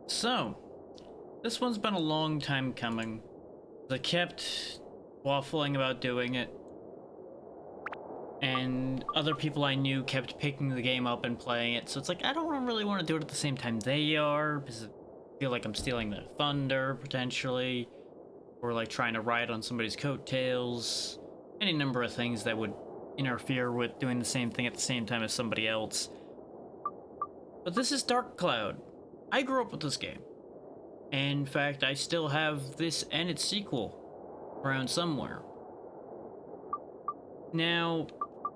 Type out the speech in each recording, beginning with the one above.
So, this one's been a long time coming. I kept waffling about doing it, and other people I knew kept picking the game up and playing it, so it's like, I don't really want to do it at the same time they are, because I feel like I'm stealing their thunder, potentially, or like trying to ride on somebody's coattails, any number of things that would interfere with doing the same thing at the same time as somebody else. But this is Dark Cloud. I grew up with this game. And in fact, I still have this and its sequel around somewhere. Now,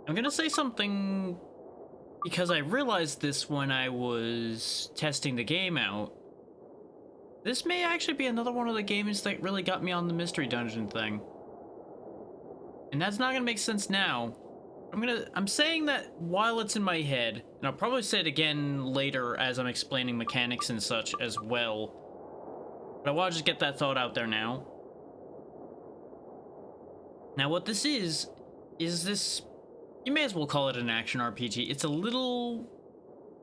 I'm gonna say something because I realized this when I was testing the game out. This may actually be another one of the games that really got me on the mystery dungeon thing. And that's not gonna make sense now. I'm saying that while it's in my head, and I'll probably say it again later as I'm explaining mechanics and such as well. But I want to just get that thought out there now. Now what this is this, you may as well call it an action RPG. It's a little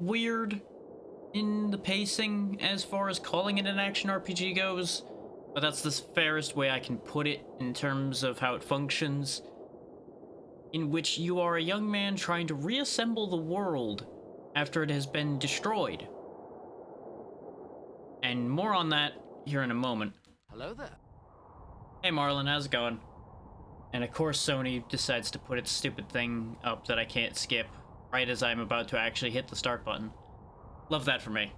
weird in the pacing as far as calling it an action RPG goes, but that's the fairest way I can put it in terms of how it functions. In which you are a young man trying to reassemble the world after it has been destroyed. And more on that here in a moment. Hello there. Hey Marlon, how's it going? And of course Sony decides to put its stupid thing up that I can't skip right as I'm about to actually hit the start button. Love that for me.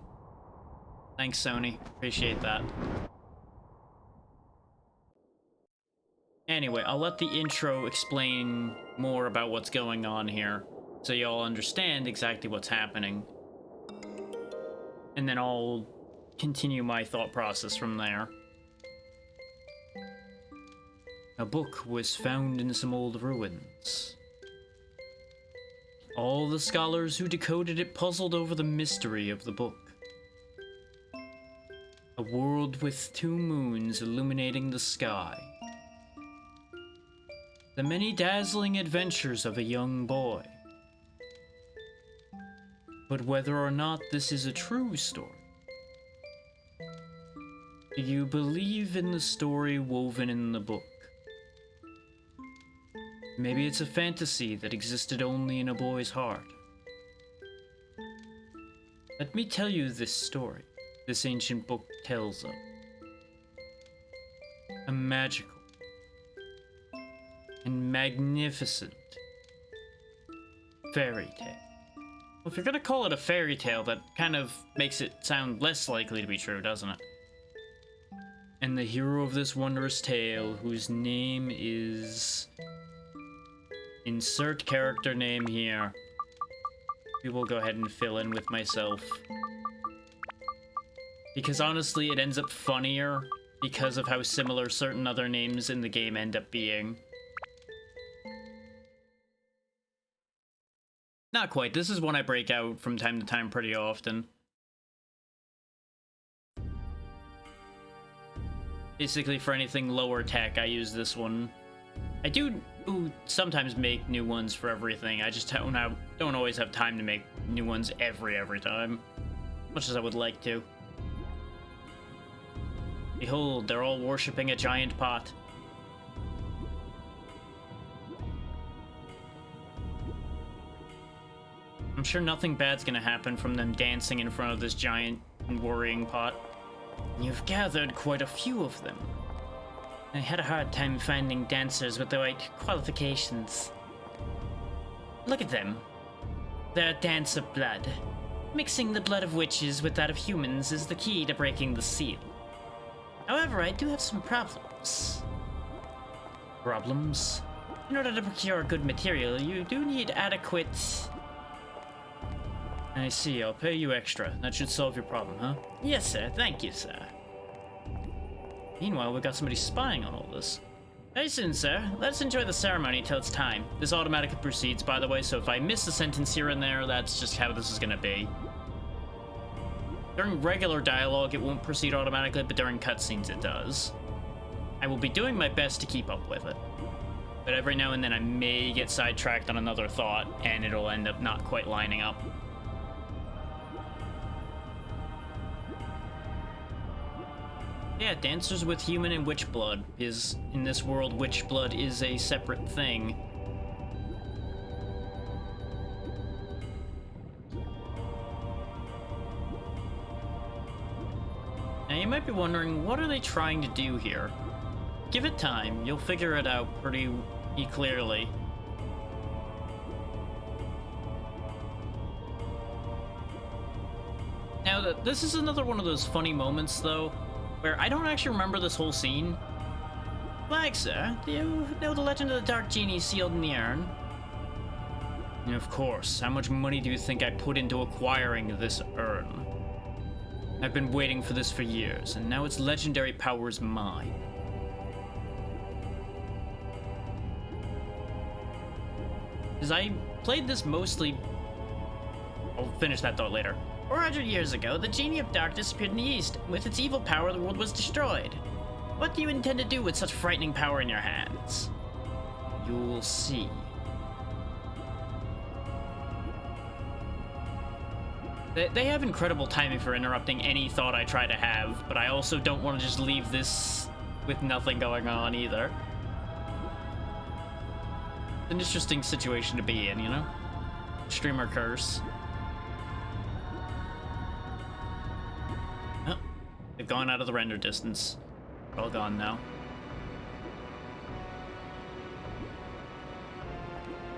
Thanks Sony, appreciate that. Anyway, I'll let the intro explain more about what's going on here, so y'all understand exactly what's happening. And then I'll continue my thought process from there. A book was found in some old ruins. All the scholars who decoded it puzzled over the mystery of the book. A world with 2 moons illuminating the sky. The many dazzling adventures of a young boy. But whether or not this is a true story, do you believe in the story woven in the book? Maybe it's a fantasy that existed only in a boy's heart. Let me tell you this story this ancient book tells of. A magical and magnificent fairy tale. Well, if you're gonna call it a fairy tale, that kind of makes it sound less likely to be true, doesn't it? And the hero of this wondrous tale, whose name is... insert character name here. We will go ahead and fill in with myself. Because honestly, it ends up funnier because of how similar certain other names in the game end up being. Not quite. This is one I break out from time to time pretty often. Basically, for anything lower tech, I use this one. I do sometimes make new ones for everything. I just don't always have time to make new ones every time. Much as I would like to. Behold, they're all worshipping a giant pot. I'm sure nothing bad's gonna happen from them dancing in front of this giant and worrying pot. You've gathered quite a few of them. I had a hard time finding dancers with the right qualifications. Look at them. They're a dance of blood. Mixing the blood of witches with that of humans is the key to breaking the seal. However, I do have some problems. Problems? In order to procure good material, you do need adequate... I see, I'll pay you extra. That should solve your problem, huh? Yes, sir. Thank you, sir. Meanwhile, we've got somebody spying on all this. Very soon, sir. Let's enjoy the ceremony till it's time. This automatically proceeds, by the way, so if I miss a sentence here and there, that's just how this is gonna be. During regular dialogue, it won't proceed automatically, but during cutscenes, it does. I will be doing my best to keep up with it. But every now and then, I may get sidetracked on another thought, and it'll end up not quite lining up. Yeah, dancers with human and witch blood is, in this world, witch blood is a separate thing. Now you might be wondering, what are they trying to do here? Give it time, you'll figure it out pretty clearly. Now, this is another one of those funny moments, though, where I don't actually remember this whole scene. Flag, sir, do you know the legend of the Dark Genie sealed in the urn? Of course. How much money do you think I put into acquiring this urn? I've been waiting for this for years, and now its legendary power is mine. As I played this mostly... I'll finish that thought later. 400 years ago, the Genie of Darkness appeared in the East. With its evil power, the world was destroyed. What do you intend to do with such frightening power in your hands? You'll see. They have incredible timing for interrupting any thought I try to have, but I also don't want to just leave this with nothing going on either. It's an interesting situation to be in, you know? Streamer curse. Oh, they've gone out of the render distance. All gone now.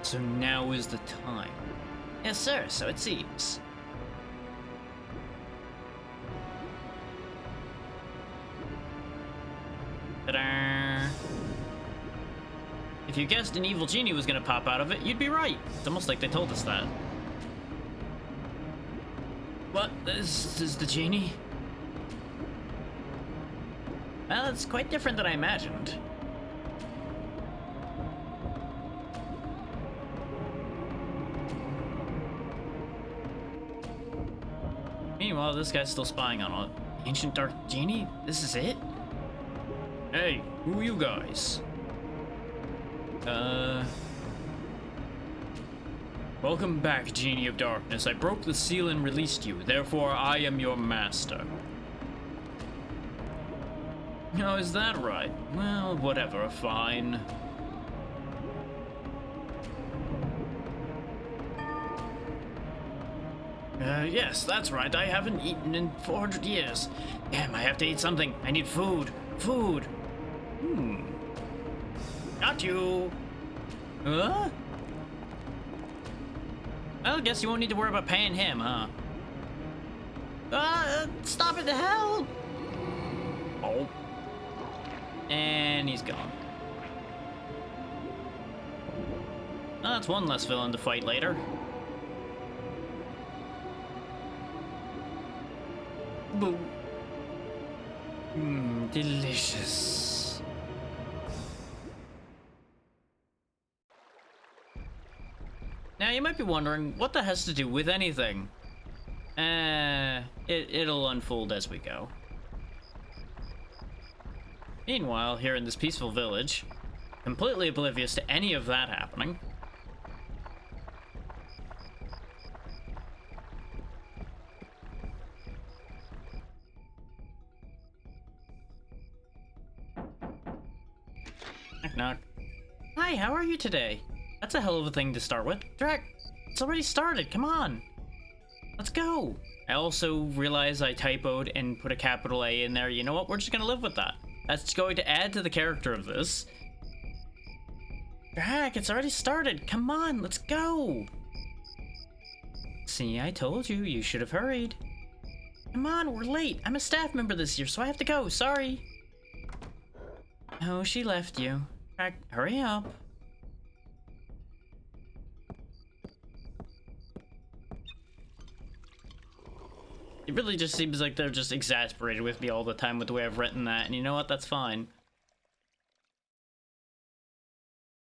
So now is the time. Yes, sir, so it seems. Ta-da! If you guessed an evil genie was gonna pop out of it, you'd be right. It's almost like they told us that. What? This is the genie? Well, it's quite different than I imagined. Meanwhile, this guy's still spying on it. Ancient Dark Genie? This is it? Hey, who are you guys? Welcome back, Genie of Darkness. I broke the seal and released you, therefore I am your master. Oh, is that right? Well, whatever, fine. Yes, that's right. I haven't eaten in 400 years. Damn, I have to eat something. I need food. Food. Got you. Well, I guess you won't need to worry about paying him, huh? Stop it, the hell! Oh. And he's gone. Oh, that's one less villain to fight later. Boo. Delicious. Now you might be wondering what that has to do with anything. It'll unfold as we go. Meanwhile, here in this peaceful village, completely oblivious to any of that happening, knock knock. Hi, how are you today? That's a hell of a thing to start with. Drek, it's already started, come on. Let's go. I also realized I typoed and put a capital A in there. You know what, we're just gonna live with that. That's going to add to the character of this. Drek, it's already started, come on, let's go. See, I told you, you should have hurried. Come on, we're late. I'm a staff member this year, so I have to go, sorry. Oh, she left you. Drek, hurry up. It really just seems like they're just exasperated with me all the time with the way I've written that, and you know what? That's fine.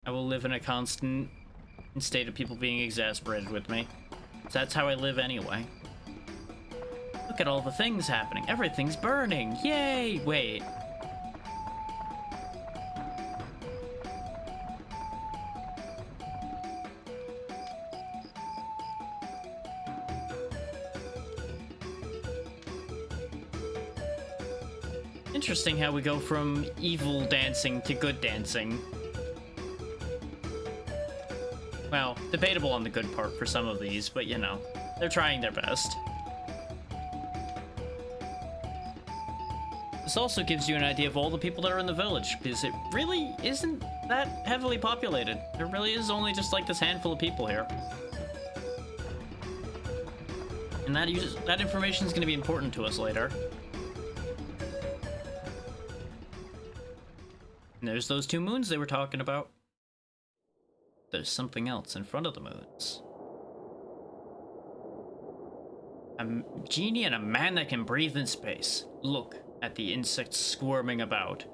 I will live in a constant state of people being exasperated with me. That's how I live anyway. Look at all the things happening. Everything's burning. Yay! Wait. Interesting how we go from evil dancing to good dancing. Well, debatable on the good part for some of these, but you know, they're trying their best. This also gives you an idea of all the people that are in the village, because it really isn't that heavily populated. There really is only just like this handful of people here. And that information is going to be important to us later. And there's those 2 moons they were talking about. There's something else in front of the moons. A genie and a man that can breathe in space. Look at the insects squirming about.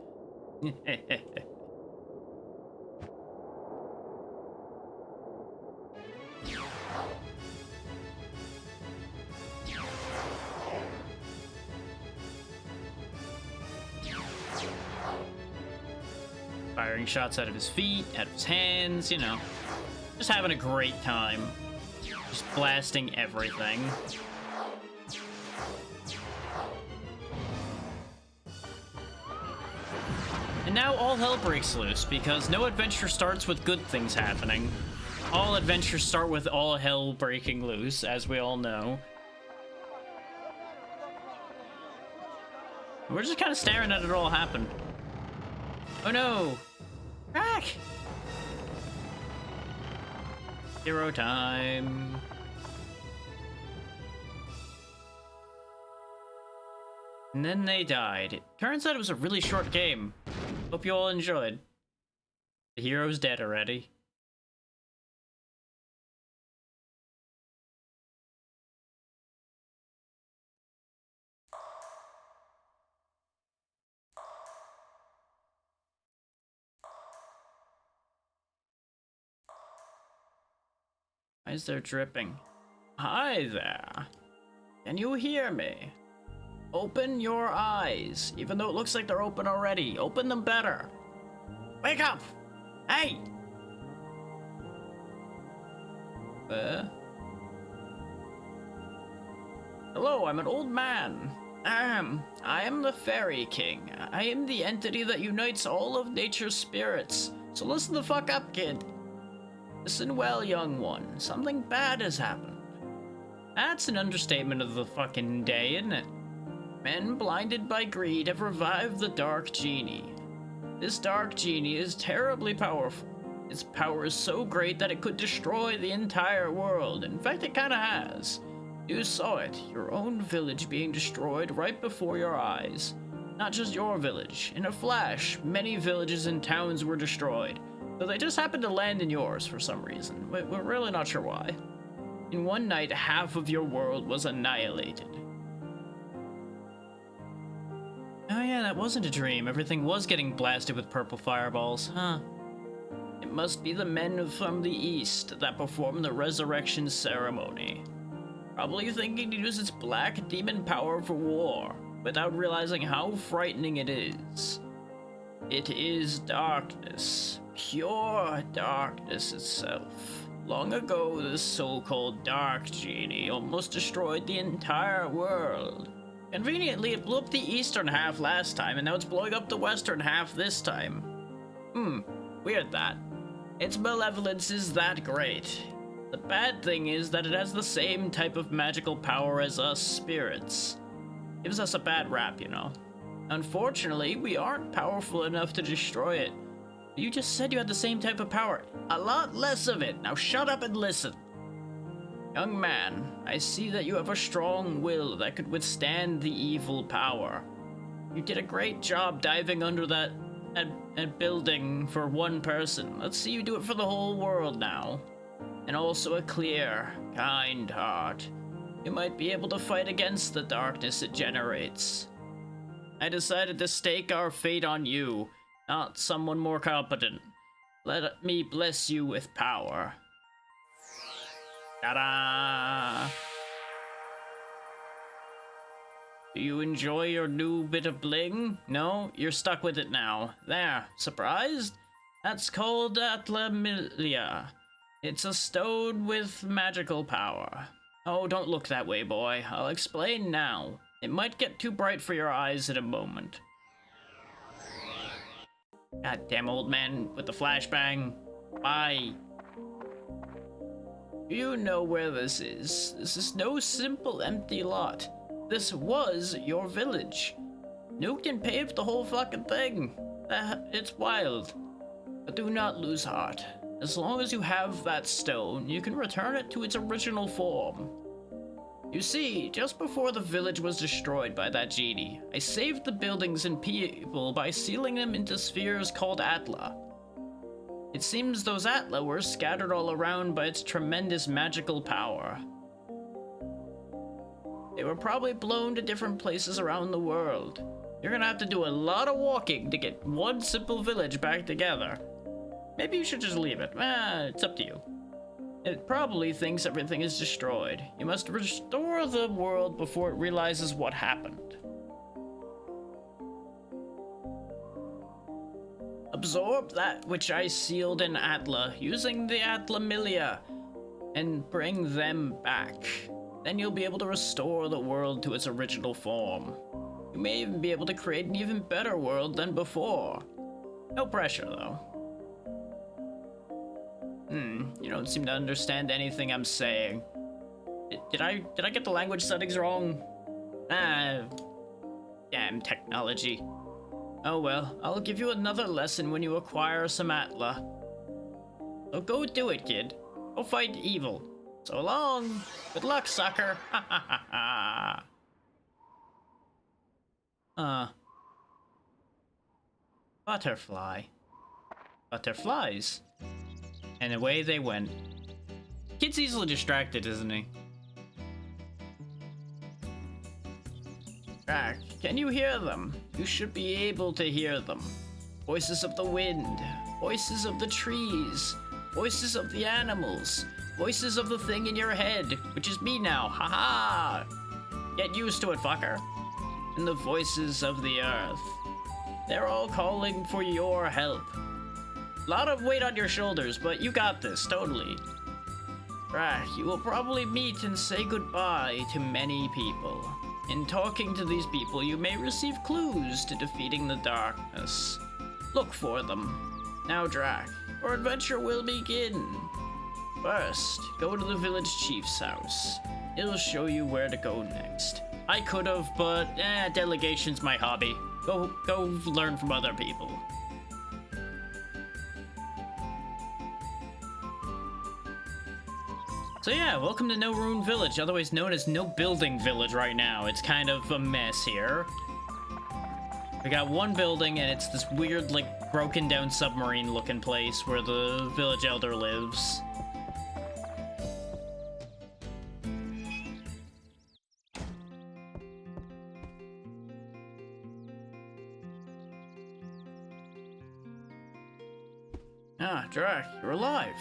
Firing shots out of his feet, out of his hands, you know. Just having a great time. Just blasting everything. And now all hell breaks loose, because no adventure starts with good things happening. All adventures start with all hell breaking loose, as we all know. We're just kind of staring at it all happen. Oh no! Crack! Hero time. And then they died. It turns out it was a really short game. Hope you all enjoyed. The hero's dead already. Why is there dripping? Hi there. Can you hear me? Open your eyes. Even though it looks like they're open already, open them better. Wake up! Hey! Hello, I'm an old man. I am the Fairy King. I am the entity that unites all of nature's spirits. So listen the fuck up, kid. Listen well, young one. Something bad has happened. That's an understatement of the fucking day, isn't it? Men blinded by greed have revived the Dark Genie. This Dark Genie is terribly powerful. Its power is so great that it could destroy the entire world. In fact, it kinda has. You saw it, your own village being destroyed right before your eyes. Not just your village. In a flash, many villages and towns were destroyed. Though they just happened to land in yours for some reason. We're really not sure why. In one night, half of your world was annihilated. Oh yeah, that wasn't a dream. Everything was getting blasted with purple fireballs, huh? It must be the men from the east that perform the resurrection ceremony. Probably thinking to use its black demon power for war, without realizing how frightening it is. It is darkness. Pure darkness itself. Long ago, this so-called Dark Genie almost destroyed the entire world. Conveniently, it blew up the eastern half last time, and now it's blowing up the western half this time. Weird that. Its malevolence is that great. The bad thing is that it has the same type of magical power as us spirits. Gives us a bad rap, you know. Unfortunately, we aren't powerful enough to destroy it. You just said you had the same type of power. A lot less of it. Now shut up and listen. Young man, I see that you have a strong will that could withstand the evil power. You did a great job diving under that building for one person. Let's see you do it for the whole world now. And also a clear, kind heart. You might be able to fight against the darkness it generates. I decided to stake our fate on you, not someone more competent. Let me bless you with power. Ta-da! Do you enjoy your new bit of bling? No? You're stuck with it now. There. Surprised? That's called Atlamilia. It's a stone with magical power. Oh, don't look that way, boy. I'll explain now. It might get too bright for your eyes in a moment. Goddamn old man with the flashbang. Bye. You know where this is. This is no simple empty lot. This was your village. Nuked and paved the whole fucking thing. It's wild. But do not lose heart. As long as you have that stone, you can return it to its original form. You see, just before the village was destroyed by that genie, I saved the buildings and people by sealing them into spheres called Atla. It seems those Atla were scattered all around by its tremendous magical power. They were probably blown to different places around the world. You're gonna have to do a lot of walking to get one simple village back together. Maybe you should just leave it. It's up to you. It probably thinks everything is destroyed. You must restore the world before it realizes what happened. Absorb that which I sealed in Atla using the Atlamilia and bring them back. Then you'll be able to restore the world to its original form. You may even be able to create an even better world than before. No pressure, though. You don't seem to understand anything I'm saying. Did I get the language settings wrong? Damn technology. Oh well, I'll give you another lesson when you acquire some Atla. So go do it, kid. Go fight evil. So long. Good luck, sucker. Ha ha ha ha. Butterfly. Butterflies. And away they went. Kid's easily distracted, isn't he? Jack, can you hear them? You should be able to hear them. Voices of the wind, voices of the trees, voices of the animals, voices of the thing in your head, which is me now, haha! Get used to it, fucker. And the voices of the earth. They're all calling for your help. A lot of weight on your shoulders, but you got this, totally. Right, you will probably meet and say goodbye to many people. In talking to these people, you may receive clues to defeating the darkness. Look for them. Now, Drac, our adventure will begin. First, go to the village chief's house. It'll show you where to go next. I could've, but delegation's my hobby. Go learn from other people. So yeah, welcome to No Ruin Village, otherwise known as No Building Village right now. It's kind of a mess here. We got one building, and it's this weird, like, broken down submarine looking place where the village elder lives. Ah, Drac, you're alive.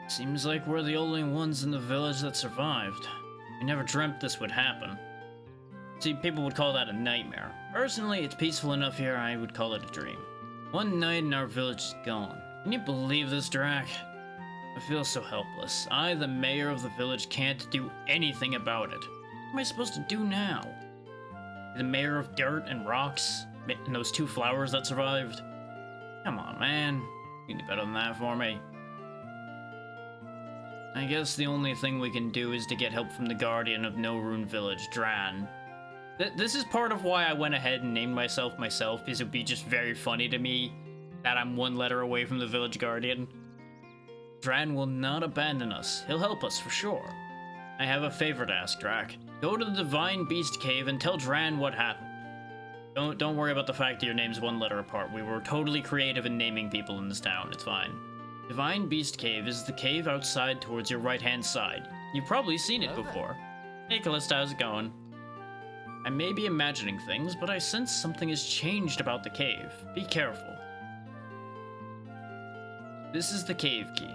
Seems like we're the only ones in the village that survived. We never dreamt this would happen. See, people would call that a nightmare. Personally, it's peaceful enough here, I would call it a dream. One night and our village is gone. Can you believe this, Drac? I feel so helpless. I, the mayor of the village, can't do anything about it. What am I supposed to do now? The mayor of dirt and rocks? And those two flowers that survived? Come on, man. You can do better than that for me. I guess the only thing we can do is to get help from the guardian of No Ruin Village, Dran. This is part of why I went ahead and named myself, because it would be just very funny to me that I'm one letter away from the village guardian. Dran will not abandon us. He'll help us for sure. I have a favor to ask, Drac. Go to the Divine Beast Cave and tell Dran what happened. Don't worry about the fact that your name's one letter apart. We were totally creative in naming people in this town. It's fine. Divine Beast Cave is the cave outside towards your right-hand side. You've probably seen it before. Hey, Callista, how's it going? I may be imagining things, but I sense something has changed about the cave. Be careful. This is the cave key.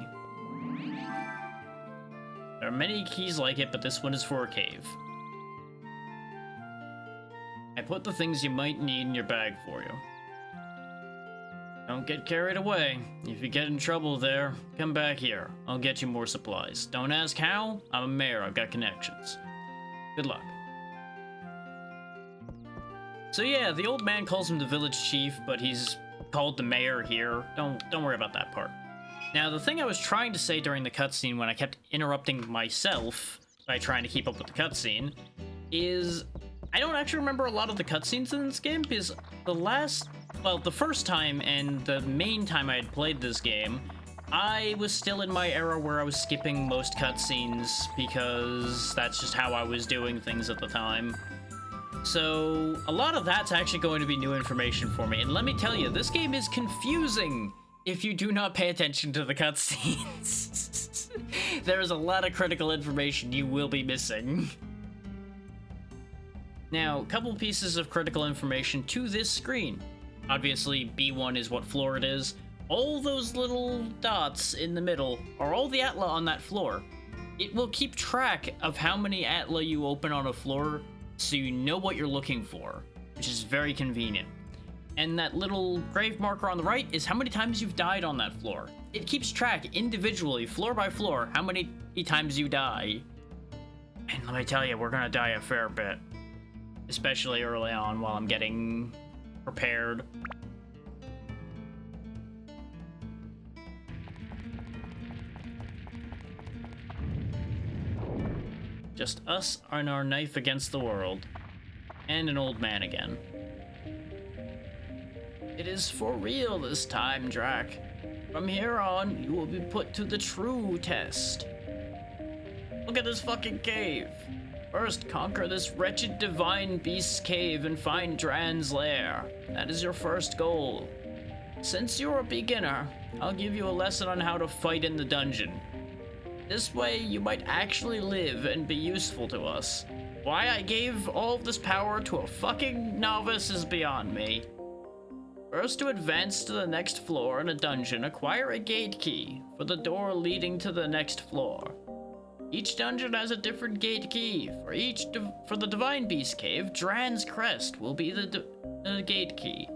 There are many keys like it, but this one is for a cave. I put the things you might need in your bag for you. Don't get carried away. If you get in trouble there, come back here. I'll get you more supplies. Don't ask how. I'm a mayor. I've got connections. Good luck. So yeah, the old man calls him the village chief, but he's called the mayor here. Don't worry about that part. Now, the thing I was trying to say during the cutscene when I kept interrupting myself by trying to keep up with the cutscene is I don't actually remember a lot of the cutscenes in this game because the first time and the main time I had played this game, I was still in my era where I was skipping most cutscenes because that's just how I was doing things at the time. So a lot of that's actually going to be new information for me, and let me tell you, this game is confusing if you do not pay attention to the cutscenes. There is a lot of critical information you will be missing. Now, a couple pieces of critical information to this screen. Obviously, B1 is what floor it is. All those little dots in the middle are all the Atla on that floor. It will keep track of how many Atla you open on a floor so you know what you're looking for, which is very convenient. And that little grave marker on the right is how many times you've died on that floor. It keeps track individually, floor by floor, how many times you die. And let me tell you, we're gonna die a fair bit. Especially early on while I'm getting prepared. Just us and our knife against the world. And an old man again. It is for real this time, Drac. From here on, you will be put to the true test. Look at this fucking cave. First, conquer this wretched divine beast's cave and find Dran's lair. That is your first goal. Since you're a beginner, I'll give you a lesson on how to fight in the dungeon. This way, you might actually live and be useful to us. Why I gave all of this power to a fucking novice is beyond me. First, to advance to the next floor in a dungeon, acquire a gate key for the door leading to the next floor. Each dungeon has a different gate key. For the Divine Beast Cave, Dran's Crest will be the gate key.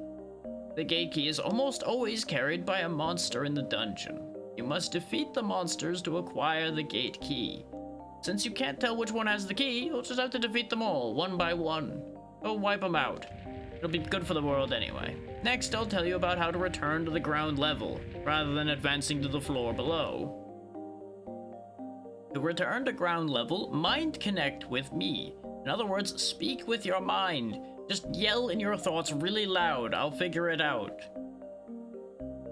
The gate key is almost always carried by a monster in the dungeon. You must defeat the monsters to acquire the gate key. Since you can't tell which one has the key, you'll just have to defeat them all, one by one. Go wipe them out. It'll be good for the world anyway. Next, I'll tell you about how to return to the ground level, rather than advancing to the floor below. To return to ground level, mind connect with me. In other words, speak with your mind. Just yell in your thoughts really loud, I'll figure it out.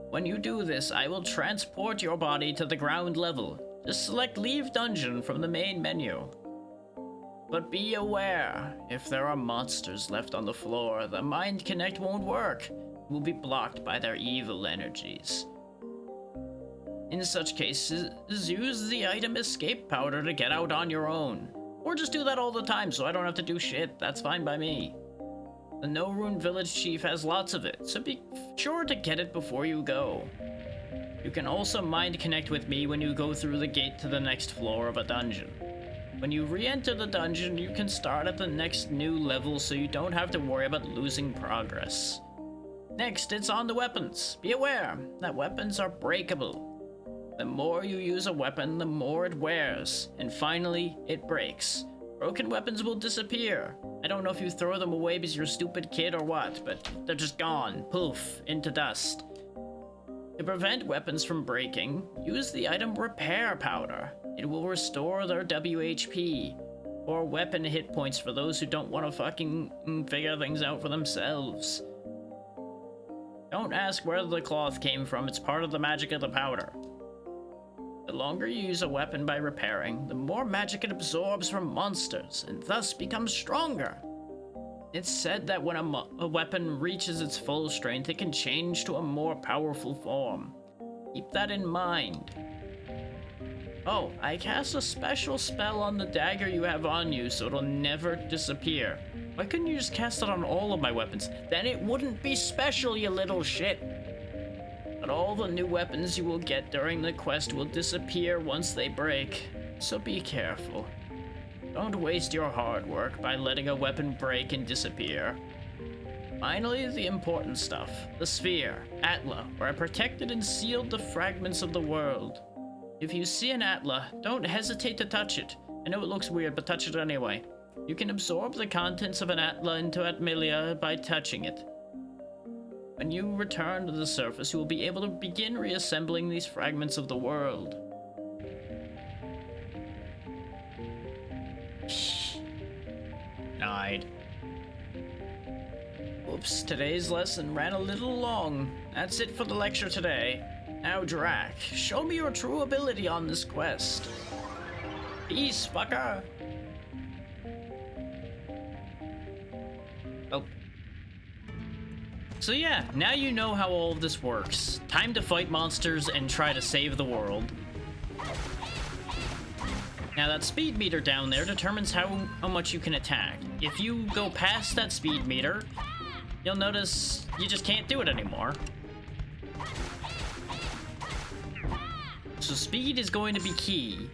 When you do this, I will transport your body to the ground level. Just select Leave Dungeon from the main menu. But be aware, if there are monsters left on the floor, the Mind Connect won't work. It will be blocked by their evil energies. In such cases, use the item escape powder to get out on your own. Or just do that all the time so I don't have to do shit, that's fine by me. The No Rune Village Chief has lots of it, so be sure to get it before you go. You can also mind connect with me when you go through the gate to the next floor of a dungeon. When you re-enter the dungeon, you can start at the next new level so you don't have to worry about losing progress. Next, it's on the weapons. Be aware that weapons are breakable. The more you use a weapon, the more it wears. And finally, it breaks. Broken weapons will disappear. I don't know if you throw them away because you're a stupid kid or what, but they're just gone. Poof, into dust. To prevent weapons from breaking, use the item Repair Powder. It will restore their WHP, or weapon hit points for those who don't want to fucking figure things out for themselves. Don't ask where the cloth came from, it's part of the magic of the powder. The longer you use a weapon by repairing, the more magic it absorbs from monsters, and thus becomes stronger. It's said that when a weapon reaches its full strength, it can change to a more powerful form. Keep that in mind. Oh, I cast a special spell on the dagger you have on you so it'll never disappear. Why couldn't you just cast it on all of my weapons? Then it wouldn't be special, you little shit. But all the new weapons you will get during the quest will disappear once they break, so be careful. Don't waste your hard work by letting a weapon break and disappear. Finally, the important stuff. The sphere, Atla, where I protected and sealed the fragments of the world. If you see an Atla, don't hesitate to touch it. I know it looks weird, but touch it anyway. You can absorb the contents of an Atla into Atmilia by touching it. When you return to the surface, you will be able to begin reassembling these fragments of the world. Died. Oops, today's lesson ran a little long. That's it for the lecture today. Now, Drac, show me your true ability on this quest. Peace, fucker! Oh. So yeah, now you know how all of this works. Time to fight monsters and try to save the world. Now that speed meter down there determines how much you can attack. If you go past that speed meter, you'll notice you just can't do it anymore. So speed is going to be key.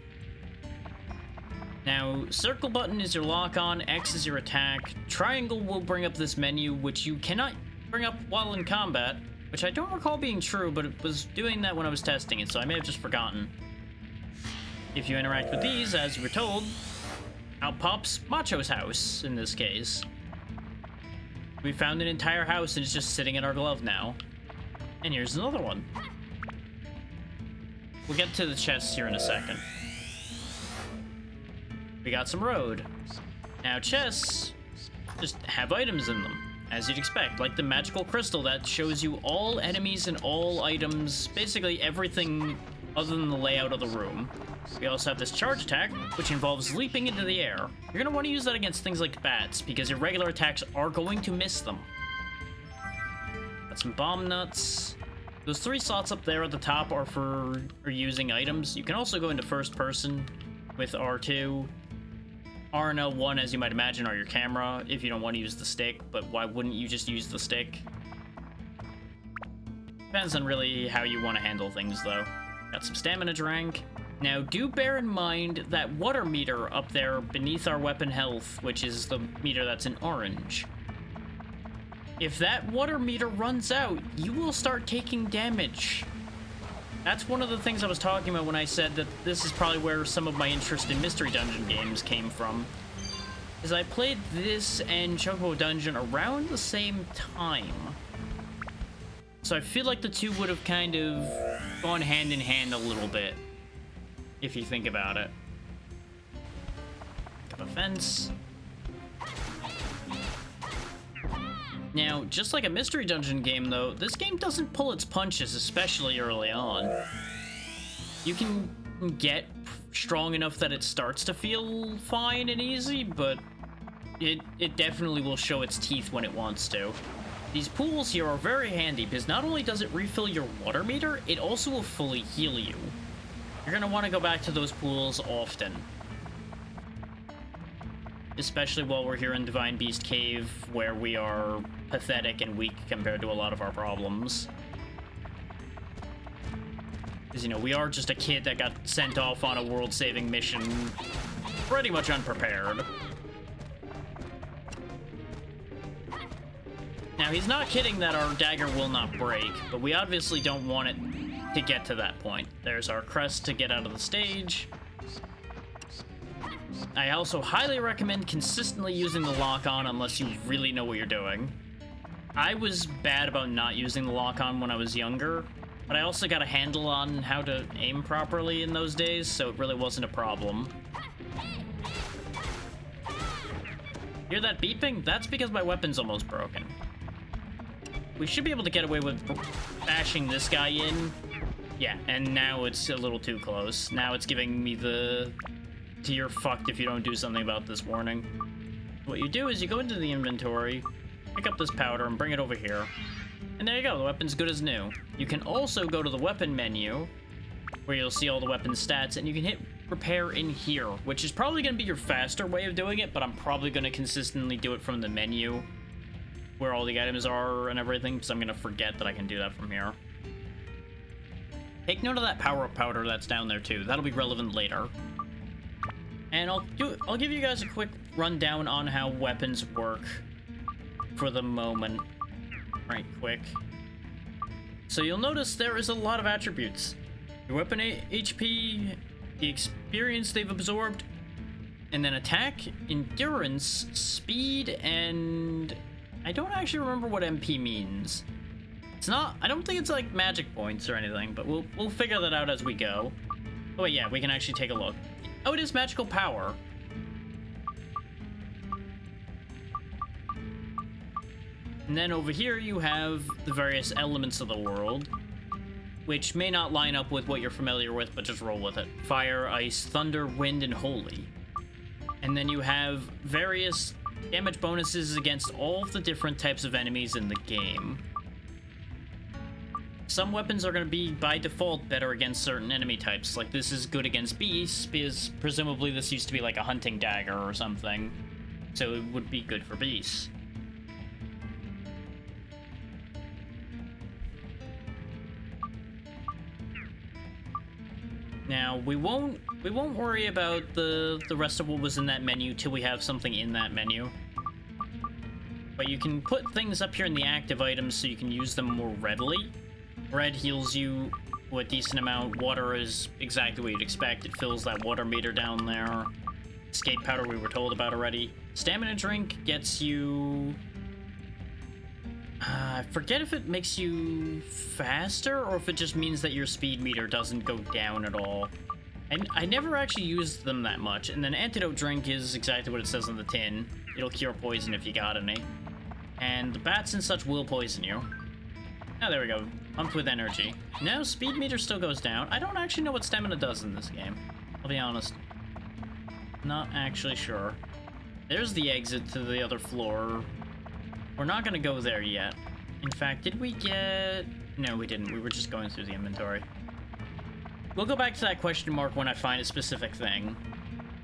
Now, circle button is your lock on, X is your attack, triangle will bring up this menu, which you cannot bring up while in combat, which I don't recall being true, but it was doing that when I was testing it, so I may have just forgotten. If you interact with these, as you were told, out pops Macho's house, in this case. We found an entire house and it's just sitting in our glove now. And here's another one. We'll get to the chests here in a second. We got some road. Now chests just have items in them, as you'd expect, like the magical crystal that shows you all enemies and all items, basically everything other than the layout of the room. We also have this charge attack, which involves leaping into the air. You're going to want to use that against things like bats, because your regular attacks are going to miss them. Got some bomb nuts. Those 3 slots up there at the top are for using items. You can also go into first person with R2. R and L1, as you might imagine, are your camera if you don't want to use the stick, but why wouldn't you just use the stick? Depends on really how you want to handle things, though. Got some stamina drink. Now, do bear in mind that water meter up there beneath our weapon health, which is the meter that's in orange. If that water meter runs out, you will start taking damage. That's one of the things I was talking about when I said that this is probably where some of my interest in Mystery Dungeon games came from. Is I played this and Chocobo Dungeon around the same time. So I feel like the two would have kind of gone hand in hand a little bit, if you think about it. Got a fence. Now, just like a Mystery Dungeon game, though, this game doesn't pull its punches, especially early on. You can get strong enough that it starts to feel fine and easy, but it definitely will show its teeth when it wants to. These pools here are very handy, because not only does it refill your water meter, it also will fully heal you. You're going to want to go back to those pools often. Especially while we're here in Divine Beast Cave, where we are pathetic and weak compared to a lot of our problems. Because, you know, we are just a kid that got sent off on a world-saving mission pretty much unprepared. Now, he's not kidding that our dagger will not break, but we obviously don't want it to get to that point. There's our crest to get out of the stage. I also highly recommend consistently using the lock-on unless you really know what you're doing. I was bad about not using the lock-on when I was younger, but I also got a handle on how to aim properly in those days, so it really wasn't a problem. Hear that beeping? That's because my weapon's almost broken. We should be able to get away with bashing this guy in. Yeah, and now it's a little too close. Now it's giving me the... you're fucked if you don't do something about this warning. What you do is you go into the inventory, pick up this powder, and bring it over here. And there you go, the weapon's good as new. You can also go to the weapon menu, where you'll see all the weapon stats, and you can hit repair in here, which is probably going to be your faster way of doing it, but I'm probably going to consistently do it from the menu, where all the items are and everything, because I'm going to forget that I can do that from here. Take note of that power-up powder that's down there too. That'll be relevant later. And I'll give you guys a quick rundown on how weapons work for the moment. Right quick. So you'll notice there is a lot of attributes. Your weapon HP, the experience they've absorbed, and then attack, endurance, speed, and I don't actually remember what MP means. It's not, I don't think it's like magic points or anything, but we'll figure that out as we go. Oh wait, yeah, we can actually take a look. Oh, it is magical power. And then over here you have the various elements of the world, which may not line up with what you're familiar with, but just roll with it. Fire, ice, thunder, wind, and holy. And then you have various damage bonuses against all of the different types of enemies in the game. Some weapons are going to be, by default, better against certain enemy types. Like, this is good against beasts, because presumably this used to be like a hunting dagger or something. So it would be good for beasts. Now, we won't worry about the rest of what was in that menu till we have something in that menu. But you can put things up here in the active items so you can use them more readily. Red heals you a decent amount. Water is exactly what you'd expect. It fills that water meter down there. Escape powder we were told about already. Stamina drink gets you... I forget if it makes you faster or if it just means that your speed meter doesn't go down at all. And I never actually used them that much. And then antidote drink is exactly what it says on the tin. It'll cure poison if you got any. And the bats and such will poison you. Oh, there we go. Pumped with energy. Now, speed meter still goes down. I don't actually know what stamina does in this game. I'll be honest. Not actually sure. There's the exit to the other floor. We're not gonna go there yet. In fact, did we get... No, we didn't. We were just going through the inventory. We'll go back to that question mark when I find a specific thing.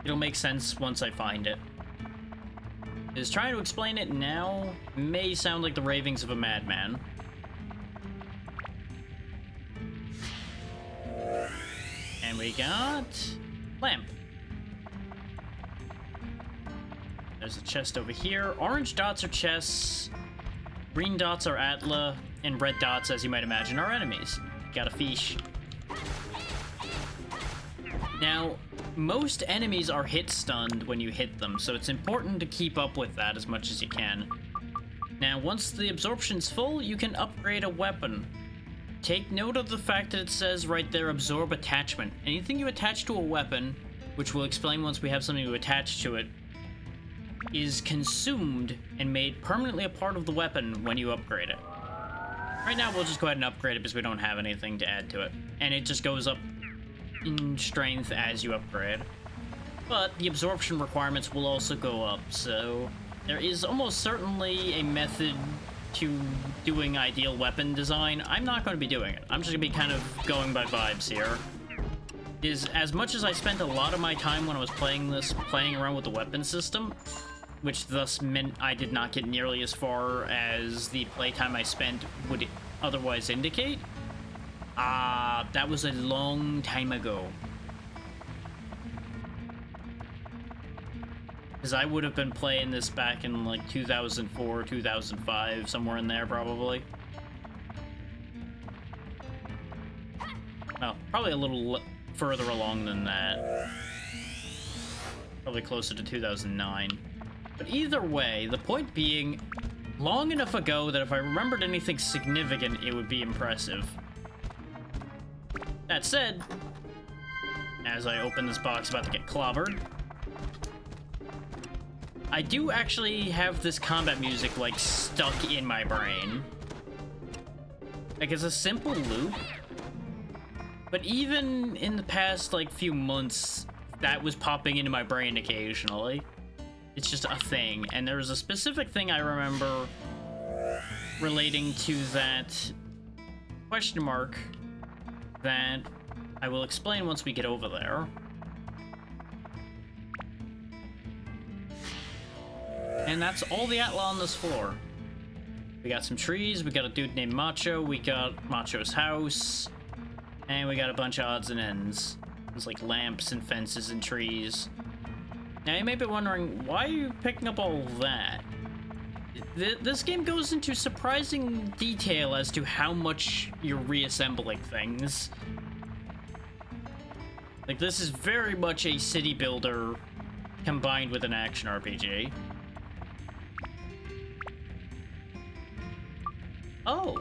It'll make sense once I find it. Is trying to explain it now may sound like the ravings of a madman. And we got... lamp. There's a chest over here. Orange dots are chests. Green dots are Atla. And red dots, as you might imagine, are enemies. Got a fish. Now, most enemies are hit stunned when you hit them, so it's important to keep up with that as much as you can. Now, once the absorption's full, you can upgrade a weapon. Take note of the fact that it says right there, absorb attachment. Anything you attach to a weapon, which we'll explain once we have something to attach to it, is consumed and made permanently a part of the weapon when you upgrade it. Right now, we'll just go ahead and upgrade it because we don't have anything to add to it. And it just goes up in strength as you upgrade. But the absorption requirements will also go up, so there is almost certainly a method to doing ideal weapon design. I'm not going to be doing it. I'm just going to be kind of going by vibes here. As much as I spent a lot of my time when I was playing this, playing around with the weapon system, which thus meant I did not get nearly as far as the playtime I spent would otherwise indicate. That was a long time ago. Because I would have been playing this back in like 2004, 2005, somewhere in there probably. Well, probably a little further along than that. Probably closer to 2009. But either way, the point being, long enough ago that if I remembered anything significant, it would be impressive. That said, as I open this box about to get clobbered, I do actually have this combat music, like, stuck in my brain. Like, it's a simple loop, but even in the past, like, few months, that was popping into my brain occasionally. It's just a thing, and there was a specific thing I remember relating to that question mark that I will explain once we get over there. And that's all the Atla on this floor. We got some trees, we got a dude named Macho, we got Macho's house, and we got a bunch of odds and ends. There's like lamps and fences and trees. Now you may be wondering, why are you picking up all that? This game goes into surprising detail as to how much you're reassembling things. Like, this is very much a city builder combined with an action RPG. Oh,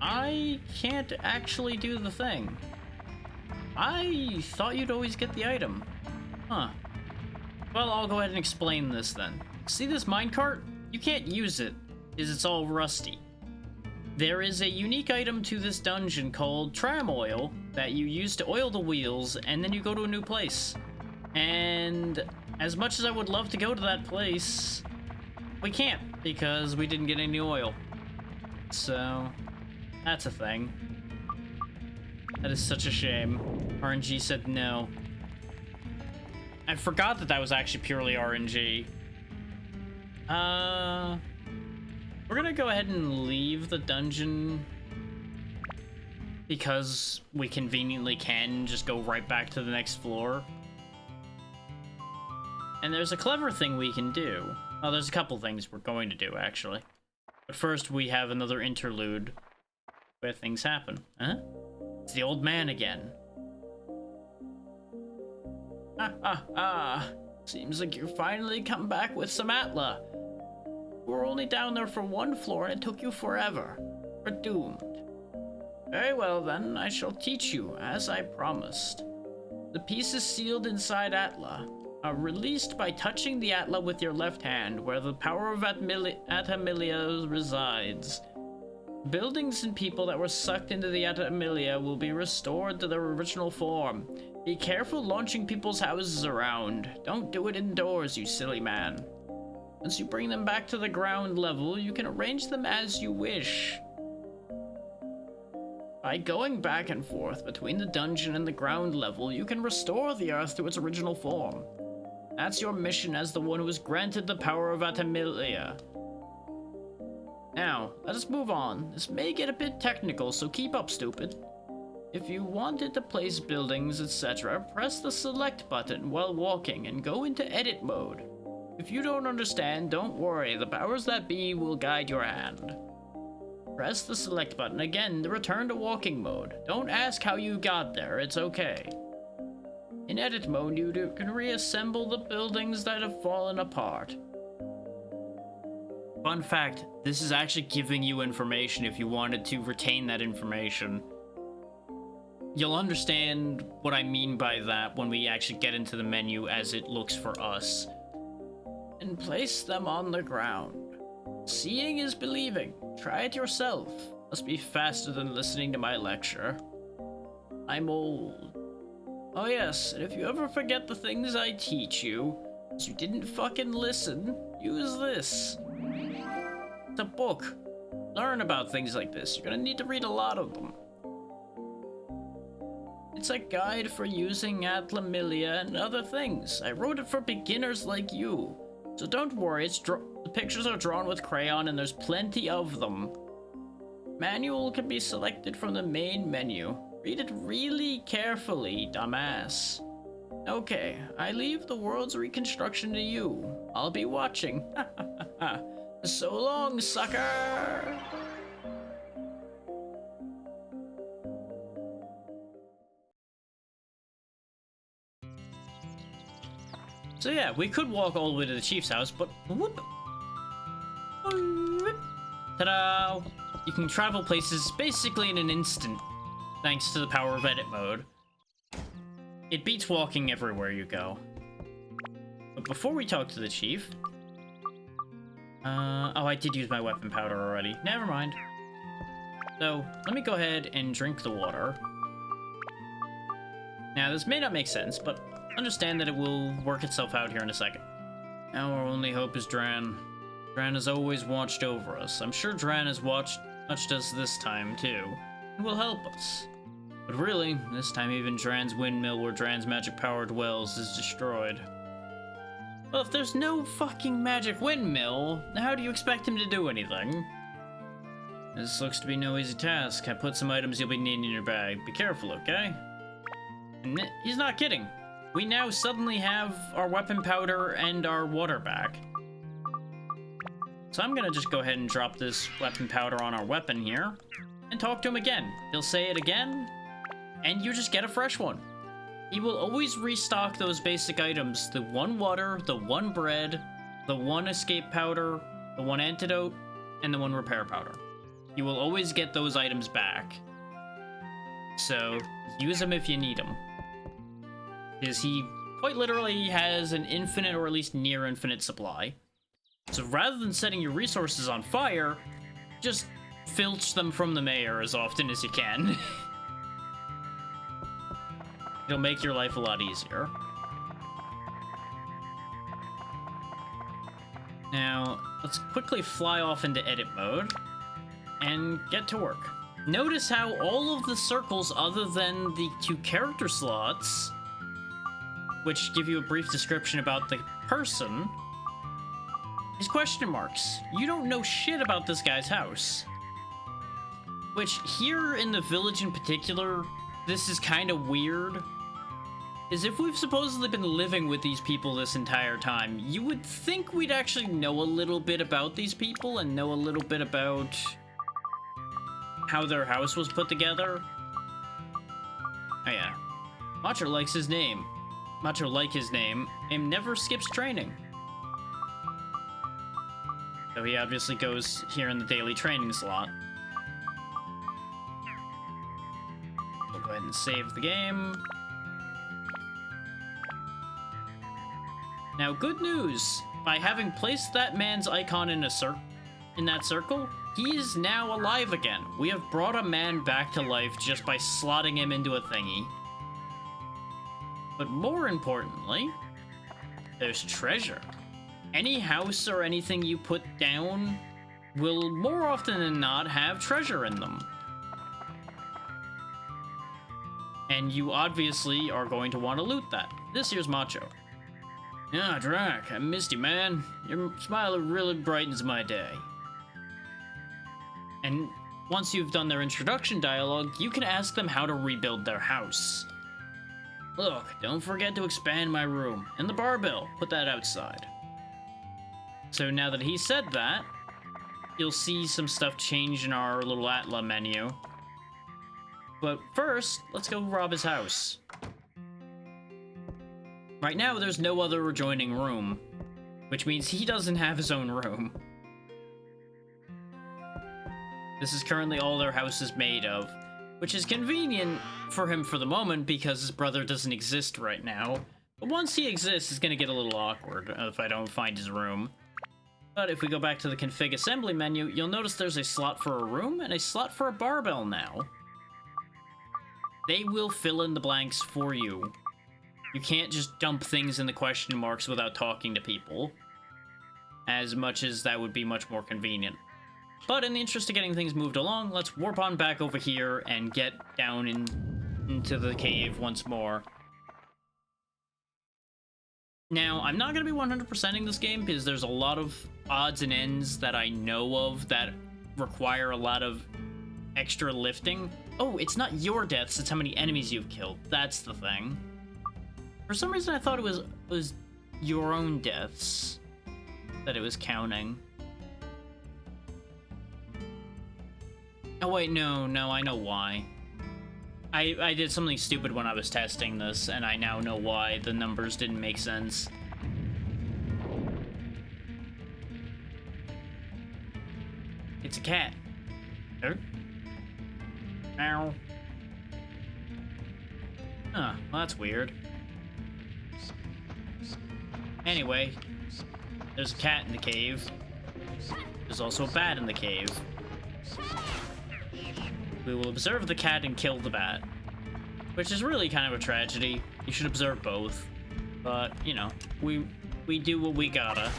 I can't actually do the thing. I thought you'd always get the item. Huh. Well, I'll go ahead and explain this then. See this minecart? You can't use it, because it's all rusty. There is a unique item to this dungeon called tram oil that you use to oil the wheels, and then you go to a new place. And as much as I would love to go to that place, we can't, because we didn't get any oil. So, that's a thing. That is such a shame. RNG said no. I forgot that that was actually purely RNG. We're gonna go ahead and leave the dungeon because we conveniently can just go right back to the next floor. And there's a clever thing we can do. Oh, there's a couple things we're going to do, actually. But first, we have another interlude where things happen. Huh? It's the old man again. Seems like you finally come back with some Atla. We were only down there for one floor and it took you forever. We're doomed. Very well then, I shall teach you, as I promised. The pieces sealed inside Atla are released by touching the Atla with your left hand, where the power of Atamilia resides. Buildings and people that were sucked into the Atamilia will be restored to their original form. Be careful launching people's houses around. Don't do it indoors, you silly man. Once you bring them back to the ground level, you can arrange them as you wish. By going back and forth between the dungeon and the ground level, you can restore the Earth to its original form. That's your mission as the one who was granted the power of Atamilia. Now, let us move on. This may get a bit technical, so keep up, stupid. If you wanted to place buildings, etc., press the select button while walking and go into edit mode. If you don't understand, don't worry, the powers that be will guide your hand. Press the select button again to return to walking mode. Don't ask how you got there, it's okay. In edit mode, you can reassemble the buildings that have fallen apart. Fun fact, this is actually giving you information if you wanted to retain that information. You'll understand what I mean by that when we actually get into the menu as it looks for us. And place them on the ground. Seeing is believing. Try it yourself. Must be faster than listening to my lecture. I'm old. Oh yes, and if you ever forget the things I teach you, because you didn't fucking listen, use this. It's a book. Learn about things like this. You're gonna need to read a lot of them. It's a guide for using Atlamilia and other things. I wrote it for beginners like you. So don't worry, the pictures are drawn with crayon and there's plenty of them. Manual can be selected from the main menu. Read it really carefully, dumbass. Okay, I leave the world's reconstruction to you. I'll be watching. So long, sucker! So yeah, we could walk all the way to the chief's house, but whoop. Ta-da! You can travel places basically in an instant, thanks to the power of edit mode. It beats walking everywhere you go. But before we talk to the chief... oh, I did use my weapon powder already. Never mind. So, let me go ahead and drink the water. Now, this may not make sense, but understand that it will work itself out here in a second. Now our only hope is Dran. Dran has always watched over us. I'm sure Dran has watched us this time, too, and will help us. But really, this time even Dran's windmill where Dran's magic power dwells is destroyed. Well, if there's no fucking magic windmill, how do you expect him to do anything? This looks to be no easy task. I put some items you'll be needing in your bag. Be careful, okay? And he's not kidding. We now suddenly have our weapon powder and our water back. So I'm gonna just go ahead and drop this weapon powder on our weapon here and talk to him again. He'll say it again, and you just get a fresh one. He will always restock those basic items. The one water, the one bread, the one escape powder, the one antidote, and the one repair powder. you will always get those items back. So use them if you need them. Because he quite literally has an infinite or at least near infinite supply. So rather than setting your resources on fire, just filch them from the mayor as often as you can. It'll make your life a lot easier. Now, let's quickly fly off into edit mode and get to work. Notice how all of the circles other than the 2 character slots, which give you a brief description about the person, is question marks. You don't know shit about this guy's house. Which, here in the village in particular, this is kind of weird. Is if we've supposedly been living with these people this entire time, you would think we'd actually know a little bit about these people and know a little bit about how their house was put together. Oh yeah. Macho likes his name. Macho like his name, and never skips training. So he obviously goes here in the daily training slot. We'll go ahead and save the game. Now, good news! By having placed that man's icon in that circle, he is now alive again. We have brought a man back to life just by slotting him into a thingy. But more importantly, there's treasure. Any house or anything you put down will more often than not have treasure in them. And you obviously are going to want to loot that. This here's Macho. Ah, Drac, I missed you, man. Your smile really brightens my day. And once you've done their introduction dialogue, you can ask them how to rebuild their house. Look, don't forget to expand my room. And the barbell, put that outside. So now that he said that, you'll see some stuff change in our little Atla menu. But first, let's go rob his house. Right now, there's no other adjoining room, which means he doesn't have his own room. This is currently all their house is made of, which is convenient for him for the moment because his brother doesn't exist right now. But once he exists, it's going to get a little awkward if I don't find his room. But if we go back to the config assembly menu, you'll notice there's a slot for a room and a slot for a barbell now. They will fill in the blanks for you. You can't just dump things in the question marks without talking to people, as much as that would be much more convenient. But in the interest of getting things moved along, let's warp on back over here and get down into the cave once more. Now, I'm not going to be 100%ing this game because there's a lot of odds and ends that I know of that require a lot of extra lifting. Oh, it's not your deaths, it's how many enemies you've killed. That's the thing. For some reason, I thought it was your own deaths that it was counting. Oh wait, no, I know why. I did something stupid when I was testing this, and I now know why the numbers didn't make sense. It's a cat. Ow. Huh, well that's weird. Anyway, there's a cat in the cave. There's also a bat in the cave. We will observe the cat and kill the bat, which is really kind of a tragedy. You should observe both, but you know, we do what we gotta.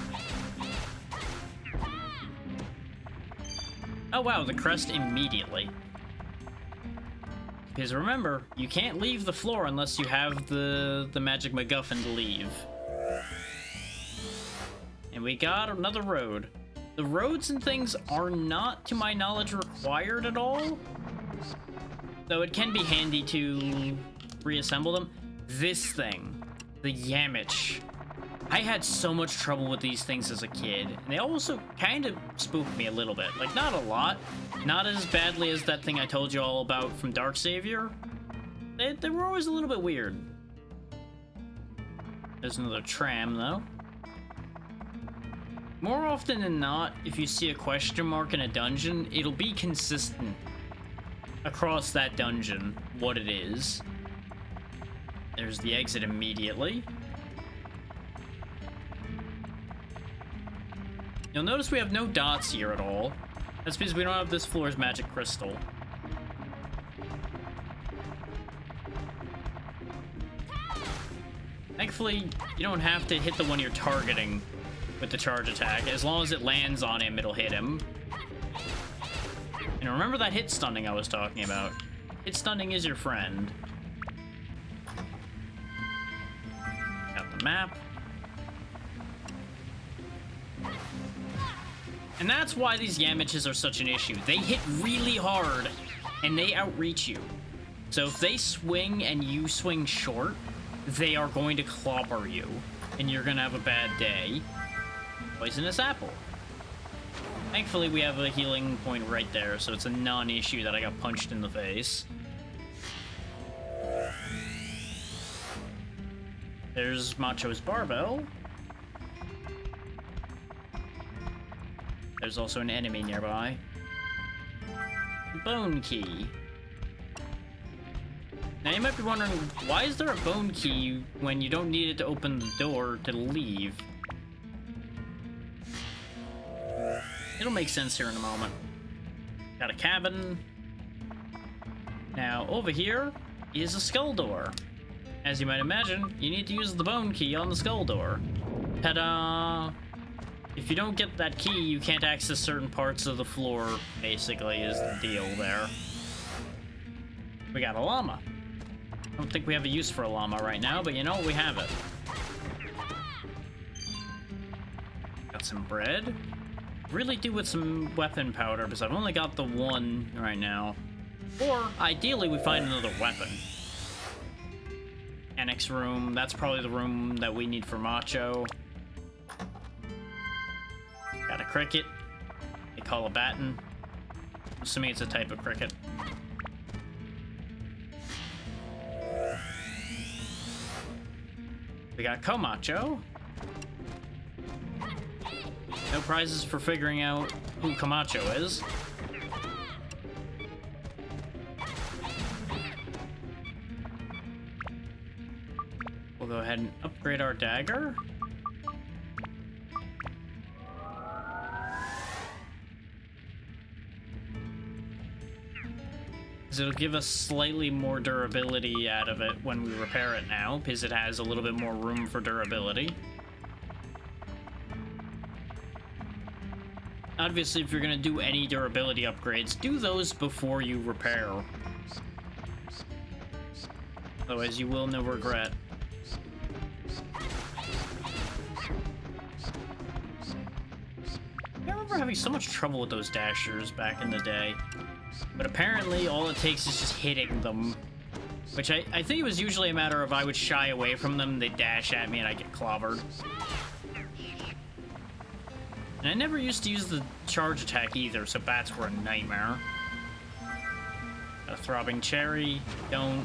Oh wow, the crest immediately. Because remember, you can't leave the floor unless you have the magic MacGuffin to leave. And we got another road. The roads and things are not, to my knowledge, required at all. Though it can be handy to reassemble them. This thing, the Yamich. I had so much trouble with these things as a kid, and they also kind of spooked me a little bit. Like, not a lot. Not as badly as that thing I told you all about from Dark Savior. They were always a little bit weird. There's another tram, though. More often than not, if you see a question mark in a dungeon, it'll be consistent across that dungeon what it is. There's the exit immediately. You'll notice we have no dots here at all. That's because we don't have this floor's magic crystal. Thankfully, you don't have to hit the one you're targeting with the charge attack. As long as it lands on him, it'll hit him. And remember that hit stunning I was talking about. Hit stunning is your friend. Got the map. And that's why these Yamiches are such an issue. They hit really hard, and they outreach you. So if they swing and you swing short, they are going to clobber you, and you're gonna have a bad day. Poisonous apple. Thankfully, we have a healing point right there, so it's a non-issue that I got punched in the face. There's Macho's barbell. There's also an enemy nearby. Bone key. Now you might be wondering, why is there a bone key when you don't need it to open the door to leave? It'll make sense here in a moment. Got a cabin. Now over here is a skull door. As you might imagine, you need to use the bone key on the skull door. Ta-da! If you don't get that key, you can't access certain parts of the floor, basically, is the deal there. We got a llama. I don't think we have a use for a llama right now, but you know what? We have it. Got some bread. Really do with some weapon powder, because I've only got the one right now. Or, ideally, we find another weapon. Annex room. That's probably the room that we need for Macho. Got a cricket. They call a batten. Assuming it's a type of cricket. We got Camacho. No prizes for figuring out who Camacho is. We'll go ahead and upgrade our dagger. It'll give us slightly more durability out of it when we repair it now, because it has a little bit more room for durability. Obviously, if you're going to do any durability upgrades, do those before you repair. Otherwise, you will no regret. I remember having so much trouble with those dashers back in the day. But apparently, all it takes is just hitting them. Which I think it was usually a matter of I would shy away from them, they'd dash at me, and I'd get clobbered. And I never used to use the charge attack either, so bats were a nightmare. Got a throbbing cherry. Don't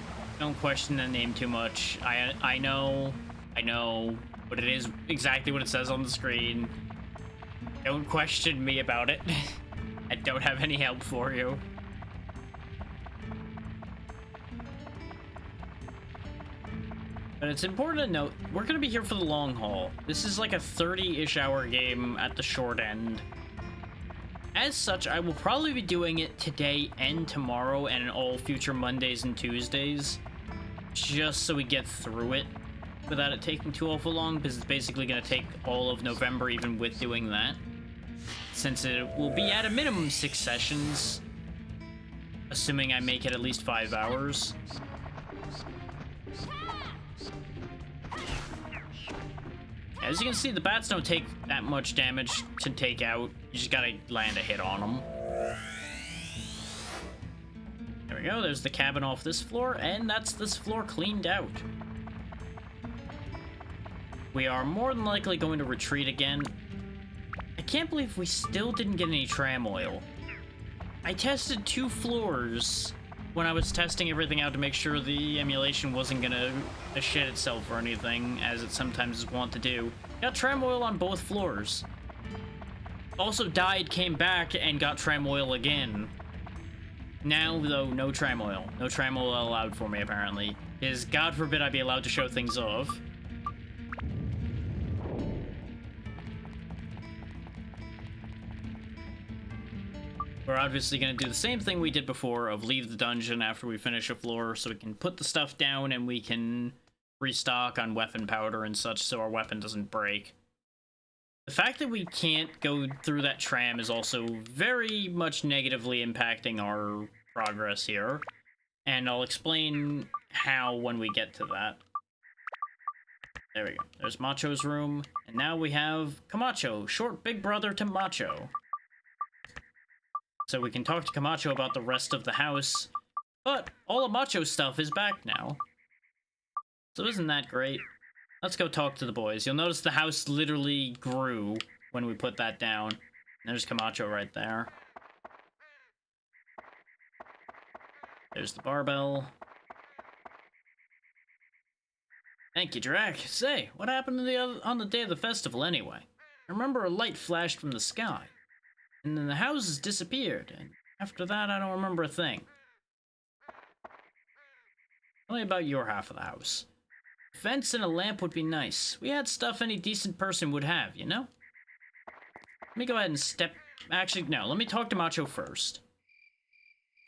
question the name too much. I know, but it is exactly what it says on the screen. Don't question me about it. I don't have any help for you. But it's important to note, we're going to be here for the long haul. This is like a 30-ish hour game at the short end. As such, I will probably be doing it today and tomorrow and all future Mondays and Tuesdays. Just so we get through it without it taking too awful long, because it's basically going to take all of November even with doing that. Since it will be at a minimum 6 sessions, assuming I make it at least 5 hours. As you can see, the bats don't take that much damage to take out. You just gotta land a hit on them. There we go, there's the cabin off this floor, and that's this floor cleaned out. We are more than likely going to retreat again. I can't believe we still didn't get any tram oil. I tested 2 floors when I was testing everything out to make sure the emulation wasn't gonna shit itself or anything, as it sometimes is wont to do. Got tram oil on both floors. Also died, came back, and got tram oil again. Now, though, no tram oil. No tram oil allowed for me, apparently. Is God forbid I be allowed to show things off. We're obviously going to do the same thing we did before of leave the dungeon after we finish a floor so we can put the stuff down and we can restock on weapon powder and such so our weapon doesn't break. The fact that we can't go through that tram is also very much negatively impacting our progress here. And I'll explain how when we get to that. There we go. There's Macho's room. And now we have Camacho, short big brother to Macho. So we can talk to Camacho about the rest of the house. But all of Macho's stuff is back now. So isn't that great? Let's go talk to the boys. You'll notice the house literally grew when we put that down. There's Camacho right there. There's the barbell. Thank you, Drac. Say, what happened on the day of the festival anyway? I remember a light flashed from the sky. And then the houses disappeared, and after that I don't remember a thing. Tell me about your half of the house. A fence and a lamp would be nice. We had stuff any decent person would have, you know? Let me go ahead and step... Actually, no, let me talk to Macho first.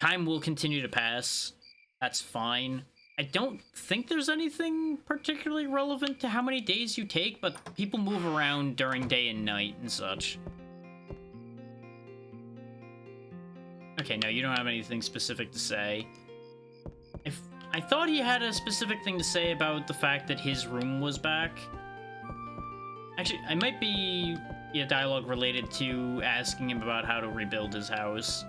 Time will continue to pass. That's fine. I don't think there's anything particularly relevant to how many days you take, but people move around during day and night and such. Okay, no, you don't have anything specific to say. I thought he had a specific thing to say about the fact that his room was back. Actually, I might be a dialogue related to asking him about how to rebuild his house.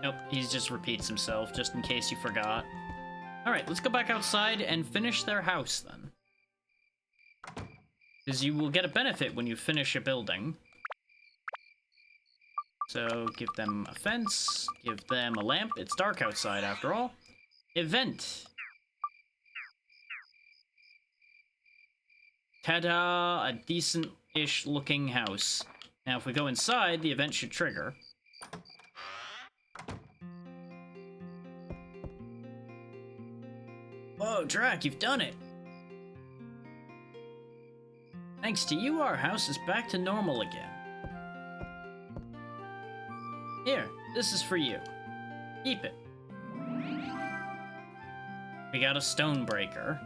Nope, he just repeats himself, just in case you forgot. Alright, let's go back outside and finish their house, then. Because you will get a benefit when you finish a building. So, give them a fence, give them a lamp. It's dark outside, after all. Event. Ta-da! A decent-ish looking house. Now, if we go inside, the event should trigger. Whoa, Drac, you've done it! Thanks to you, our house is back to normal again. Here, this is for you. Keep it. We got a stone breaker.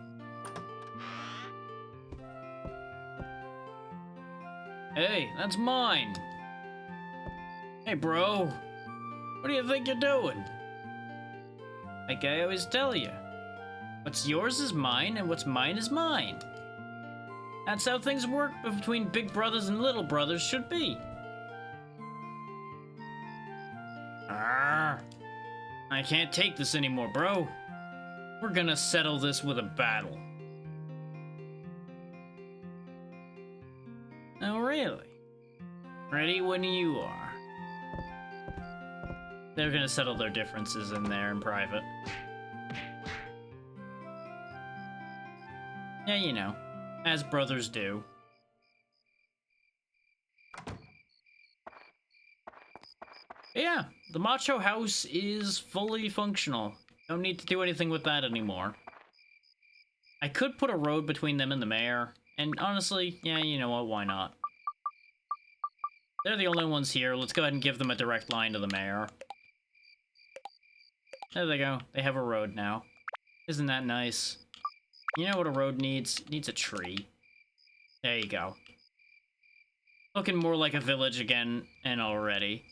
Hey, that's mine! Hey, bro! What do you think you're doing? Like I always tell you. What's yours is mine, and what's mine is mine. That's how things work between big brothers and little brothers should be. Arrgh. I can't take this anymore, bro. We're gonna settle this with a battle. Oh, really? Ready when you are. They're gonna settle their differences in there in private. Yeah, you know, as brothers do. Yeah, the Macho house is fully functional. Don't need to do anything with that anymore. I could put a road between them and the mayor, and honestly, yeah, you know what, why not? They're the only ones here, let's go ahead and give them a direct line to the mayor. There they go, they have a road now. Isn't that nice? You know what a road needs? It needs a tree. There you go. Looking more like a village again, and already.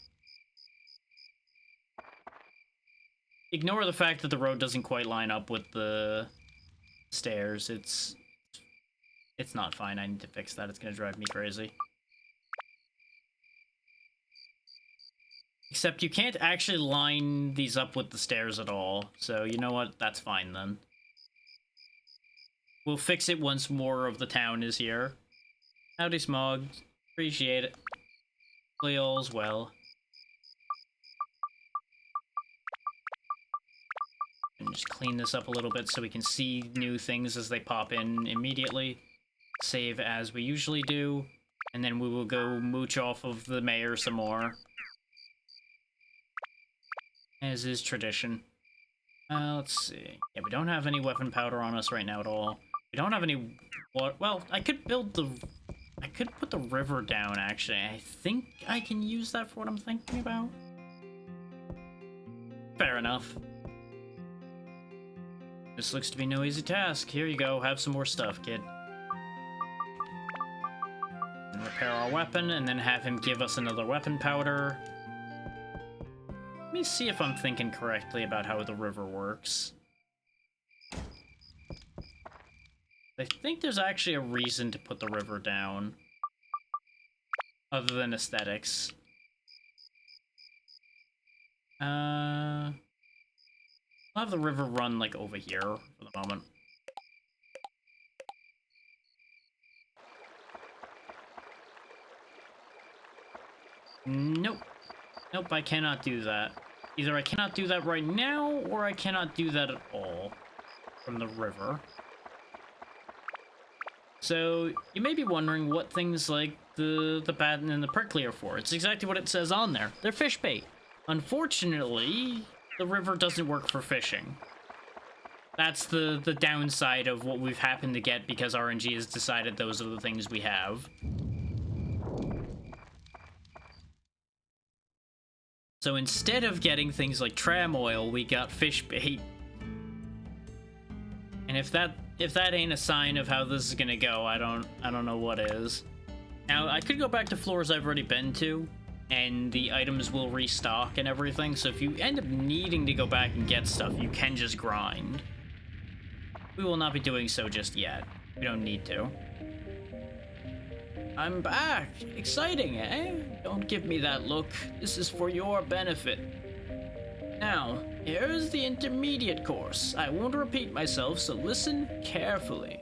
Ignore the fact that the road doesn't quite line up with the stairs. It's not fine. I need to fix that. It's gonna drive me crazy. Except you can't actually line these up with the stairs at all. So you know what? That's fine then. We'll fix it once more of the town is here. Howdy, Smog. Appreciate it. Hopefully all's well. And just clean this up a little bit so we can see new things as they pop in immediately. save as we usually do, and then we will go mooch off of the mayor some more, as is tradition. Let's see. Yeah, we don't have any weapon powder on us right now at all. We don't have any water. Well, I could put the river down, actually. I think I can use that for what I'm thinking about. Fair enough. This looks to be no easy task. Here you go. Have some more stuff, kid. And repair our weapon, and then have him give us another weapon powder. Let me see if I'm thinking correctly about how the river works. I think there's actually a reason to put the river down, other than aesthetics. I'll have the river run, like, over here for the moment. Nope. Nope, I cannot do that. Either I cannot do that right now, or I cannot do that at all from the river. So, you may be wondering what things like the batten and the prickly are for. It's exactly what it says on there. They're fish bait. Unfortunately, the river doesn't work for fishing. That's the downside of what we've happened to get because RNG has decided those are the things we have. So instead of getting things like tram oil, we got fish bait. And if that ain't a sign of how this is gonna go, I don't know what is. Now, I could go back to floors I've already been to, and the items will restock and everything, so if you end up needing to go back and get stuff, you can just grind. We will not be doing so just yet. We don't need to. I'm back! Exciting, eh? Don't give me that look. This is for your benefit. Now, here's the intermediate course. I won't repeat myself, so listen carefully.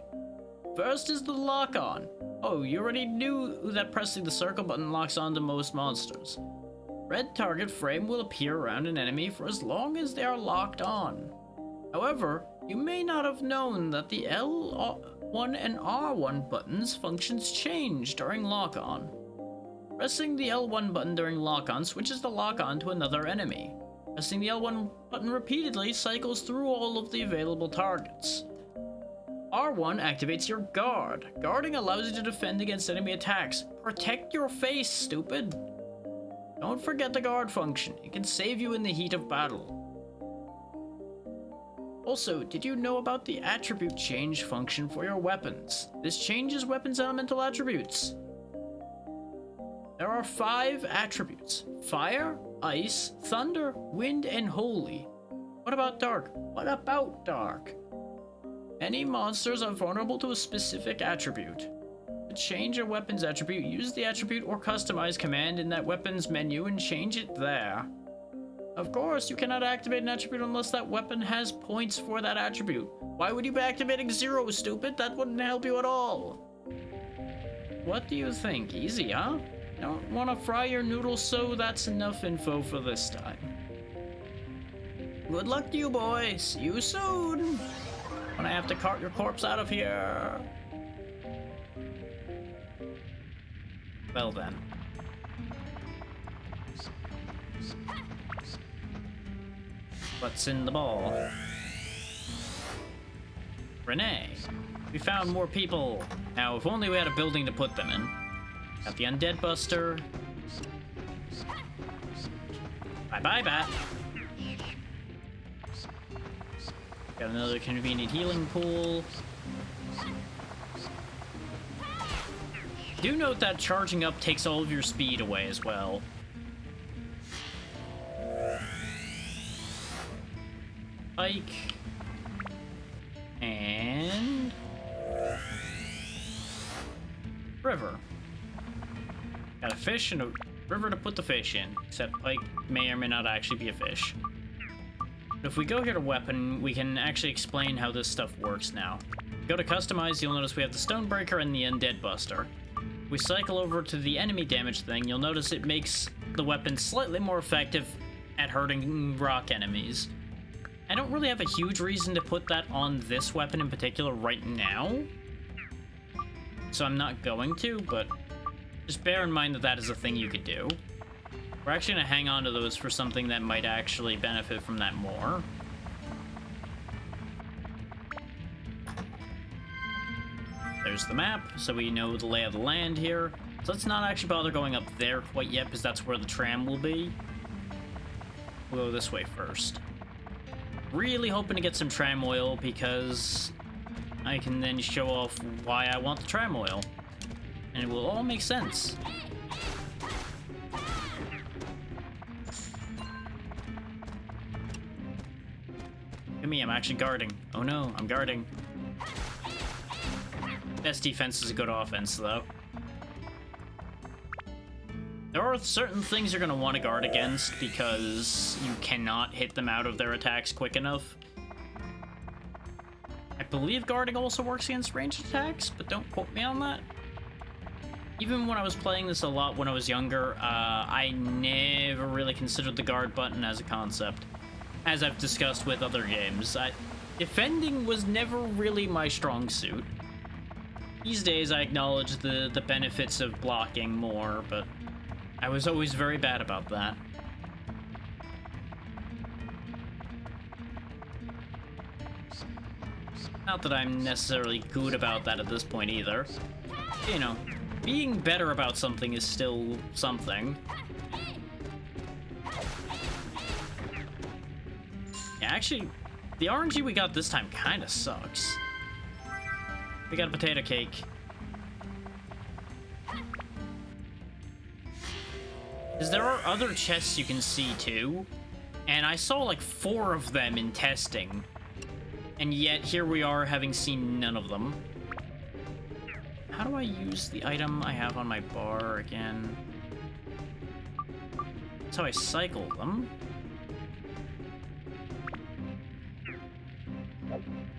First is the lock-on. Oh, you already knew that pressing the circle button locks on to most monsters. Red target frame will appear around an enemy for as long as they are locked on. However, you may not have known that the L1 and R1 buttons functions change during lock-on. Pressing the L1 button during lock-on switches the lock-on to another enemy. Pressing the L1 button repeatedly cycles through all of the available targets. R1 activates your guard. Guarding allows you to defend against enemy attacks. Protect your face, stupid! Don't forget the guard function. It can save you in the heat of battle. Also, did you know about the attribute change function for your weapons? This changes weapons' elemental attributes. There are 5 attributes: fire, ice, thunder, wind, and holy. What about dark? What about dark? Many monsters are vulnerable to a specific attribute. To change a weapon's attribute, use the attribute or customize command in that weapon's menu and change it there. Of course, you cannot activate an attribute unless that weapon has points for that attribute. Why would you be activating 0, stupid? That wouldn't help you at all. What do you think? Easy, huh? Don't want to fry your noodles, so that's enough info for this time. Good luck to you, boy. See you soon. When I have to cart your corpse out of here. Well then. What's in the ball? Renee. We found more people. Now, if only we had a building to put them in. Got the Undead Buster. Bye-bye, bat. Got another convenient healing pool. Do note that charging up takes all of your speed away as well. Pike. And river. Got a fish and a river to put the fish in, except pike may or may not actually be a fish. But if we go here to weapon, we can actually explain how this stuff works now. Go to customize, you'll notice we have the Stonebreaker and the Undead Buster. If we cycle over to the enemy damage thing, you'll notice it makes the weapon slightly more effective at hurting rock enemies. I don't really have a huge reason to put that on this weapon in particular right now. so I'm not going to, but just bear in mind that that is a thing you could do. We're actually going to hang on to those for something that might actually benefit from that more. There's the map, so we know the lay of the land here. So let's not actually bother going up there quite yet, because that's where the tram will be. We'll go this way first. Really hoping to get some tram oil, because I can then show off why I want the tram oil. And it will all make sense. Look at me, I'm actually guarding. Oh no, I'm guarding. Best defense is a good offense, though. There are certain things you're going to want to guard against because you cannot hit them out of their attacks quick enough. I believe guarding also works against ranged attacks, but don't quote me on that. Even when I was playing this a lot when I was younger, I never really considered the guard button as a concept. As I've discussed with other games, defending was never really my strong suit. These days, I acknowledge the benefits of blocking more, but I was always very bad about that. Not that I'm necessarily good about that at this point either. You know, being better about something is still something. Yeah, actually, the RNG we got this time kind of sucks. We got a potato cake. Because there are other chests you can see too, and I saw like 4 of them in testing, and yet here we are having seen none of them. How do I use the item I have on my bar again? That's how I cycle them.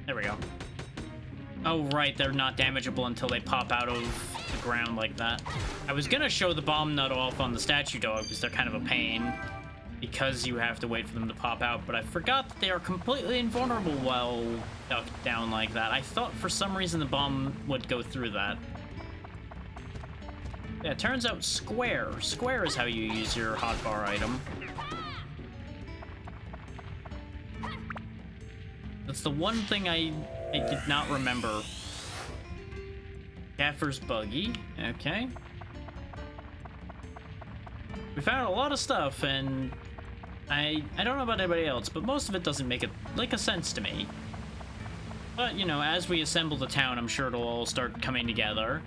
There we go. Oh, right, they're not damageable until they pop out of the ground like that. I was gonna show the bomb nut off on the statue dog because they're kind of a pain because you have to wait for them to pop out, but I forgot that they are completely invulnerable while ducked down like that. I thought for some reason the bomb would go through that. Yeah, it turns out square. Square is how you use your hotbar item. That's the one thing I did not remember. Gaffer's buggy. Okay. We found a lot of stuff, and I don't know about anybody else, but most of it doesn't make a sense to me. But, you know, as we assemble the town, I'm sure it'll all start coming together.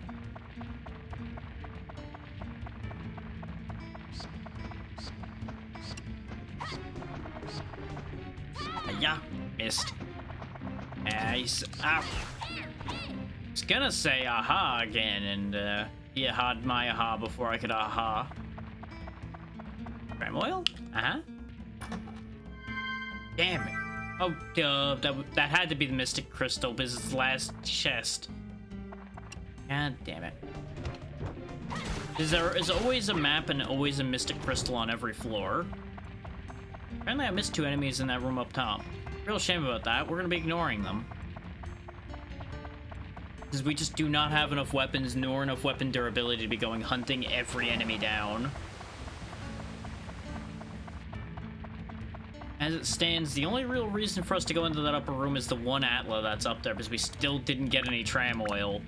Yeah, missed. Nice. Ah. I was gonna say aha again, and he aha'd my aha before I could aha. Tram oil? Uh-huh. Damn it. Oh, duh. That had to be the Mystic Crystal, because it's the last chest. God damn it. There is always a map and always a Mystic Crystal on every floor. Apparently I missed 2 enemies in that room up top. Real shame about that. We're gonna be ignoring them. Because we just do not have enough weapons nor enough weapon durability to be going hunting every enemy down. As it stands, the only real reason for us to go into that upper room is the one Atla that's up there, because we still didn't get any tram oil.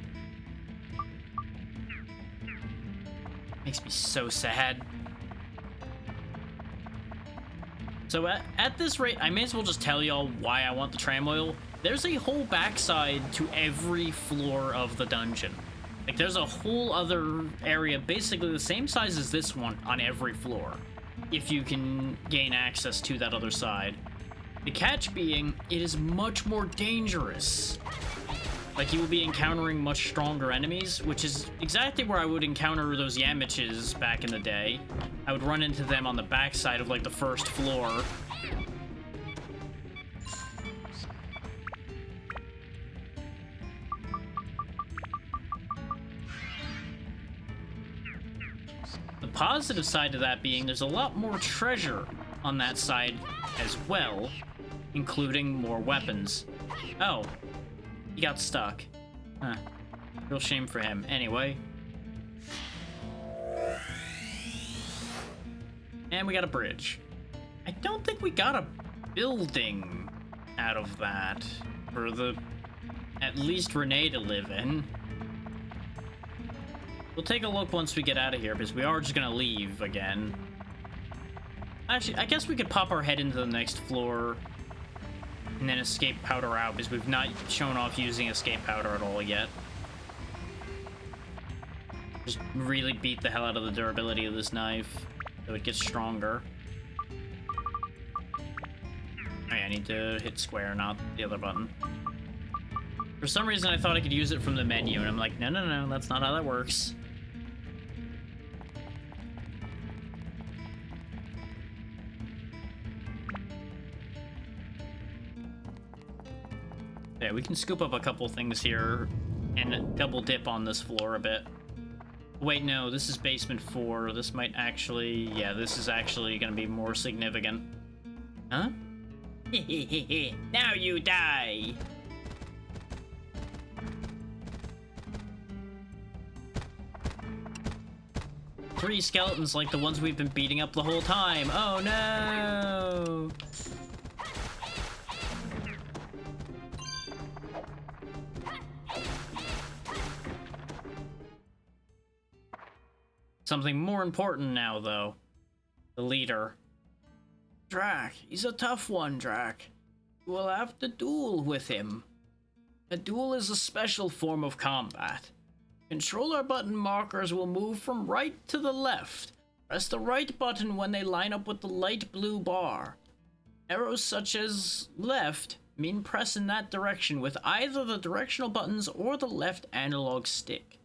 Makes me so sad. So at this rate, I may as well just tell y'all why I want the tram oil. There's a whole backside to every floor of the dungeon. Like, there's a whole other area basically the same size as this one on every floor, if you can gain access to that other side. The catch being, it is much more dangerous. Like, you will be encountering much stronger enemies, which is exactly where I would encounter those Yamiches back in the day. I would run into them on the backside of, like, the first floor. The positive side to that being there's a lot more treasure on that side as well, including more weapons. Oh. He got stuck. Huh. Real shame for him. Anyway. And we got a bridge. I don't think we got a building out of that for the at least Renee to live in. We'll take a look once we get out of here because we are just gonna leave again. Actually, I guess we could pop our head into the next floor and then escape powder out because we've not shown off using escape powder at all yet. Just really beat the hell out of the durability of this knife so it gets stronger. Oh yeah, I need to hit square, not the other button. For some reason, I thought I could use it from the menu, and I'm like, no, no, no, that's not how that works. Yeah, we can scoop up a couple things here and double dip on this floor a bit. Wait, no, this is basement 4. This might actually... Yeah, this is actually gonna be more significant. Huh? Now you die! Three skeletons like the ones we've been beating up the whole time. Oh no! Something more important now, though. The leader. Drac, he's a tough one, Drac. You will have to duel with him. A duel is a special form of combat. Controller button markers will move from right to the left. Press the right button when they line up with the light blue bar. Arrows such as left mean press in that direction with either the directional buttons or the left analog stick.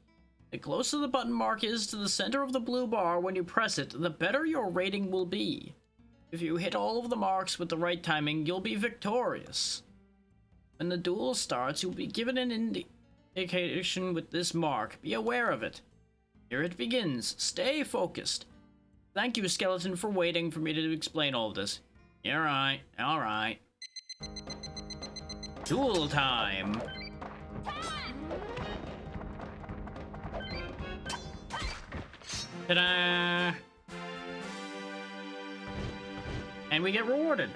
The closer the button mark is to the center of the blue bar when you press it, the better your rating will be. If you hit all of the marks with the right timing, you'll be victorious. When the duel starts, you'll be given an indication with this mark. Be aware of it. Here it begins. Stay focused. Thank you, Skeleton, for waiting for me to explain all of this. You're right. All right. Duel time. Ta-da! And we get rewarded.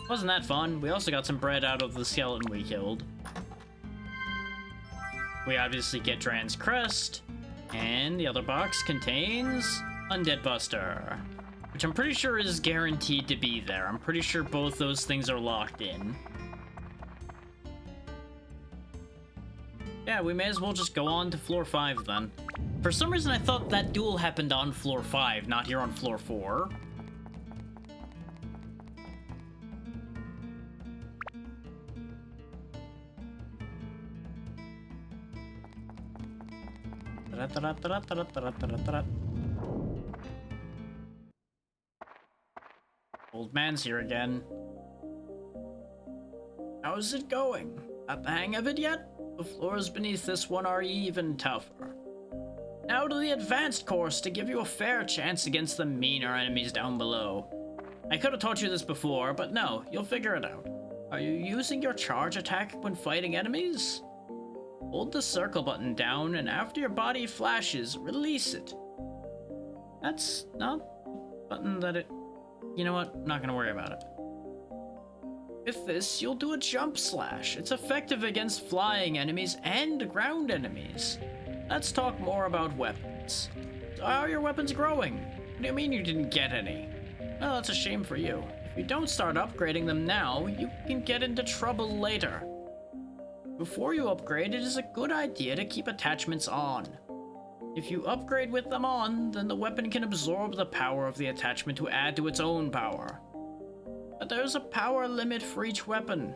Wasn't that fun? We also got some bread out of the skeleton we killed. We obviously get Dran's crest, and the other box contains Undead Buster, which I'm pretty sure is guaranteed to be there. I'm pretty sure both those things are locked in. Yeah, we may as well just go on to floor 5 then. For some reason I thought that duel happened on floor 5, not here on floor 4. Old man's here again. How's it going? Got the hang of it yet? The floors beneath this one are even tougher. Now to the advanced course to give you a fair chance against the meaner enemies down below. I could have taught you this before, but no, you'll figure it out. Are you using your charge attack when fighting enemies? Hold the circle button down, and after your body flashes, release it. That's not the button that it... You know what? I'm not gonna worry about it. With this, you'll do a jump slash. It's effective against flying enemies and ground enemies. Let's talk more about weapons. So how are your weapons growing? What do you mean you didn't get any? Well, that's a shame for you. If you don't start upgrading them now, you can get into trouble later. Before you upgrade, it is a good idea to keep attachments on. If you upgrade with them on, then the weapon can absorb the power of the attachment to add to its own power. But there's a power limit for each weapon.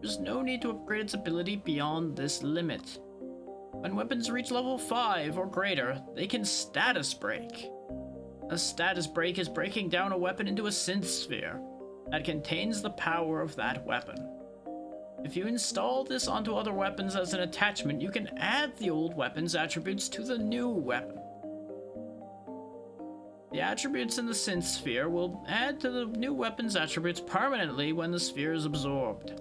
There's no need to upgrade its ability beyond this limit. When weapons reach level 5 or greater, they can status break. A status break is breaking down a weapon into a synth sphere that contains the power of that weapon. If you install this onto other weapons as an attachment, you can add the old weapon's attributes to the new weapon. The attributes in the synth sphere will add to the new weapon's attributes permanently when the sphere is absorbed.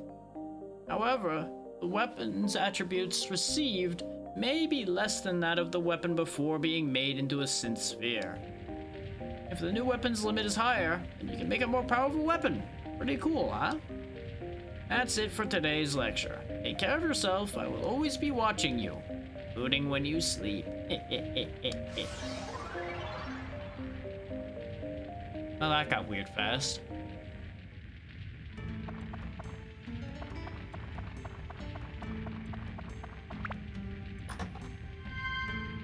However, The weapon's attributes received may be less than that of the weapon before being made into a synth sphere. If the new weapon's limit is higher, then you can make a more powerful weapon. Pretty cool, huh? That's it for today's lecture. Take care of yourself. I will always be watching you, including when you sleep. Well, that got weird fast.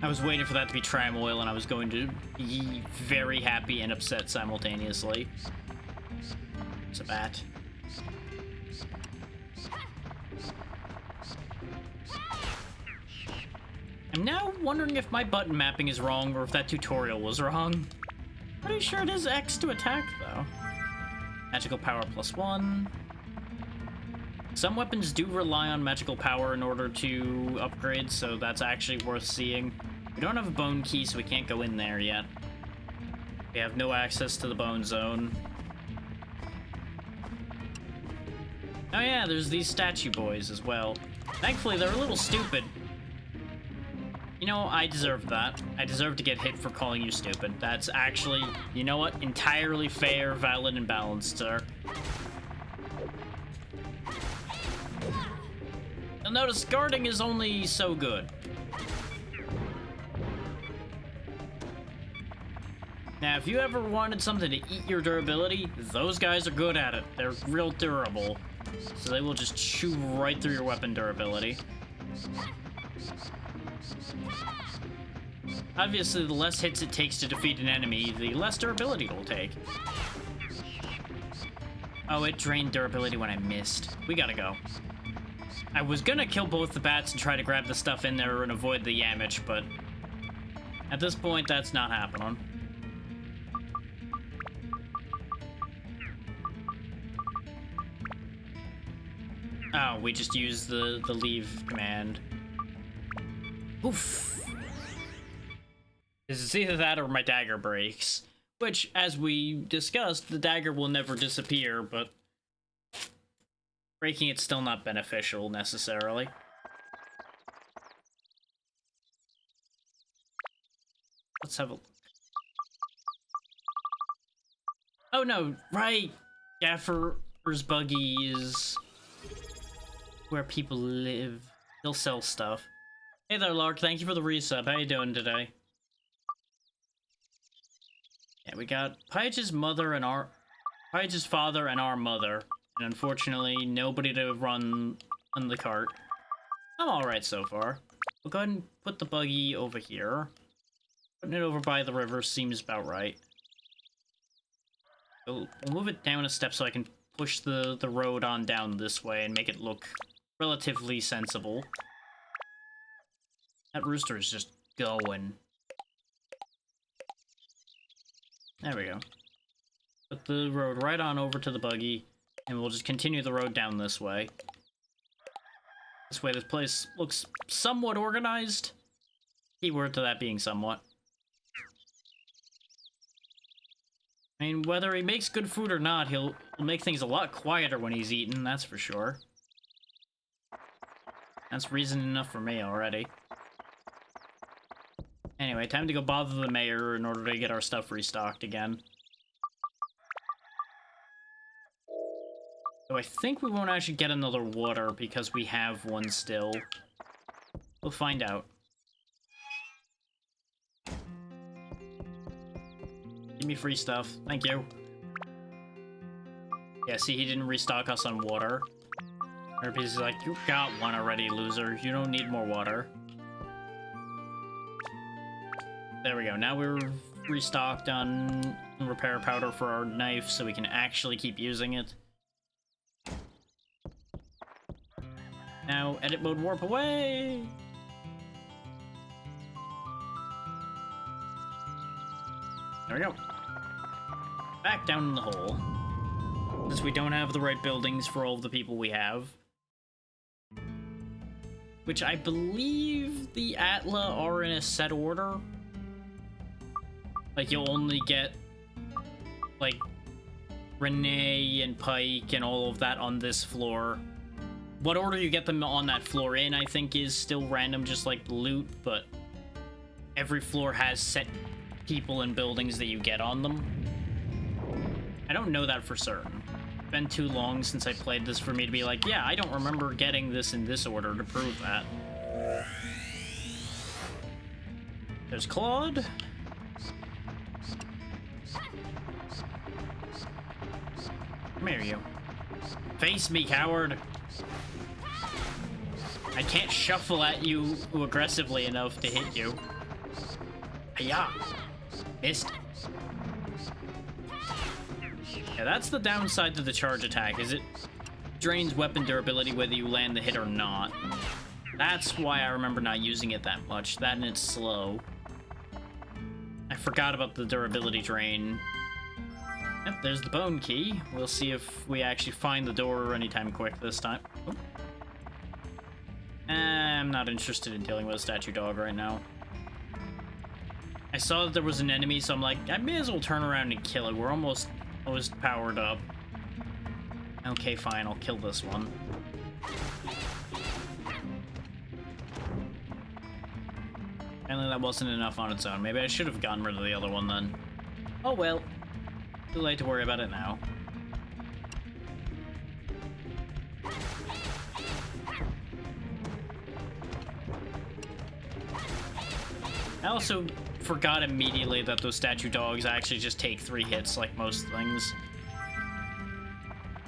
I was waiting for that to be tram oil, and I was going to be very happy and upset simultaneously. It's a bat. I'm now wondering if my button mapping is wrong or if that tutorial was wrong. Pretty sure it is X to attack, though. Magical power +1. Some weapons do rely on magical power in order to upgrade, so that's actually worth seeing. We don't have a bone key, so we can't go in there yet. We have no access to the bone zone. Oh yeah, there's these statue boys as well. Thankfully, they're a little stupid. You know, I deserve that. I deserve to get hit for calling you stupid. That's actually, you know what? Entirely fair, valid, and balanced, sir. You'll notice guarding is only so good. Now, if you ever wanted something to eat your durability, those guys are good at it. They're real durable. So they will just chew right through your weapon durability. Obviously, the less hits it takes to defeat an enemy, the less durability it will take. Oh, it drained durability when I missed. We gotta go. I was gonna kill both the bats and try to grab the stuff in there and avoid the damage, but at this point, that's not happening. Oh, we just used the leave command. Oof. It's either that or my dagger breaks. Which, as we discussed, the dagger will never disappear, but breaking it's still not beneficial, necessarily. Let's have a look. Oh no, right! Gaffer's buggy is where people live. He'll sell stuff. Hey there, Lark. Thank you for the resub. How you doing today? Yeah, we got Paige's father and our mother. And unfortunately, nobody to run on the cart. I'm alright so far. We'll go ahead and put the buggy over here. Putting it over by the river seems about right. We'll move it down a step so I can push the road on down this way and make it look relatively sensible. That rooster is just going. There we go. Put the road right on over to the buggy, and we'll just continue the road down this way. This way this place looks somewhat organized. Keyword to that being somewhat. I mean, whether he makes good food or not, he'll make things a lot quieter when he's eating, that's for sure. That's reason enough for me already. Anyway, time to go bother the mayor in order to get our stuff restocked again. So I think we won't actually get another water because we have one still. We'll find out. Give me free stuff. Thank you. Yeah, see, he didn't restock us on water. He's like, you got one already, loser. You don't need more water. There we go. Now we're restocked on repair powder for our knife so we can actually keep using it. Now, edit mode warp away! There we go. Back down in the hole. Since we don't have the right buildings for all of the people we have. Which I believe the Atla are in a set order. Like, you'll only get, like, Renee and Pike and all of that on this floor. what order you get them on that floor in, I think, is still random, just like loot, but every floor has set people and buildings that you get on them. I don't know that for certain. It's been too long since I played this for me to be like, yeah, I don't remember getting this in this order to prove that. There's Claude. Come here, you. Face me, coward. I can't shuffle at you aggressively enough to hit you. Yeah. Missed. Yeah, that's the downside to the charge attack, is it drains weapon durability whether you land the hit or not. That's why I remember not using it that much. That and it's slow. I forgot about the durability drain. Yep, there's the bone key. We'll see if we actually find the door anytime quick this time. Oh. I'm not interested in dealing with a statue dog right now. I saw that there was an enemy, so I'm like, I may as well turn around and kill it. We're almost powered up. Okay, fine, I'll kill this one. Apparently that wasn't enough on its own. Maybe I should have gotten rid of the other one then. Oh well. Too late to worry about it now. I also forgot immediately that those statue dogs actually just take 3 hits like most things.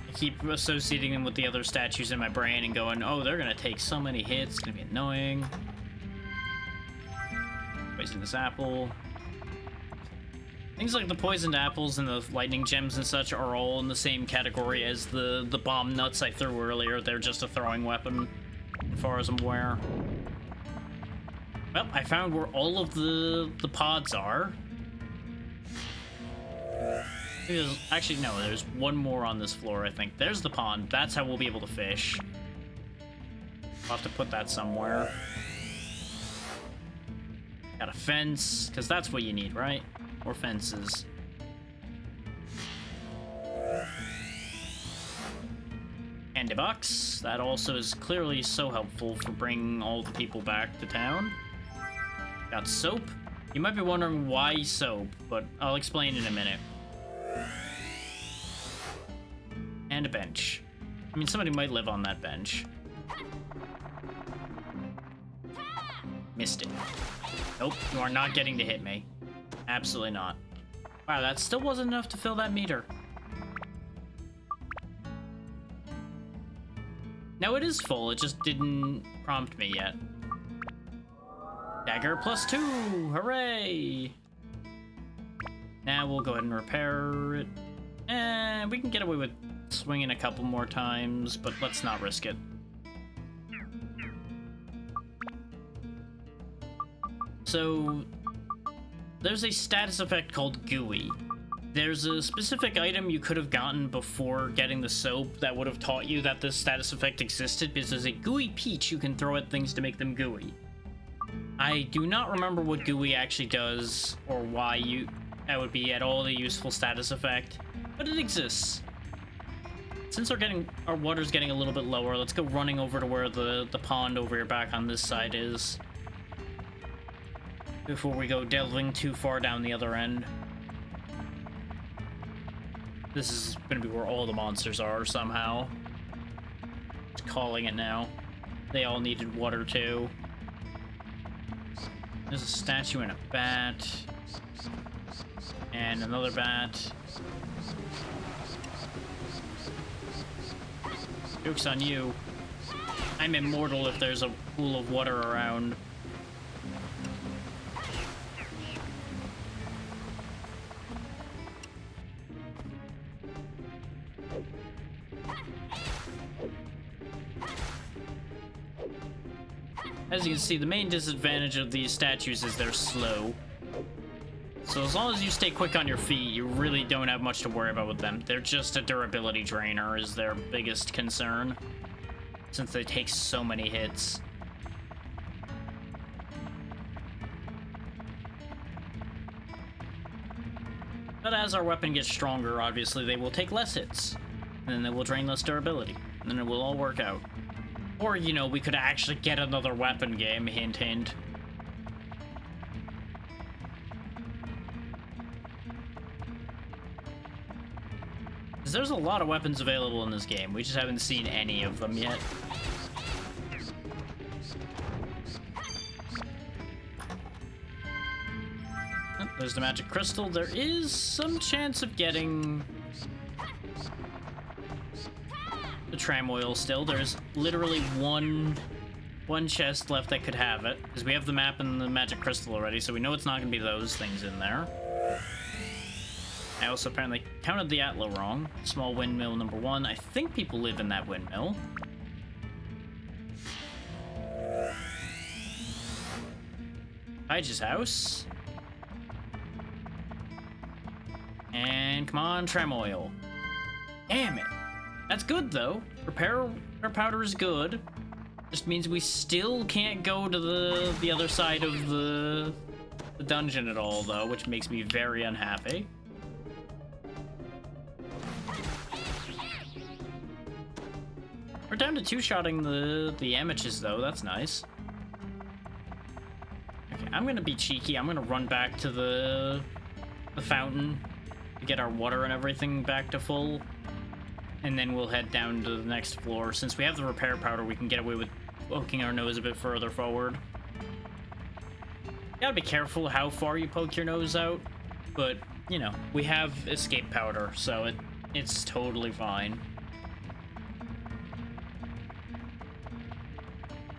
I keep associating them with the other statues in my brain and going, oh, they're gonna take so many hits, it's gonna be annoying. Poisonous apple. Things like the poisoned apples and the lightning gems and such are all in the same category as the bomb nuts I threw earlier. They're just a throwing weapon, as far as I'm aware. Well, I found where all of the pods are. Actually, no, there's one more on this floor, I think. There's the pond. That's how we'll be able to fish. I'll have to put that somewhere. Got a fence, because that's what you need, right? More fences. And a box. That also is clearly so helpful for bringing all the people back to town. Got soap. You might be wondering why soap, but I'll explain in a minute. And a bench. I mean, somebody might live on that bench. Missed it. Nope, you are not getting to hit me. Absolutely not. Wow, that still wasn't enough to fill that meter. Now it is full, it just didn't prompt me yet. Dagger +2, hooray! Now we'll go ahead and repair it. And we can get away with swinging a couple more times, but let's not risk it. So, there's a status effect called Gooey. There's a specific item you could have gotten before getting the soap that would have taught you that this status effect existed, because there's a gooey peach you can throw at things to make them gooey. I do not remember what gooey actually does, or why that would be at all a useful status effect, but it exists. Since our water's getting a little bit lower, let's go running over to where the pond over here back on this side is, before we go delving too far down the other end. This is gonna be where all the monsters are somehow. Just calling it now. They all needed water too. There's a statue and a bat. And another bat. Joke's on you. I'm immortal if there's a pool of water around. As you can see, the main disadvantage of these statues is they're slow. So as long as you stay quick on your feet, you really don't have much to worry about with them. They're just a durability drainer is their biggest concern, since they take so many hits. But as our weapon gets stronger, obviously they will take less hits, and then they will drain less durability, and then it will all work out. Or, you know, we could actually get another weapon game, hint, hint. 'Cause there's a lot of weapons available in this game. We just haven't seen any of them yet. Oh, there's the magic crystal. There is some chance of getting the tram oil still. There's literally one chest left that could have it, because we have the map and the magic crystal already, so we know it's not going to be those things in there. I also apparently counted the Atla wrong. Small windmill number 1. I think people live in that windmill. Hyge's house. And come on, tram oil. Damn it. That's good though. Repair powder is good. Just means we still can't go to the other side of the dungeon at all though, which makes me very unhappy. We're down to two-shotting the amateurs though, that's nice. Okay, I'm gonna be cheeky. I'm gonna run back to the fountain to get our water and everything back to full. And then we'll head down to the next floor. Since we have the repair powder, we can get away with poking our nose a bit further forward. You gotta be careful how far you poke your nose out, but, you know, we have escape powder, so it's totally fine.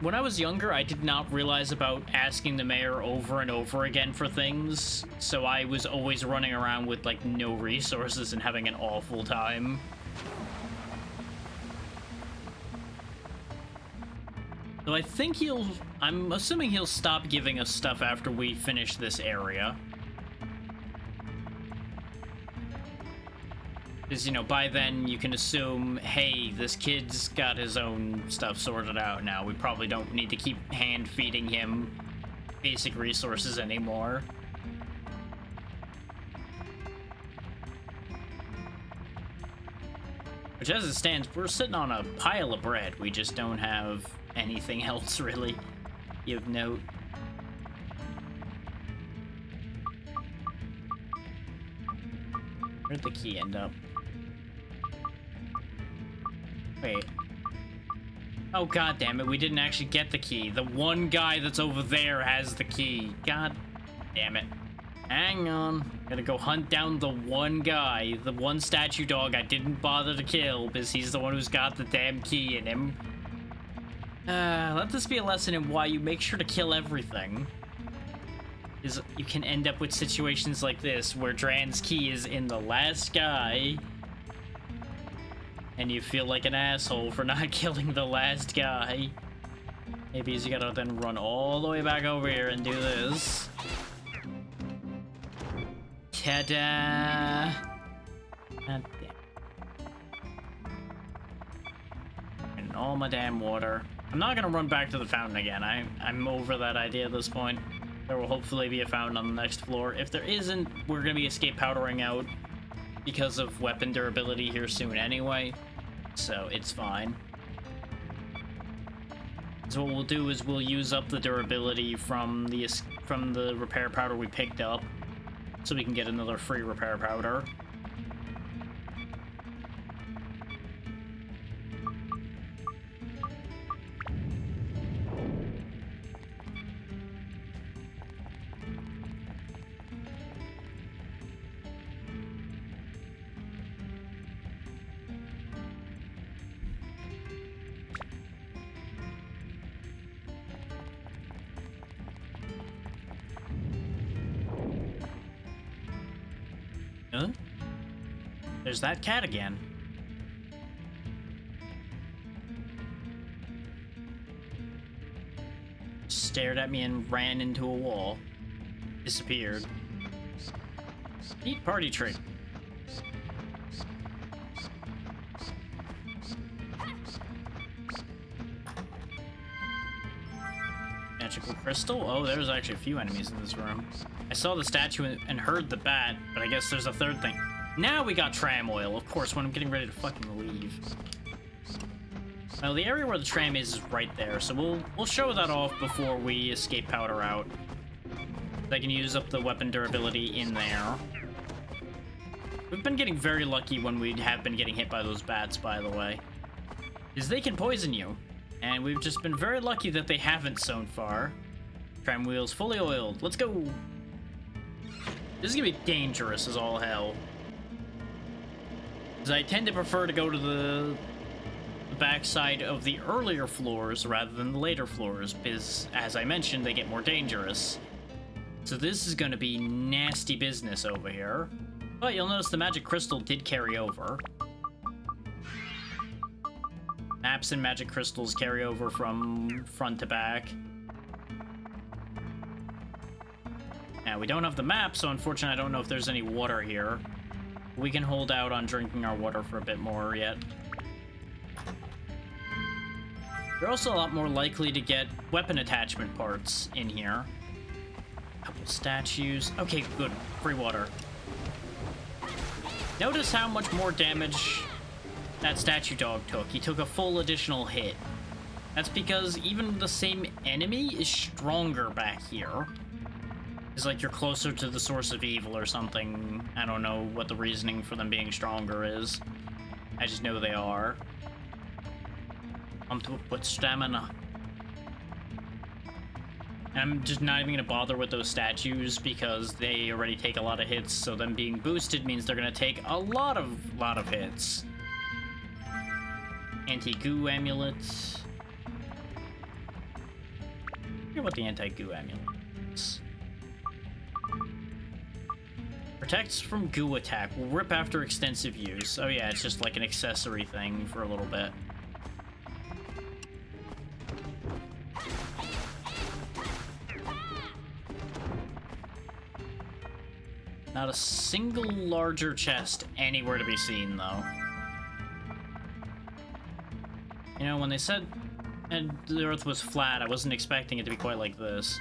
When I was younger, I did not realize about asking the mayor over and over again for things, so I was always running around with, like, no resources and having an awful time. So I think I'm assuming he'll stop giving us stuff after we finish this area. Because, you know, by then you can assume, hey, this kid's got his own stuff sorted out now. We probably don't need to keep hand-feeding him basic resources anymore. Which, as it stands, we're sitting on a pile of bread. We just don't have anything else, really, of note. Where'd the key end up? Wait. Oh, god damn it, we didn't actually get the key. The one guy that's over there has the key. God damn it. Hang on. Gotta go hunt down the one guy, the one statue dog I didn't bother to kill, because he's the one who's got the damn key in him. Let this be a lesson in why you make sure to kill everything. Is you can end up with situations like this, where Dran's key is in the last guy, and you feel like an asshole for not killing the last guy. Maybe you gotta then run all the way back over here and do this. Ta-da! God damn. And all my damn water. I'm not gonna run back to the fountain again. I'm over that idea at this point. There will hopefully be a fountain on the next floor. If there isn't, we're gonna be escape powdering out because of weapon durability here soon anyway. So it's fine. So what we'll do is we'll use up the durability from the repair powder we picked up, so we can get another free repair powder. Huh? There's that cat again. Stared at me and ran into a wall. Disappeared. Neat party trick. Magical crystal? Oh, there's actually a few enemies in this room. I saw the statue and heard the bat, but I guess there's a third thing. Now we got tram oil, of course, when I'm getting ready to fucking leave. Well, the area where the tram is right there, so we'll show that off before we escape powder out. I can use up the weapon durability in there. We've been getting very lucky when we have been getting hit by those bats, by the way. Because they can poison you. And we've just been very lucky that they haven't so far. Tram wheels fully oiled. Let's go! This is gonna be dangerous as all hell. Because I tend to prefer to go to the backside of the earlier floors rather than the later floors, because, as I mentioned, they get more dangerous. So this is gonna be nasty business over here. But you'll notice the magic crystal did carry over. Maps and magic crystals carry over from front to back. Now, we don't have the map, so unfortunately I don't know if there's any water here. We can hold out on drinking our water for a bit more yet. You're also a lot more likely to get weapon attachment parts in here. Couple statues. Okay, good. Free water. Notice how much more damage that statue dog took. He took a full additional hit. That's because even the same enemy is stronger back here. It's like you're closer to the source of evil or something. I don't know what the reasoning for them being stronger is. I just know they are. Pumped up with stamina. I'm just not even going to bother with those statues because they already take a lot of hits, so them being boosted means they're going to take a lot of hits. Anti-goo amulet. I forget what the anti-goo amulet is. Protects from goo attack. Will rip after extensive use. Oh yeah, it's just like an accessory thing for a little bit. Not a single larger chest anywhere to be seen, though. You know, when they said the Earth was flat, I wasn't expecting it to be quite like this.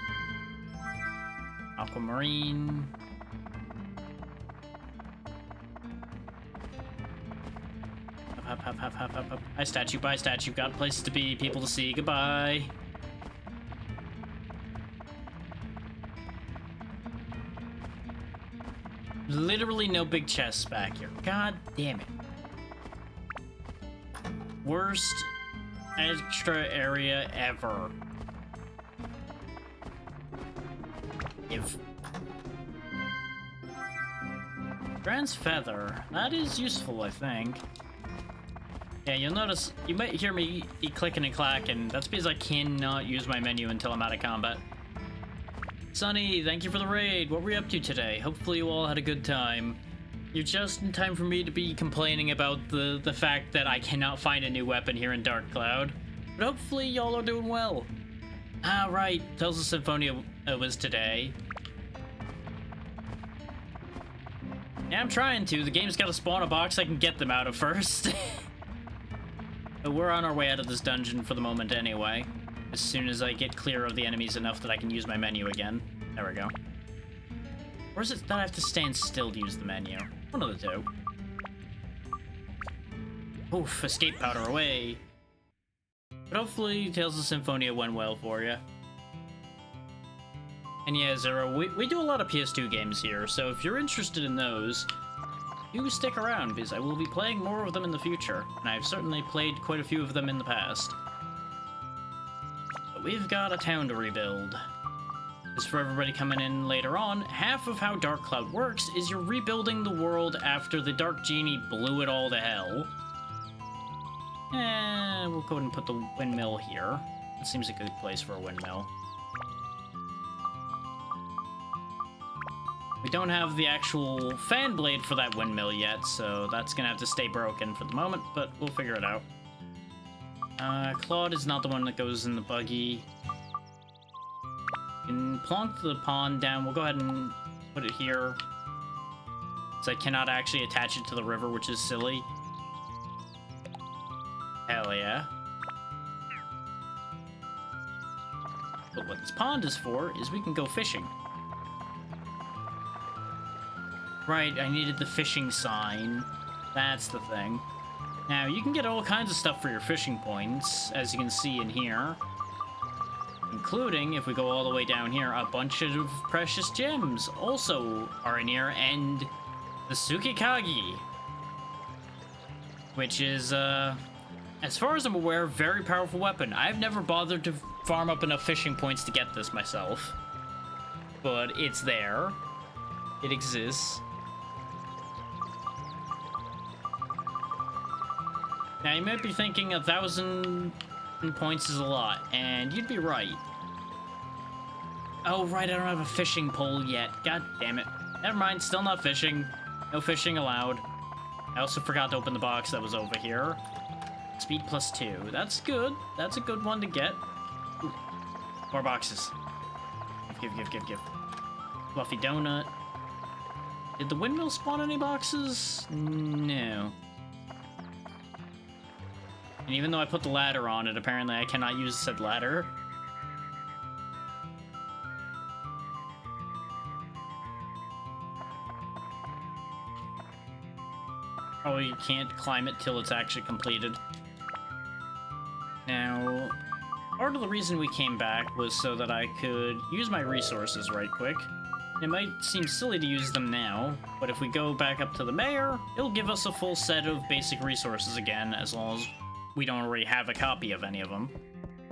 Aquamarine. Up. Hi, statue. Bye, statue. Got places to be, people to see. Goodbye. Literally no big chests back here. God damn it. Worst extra area ever. Grand's feather. That is useful, I think. Yeah, you'll notice, you might hear me clicking and clacking. That's because I cannot use my menu until I'm out of combat. Sonny, thank you for the raid. What were you up to today? Hopefully you all had a good time. You're just in time for me to be complaining about the fact that I cannot find a new weapon here in Dark Cloud. But hopefully y'all are doing well. Ah, right. Tales of Symphonia was today. Yeah, I'm trying to. The game's got to spawn a box I can get them out of first. But we're on our way out of this dungeon for the moment anyway. As soon as I get clear of the enemies enough that I can use my menu again. There we go. Or is it that I have to stand still to use the menu? One of the two. Oof, escape powder away. But hopefully Tales of Symphonia went well for you. And yeah, Zero, we do a lot of PS2 games here, so if you're interested in those, do stick around, because I will be playing more of them in the future, and I've certainly played quite a few of them in the past. But we've got a town to rebuild. Just for everybody coming in later on, half of how Dark Cloud works is you're rebuilding the world after the Dark Genie blew it all to hell. We'll go ahead and put the windmill here. It seems a good place for a windmill. We don't have the actual fan blade for that windmill yet, so that's gonna have to stay broken for the moment, but we'll figure it out. Claude is not the one that goes in the buggy. We can plonk the pond down. We'll go ahead and put it here. So I cannot actually attach it to the river, which is silly. Hell yeah. But what this pond is for is we can go fishing. Right, I needed the fishing sign. That's the thing. Now, you can get all kinds of stuff for your fishing points, as you can see in here. Including, if we go all the way down here, a bunch of precious gems also are in here, and the Tsukikage, which is, as far as I'm aware, a very powerful weapon. I've never bothered to farm up enough fishing points to get this myself, but it's there. It exists. Now, you might be thinking 1,000 points is a lot, and you'd be right. Oh, right, I don't have a fishing pole yet. God damn it. Never mind, still not fishing. No fishing allowed. I also forgot to open the box that was over here. Speed +2. That's good. That's a good one to get. Ooh, more boxes. Give. Fluffy donut. Did the windmill spawn any boxes? No. And even though I put the ladder on it, apparently I cannot use said ladder. Oh, you can't climb it till it's actually completed. Now, part of the reason we came back was so that I could use my resources right quick. It might seem silly to use them now, but if we go back up to the mayor, it'll give us a full set of basic resources again, as long as we don't already have a copy of any of them.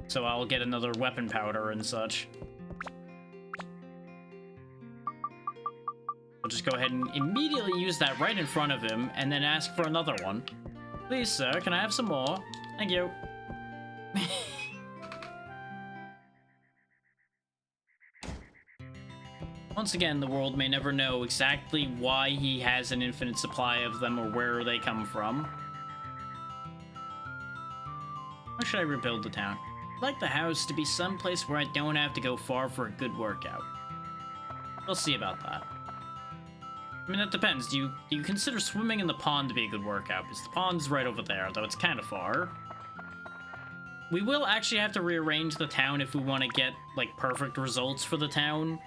So I'll get another weapon powder and such. We'll just go ahead and immediately use that right in front of him, and then ask for another one. Please, sir, can I have some more? Thank you. Once again, the world may never know exactly why he has an infinite supply of them or where they come from. How should I rebuild the town? I'd like the house to be someplace where I don't have to go far for a good workout. We'll see about that. I mean, that depends. Do you consider swimming in the pond to be a good workout? Because the pond's right over there, though it's kind of far. We will actually have to rearrange the town if we want to get, like, perfect results for the town.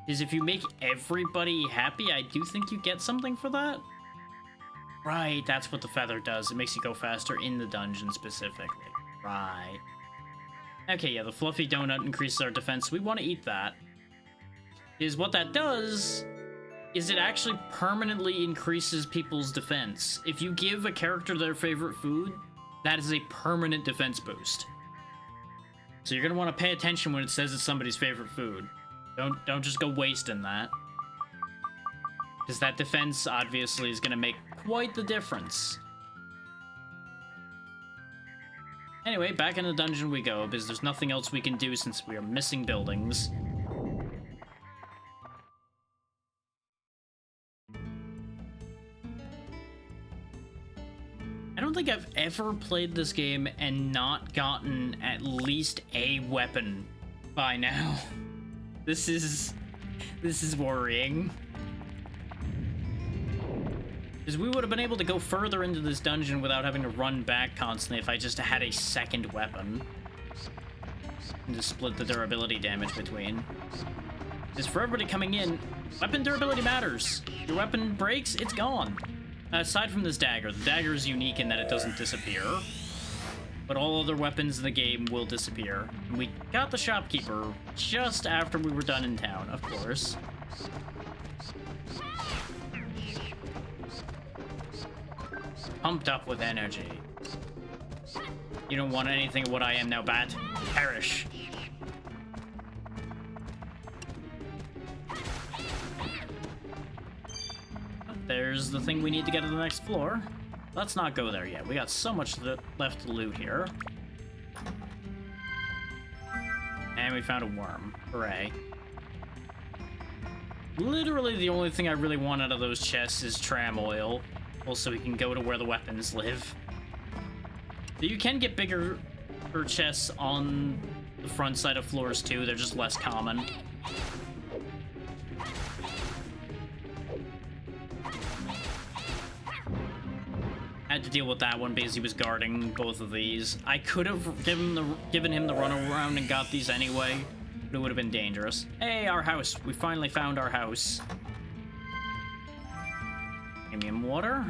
Because if you make everybody happy, I do think you get something for that. Right, that's what the feather does. It makes you go faster in the dungeon specifically. Right. Okay, yeah, the fluffy donut increases our defense. We want to eat that. Is what that does is it actually permanently increases people's defense. If you give a character their favorite food, that is a permanent defense boost. So you're going to want to pay attention when it says it's somebody's favorite food. Don't just go wasting that. Because that defense, obviously, is going to make quite the difference. Anyway, back in the dungeon we go, because there's nothing else we can do since we are missing buildings. I don't think I've ever played this game and not gotten at least a weapon by now. This is worrying. Because we would have been able to go further into this dungeon without having to run back constantly if I just had a second weapon. And just split the durability damage between. Because for everybody coming in, weapon durability matters. Your weapon breaks, it's gone. Aside from this dagger, the dagger is unique in that it doesn't disappear. But all other weapons in the game will disappear. And we got the shopkeeper just after we were done in town, of course. Pumped up with energy. You don't want anything of what I am now, Bat. Perish. There's the thing we need to get to the next floor. Let's not go there yet. We got so much left to loot here. And we found a worm. Hooray. Literally the only thing I really want out of those chests is tram oil. Also, we can go to where the weapons live. But you can get bigger chests on the front side of floors too. They're just less common. Had to deal with that one because he was guarding both of these. I could have given him the runaround and got these anyway, but it would have been dangerous. Hey, our house. We finally found our house. Give me water.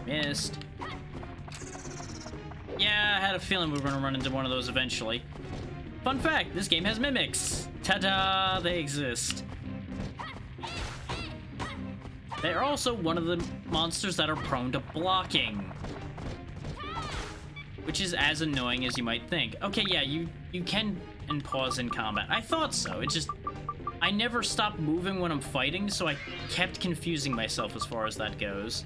missed. Yeah, I had a feeling we were gonna run into one of those eventually. Fun fact, this game has mimics. Ta-da, they exist. They're also one of the monsters that are prone to blocking, which is as annoying as you might think. Okay, yeah, you can and pause in combat. I thought so. It just, I never stopped moving when I'm fighting, so I kept confusing myself as far as that goes.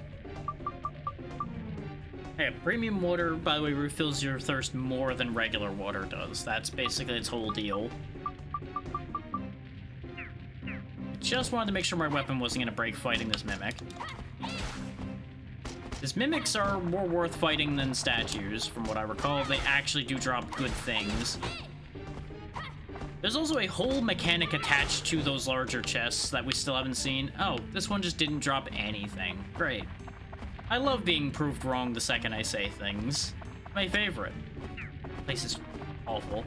Hey, premium water, by the way, refills your thirst more than regular water does. That's basically its whole deal. Just wanted to make sure my weapon wasn't gonna break fighting this mimic. These mimics are more worth fighting than statues, from what I recall. They actually do drop good things. There's also a whole mechanic attached to those larger chests that we still haven't seen. Oh, this one just didn't drop anything. Great. I love being proved wrong the second I say things. My favorite. Place is awful.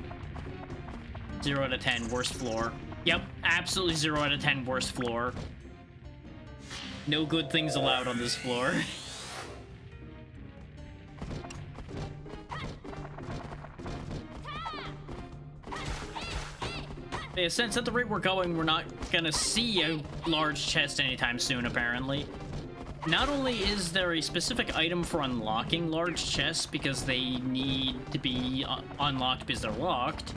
0 out of 10, worst floor. Yep, absolutely 0 out of 10, worst floor. No good things allowed on this floor. Yeah, since at the rate we're going, we're not gonna see a large chest anytime soon, apparently. Not only is there a specific item for unlocking large chests because they need to be unlocked because they're locked,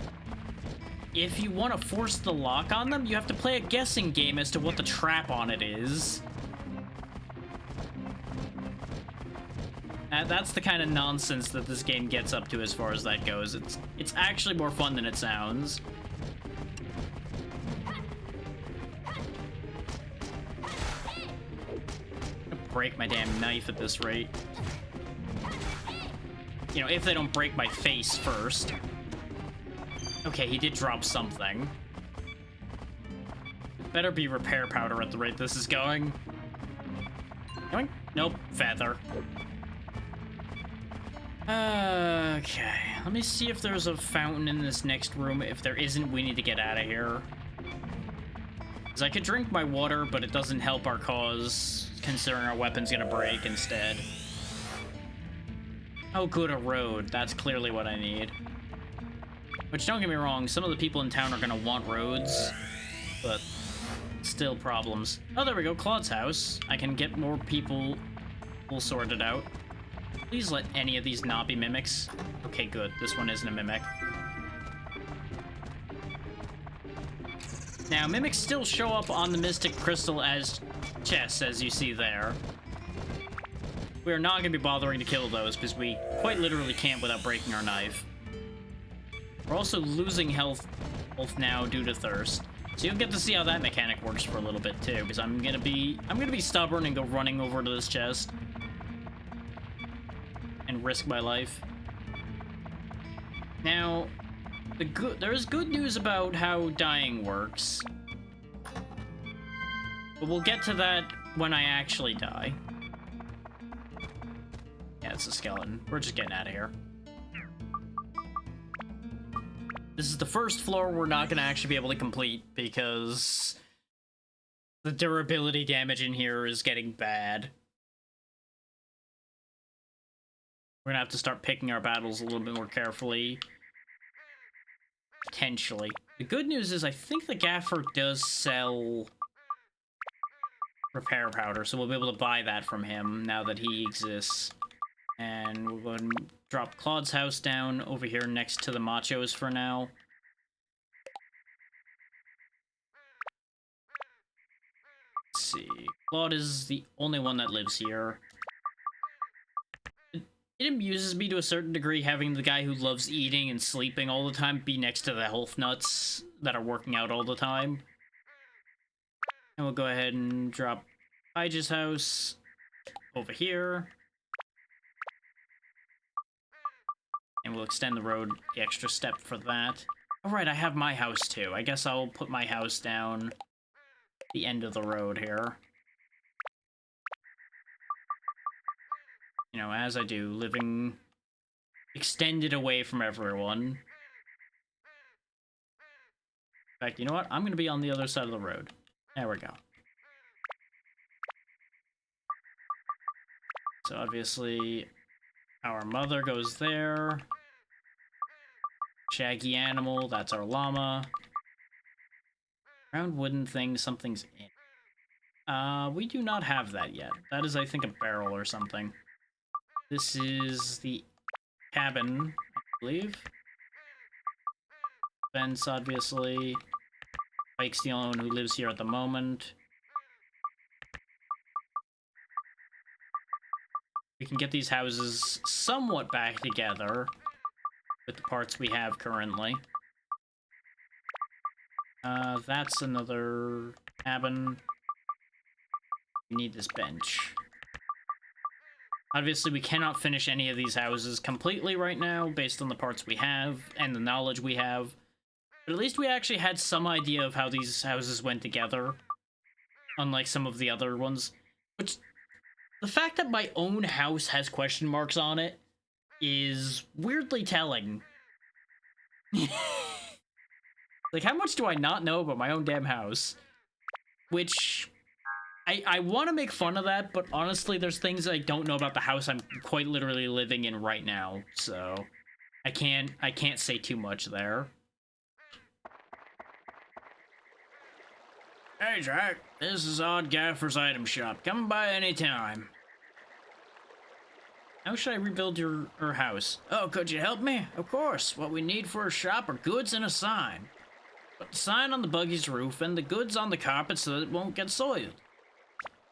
if you want to force the lock on them, you have to play a guessing game as to what the trap on it is. That's the kind of nonsense that this game gets up to as far as that goes. It's actually more fun than it sounds. Break my damn knife at this rate. You know, if they don't break my face first. Okay, he did drop something. Better be repair powder at the rate this is going. Nope, feather. Okay, let me see if there's a fountain in this next room. If there isn't, we need to get out of here. Because I could drink my water, but it doesn't help our cause, considering our weapon's gonna break instead. Oh good, a road. That's clearly what I need. Which, don't get me wrong, some of the people in town are gonna want roads, but still problems. Oh, there we go, Claude's house. I can get more people sorted out. Please let any of these not be mimics. Okay, good. This one isn't a mimic. Now, mimics still show up on the Mystic Crystal as chests, as you see there. We are not going to be bothering to kill those, because we quite literally can't without breaking our knife. We're also losing health now due to thirst. So you'll get to see how that mechanic works for a little bit too, because I'm gonna be stubborn and go running over to this chest and risk my life. Now, there's good news about how dying works, but we'll get to that when I actually die. Yeah, it's a skeleton. We're just getting out of here. This is the first floor we're not going to actually be able to complete because the durability damage in here is getting bad. We're going to have to start picking our battles a little bit more carefully. Potentially. The good news is I think the Gaffer does sell repair powder, so we'll be able to buy that from him now that he exists. And we'll go ahead and drop Claude's house down over here next to the machos for now. Let's see. Claude is the only one that lives here. It amuses me to a certain degree having the guy who loves eating and sleeping all the time be next to the health nuts that are working out all the time. And we'll go ahead and drop Ija's house over here. And we'll extend the road the extra step for that. Alright, I have my house too. I guess I'll put my house down the end of the road here. You know, as I do, living extended away from everyone. In fact, you know what? I'm going to be on the other side of the road. There we go. So obviously our mother goes there. Shaggy animal, that's our llama. Round wooden thing, something's in. We do not have that yet. That is, I think, a barrel or something. This is the cabin, I believe. Fence, obviously. Mike's the only one who lives here at the moment. We can get these houses somewhat back together with the parts we have currently. That's another cabin. We need this bench. Obviously, we cannot finish any of these houses completely right now, based on the parts we have and the knowledge we have. But at least we actually had some idea of how these houses went together, unlike some of the other ones. Which, the fact that my own house has question marks on it is weirdly telling. Like, how much do I not know about my own damn house? Which, I want to make fun of that, but honestly, there's things I don't know about the house I'm quite literally living in right now, so I can't say too much there. Hey, Jack, this is Odd Gaffer's Item Shop. Come by any time. How should I rebuild your house? Oh, could you help me? Of course. What we need for a shop are goods and a sign. Put the sign on the buggy's roof and the goods on the carpet so that it won't get soiled.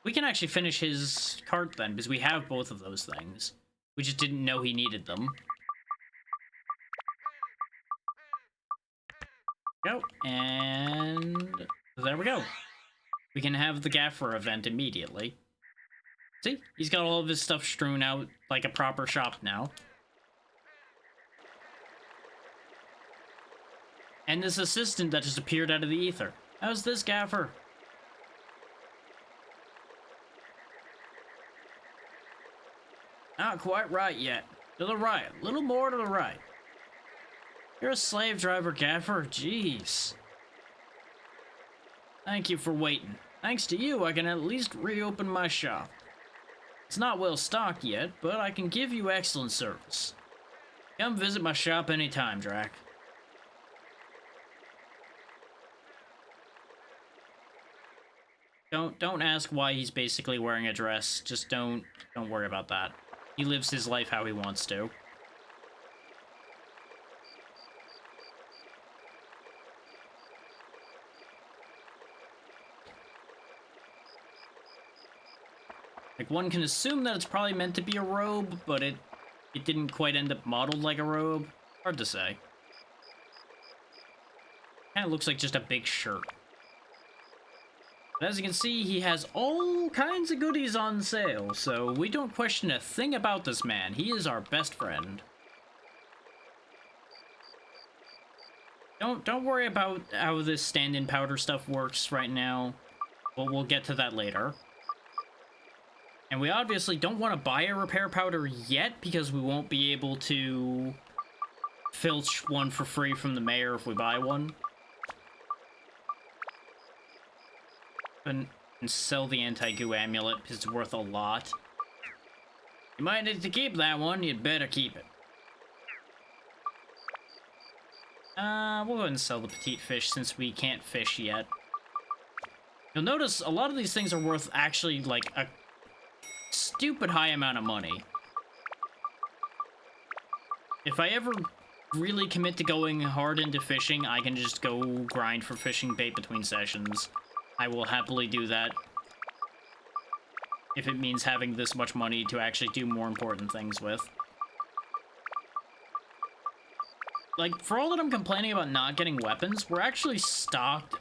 We can actually finish his cart then, because we have both of those things. We just didn't know he needed them. Go, and there we go. We can have the Gaffer event immediately. See? He's got all of his stuff strewn out like a proper shop now. And this assistant that just appeared out of the ether. How's this, Gaffer? Not quite right yet. To the right. A little more to the right. You're a slave driver, Gaffer. Jeez. Thank you for waiting. Thanks to you, I can at least reopen my shop. It's not well stocked yet, but I can give you excellent service. Come visit my shop anytime, Drac. Don't ask why he's basically wearing a dress. Just don't worry about that. He lives his life how he wants to. Like, one can assume that it's probably meant to be a robe, but it didn't quite end up modeled like a robe. Hard to say. Kinda looks like just a big shirt. But as you can see, he has all kinds of goodies on sale, so we don't question a thing about this man. He is our best friend. Don't worry about how this stand-in powder stuff works right now. We'll get to that later. And we obviously don't want to buy a repair powder yet, because we won't be able to filch one for free from the mayor if we buy one. And sell the anti-goo amulet, because it's worth a lot. You might need to keep that one, you'd better keep it. We'll go ahead and sell the petite fish since we can't fish yet. You'll notice a lot of these things are worth actually, like, a stupid high amount of money. If I ever really commit to going hard into fishing, I can just go grind for fishing bait between sessions. I will happily do that. If it means having this much money to actually do more important things with. Like, for all that I'm complaining about not getting weapons, we're actually stocked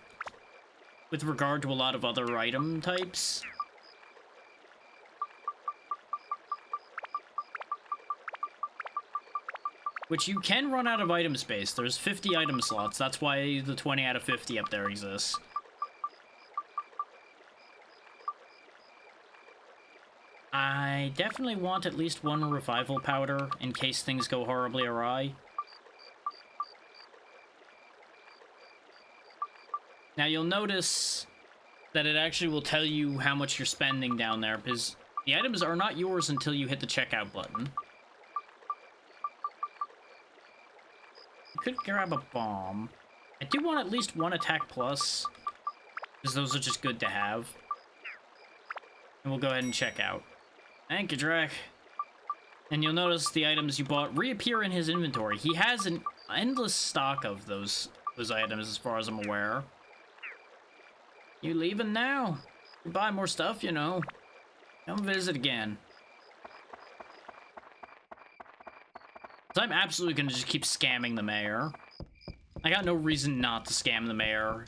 with regard to a lot of other item types. Which you can run out of item space. There's 50 item slots. That's why the 20 out of 50 up there exists. I definitely want at least one revival powder in case things go horribly awry. Now you'll notice that it actually will tell you how much you're spending down there, because The items are not yours until you hit the checkout button. You could grab a bomb. I do want at least one attack plus, because those are just good to have. And we'll go ahead and check out. Thank you, Drac. And you'll notice the items you bought reappear in his inventory. He has an endless stock of those items, as far as I'm aware. You leaving now? You buy more stuff, you know. Come visit again. So I'm absolutely gonna just keep scamming the mayor. I got no reason not to scam the mayor.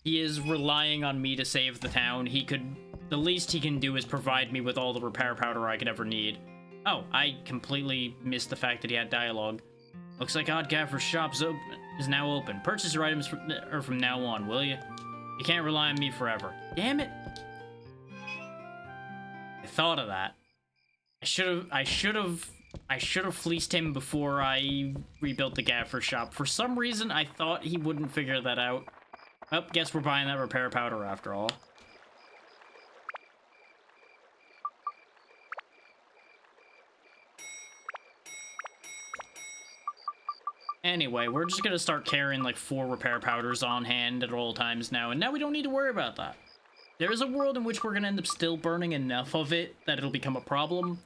He is relying on me to save the town. The least he can do is provide me with all the repair powder I could ever need. Oh, I completely missed the fact that he had dialogue. Looks like Odd Gaffer's shop is now open. Purchase your items from now on, will you? You can't rely on me forever. Damn it! I thought of that. I should have fleeced him before I rebuilt the Gaffer shop. For some reason, I thought he wouldn't figure that out. Oh, guess we're buying that repair powder after all. Anyway, we're just gonna start carrying like 4 repair powders on hand at all times now, and now we don't need to worry about that. There is a world in which we're gonna end up still burning enough of it that it'll become a problem,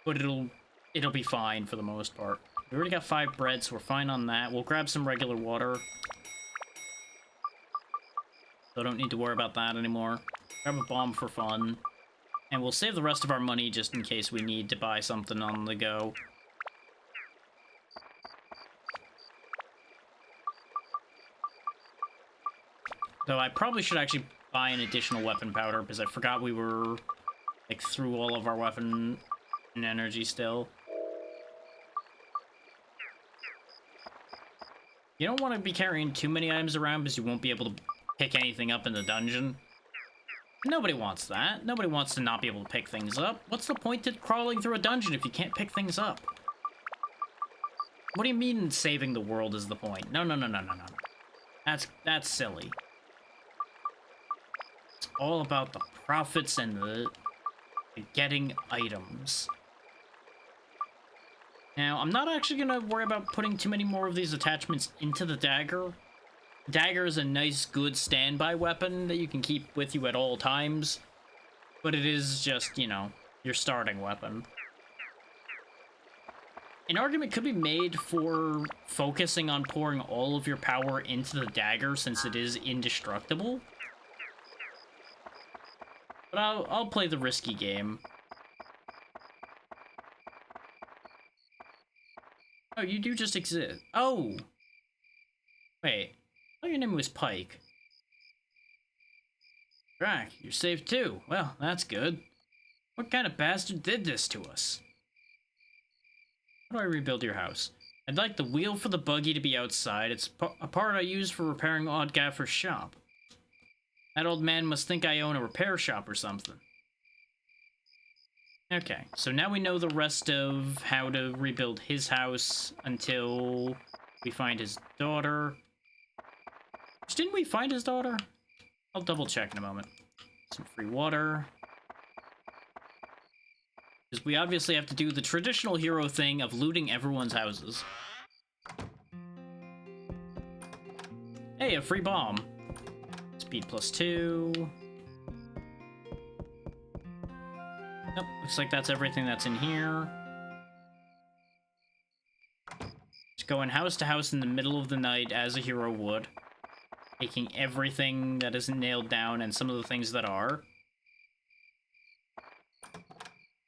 but it'll be fine for the most part. We already got 5 bread, so we're fine on that. We'll grab some regular water. So I don't need to worry about that anymore. Grab a bomb for fun. And we'll save the rest of our money just in case we need to buy something on the go. Though I probably should actually buy an additional weapon powder, because I forgot we were, like, through all of our weapon and energy still. You don't want to be carrying too many items around, because you won't be able to pick anything up in the dungeon. Nobody wants that. Nobody wants to not be able to pick things up. What's the point of crawling through a dungeon if you can't pick things up? What do you mean saving the world is the point? No, no, no, no, no, no. That's silly. It's all about the profits and the getting items. Now, I'm not actually gonna worry about putting too many more of these attachments into the dagger. Dagger is a nice, good standby weapon that you can keep with you at all times, but it is just, you know, your starting weapon. An argument could be made for focusing on pouring all of your power into the dagger since it is indestructible. But I'll play the risky game. Oh, you do just exist. Oh! Wait. I thought your name was Pike. Drac, you're safe too. Well, that's good. What kind of bastard did this to us? How do I rebuild your house? I'd like the wheel for the buggy to be outside. It's a part I use for repairing Odd Gaffer's shop. That old man must think I own a repair shop or something. Okay, so now we know the rest of how to rebuild his house until we find his daughter. Didn't we find his daughter? I'll double check in a moment. Some free water. Because we obviously have to do the traditional hero thing of looting everyone's houses. Hey, a free bomb. Speed +2. Nope, looks like that's everything that's in here. Just going house to house in the middle of the night as a hero would. Taking everything that isn't nailed down and some of the things that are.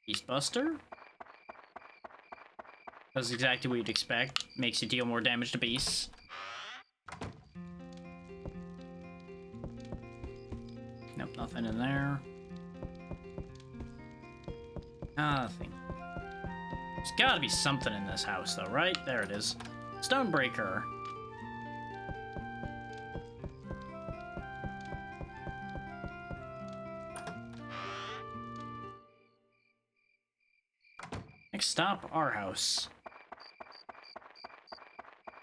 Beastbuster. Does exactly what you'd expect. Makes you deal more damage to beasts. Nope, nothing in there. Nothing. There's gotta be something in this house though, right? There it is. Stonebreaker. Next stop, our house.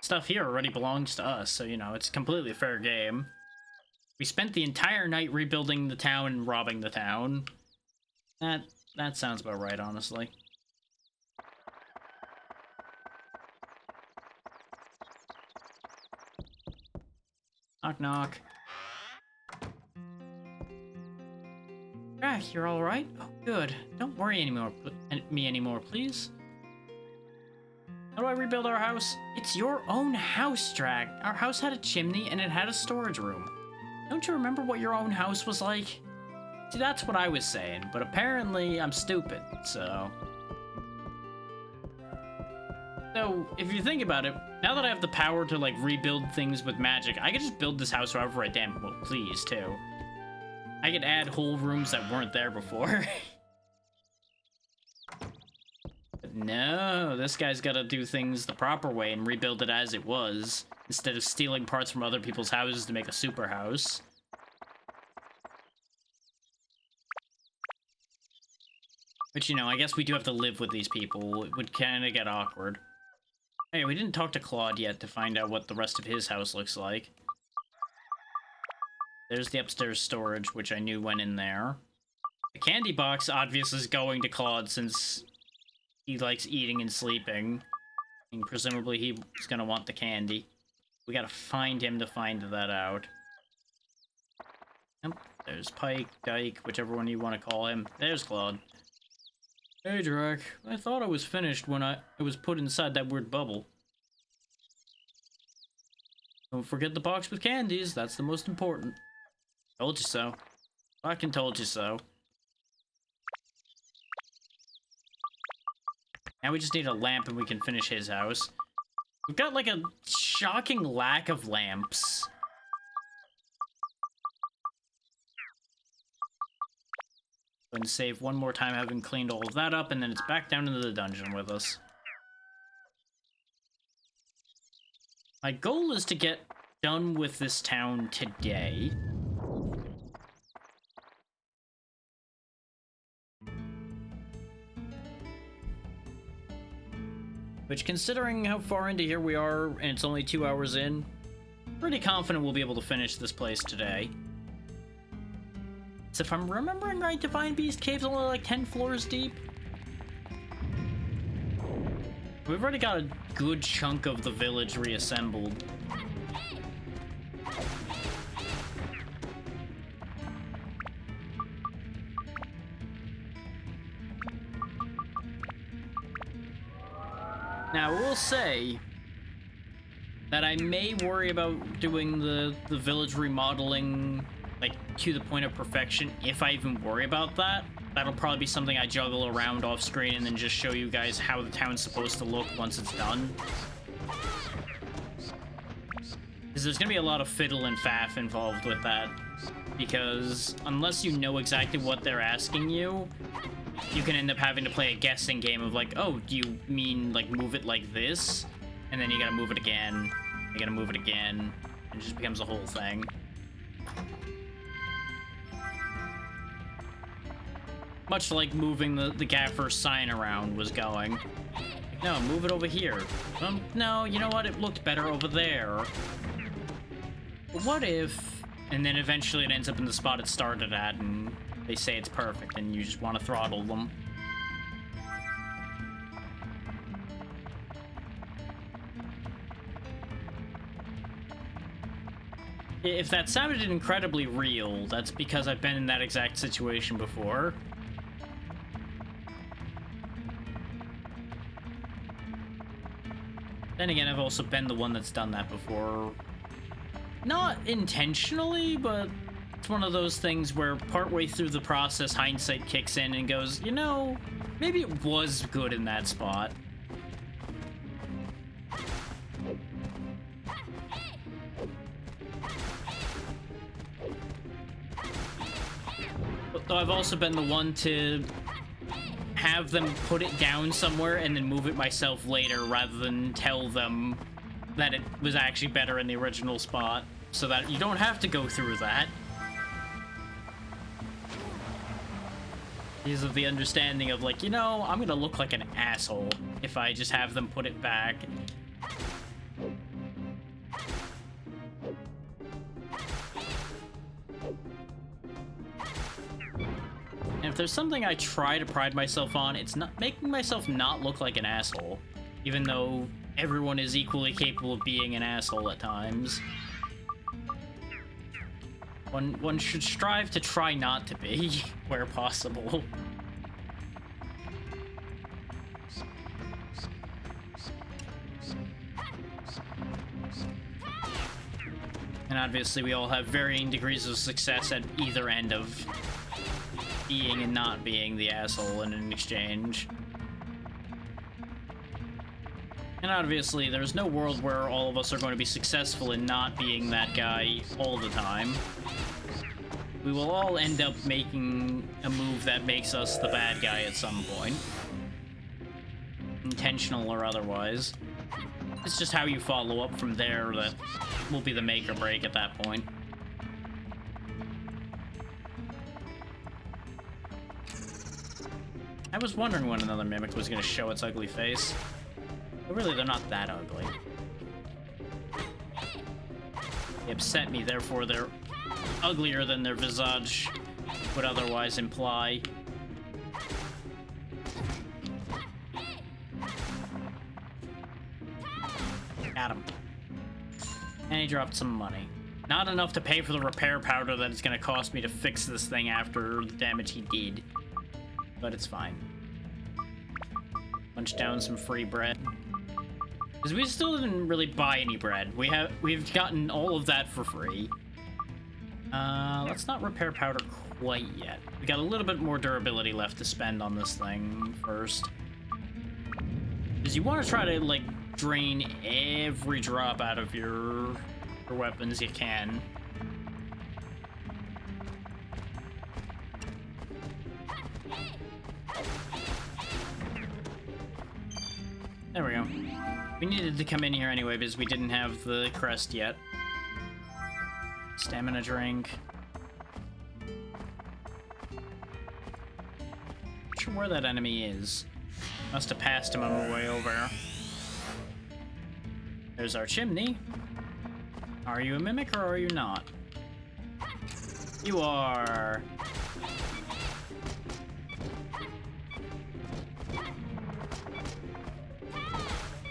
Stuff here already belongs to us, so, you know, it's completely fair game. We spent the entire night rebuilding the town and robbing the town. That That sounds about right, honestly. Knock, knock. Jack, you're all right? Oh, good. Don't worry anymore, please. How do I rebuild our house? It's your own house, Drac. Our house had a chimney and it had a storage room. Don't you remember what your own house was like? See, that's what I was saying, but apparently I'm stupid, so... So, if you think about it, now that I have the power to, like, rebuild things with magic, I could just build this house however I damn well please, too. I could add whole rooms that weren't there before. But no, this guy's gotta do things the proper way and rebuild it as it was, instead of stealing parts from other people's houses to make a super house. But, you know, I guess we do have to live with these people. It would kind of get awkward. Hey, we didn't talk to Claude yet to find out what the rest of his house looks like. There's the upstairs storage, which I knew went in there. The candy box, obviously, is going to Claude since he likes eating and sleeping. And presumably he's gonna want the candy. We gotta find him to find that out. Yep, there's Pike, Dyke, whichever one you want to call him. There's Claude. Hey, Drac. I thought I was finished when I was put inside that weird bubble. Don't forget the box with candies. That's the most important. Told you so. Fucking told you so. Now we just need a lamp and we can finish his house. We've got like a shocking lack of lamps. And save one more time having cleaned all of that up, and then it's back down into the dungeon with us. My goal is to get done with this town today. Which, considering how far into here we are, and it's only 2 hours in, pretty confident we'll be able to finish this place today. So if I'm remembering right, Divine Beast Cave's only like 10 floors deep. We've already got a good chunk of the village reassembled. Now, I will say that I may worry about doing the village remodeling like to the point of perfection, if I even worry about that. That'll probably be something I juggle around off screen and then just show you guys how the town's supposed to look once it's done. Because there's gonna be a lot of fiddle and faff involved with that. Because unless you know exactly what they're asking you, you can end up having to play a guessing game of like, oh, do you mean like move it like this? And then you gotta move it again, you gotta move it again, and it just becomes a whole thing. Much like moving the gaffer's sign around was going. Like, no, move it over here. No, you know what? It looked better over there. But what if... And then eventually it ends up in the spot it started at, and they say it's perfect, and you just want to throttle them. If that sounded incredibly real, that's because I've been in that exact situation before. Then again, I've also been the one that's done that before. Not intentionally, but it's one of those things where partway through the process, hindsight kicks in and goes, you know, maybe it was good in that spot. Though I've also been the one to have them put it down somewhere and then move it myself later rather than tell them that it was actually better in the original spot, so that you don't have to go through that. Because of the understanding of like, you know, I'm gonna look like an asshole if I just have them put it back. And If there's something I try to pride myself on, it's not making myself not look like an asshole, even though everyone is equally capable of being an asshole at times. One should strive to try not to be, where possible. And obviously we all have varying degrees of success at either end of being and not being the asshole in an exchange. And obviously there's no world where all of us are going to be successful in not being that guy all the time. We will all end up making a move that makes us the bad guy at some point. Intentional or otherwise. It's just how you follow up from there that will be the make or break at that point. I was wondering when another mimic was going to show its ugly face. But really, they're not that ugly. They upset me, therefore they're uglier than their visage would otherwise imply. Got him. And he dropped some money. Not enough to pay for the repair powder that it's going to cost me to fix this thing after the damage he did. But it's fine. Punch down some free bread. Because we still didn't really buy any bread. We've gotten all of that for free. Let's not repair powder quite yet. We got a little bit more durability left to spend on this thing first. Because you want to try to, like, drain every drop out of your weapons you can. There we go. We needed to come in here anyway because we didn't have the crest yet. Stamina drink. Not sure where that enemy is. Must have passed him on our way over. There's our chimney. Are you a mimic or are you not? You are.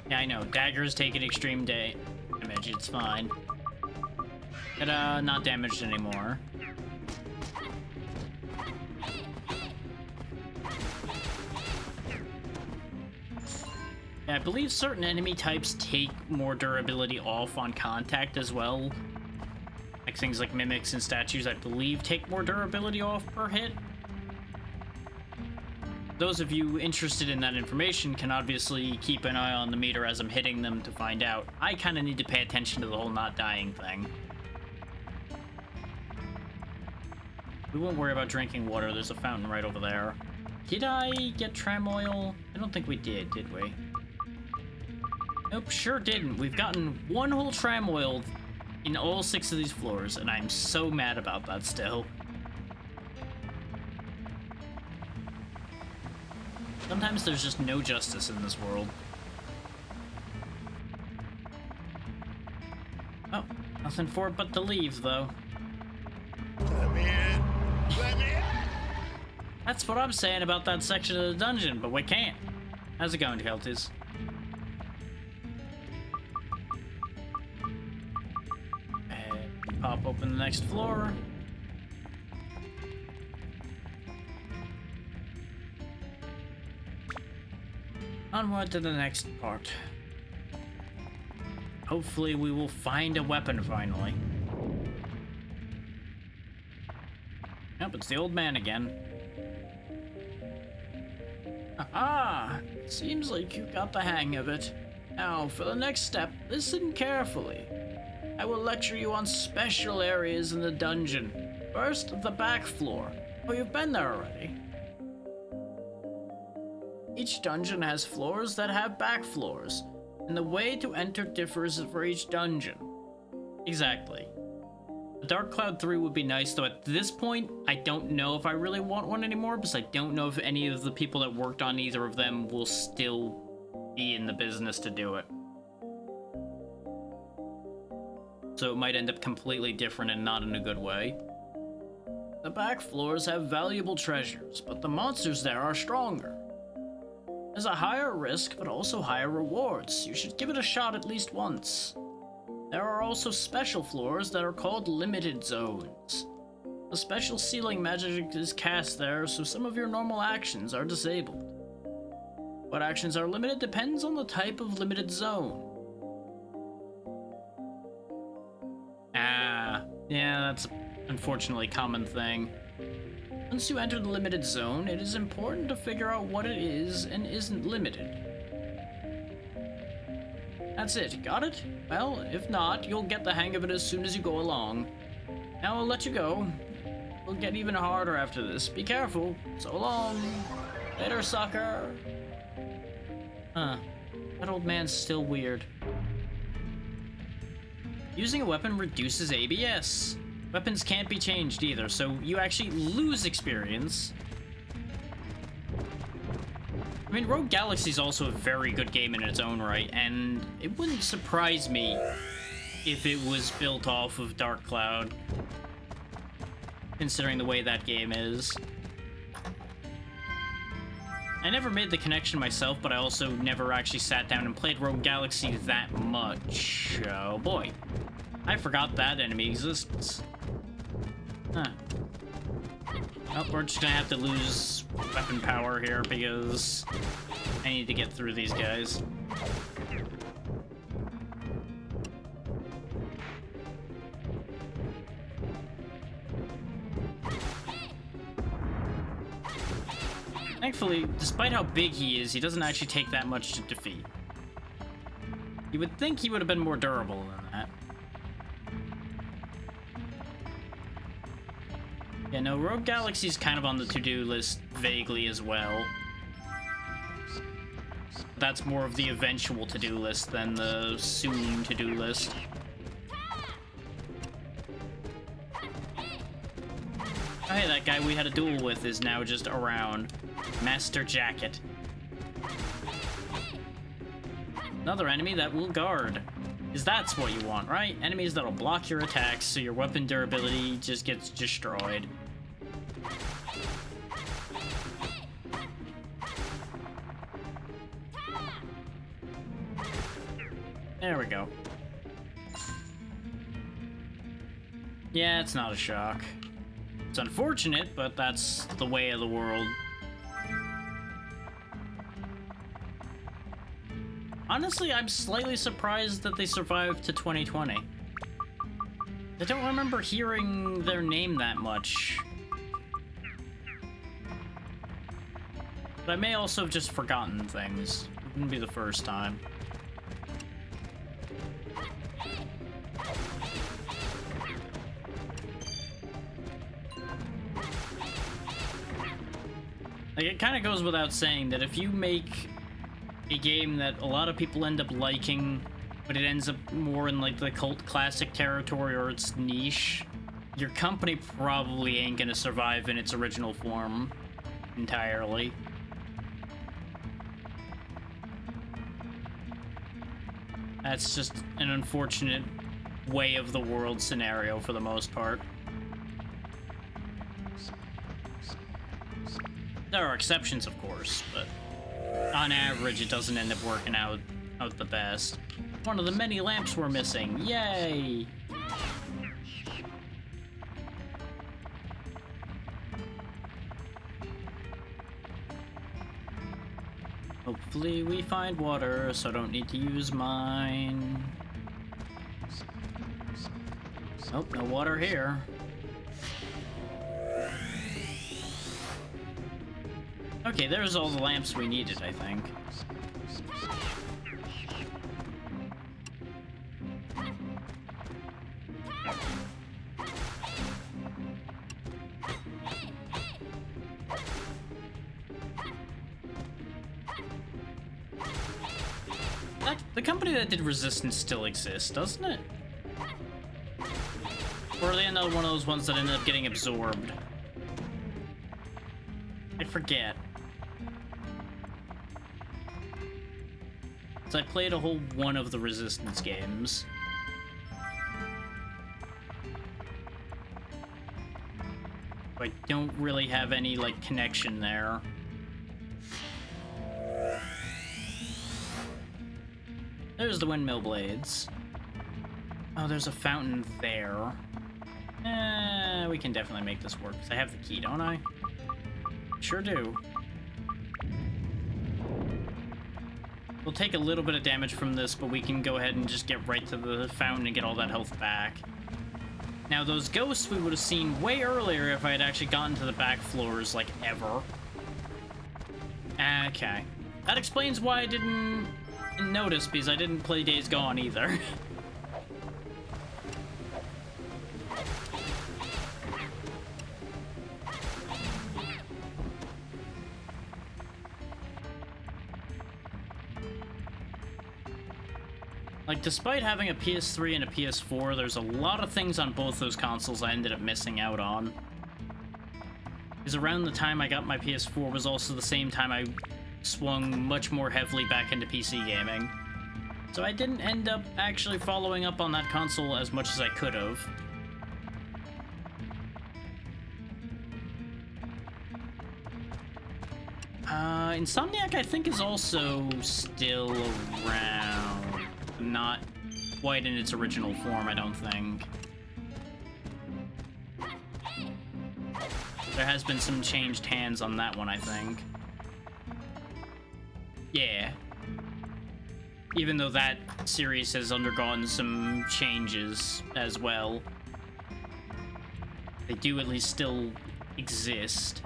Yeah, I know. Daggers take an extreme damage. It's fine. But, not damaged anymore. Yeah, I believe certain enemy types take more durability off on contact as well. Like things like mimics and statues, I believe, take more durability off per hit. Those of you interested in that information can obviously keep an eye on the meter as I'm hitting them to find out. I kind of need to pay attention to the whole not dying thing. We won't worry about drinking water. There's a fountain right over there. Did I get tram oil? I don't think we did we? Nope, sure didn't. We've gotten one whole tram oil in all 6 of these floors, and I'm so mad about that still. Sometimes there's just no justice in this world. Oh, nothing for it but to leave, though. Let me in! Let me in! That's what I'm saying about that section of the dungeon, but we can't. How's it going, Kelties? Pop open the next floor. Onward to the next part. Hopefully we will find a weapon finally. Nope, it's the old man again. Ah, seems like you got the hang of it. Now, for the next step, listen carefully. I will lecture you on special areas in the dungeon. First, the back floor. Oh, you've been there already. Each dungeon has floors that have back floors, and the way to enter differs for each dungeon. Exactly. A Dark Cloud 3 would be nice, though at this point, I don't know if I really want one anymore, because I don't know if any of the people that worked on either of them will still be in the business to do it. So it might end up completely different and not in a good way. The back floors have valuable treasures, but the monsters there are stronger. There's a higher risk, but also higher rewards. You should give it a shot at least once. There are also special floors that are called limited zones. A special sealing magic is cast there, so some of your normal actions are disabled. What actions are limited depends on the type of limited zone. Yeah, that's unfortunately a common thing. Once you enter the limited zone, it is important to figure out what it is and isn't limited. That's it, got it? Well, if not, you'll get the hang of it as soon as you go along. Now I'll let you go. It'll get even harder after this. Be careful. So long. Later, sucker. Huh. That old man's still weird. Using a weapon reduces ABS. Weapons can't be changed either, so you actually lose experience. I mean, Rogue Galaxy is also a very good game in its own right, and it wouldn't surprise me if it was built off of Dark Cloud, considering the way that game is. I never made the connection myself, but I also never actually sat down and played Rogue Galaxy that much. Oh boy. I forgot that enemy exists. Huh. Oh, we're just gonna have to lose weapon power here because I need to get through these guys. Thankfully, despite how big he is, he doesn't actually take that much to defeat. You would think he would have been more durable than that. Yeah, no, Rogue Galaxy's kind of on the to-do list vaguely as well. That's more of the eventual to-do list than the soon to-do list. Oh, hey, that guy we had a duel with is now just around. Master Jacket. Another enemy that will guard. Because that's what you want, right? Enemies that'll block your attacks so your weapon durability just gets destroyed. There we go. Yeah, it's not a shock. It's unfortunate, but that's the way of the world. Honestly, I'm slightly surprised that they survived to 2020. I don't remember hearing their name that much. But I may also have just forgotten things. It wouldn't be the first time. Like, it kind of goes without saying that if you make a game that a lot of people end up liking, but it ends up more in like the cult classic territory or its niche, your company probably ain't gonna survive in its original form entirely. That's just an unfortunate way of the world scenario for the most part. There are exceptions, of course, but on average, it doesn't end up working out the best. One of the many lamps we're missing. Yay! Hopefully we find water, so I don't need to use mine. Nope, no water here. Okay, there's all the lamps we needed, I think. The company that did Resistance still exists, doesn't it? Or are they another one of those ones that ended up getting absorbed? I forget. I played a whole one of the Resistance games. I don't really have any, like, connection there. There's the windmill blades. Oh, there's a fountain there. We can definitely make this work, because I have the key, don't I? Sure do. We'll take a little bit of damage from this, but we can go ahead and just get right to the fountain and get all that health back. Now, those ghosts we would have seen way earlier if I had actually gotten to the back floors, like, ever. Okay. That explains why I didn't notice, because I didn't play Days Gone either. Like, despite having a PS3 and a PS4, there's a lot of things on both those consoles I ended up missing out on. Because around the time I got my PS4 was also the same time I swung much more heavily back into PC gaming. So I didn't end up actually following up on that console as much as I could have. Insomniac, I think, is also still around. Not quite in its original form, I don't think. There has been some changed hands on that one, I think. Yeah. Even though that series has undergone some changes as well, they do at least still exist.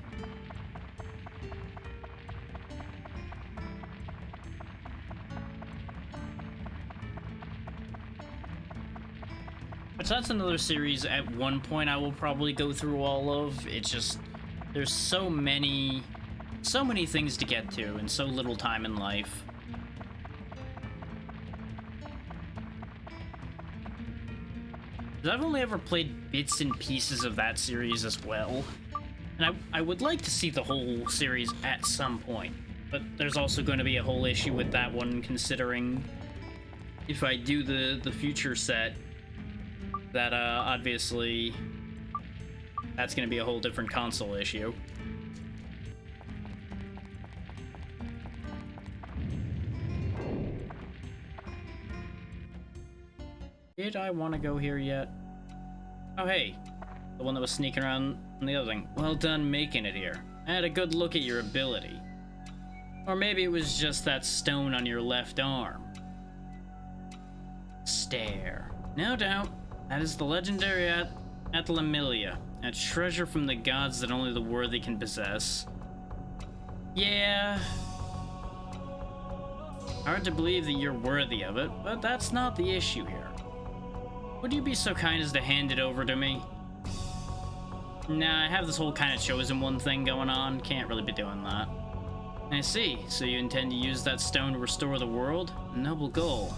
So that's another series at one point I will probably go through all of. It's just, there's so many things to get to and so little time in life. I've only ever played bits and pieces of that series as well. And I would like to see the whole series at some point. But there's also going to be a whole issue with that one, considering if I do the future set, that obviously that's going to be a whole different console issue. Did I want to go here yet? Oh, hey. The one that was sneaking around on the other thing. Well done making it here. I had a good look at your ability. Or maybe it was just that stone on your left arm. Stare. No doubt. That is the legendary Atlamilia, a treasure from the gods that only the worthy can possess. Yeah. Hard to believe that you're worthy of it, but that's not the issue here. Would you be so kind as to hand it over to me? Nah, I have this whole kind of chosen one thing going on. Can't really be doing that. I see. So you intend to use that stone to restore the world? Noble goal.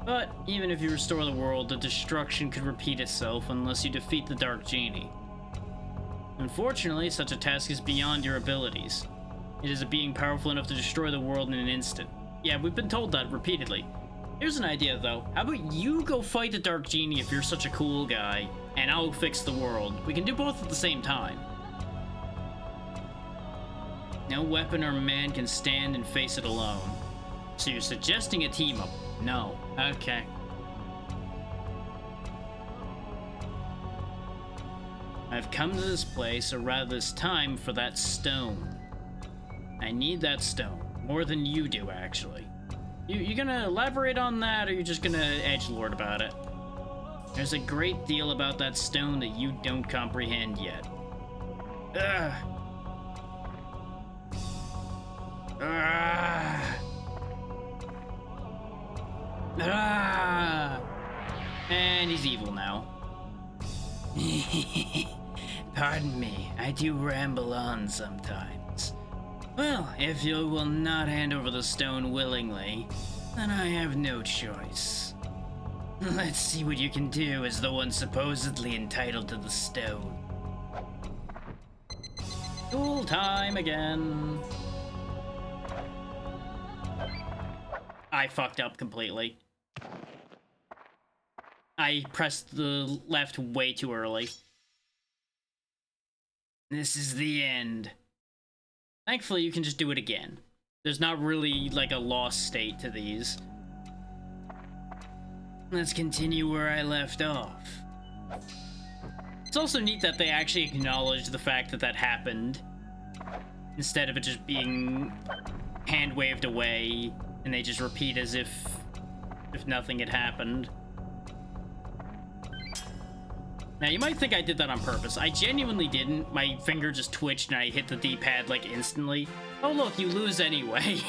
But even if you restore the world, the destruction could repeat itself unless you defeat the Dark Genie. Unfortunately, such a task is beyond your abilities. It is a being powerful enough to destroy the world in an instant. Yeah, we've been told that repeatedly. Here's an idea, though. How about you go fight the Dark Genie if you're such a cool guy, and I'll fix the world. We can do both at the same time. No weapon or man can stand and face it alone. So you're suggesting a team-up? No. Okay. I've come to this place, or rather this time, for that stone. I need that stone. More than you do, actually. You gonna elaborate on that, or you just gonna edgelord about it? There's a great deal about that stone that you don't comprehend yet. Ugh. Ah. Ah. And he's evil now. Pardon me, I do ramble on sometimes. Well, if you will not hand over the stone willingly, then I have no choice. Let's see what you can do as the one supposedly entitled to the stone. Duel time again. I fucked up completely. I pressed the left way too early. This is the end. Thankfully, you can just do it again. There's not really like a lost state to these. Let's continue where I left off. It's also neat that they actually acknowledge the fact that that happened, instead of it just being hand waved away, and they just repeat as if nothing had happened. Now, you might think I did that on purpose. I genuinely didn't. My finger just twitched and I hit the D-pad like instantly. Oh look, you lose anyway.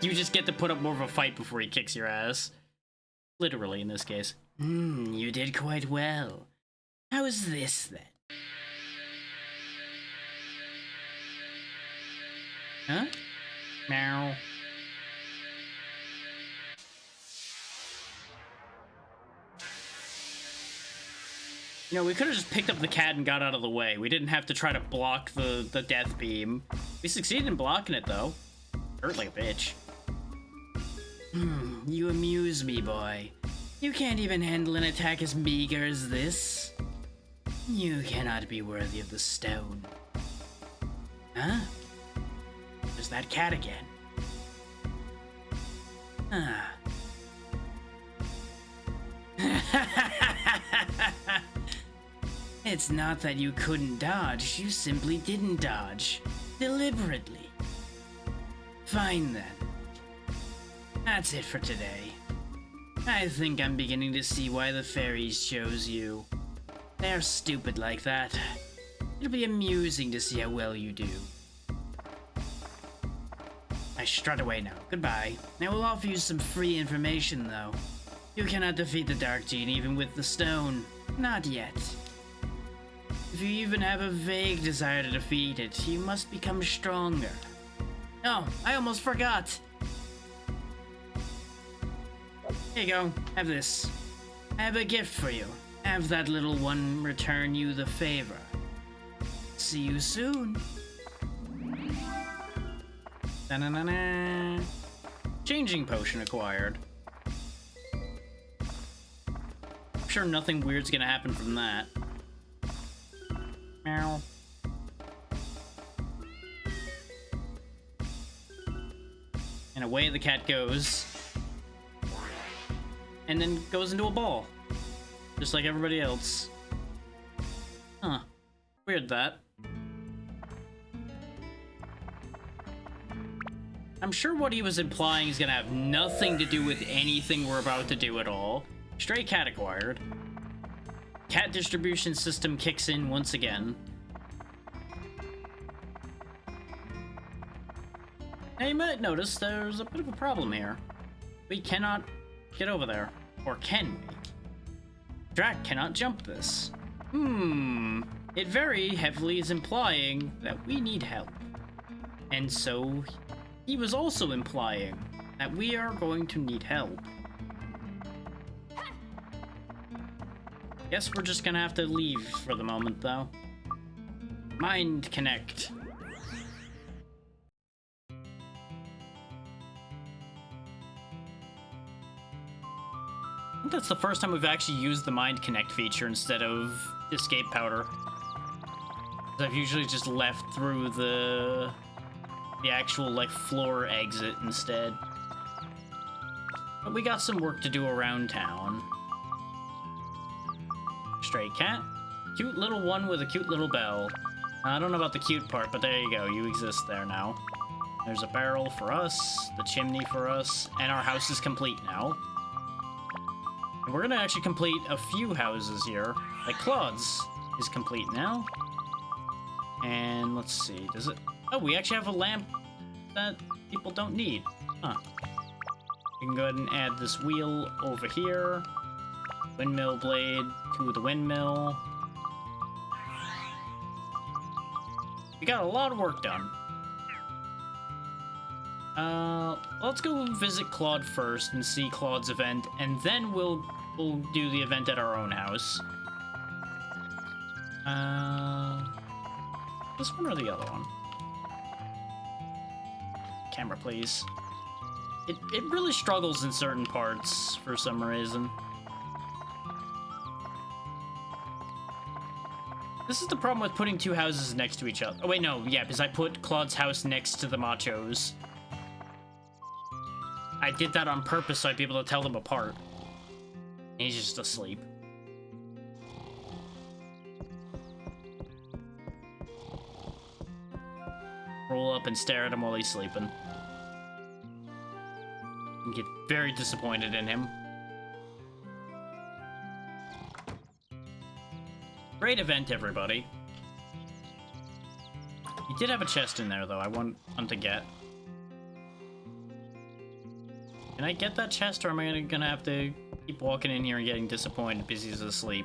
You just get to put up more of a fight before he kicks your ass. Literally, in this case. You did quite well. How is this, then? Huh? Meow. You know, we could have just picked up the cat and got out of the way. We didn't have to try to block the death beam. We succeeded in blocking it, though. Hurt like a bitch. You amuse me, boy. You can't even handle an attack as meager as this. You cannot be worthy of the stone. Huh? There's that cat again. Ah. It's not that you couldn't dodge, you simply didn't dodge. Deliberately. Fine then. That's it for today. I think I'm beginning to see why the fairies chose you. They're stupid like that. It'll be amusing to see how well you do. I strut away now. Goodbye. I will offer you some free information, though. You cannot defeat the Dark Genie even with the stone. Not yet. If you even have a vague desire to defeat it, you must become stronger. Oh, I almost forgot. Here you go. Have this. I have a gift for you. Have that little one return you the favor. See you soon. Da-na-na-na. Changing potion acquired. I'm sure nothing weird's gonna happen from that. Meow. And away the cat goes. And then goes into a ball. Just like everybody else. Huh. Weird that. I'm sure what he was implying is gonna have nothing to do with anything we're about to do at all. Stray cat acquired. Cat distribution system kicks in once again. Now you might notice there's a bit of a problem here. We cannot get over there. Or can we? Drac cannot jump this. It very heavily is implying that we need help. And so he was also implying that we are going to need help. Guess we're just gonna have to leave for the moment, though. Mind connect. I think that's the first time we've actually used the Mind Connect feature instead of Escape Powder. I've usually just left through the actual, like, floor exit instead. But we got some work to do around town. Stray cat. Cute little one with a cute little bell. I don't know about the cute part, but there you go. You exist there now. There's a barrel for us, the chimney for us, and our house is complete now. And we're gonna actually complete a few houses here. Like Claude's is complete now. And let's see, does it... Oh, we actually have a lamp that people don't need. Huh. We can go ahead and add this wheel over here. Windmill blade to the windmill. We got a lot of work done. Let's go visit Claude first and see Claude's event, and then we'll do the event at our own house. This one or the other one? Camera, please. It really struggles in certain parts for some reason. This is the problem with putting two houses next to each other. Oh, wait, no. Yeah, because I put Claude's house next to the Machos. I did that on purpose so I'd be able to tell them apart. And he's just asleep. Roll up and stare at him while he's sleeping. And get very disappointed in him. Great event, everybody. You did have a chest in there, though. I want to get. Can I get that chest, or am I gonna have to keep walking in here and getting disappointed because he's asleep?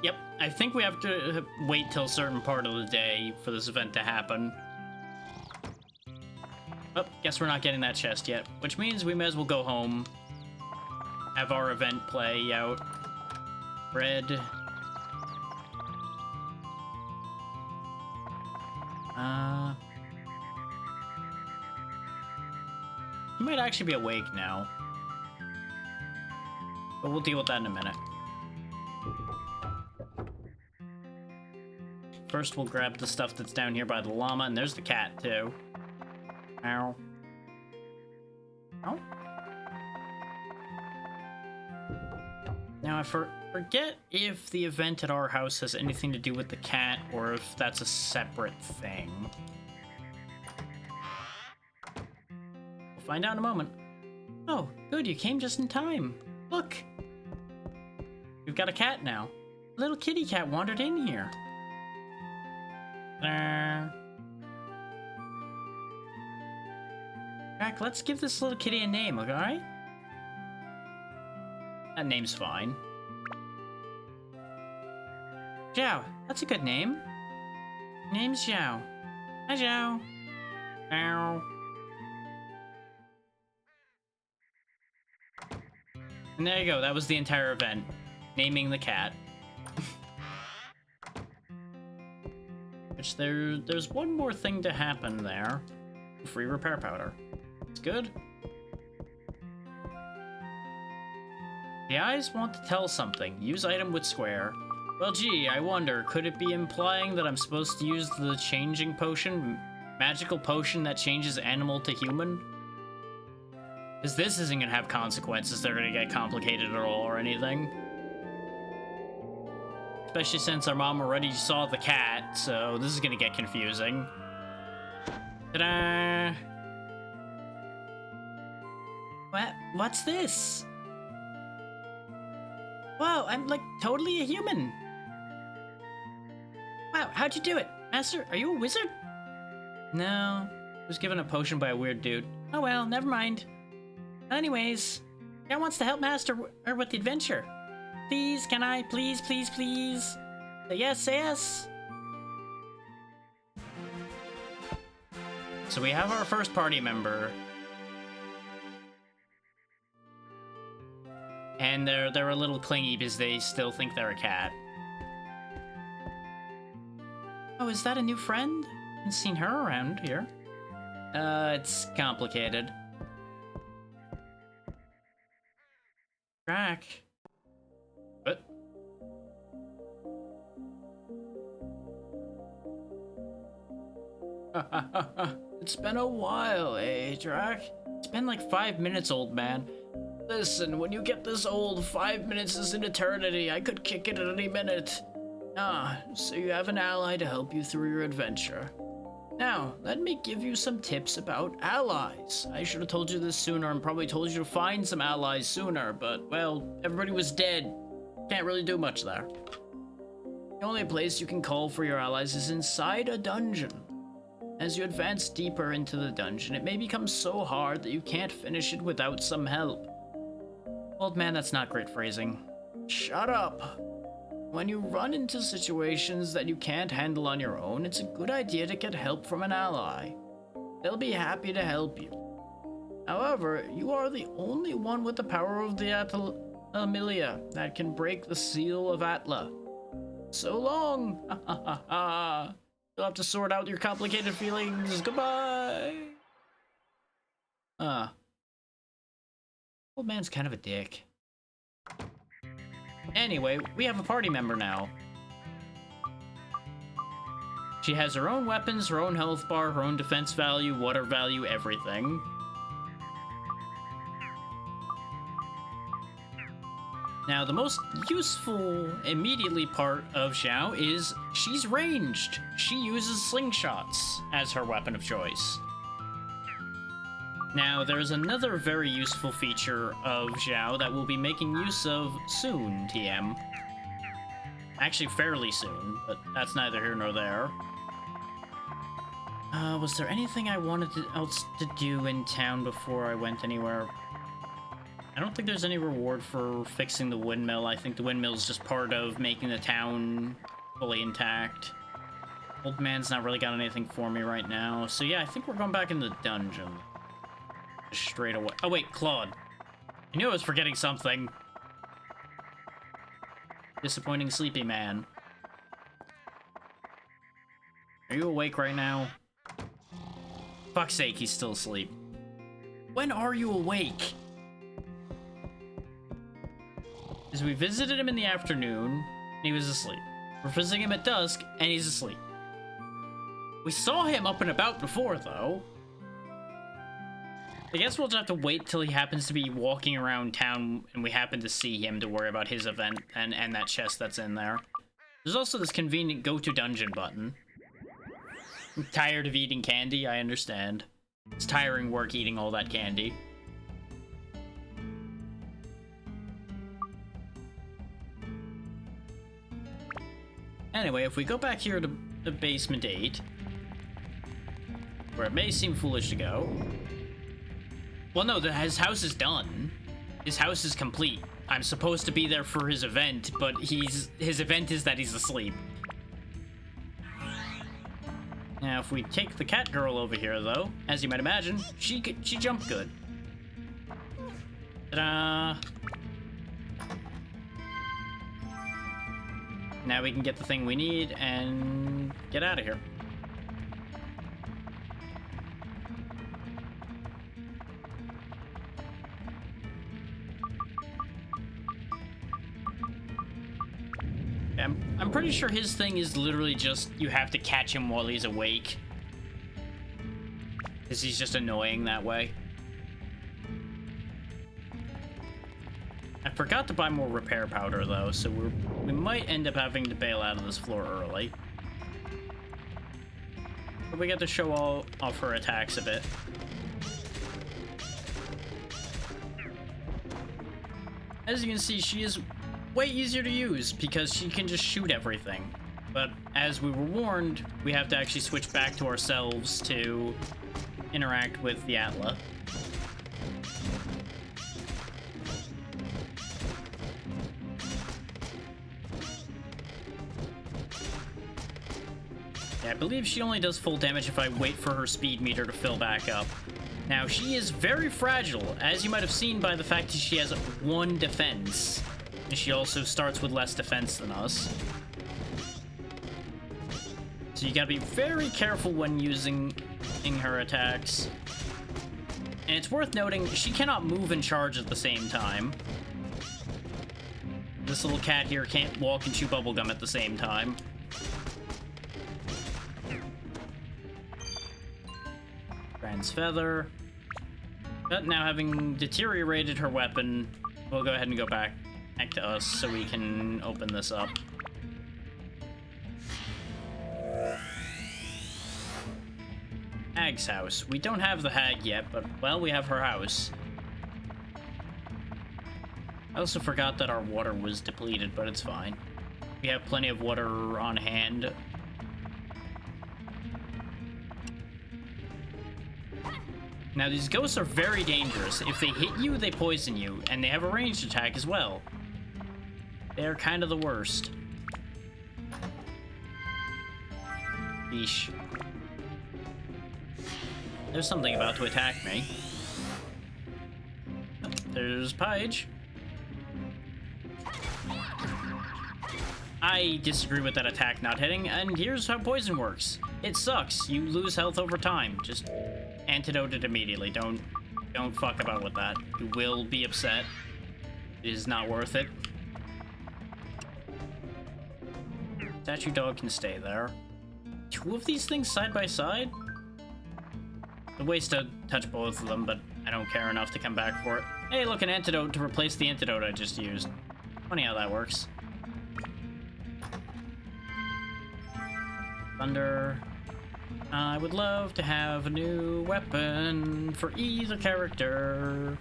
Yep, I think we have to wait till a certain part of the day for this event to happen. Oh, guess we're not getting that chest yet, which means we may as well go home. Have our event play out. Bread. He might actually be awake now. But we'll deal with that in a minute. First, we'll grab the stuff that's down here by the llama, and there's the cat, too. Ow. Ow. Now, I forget if the event at our house has anything to do with the cat, or if that's a separate thing. We'll find out in a moment. Oh, good, you came just in time. Look! We've got a cat now. A little kitty cat wandered in here. Jack, let's give this little kitty a name, alright? That name's fine. Zhao, that's a good name. Name's Zhao. Hi, Zhao. Ow. And there you go, that was the entire event. Naming the cat. Which there's one more thing to happen there. Free repair powder. It's good. The eyes want to tell something. Use item with square. Well, gee, I wonder, could it be implying that I'm supposed to use the changing potion? Magical potion that changes animal to human? Because this isn't going to have consequences that are going to get complicated at all or anything. Especially since our mom already saw the cat, so this is going to get confusing. Ta-da! What's this? Whoa, I'm like totally a human. Wow, how'd you do it? Master, are you a wizard? No, I was given a potion by a weird dude. Oh well, never mind. Anyways, guy wants to help Master with the adventure. Please, can I? Please, please, please. Say yes, say yes. So we have our first party member. And they're a little clingy because they still think they're a cat. Oh, is that a new friend? Haven't seen her around here. It's complicated. Track. What? It's been a while, eh, Drac? It's been like 5 minutes, old man. Listen, when you get this old, 5 minutes is an eternity. I could kick it at any minute. Ah, so you have an ally to help you through your adventure. Now, let me give you some tips about allies. I should have told you this sooner and probably told you to find some allies sooner, but, well, everybody was dead. Can't really do much there. The only place you can call for your allies is inside a dungeon. As you advance deeper into the dungeon, it may become so hard that you can't finish it without some help. Old man, that's not great phrasing. Shut up. When you run into situations that you can't handle on your own, it's a good idea to get help from an ally. They'll be happy to help you. However, you are the only one with the power of the Amelia that can break the seal of Atla. So long! You'll have to sort out your complicated feelings. Goodbye! Old man's kind of a dick. Anyway, we have a party member now. She has her own weapons, her own health bar, her own defense value, water value, everything. Now, the most useful immediately part of Xiao is she's ranged. She uses slingshots as her weapon of choice. Now, there's another very useful feature of Xiao that we'll be making use of soon, TM. Actually, fairly soon, but that's neither here nor there. Was there anything I wanted else to do in town before I went anywhere? I don't think there's any reward for fixing the windmill. I think the windmill is just part of making the town fully intact. Old man's not really got anything for me right now. So yeah, I think we're going back in the dungeon. Just straight away. Oh wait, Claude. I knew I was forgetting something. Disappointing sleepy man. Are you awake right now? Fuck's sake, he's still asleep. When are you awake? Because we visited him in the afternoon, and he was asleep. We're visiting him at dusk, and he's asleep. We saw him up and about before, though. I guess we'll just have to wait till he happens to be walking around town, and we happen to see him to worry about his event and that chest that's in there. There's also this convenient go to dungeon button. I'm tired of eating candy, I understand. It's tiring work eating all that candy. Anyway, if we go back here to the basement 8, where it may seem foolish to go. Well, no, his house is done. His house is complete. I'm supposed to be there for his event, but his event is that he's asleep. Now, if we take the cat girl over here, though, as you might imagine, she jumped good. Ta-da! Now we can get the thing we need and get out of here. I'm pretty sure his thing is literally just you have to catch him while he's awake. Because he's just annoying that way. I forgot to buy more repair powder though, so we might end up having to bail out of this floor early. But we get to show off her attacks a bit. As you can see, she is way easier to use because she can just shoot everything. But as we were warned, we have to actually switch back to ourselves to interact with the Atla. I believe she only does full damage if I wait for her speed meter to fill back up. Now, she is very fragile, as you might have seen by the fact that she has 1 defense. And she also starts with less defense than us. So you gotta be very careful when using her attacks. And it's worth noting, she cannot move and charge at the same time. This little cat here can't walk and chew bubblegum at the same time. Brand's Feather. But now, having deteriorated her weapon, we'll go ahead and go back to us so we can open this up. Hag's house. We don't have the hag yet, but, well, we have her house. I also forgot that our water was depleted, but it's fine. We have plenty of water on hand. Now, these ghosts are very dangerous. If they hit you, they poison you, and they have a ranged attack as well. They're kind of the worst. Yeesh. There's something about to attack me. There's Page. I disagree with that attack not hitting, and here's how poison works. It sucks. You lose health over time. Just antidote it immediately. Don't fuck about with that. You will be upset. It is not worth it. Statue dog can stay there. 2 of these things side by side? The waste to touch both of them, but I don't care enough to come back for it. Hey, look, an antidote to replace the antidote I just used. Funny how that works. Thunder. I would love to have a new weapon for either character.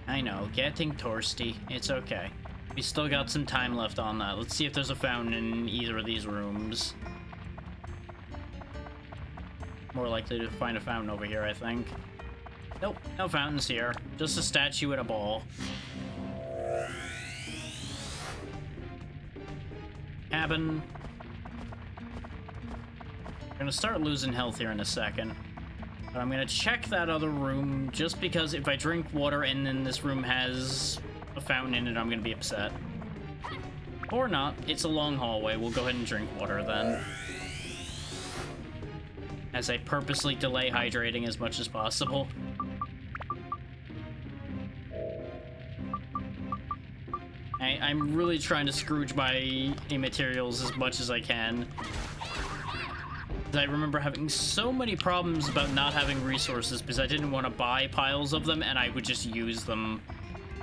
I know, getting thirsty. It's okay. We still got some time left on that. Let's see if there's a fountain in either of these rooms. More likely to find a fountain over here, I think. Nope, no fountains here. Just a statue and a ball. Cabin. I'm gonna start losing health here in a second. But I'm gonna check that other room just because if I drink water and then this room has a fountain in it, I'm gonna be upset. Or not. It's a long hallway. We'll go ahead and drink water then. As I purposely delay hydrating as much as possible. I'm really trying to Scrooge my materials as much as I can. I remember having so many problems about not having resources because I didn't want to buy piles of them and I would just use them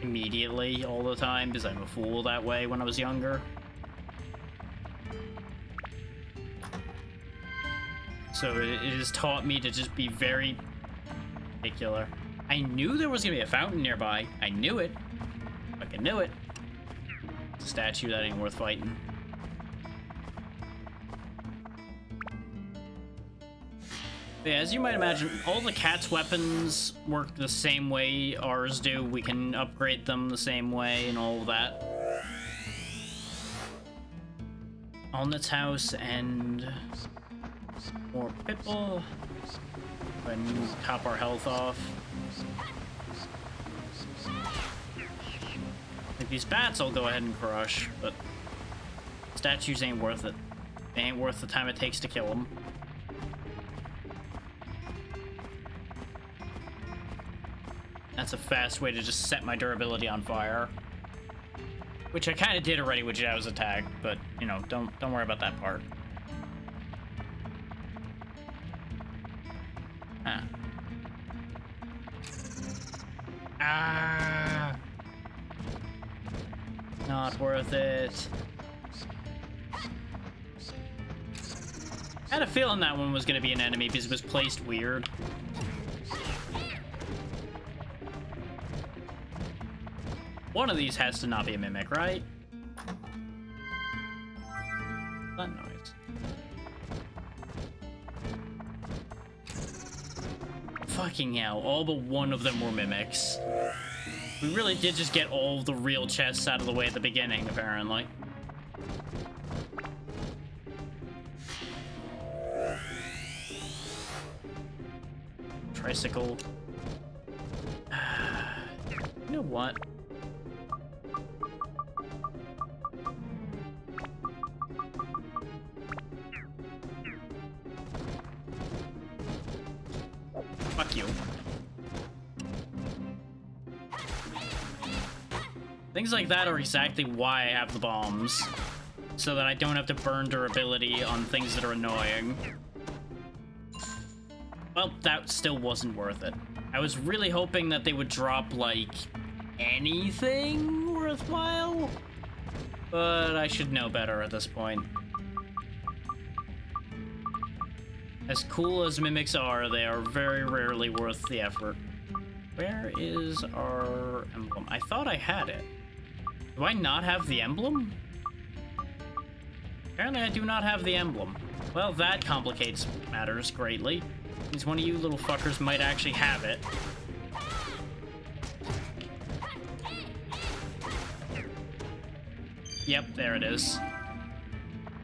immediately all the time because I'm a fool that way when I was younger. So it has taught me to just be very particular. I knew there was gonna be a fountain nearby. I knew it. Fucking knew it. It's a statue that ain't worth fighting. Yeah, as you might imagine, all the cat's weapons work the same way ours do. We can upgrade them the same way and all of that. Alnet's house and more people. And top our health off. Like these bats I'll go ahead and crush, but statues ain't worth it. They ain't worth the time it takes to kill them. That's a fast way to just set my durability on fire. Which I kind of did already with Zhao's attack, but, you know, don't worry about that part. Huh. Ah! Not worth it. I had a feeling that one was going to be an enemy because it was placed weird. One of these has to not be a mimic, right? That noise. Fucking hell, all but one of them were mimics. We really did just get all of the real chests out of the way at the beginning, apparently. Tricycle. You know what? Fuck you. Things like that are exactly why I have the bombs. So that I don't have to burn durability on things that are annoying. Well, that still wasn't worth it. I was really hoping that they would drop, like, anything worthwhile. But I should know better at this point. As cool as mimics are, they are very rarely worth the effort. Where is our emblem? I thought I had it. Do I not have the emblem? Apparently I do not have the emblem. Well, that complicates matters greatly. Means one of you little fuckers might actually have it. Yep, there it is.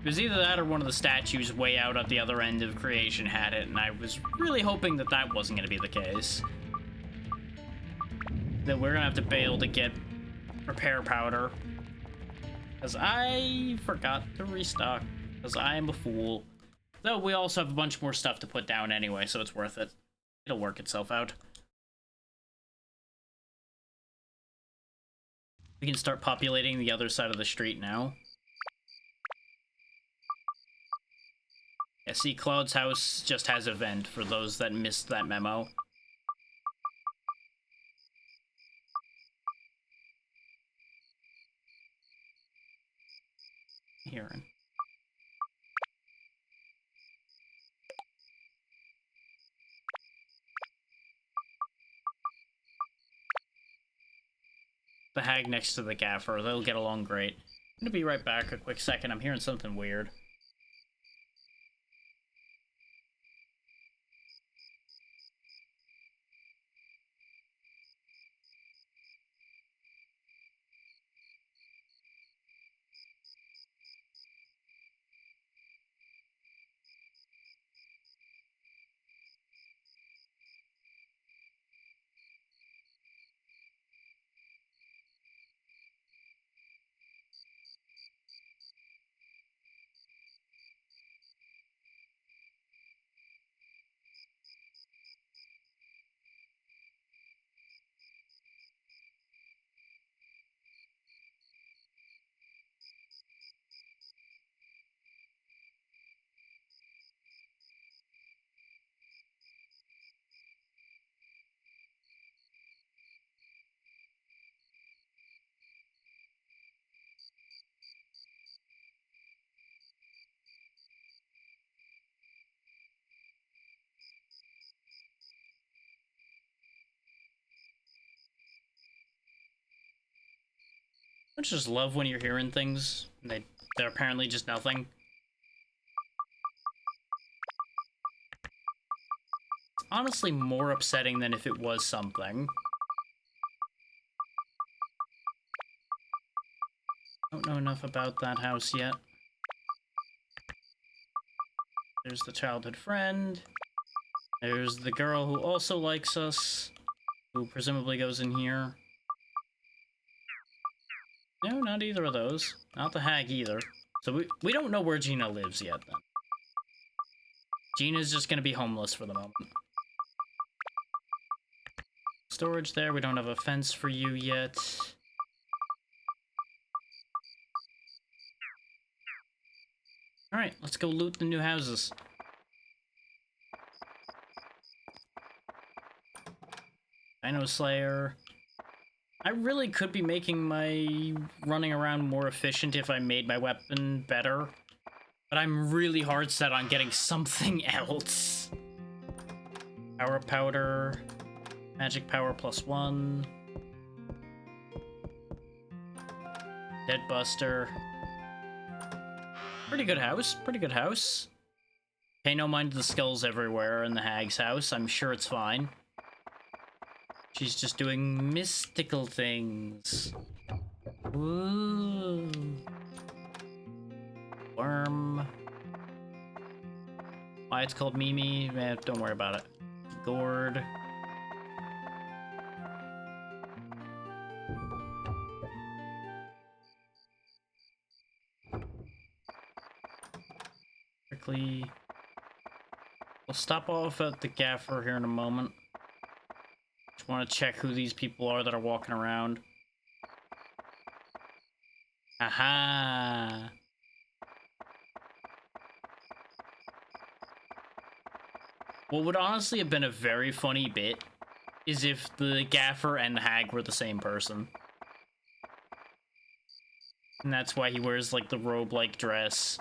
It was either that or one of the statues way out at the other end of creation had it, and I was really hoping that that wasn't going to be the case. That we're going to have to bail to get repair powder. Because I forgot to restock. Because I am a fool. Though we also have a bunch more stuff to put down anyway, so it's worth it. It'll work itself out. We can start populating the other side of the street now. Yeah, see, Cloud's house just has a vent for those that missed that memo. Here. The hag next to the gaffer, they'll get along great. I'm gonna be right back a quick second, I'm hearing something weird. I just love when you're hearing things, and they're apparently just nothing. It's honestly more upsetting than if it was something. Don't know enough about that house yet. There's the childhood friend. There's the girl who also likes us, who presumably goes in here. No, not either of those. Not the hag either. So we don't know where Gina lives yet, then. Gina's just gonna be homeless for the moment. Storage there, we don't have a fence for you yet. Alright, let's go loot the new houses. Dino Slayer. I really could be making my running around more efficient if I made my weapon better. But I'm really hard set on getting something else. Power powder. Magic power +1. Dead Buster. Pretty good house, pretty good house. Pay no mind to the skulls everywhere in the hag's house. I'm sure it's fine. She's just doing mystical things. Ooh. Worm. Why it's called Mimi? Eh, don't worry about it. Gourd. Quickly. We'll stop off at the gaffer here in a moment. Just want to check who these people are that are walking around. Aha! What would honestly have been a very funny bit is if the gaffer and the hag were the same person. And that's why he wears, like, the robe-like dress.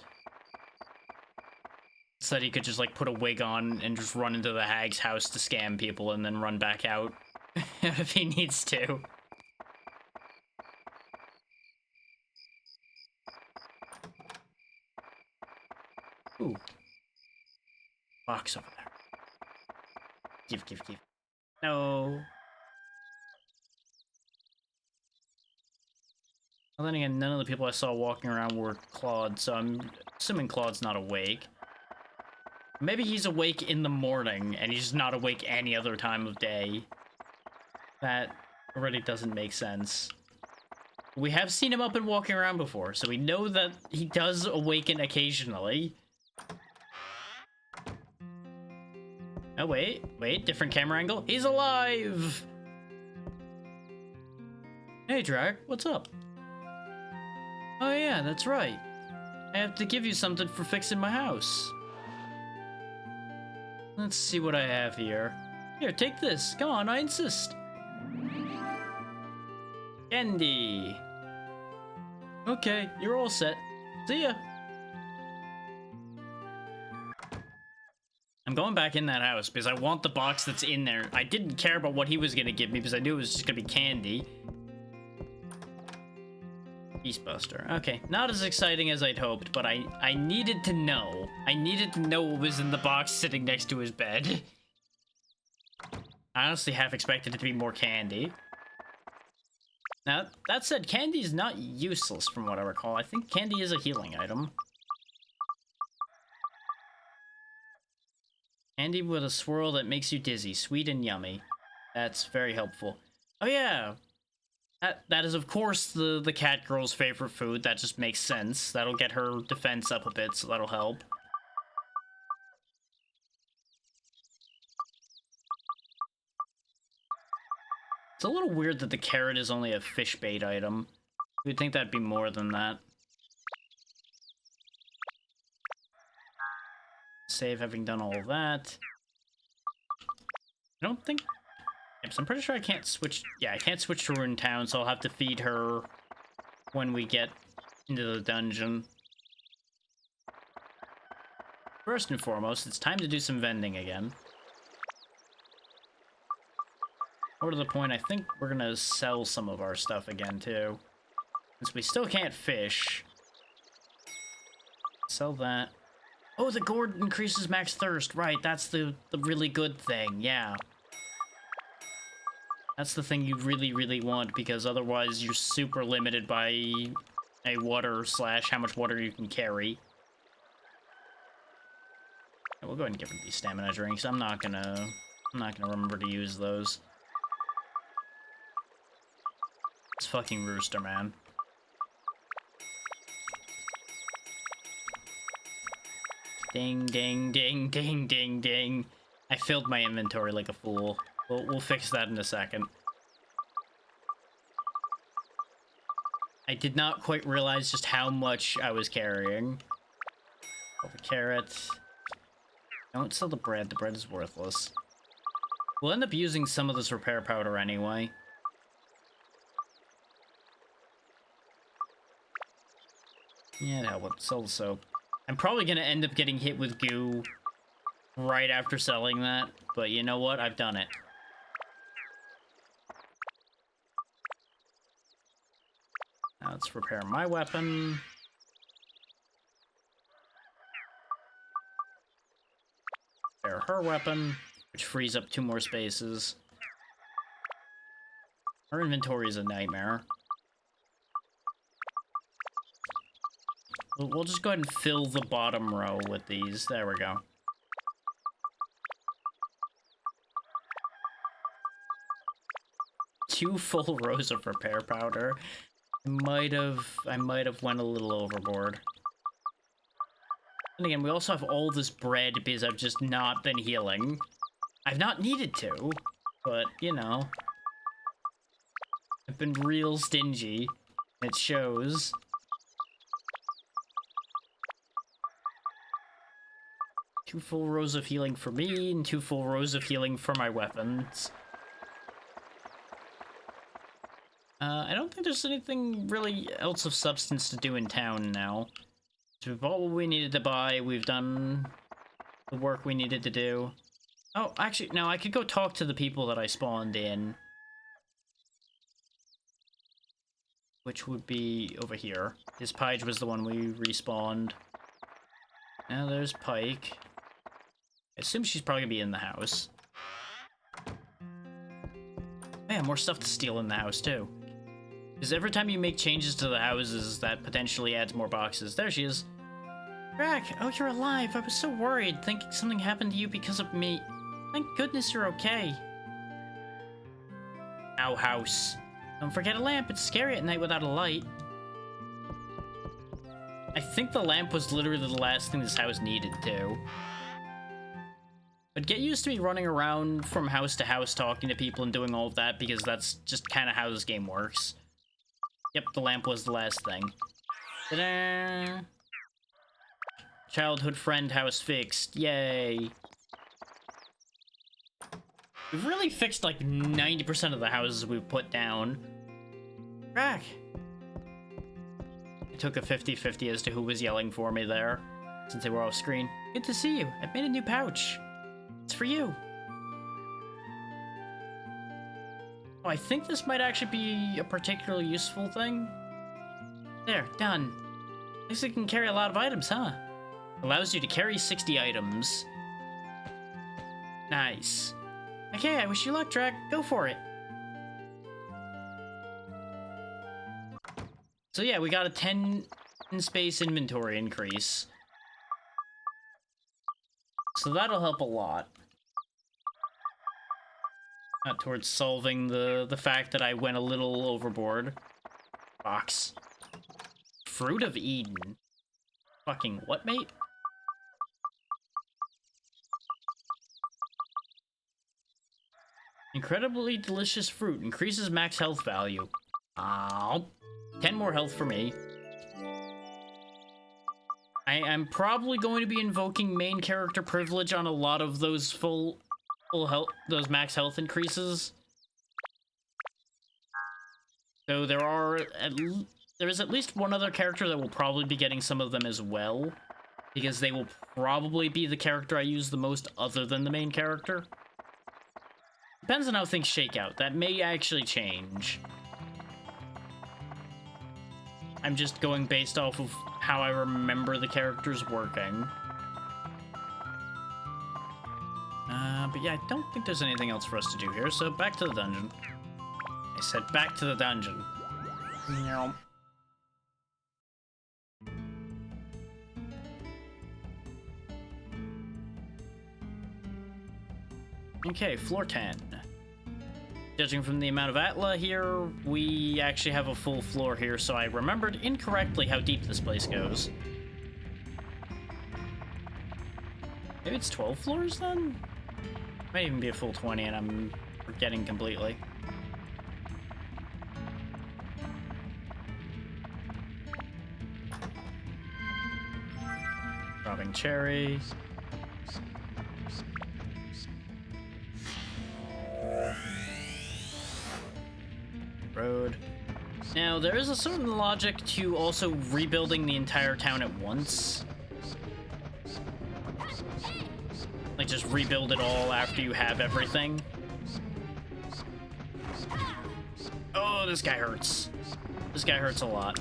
So that he could just, like, put a wig on and just run into the hag's house to scam people and then run back out if he needs to. Ooh. Box over there. Give. No. Well, then again, none of the people I saw walking around were Claude, so I'm assuming Claude's not awake. Maybe he's awake in the morning, and he's not awake any other time of day. That already doesn't make sense. We have seen him up and walking around before, so we know that he does awaken occasionally. Oh, wait, different camera angle. He's alive! Hey, Drac, what's up? Oh yeah, that's right. I have to give you something for fixing my house. Let's see what I have here. Here, take this. Come on, I insist. Candy. Okay, you're all set. See ya. I'm going back in that house because I want the box that's in there. I didn't care about what he was gonna give me because I knew it was just gonna be candy. Beastbuster. Okay, not as exciting as I'd hoped, but I needed to know. I needed to know what was in the box sitting next to his bed. I honestly half expected it to be more candy. Now, that said, candy is not useless from what I recall. I think candy is a healing item. Candy with a swirl that makes you dizzy. Sweet and yummy. That's very helpful. Oh yeah! That is, of course, the cat girl's favorite food. That just makes sense. That'll get her defense up a bit, so that'll help. It's a little weird that the carrot is only a fish bait item. You'd think that'd be more than that. Save having done all of that. I don't think... Yep, so I'm pretty sure I can't switch... Yeah, I can't switch to her in town, so I'll have to feed her when we get into the dungeon. First and foremost, it's time to do some vending again. More to the point, I think we're gonna sell some of our stuff again, too. Since we still can't fish. Sell that. Oh, the gourd increases max thirst. Right, that's the really good thing, yeah. That's the thing you really, really want, because otherwise you're super limited by a water / how much water you can carry. We'll go ahead and give her these stamina drinks. I'm not gonna remember to use those. This fucking rooster, man. Ding, ding, ding, ding, ding, ding. I filled my inventory like a fool. We'll fix that in a second. I did not quite realize just how much I was carrying. Sell the carrot. Don't sell the bread. The bread is worthless. We'll end up using some of this repair powder anyway. Yeah, hell, let's sell the soap. I'm probably gonna end up getting hit with goo right after selling that, but you know what? I've done it. Now let's repair my weapon. Repair her weapon, which frees up 2 more spaces. Her inventory is a nightmare. We'll just go ahead and fill the bottom row with these. There we go. Two full rows of repair powder. I might have went a little overboard. And again, we also have all this bread because I've just not been healing. I've not needed to, but, you know. I've been real stingy. It shows. Two full rows of healing for me, and 2 full rows of healing for my weapons. I don't think there's anything really else of substance to do in town now. So we bought what we needed to buy, we've done the work we needed to do. Oh, actually, no, I could go talk to the people that I spawned in. Which would be over here. His Pige was the one we respawned. Now there's Pike. I assume she's probably gonna be in the house. Man, more stuff to steal in the house, too. Because every time you make changes to the houses, that potentially adds more boxes. There she is. Drac, oh, you're alive. I was so worried, thinking something happened to you because of me. Thank goodness you're okay. Ow, house. Don't forget a lamp. It's scary at night without a light. I think the lamp was literally the last thing this house needed, too. But get used to me running around from house to house talking to people and doing all of that, because that's just kind of how this game works. Yep, the lamp was the last thing. Ta-da! Childhood friend house fixed. Yay. We've really fixed like 90% of the houses we've put down. Crack. I took a 50-50 as to who was yelling for me there, since they were off screen. Good to see you. I've made a new pouch. It's for you. Oh, I think this might actually be a particularly useful thing. There, done. Looks like you can carry a lot of items, huh? Allows you to carry 60 items. Nice. Okay, I wish you luck, Drac. Go for it. So yeah, we got a 10 space inventory increase. So that'll help a lot. Not towards solving the fact that I went a little overboard. Box. Fruit of Eden. Fucking what, mate? Incredibly delicious fruit. Increases max health value. 10 more health for me. I'm probably going to be invoking main character privilege on a lot of those full health, those max health increases. So there is at least one other character that will probably be getting some of them as well, because they will probably be the character I use the most other than the main character. Depends on how things shake out. That may actually change. I'm just going based off of how I remember the characters working. But yeah, I don't think there's anything else for us to do here, so back to the dungeon. I said back to the dungeon. No. Okay, floor 10. Judging from the amount of Atla here, we actually have a full floor here, so I remembered incorrectly how deep this place goes. Maybe it's 12 floors then? Might even be a full 20 and I'm forgetting completely. Dropping cherries. Road. Now, there is a certain logic to also rebuilding the entire town at once. Like, just rebuild it all after you have everything. Oh, this guy hurts. This guy hurts a lot.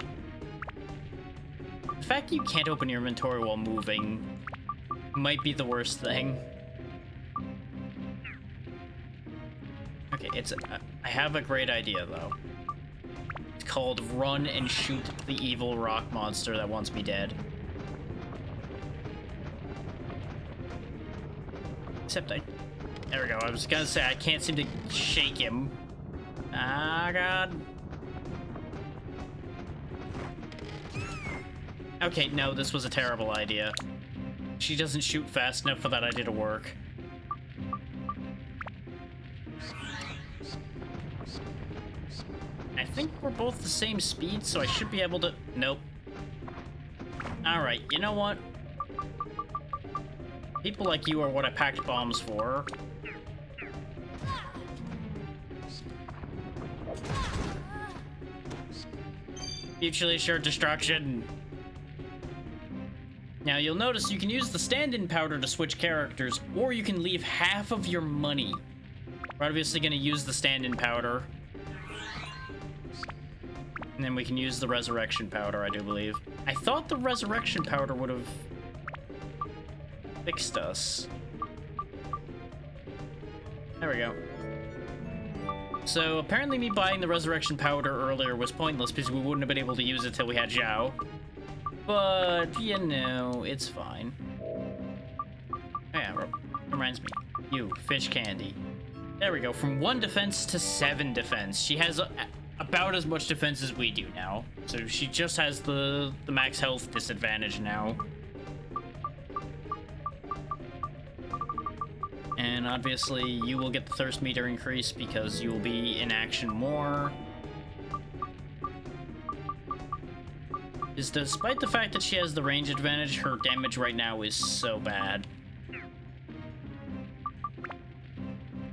The fact that you can't open your inventory while moving might be the worst thing. Okay, I have a great idea, though. It's called Run and Shoot the Evil Rock Monster that wants me dead. Except there we go. I was gonna say, I can't seem to shake him. Ah, God. Okay, no, this was a terrible idea. She doesn't shoot fast enough for that idea to work. I think we're both the same speed, so I should be able to... Nope. Alright, you know what? People like you are what I packed bombs for. Mutually assured destruction. Now, you'll notice you can use the stand-in powder to switch characters, or you can leave half of your money. We're obviously going to use the stand-in powder. And then we can use the resurrection powder, I do believe. I thought the resurrection powder would have fixed us. There we go. So apparently me buying the resurrection powder earlier was pointless because we wouldn't have been able to use it till we had Zhao. But, you know, it's fine. Oh yeah, reminds me. You, fish candy. There we go, from 1 defense to 7 defense. She has about as much defense as we do now. So she just has the max health disadvantage now. And obviously you will get the thirst meter increase because you will be in action more. is despite the fact that she has the range advantage, her damage right now is so bad.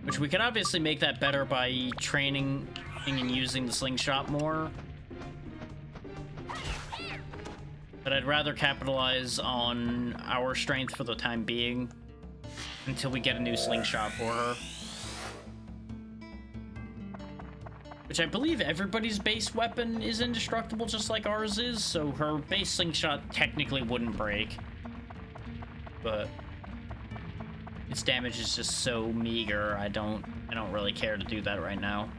Which we could obviously make that better by training and using the slingshot more. But I'd rather capitalize on our strength for the time being until we get a new slingshot for her. Which I believe everybody's base weapon is indestructible just like ours is, so her base slingshot technically wouldn't break. But its damage is just so meager, I don't really care to do that right now.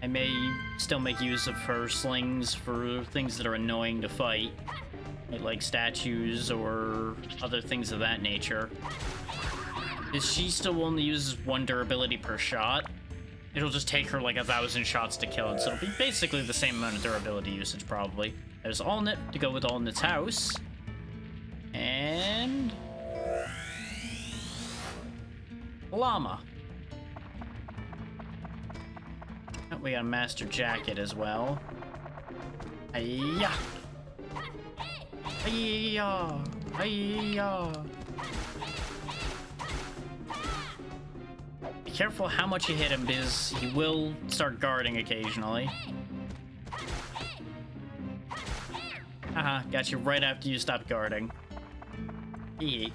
I may still make use of her slings for things that are annoying to fight, like statues or other things of that nature. Because she still only uses 1 durability per shot. It'll just take her like 1,000 shots to kill it, so it'll be basically the same amount of durability usage, probably. There's Allnit to go with Allnit's house. And... Llama. Oh, we got a Master Jacket as well. Hiya! Hiya! Hiya! Be careful how much you hit him, because he will start guarding occasionally. Haha, got you right after you stopped guarding. Hee.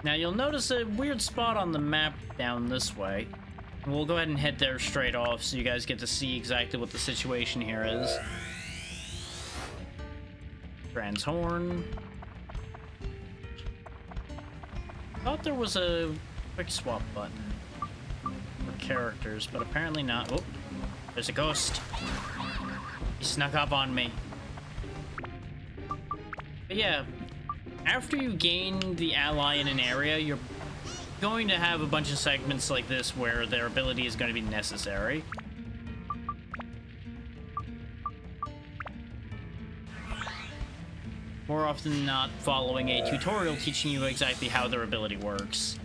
Now you'll notice a weird spot on the map down this way. We'll go ahead and head there straight off so you guys get to see exactly what the situation here is. Brand's Horn. Thought there was a quick swap button for characters, but apparently not. Oh, there's a ghost. He snuck up on me. But yeah, after you gain the ally in an area, you're going to have a bunch of segments like this where their ability is going to be necessary. More often than not, following a tutorial teaching you exactly how their ability works.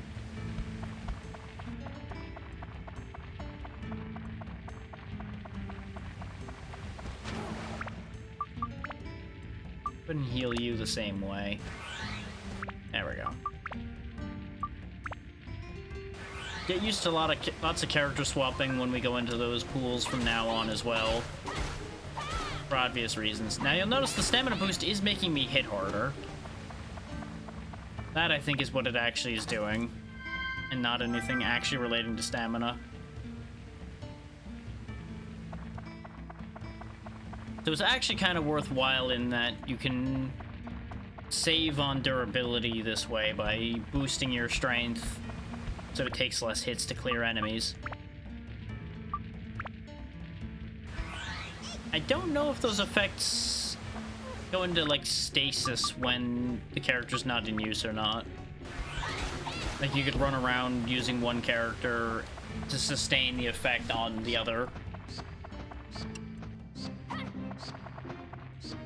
Couldn't heal you the same way. There we go. Get used to lots of character swapping when we go into those pools from now on as well. For obvious reasons. Now you'll notice the stamina boost is making me hit harder. That, I think, is what it actually is doing. And not anything actually relating to stamina. So it's actually kind of worthwhile in that you can save on durability this way by boosting your strength so it takes less hits to clear enemies. I don't know if those effects go into like stasis when the character's not in use or not. Like you could run around using one character to sustain the effect on the other.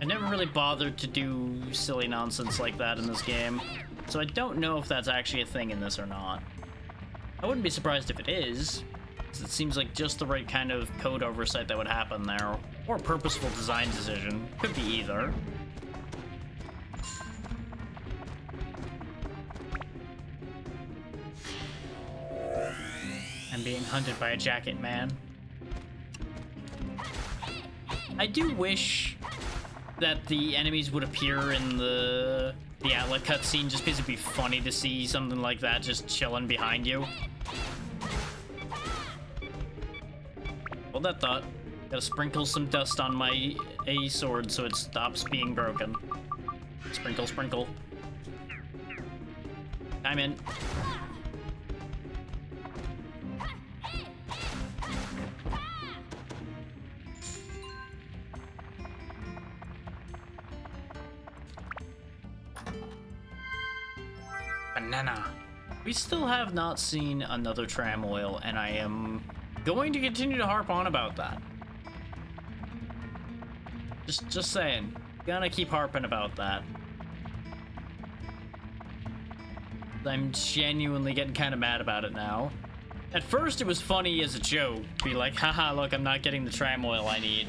I never really bothered to do silly nonsense like that in this game, so I don't know if that's actually a thing in this or not. I wouldn't be surprised if it is, because it seems like just the right kind of code oversight that would happen there, or a purposeful design decision. Could be either. I'm being hunted by a jacket man. I do wish that the enemies would appear in the outlet cutscene, just because it'd be funny to see something like that just chilling behind you. Hold that thought. Gotta sprinkle some dust on my A sword so it stops being broken. Sprinkle, sprinkle. I'm in. Banana. We still have not seen another tram oil, and I am going to continue to harp on about that. Just saying. Gonna keep harping about that. I'm genuinely getting kind of mad about it now. At first, it was funny as a joke. Be like, haha, look, I'm not getting the tram oil I need.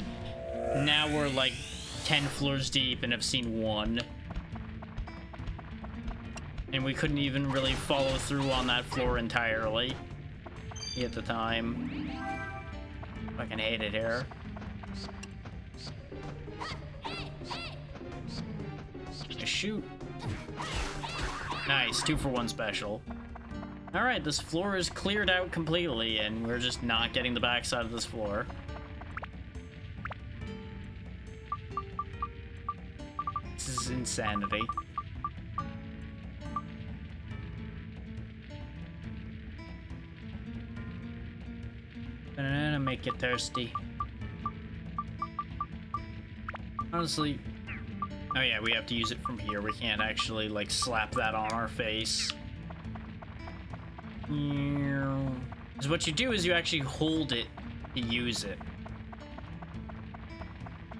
Now we're like 10 floors deep and have seen one. And we couldn't even really follow through on that floor entirely at the time. Fucking hate it here. Shoot. Nice, 2-for-1 special. Alright, this floor is cleared out completely, and we're just not getting the backside of this floor. This is insanity. Banana make you thirsty. Honestly... Oh yeah, we have to use it from here. We can't actually, like, slap that on our face. Because what you do is you actually hold it to use it.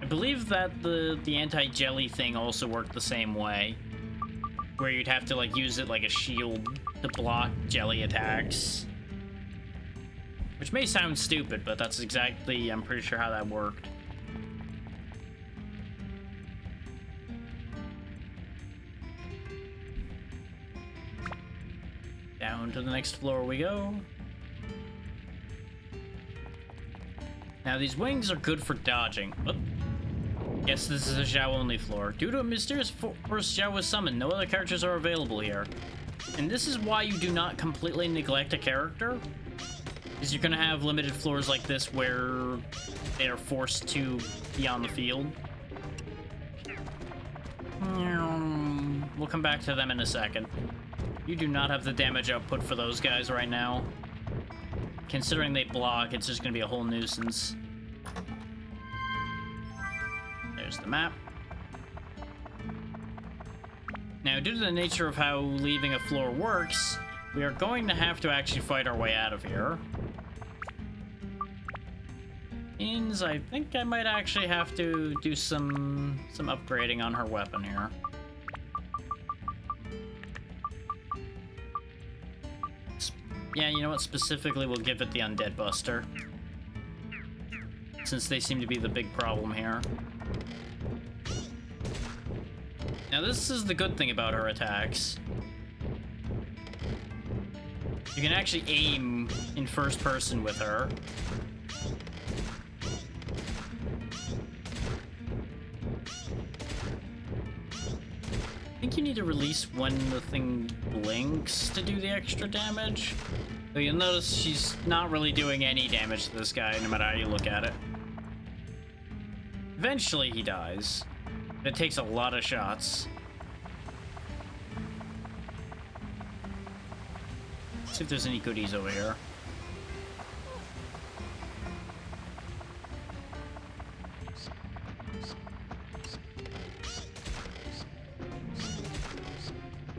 I believe that the anti-jelly thing also worked the same way. Where you'd have to, like, use it like a shield to block jelly attacks. Which may sound stupid, but that's exactly, I'm pretty sure, how that worked. Down to the next floor we go. Now these wings are good for dodging. Oh. Yes, this is a Zhao only floor. Due to a mysterious force Zhao was summoned, no other characters are available here. And this is why you do not completely neglect a character. Is you're gonna have limited floors like this where they are forced to be on the field. We'll come back to them in a second. You do not have the damage output for those guys right now. Considering they block, it's just gonna be a whole nuisance. There's the map. Now, due to the nature of how leaving a floor works, we are going to have to actually fight our way out of here. Means I think I might actually have to do some upgrading on her weapon here. Yeah, you know what? Specifically, we'll give it the Undead Buster. Since they seem to be the big problem here. Now, this is the good thing about her attacks. You can actually aim in first person with her. I think you need to release when the thing blinks to do the extra damage. So you'll notice she's not really doing any damage to this guy, no matter how you look at it. Eventually he dies. It takes a lot of shots. Let's see if there's any goodies over here.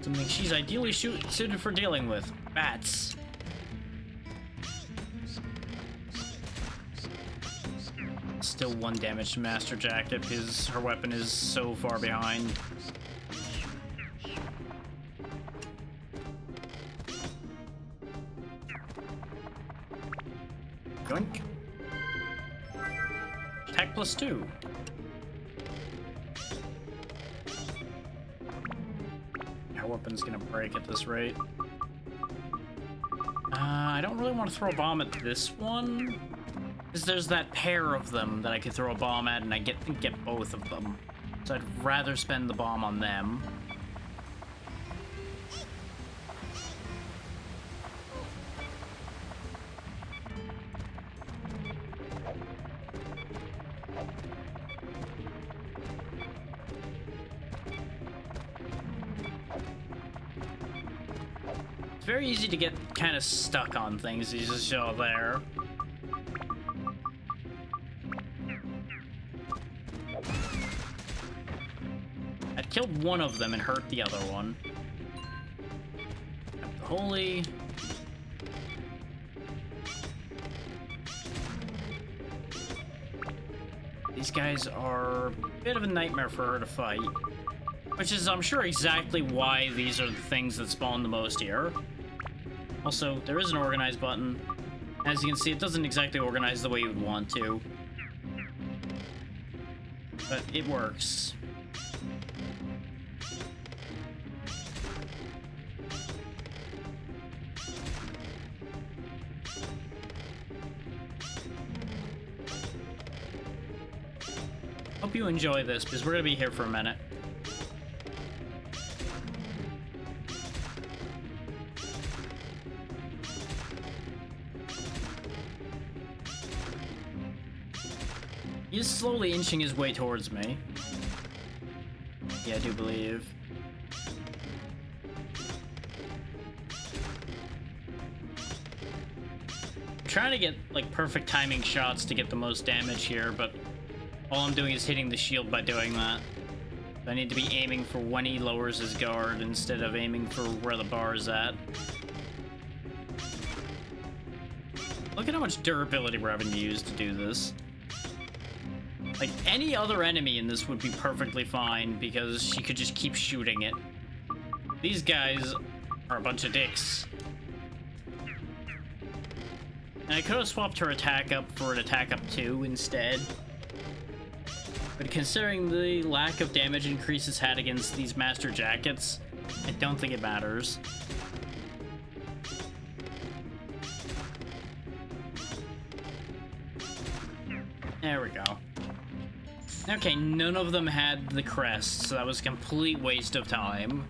Something she's ideally suited for dealing with. Bats. Still 1 damage to Master Jacket because her weapon is so far behind. Yoink. Attack +2. Our weapon's gonna break at this rate. I don't really want to throw a bomb at this one. Because there's that pair of them that I could throw a bomb at, and I get both of them. So I'd rather spend the bomb on them. It's very easy to get kind of stuck on things. You just show there. Killed one of them and hurt the other one. The holy. These guys are a bit of a nightmare for her to fight. Which is, I'm sure, exactly why these are the things that spawn the most here. Also, there is an organize button. As you can see, it doesn't exactly organize the way you would want to. But it works. Hope you enjoy this, because we're gonna be here for a minute. He's slowly inching his way towards me. Yeah, I do believe. I'm trying to get, like, perfect timing shots to get the most damage here, but all I'm doing is hitting the shield by doing that. I need to be aiming for when he lowers his guard instead of aiming for where the bar is at. Look at how much durability we're having to use to do this. Like, any other enemy in this would be perfectly fine because she could just keep shooting it. These guys are a bunch of dicks. And I could have swapped her attack up for an attack up 2 instead. But considering the lack of damage increases had against these master jackets, I don't think it matters. There we go. Okay, none of them had the crest, so that was a complete waste of time.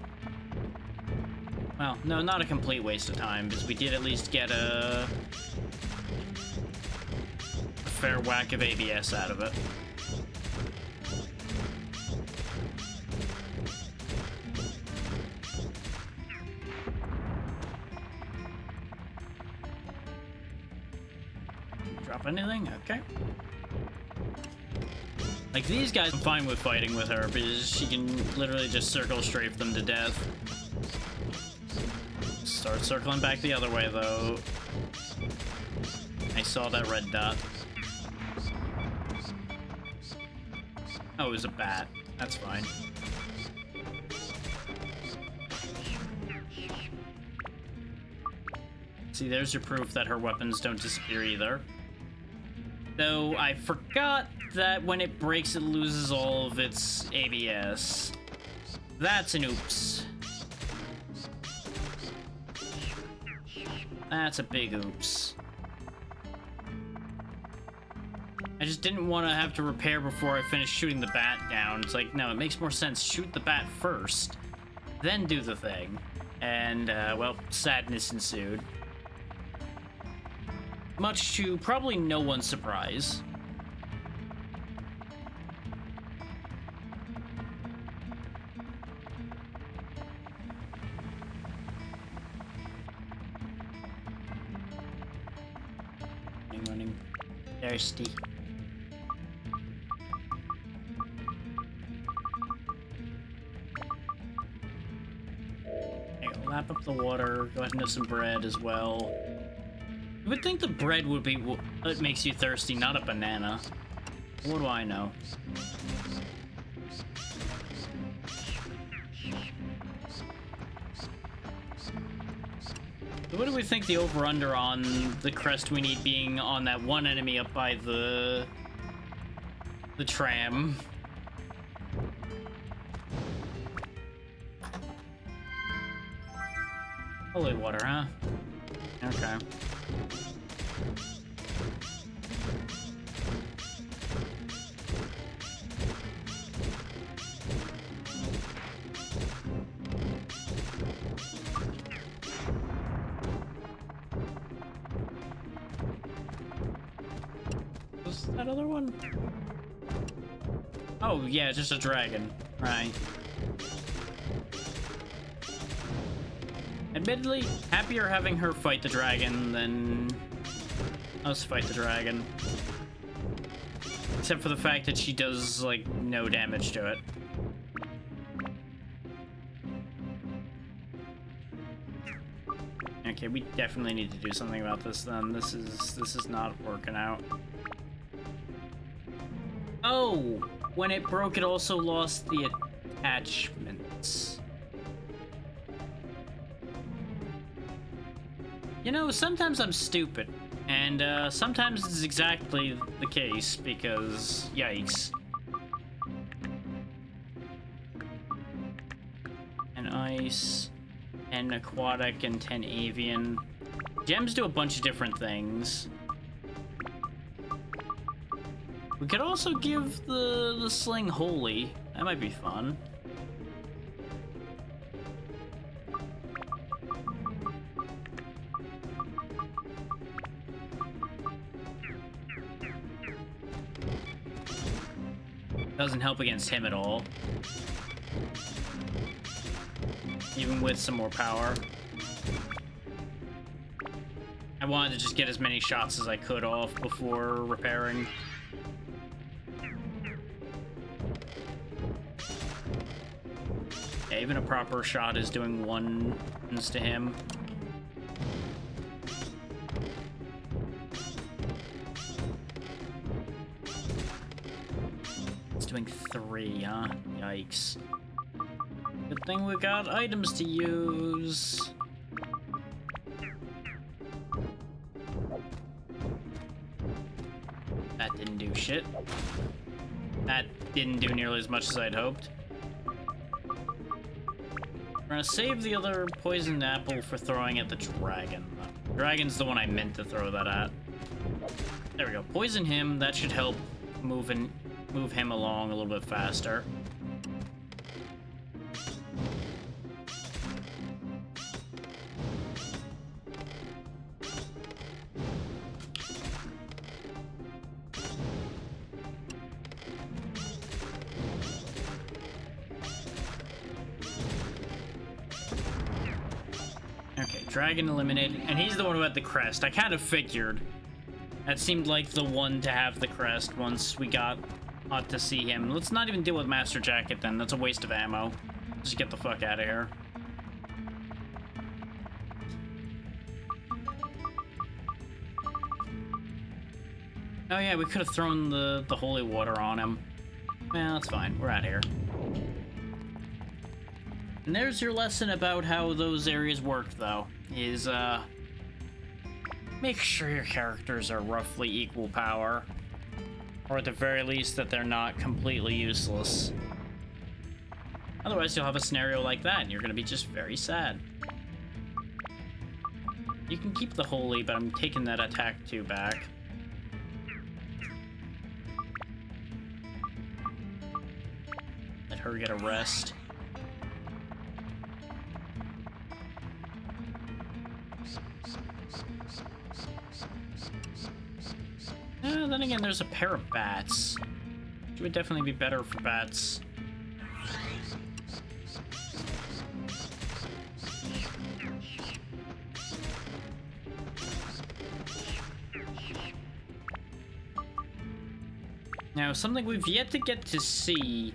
Well, no, not a complete waste of time, because we did at least get a fair whack of ABS out of it. Drop anything? Okay. Like, these guys, I'm fine with fighting with her because she can literally just circle strafe them to death. Start circling back the other way, though. I saw that red dot. Oh, it was a bat. That's fine. See, there's your proof that her weapons don't disappear either. Though I forgot that when it breaks, it loses all of its ABS. That's an oops. That's a big oops. I just didn't want to have to repair before I finished shooting the bat down. It's like, no, it makes more sense. Shoot the bat first, then do the thing. And, well, sadness ensued. Much to probably no one's surprise. Running. Thirsty. Okay, lap up the water. Go ahead and have some bread as well. You would think the bread would be what makes you thirsty, not a banana. What do I know? So what do we think the over-under on the crest we need being on that one enemy up by the tram? Holy water, huh? Okay. Was that other one? Oh, yeah, just a dragon. Right. Admittedly, happier having her fight the dragon than us fight the dragon. Except for the fact that she does, like, no damage to it. Okay, we definitely need to do something about this then. This is not working out. Oh! When it broke, it also lost the attachment. You know, sometimes I'm stupid, and sometimes it's exactly the case, because yikes. And ice, and aquatic, and 10 avian. Gems do a bunch of different things. We could also give the sling holy. That might be fun. Doesn't help against him at all. Even with some more power. I wanted to just get as many shots as I could off before repairing. Yeah, even a proper shot is doing ones to him. It's doing 3, huh? Yikes. Good thing we got items to use. That didn't do shit. That didn't do nearly as much as I'd hoped. We're gonna save the other poisoned apple for throwing at the dragon. Dragon's the one I meant to throw that at. There we go. Poison him. That should help move him along a little bit faster. Okay, dragon eliminated, and he's the one who had the crest. I kind of figured. That seemed like the one to have the crest once we got to see him. Let's not even deal with Master Jacket then. That's a waste of ammo. Just get the fuck out of here. Oh yeah, we could have thrown the holy water on him. Well, that's fine. We're out of here. And there's your lesson about how those areas work, though, is, make sure your characters are roughly equal power. Or at the very least that they're not completely useless. Otherwise you'll have a scenario like that and you're gonna be just very sad. You can keep the holy, but I'm taking that attack 2 back. Let her get a rest. Then again, there's a pair of bats. Which would definitely be better for bats. Now, something we've yet to get to see,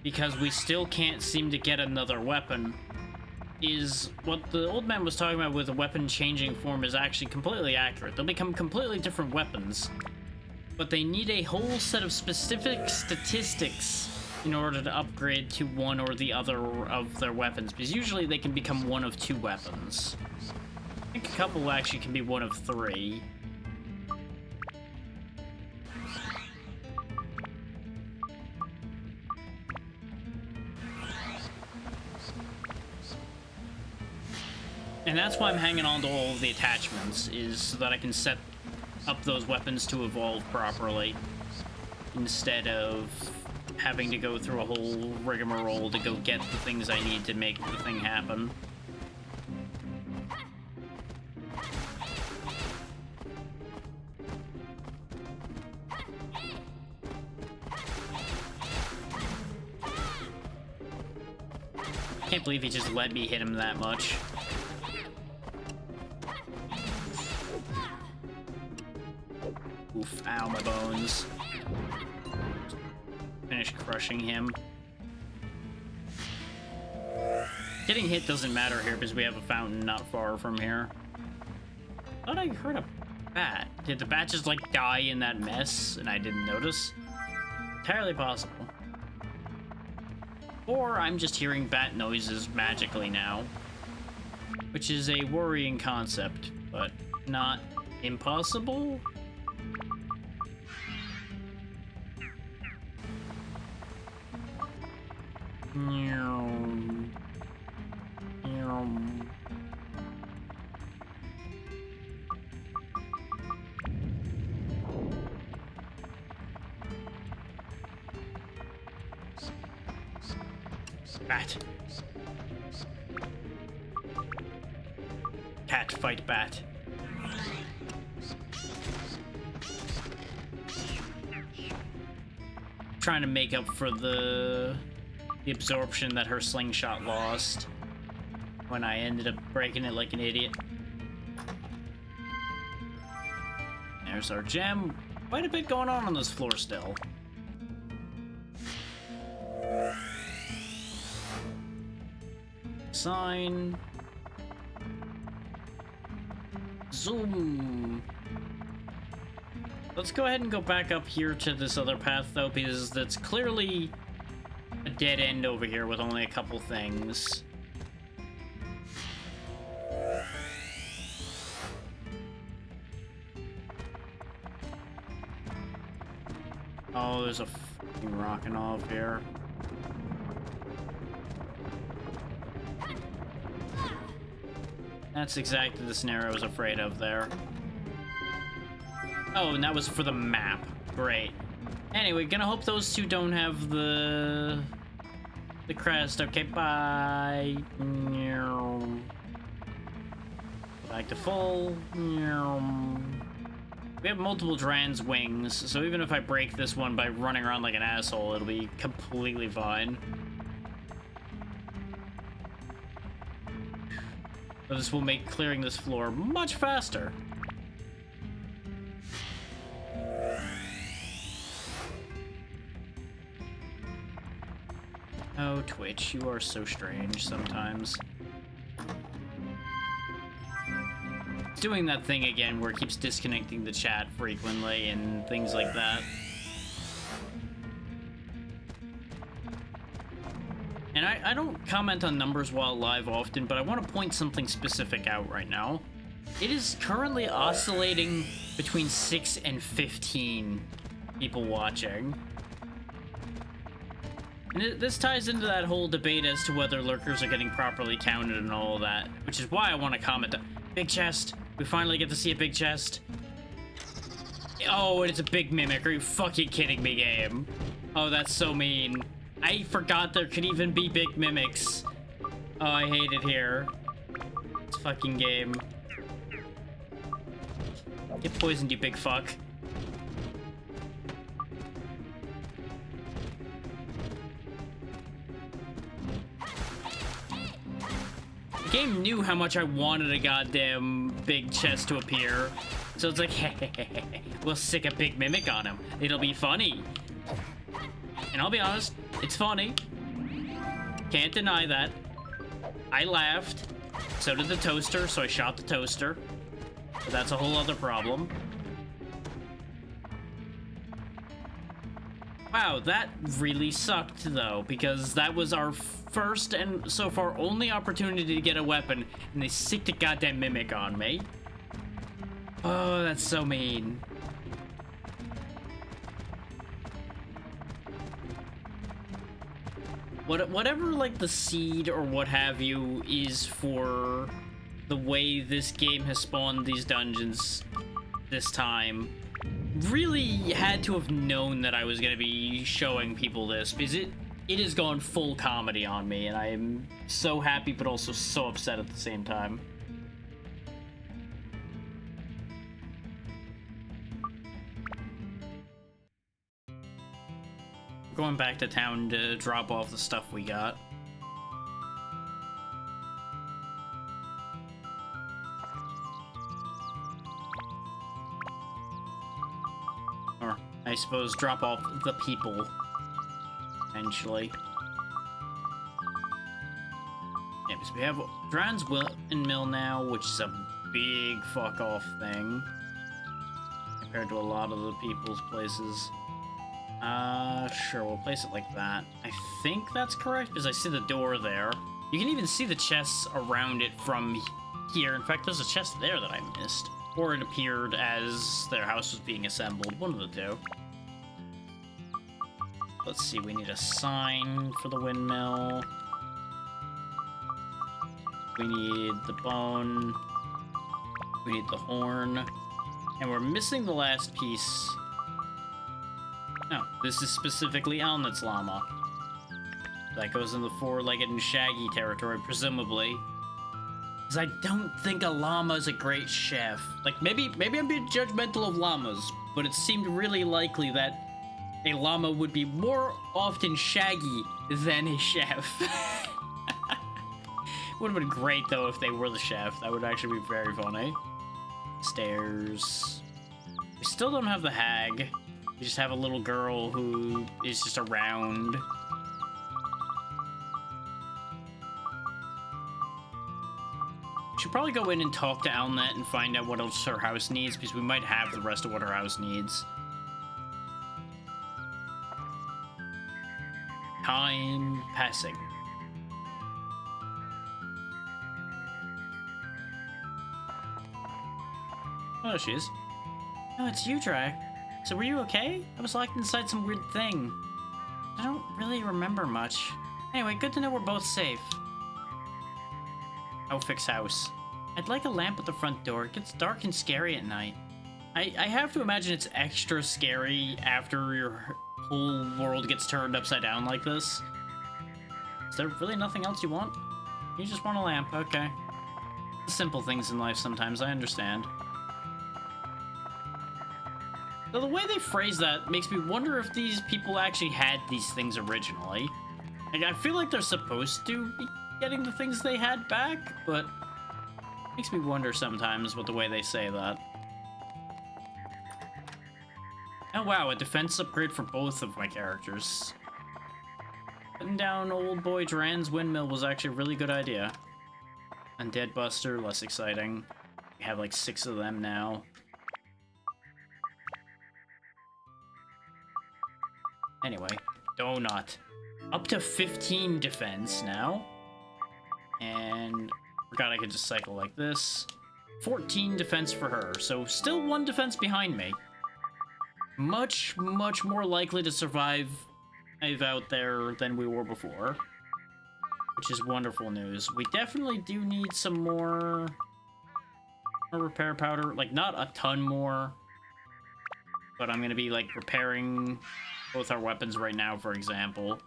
because we still can't seem to get another weapon, is what the old man was talking about with a weapon changing form is actually completely accurate. They'll become completely different weapons. But they need a whole set of specific statistics in order to upgrade to one or the other of their weapons, because usually they can become one of 2 weapons. I think a couple actually can be one of 3. And that's why I'm hanging on to all of the attachments, is so that I can set up those weapons to evolve properly, instead of having to go through a whole rigmarole to go get the things I need to make the thing happen. Can't believe he just let me hit him that much. Oof, ow, my bones. Finish crushing him. Getting hit doesn't matter here because we have a fountain not far from here. I thought I heard a bat. Did the bat just like die in that mess and I didn't notice? Entirely possible. Or I'm just hearing bat noises magically now. Which is a worrying concept, but not impossible. Bat. Cat fight bat. Trying to make up for the absorption that her slingshot lost when I ended up breaking it like an idiot. There's our gem. Quite a bit going on this floor still. Sign. Zoom. Let's go ahead and go back up here to this other path, though, because that's clearly a dead end over here with only a couple things. Oh, there's a fucking rockin' off here. That's exactly the scenario I was afraid of there. Oh, and that was for the map. Great. Anyway, gonna hope those two don't have the crest. Okay, bye. Back to full. We have multiple Dran's wings, so even if I break this one by running around like an asshole, it'll be completely fine. So this will make clearing this floor much faster. Oh, Twitch, you are so strange sometimes. It's doing that thing again where it keeps disconnecting the chat frequently and things like that. And I don't comment on numbers while live often, but I want to point something specific out right now. It is currently oscillating between 6 and 15 people watching. And this ties into that whole debate as to whether lurkers are getting properly counted and all of that, which is why I want to comment. Big chest. We finally get to see a big chest. Oh, and it's a big mimic. Are you fucking kidding me, game? Oh, that's so mean. I forgot there could even be big mimics. Oh, I hate it here. This fucking game. Get poisoned, you big fuck. The game knew how much I wanted a goddamn big chest to appear. So it's like, hey, we'll stick a big mimic on him. It'll be funny. And I'll be honest, it's funny. Can't deny that. I laughed. So did the toaster, so I shot the toaster. But that's a whole other problem. Wow, that really sucked, though, because that was our first and so far only opportunity to get a weapon, and they sicked a goddamn mimic on me. Oh, that's so mean. Whatever, like, the seed or what have you is for the way this game has spawned these dungeons this time, really had to have known that I was going to be showing people this, because it has gone full comedy on me, and I am so happy but also so upset at the same time. Going back to town to drop off the stuff we got. Or, I suppose, drop off the people, eventually. Yeah, because we have Dran's Mill now, which is a big fuck-off thing compared to a lot of the people's places. Sure, we'll place it like that. I think that's correct, because I see the door there. You can even see the chests around it from here. In fact, there's a chest there that I missed. Or it appeared as their house was being assembled. One of the two. Let's see, we need a sign for the windmill. We need the bone. We need the horn. And we're missing the last piece. No, this is specifically Alnet's llama. That goes in the four-legged and shaggy territory, presumably. Because I don't think a llama is a great chef. Like, maybe I'm being judgmental of llamas, but it seemed really likely that a llama would be more often shaggy than a chef. Would have been great, though, if they were the chef. That would actually be very funny. Stairs. We still don't have the hag. We just have a little girl who is just around. Should probably go in and talk to Alnet and find out what else her house needs, because we might have the rest of what her house needs. Time passing. Oh, there she is. Oh, it's you, Dry. So were you okay? I was locked inside some weird thing. I don't really remember much. Anyway, good to know we're both safe. Outfix house. I'd like a lamp at the front door. It gets dark and scary at night. I have to imagine it's extra scary after your whole world gets turned upside down like this. Is there really nothing else you want? You just want a lamp, okay. The simple things in life sometimes, I understand. So the way they phrase that makes me wonder if these people actually had these things originally. Like, I feel like they're supposed to be getting the things they had back, but it makes me wonder sometimes with the way they say that. Oh wow, a defense upgrade for both of my characters. Putting down old boy Duran's windmill was actually a really good idea. Undead Buster, less exciting. We have like 6 of them now. Anyway, donut. Up to 15 defense now. And forgot I could just cycle like this. 14 defense for her, so still 1 defense behind me. Much, much more likely to survive out there than we were before. Which is wonderful news. We definitely do need some more repair powder. Like, not a ton more. But I'm gonna be, like, repairing both our weapons right now, for example.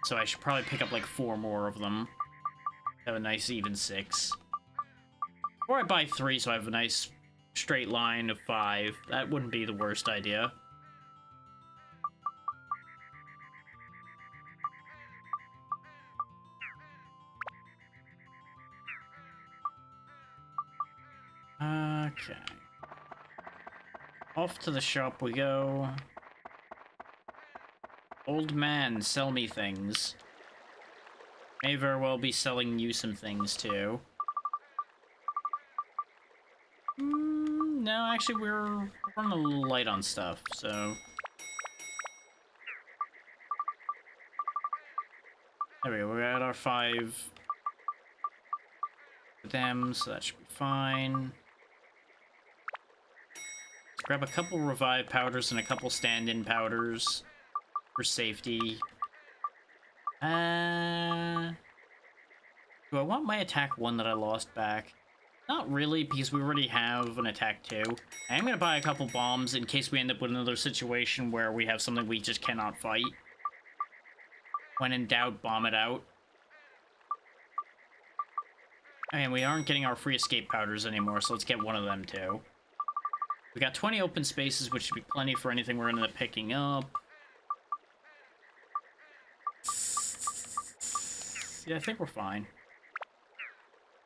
So I should probably pick up, like, 4 more of them. Have a nice even 6. Or I buy 3 so I have a nice straight line of 5. That wouldn't be the worst idea. Okay. Off to the shop we go. Old man, sell me things. May very well be selling you some things, too. No, actually, we're running a little light on stuff, so... There we go, we got our 5 of them, so that should be fine. Let's grab a couple revive powders and a couple stand-in powders for safety. Do I want my attack 1 that I lost back? Not really, because we already have an attack 2. I am going to buy a couple bombs in case we end up with another situation where we have something we just cannot fight. When in doubt, bomb it out. And we aren't getting our free escape powders anymore, so let's get one of them too. We got 20 open spaces, which should be plenty for anything we're going to end up picking up. Yeah, I think we're fine.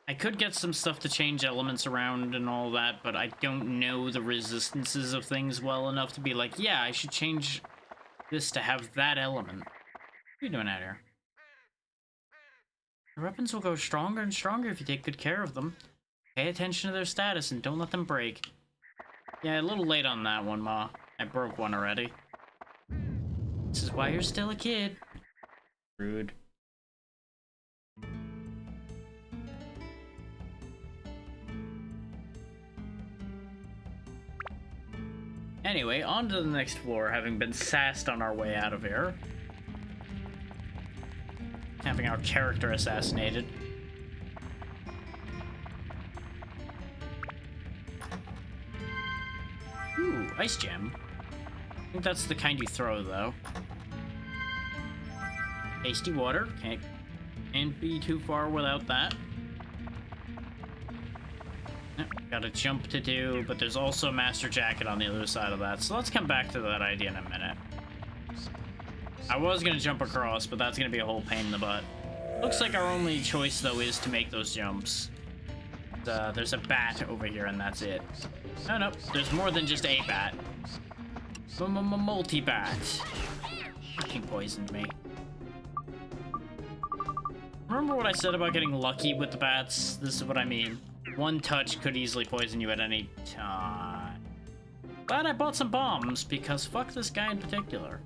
I could get some stuff to change elements around and all that, but I don't know the resistances of things well enough to be like, yeah, I should change this to have that element. What are you doing out here? Your weapons will go stronger and stronger if you take good care of them. Pay attention to their status and don't let them break. Yeah, a little late on that one, Ma. I broke one already. This is why you're still a kid. Rude. Anyway, on to the next floor, having been sassed on our way out of here. Having our character assassinated. Ooh, ice gem. I think that's the kind you throw, though. Tasty water. Can't be too far without that. Got a jump to do, but there's also a Master Jacket on the other side of that. So let's come back to that idea in a minute. I was going to jump across, but that's going to be a whole pain in the butt. Looks like our only choice, though, is to make those jumps. There's a bat over here, and that's it. Oh, no, there's more than just a bat. Multi-bat. Fucking poisoned me. Remember what I said about getting lucky with the bats? This is what I mean. One touch could easily poison you at any time. Glad I bought some bombs, because fuck this guy in particular.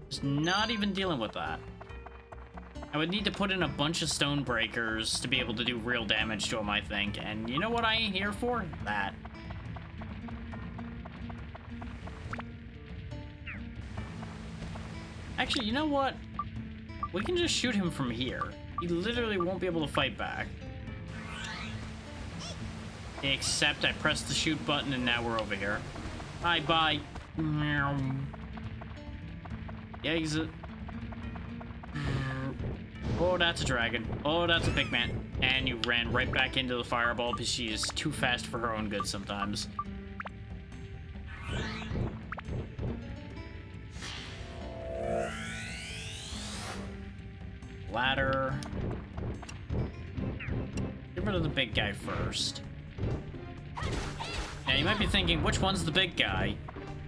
Just not even dealing with that. I would need to put in a bunch of stone breakers to be able to do real damage to him, I think. And you know what I ain't here for? That. Actually, you know what? We can just shoot him from here. He literally won't be able to fight back. Except I pressed the shoot button and now we're over here. Bye-bye. Exit. Oh, that's a dragon. Oh, that's a big man. And you ran right back into the fireball because she is too fast for her own good sometimes. Ladder. Get rid of the big guy first. Now you might be thinking, which one's the big guy?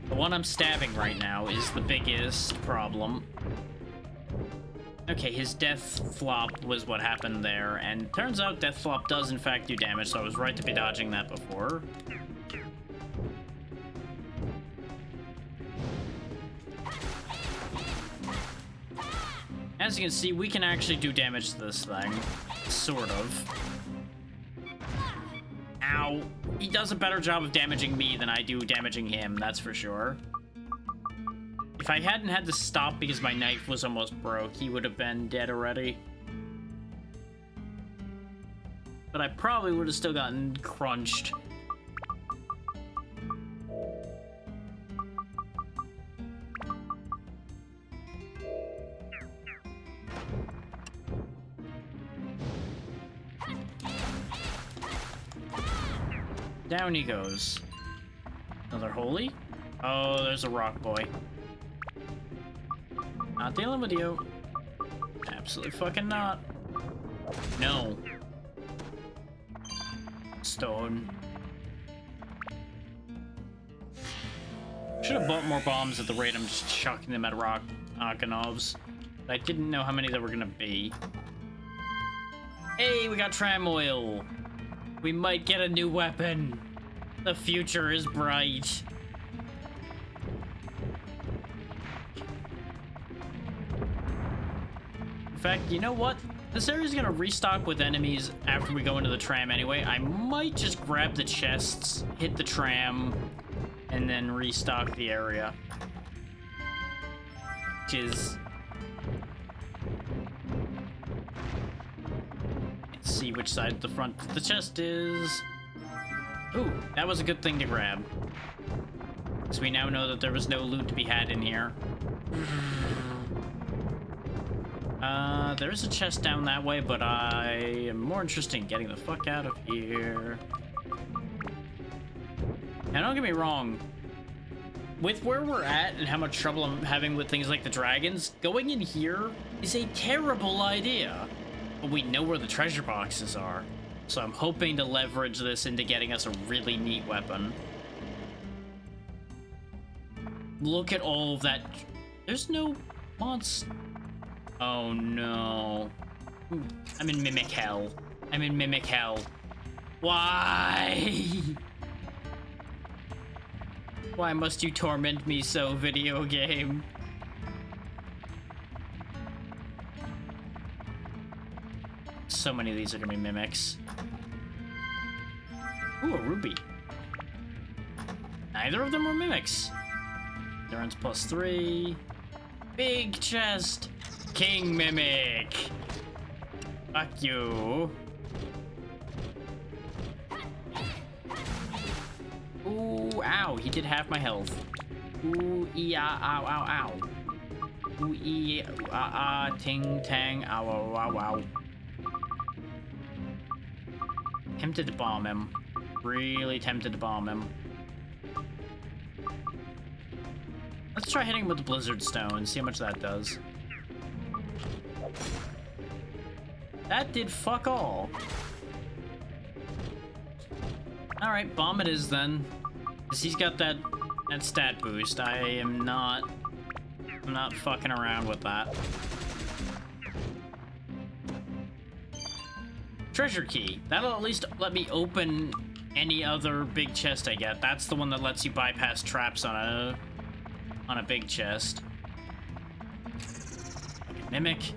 The one I'm stabbing right now is the biggest problem. Okay, his death flop was what happened there, and turns out death flop does in fact do damage, so I was right to be dodging that before. As you can see, we can actually do damage to this thing. Sort of. Ow. He does a better job of damaging me than I do damaging him, that's for sure. If I hadn't had to stop because my knife was almost broke, he would have been dead already. But I probably would have still gotten crunched. Down he goes. Another holy? Oh, there's a rock boy. Not dealing with you. Absolutely fucking not. No. Stone. Should have bought more bombs at the rate I'm just chucking them at rock Akanovs. I didn't know how many there were gonna be. Hey, we got tram oil. We might get a new weapon. The future is bright. In fact, you know what? This area's gonna restock with enemies after we go into the tram anyway. I might just grab the chests, hit the tram, and then restock the area. Which is... Let's see which side of the front the chest is. Ooh, that was a good thing to grab. Because we now know that there was no loot to be had in here. There is a chest down that way, but I am more interested in getting the fuck out of here. Now, don't get me wrong. With where we're at and how much trouble I'm having with things like the dragons, going in here is a terrible idea. But we know where the treasure boxes are. So I'm hoping to leverage this into getting us a really neat weapon. Look at all of that. There's no monster. Oh no. I'm in mimic hell. I'm in mimic hell. Why? Why must you torment me so, video game? So many of these are gonna be mimics. Ooh, a ruby. Neither of them were mimics. Endurance +3. Big chest. King mimic. Fuck you. Ooh, ow. He did half my health. Ooh, ow, ow, ow. Ooh, ting, tang, ow, ow, ow, ow. Tempted to bomb him. Really tempted to bomb him. Let's try hitting him with the Blizzard Stone, see how much that does. That did fuck all. Alright, bomb it is then. Cause he's got that stat boost. I'm not fucking around with that. Treasure key. That'll at least let me open any other big chest I get. That's the one that lets you bypass traps on a big chest. Okay, mimic.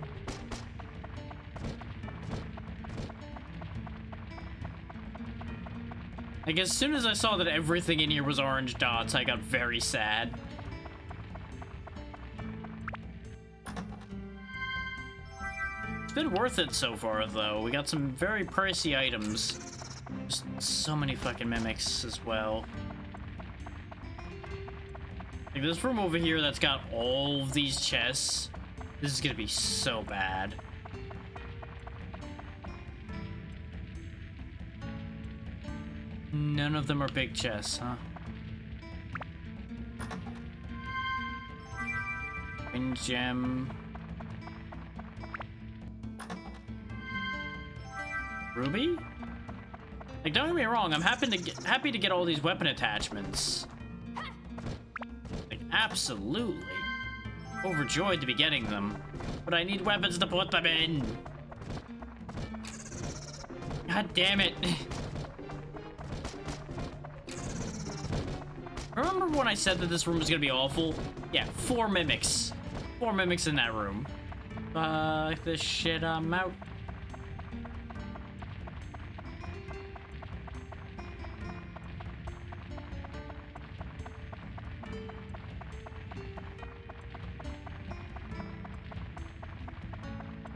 Like, as soon as I saw that everything in here was orange dots, I got very sad. It's been worth it so far, though. We got some very pricey items. Just so many fucking mimics as well. Like, this room over here that's got all of these chests. This is gonna be so bad. None of them are big chests, huh? Wind gem. Ruby? Like, don't get me wrong, I'm happy to get all these weapon attachments. Like, absolutely. Overjoyed to be getting them. But I need weapons to put them in. God damn it. Remember when I said that this room was gonna be awful? Yeah, 4 mimics. 4 mimics in that room. Fuck this shit, I'm out.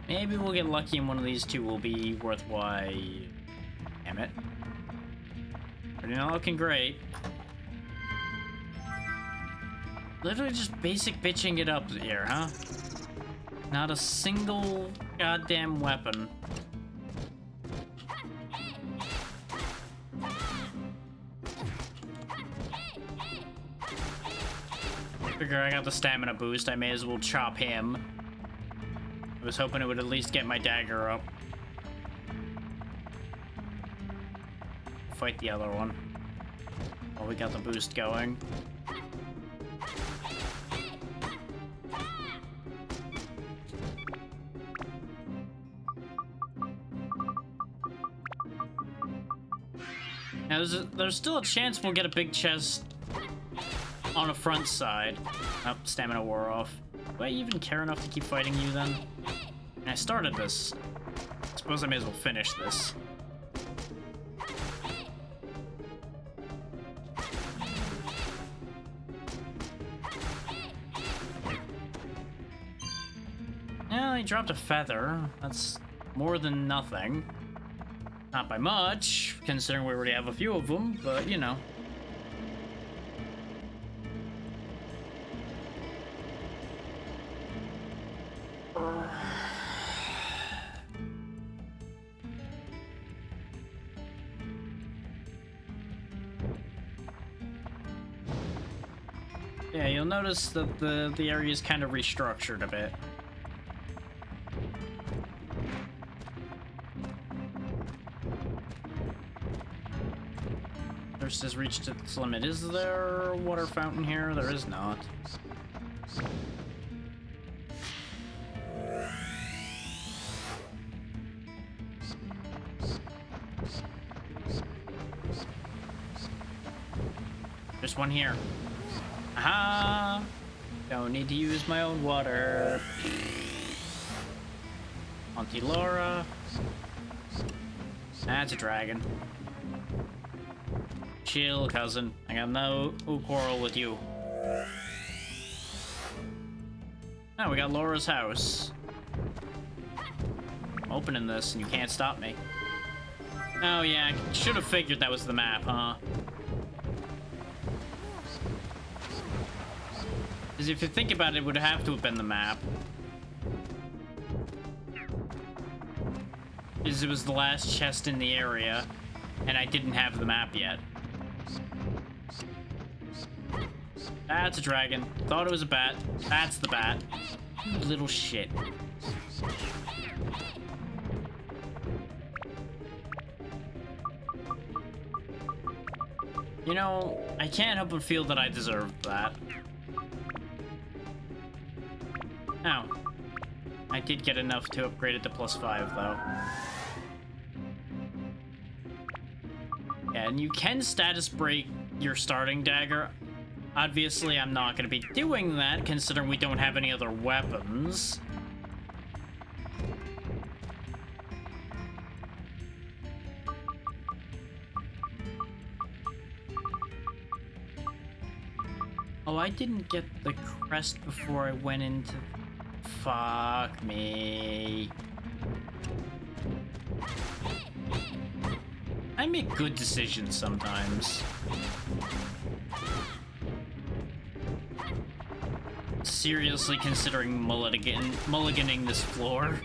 Maybe we'll get lucky and one of these two will be worthwhile. Damn it. Already not looking great. Literally just basic bitching it up here, huh? Not a single goddamn weapon. Figure I got the stamina boost, I may as well chop him. I was hoping it would at least get my dagger up. Fight the other one. While we got the boost going. Now, there's still a chance we'll get a big chest on a front side. Oh, stamina wore off. Do I even care enough to keep fighting you then? And I started this. I suppose I may as well finish this. Yeah, he dropped a feather. That's more than nothing. Not by much, considering we already have a few of them, but you know. Yeah, you'll notice that the area is kind of restructured a bit. Thirst has reached its limit. Is there a water fountain here? There is not. There's one here. don't need to use my own water. Auntie Laura. That's a dragon. Chill, cousin. I got no quarrel with you. Oh, we got Laura's house. I'm opening this and you can't stop me. Oh yeah, I should have figured that was the map, huh? Because if you think about it, it would have to have been the map. Because it was the last chest in the area, and I didn't have the map yet. That's a dragon. Thought it was a bat. That's the bat. You little shit. You know, I can't help but feel that I deserved that. Ow. I did get enough to upgrade it to +5, though. Yeah, and you can status break your starting dagger. Obviously, I'm not going to be doing that, considering we don't have any other weapons. Oh, I didn't get the crest before I went into... Fuck me. I make good decisions sometimes. Seriously considering mulliganing this floor.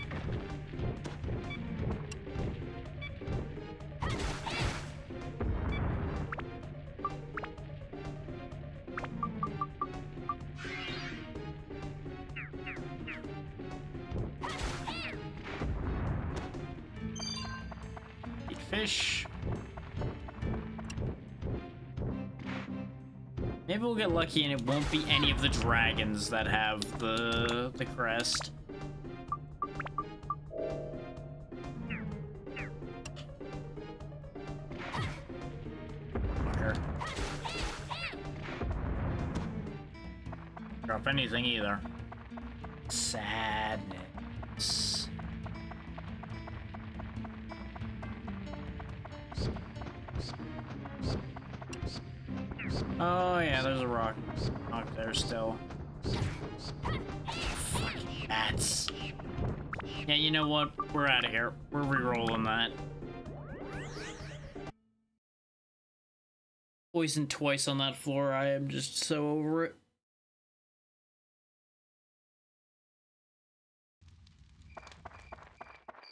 Eat fish. Maybe we'll get lucky and it won't be any of the dragons that have the crest. Fucker. Drop anything either. Sadness. Oh yeah, there's a rock there still. Fucking bats. Yeah, you know what? We're out of here. We're re-rolling that. Poisoned twice on that floor. I am just so over it.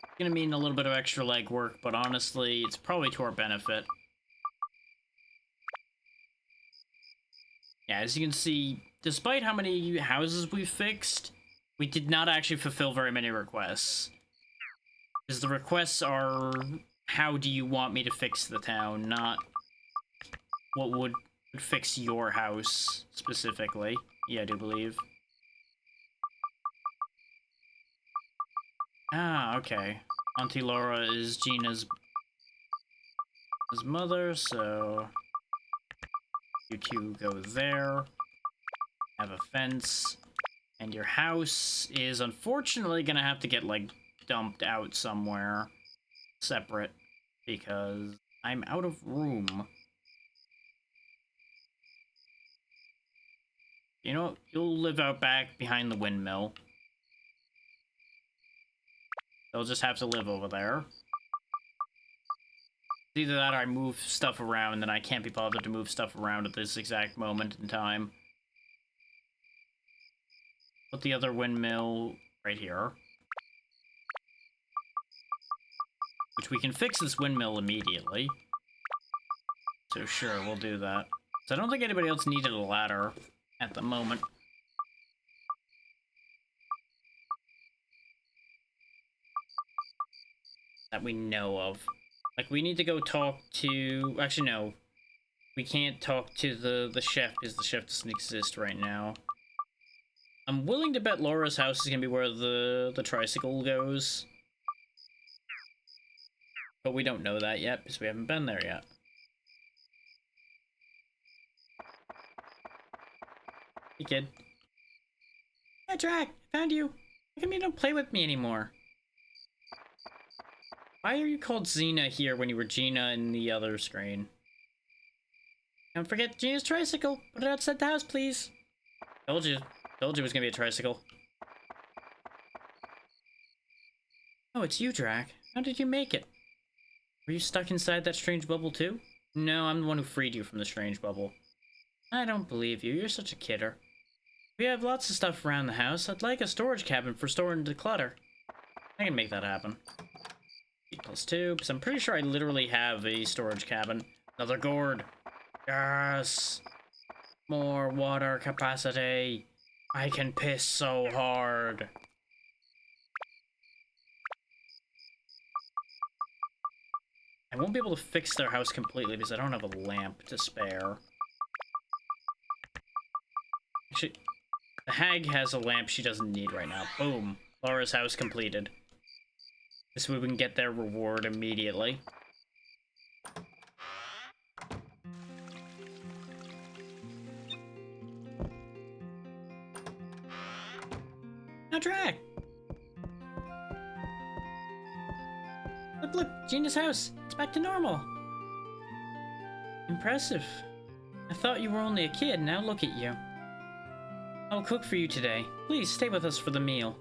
It's gonna mean a little bit of extra legwork, but honestly, it's probably to our benefit. Yeah, as you can see, despite how many houses we've fixed, we did not actually fulfill very many requests. Because the requests are, how do you want me to fix the town, not what would fix your house, specifically. Yeah, I do believe. Ah, okay. Auntie Laura is Gina's mother, so... You two go there. Have a fence. And your house is unfortunately gonna have to get, like, dumped out somewhere. Separate. Because I'm out of room. You know, you'll live out back behind the windmill. They'll just have to live over there. Either that or I move stuff around, and I can't be bothered to move stuff around at this exact moment in time. Put the other windmill right here. Which we can fix this windmill immediately. So sure, we'll do that. So I don't think anybody else needed a ladder at the moment. That we know of. Like, we need to go talk to... Actually, no. We can't talk to the chef, because the chef doesn't exist right now. I'm willing to bet Laura's house is going to be where the tricycle goes. But we don't know that yet, because we haven't been there yet. Hey, kid. Yeah, Drac, I found you. How come you don't play with me anymore? Why are you called Xena here when you were Gina in the other screen? Don't forget Gina's tricycle. Put it outside the house, please. Told you. Told you it was gonna be a tricycle. Oh, it's you, Drac. How did you make it? Were you stuck inside that strange bubble too? No, I'm the one who freed you from the strange bubble. I don't believe you. You're such a kidder. We have lots of stuff around the house. I'd like a storage cabin for storing the clutter. I can make that happen. 8+2, because I'm pretty sure I literally have a storage cabin. Another gourd. Yes! More water capacity. I can piss so hard. I won't be able to fix their house completely because I don't have a lamp to spare. Actually, the hag has a lamp she doesn't need right now. Boom. Laura's house completed. This way we can get their reward immediately. Now, Drac! Look, Gina's house. It's back to normal. Impressive. I thought you were only a kid, now look at you. I'll cook for you today. Please stay with us for the meal.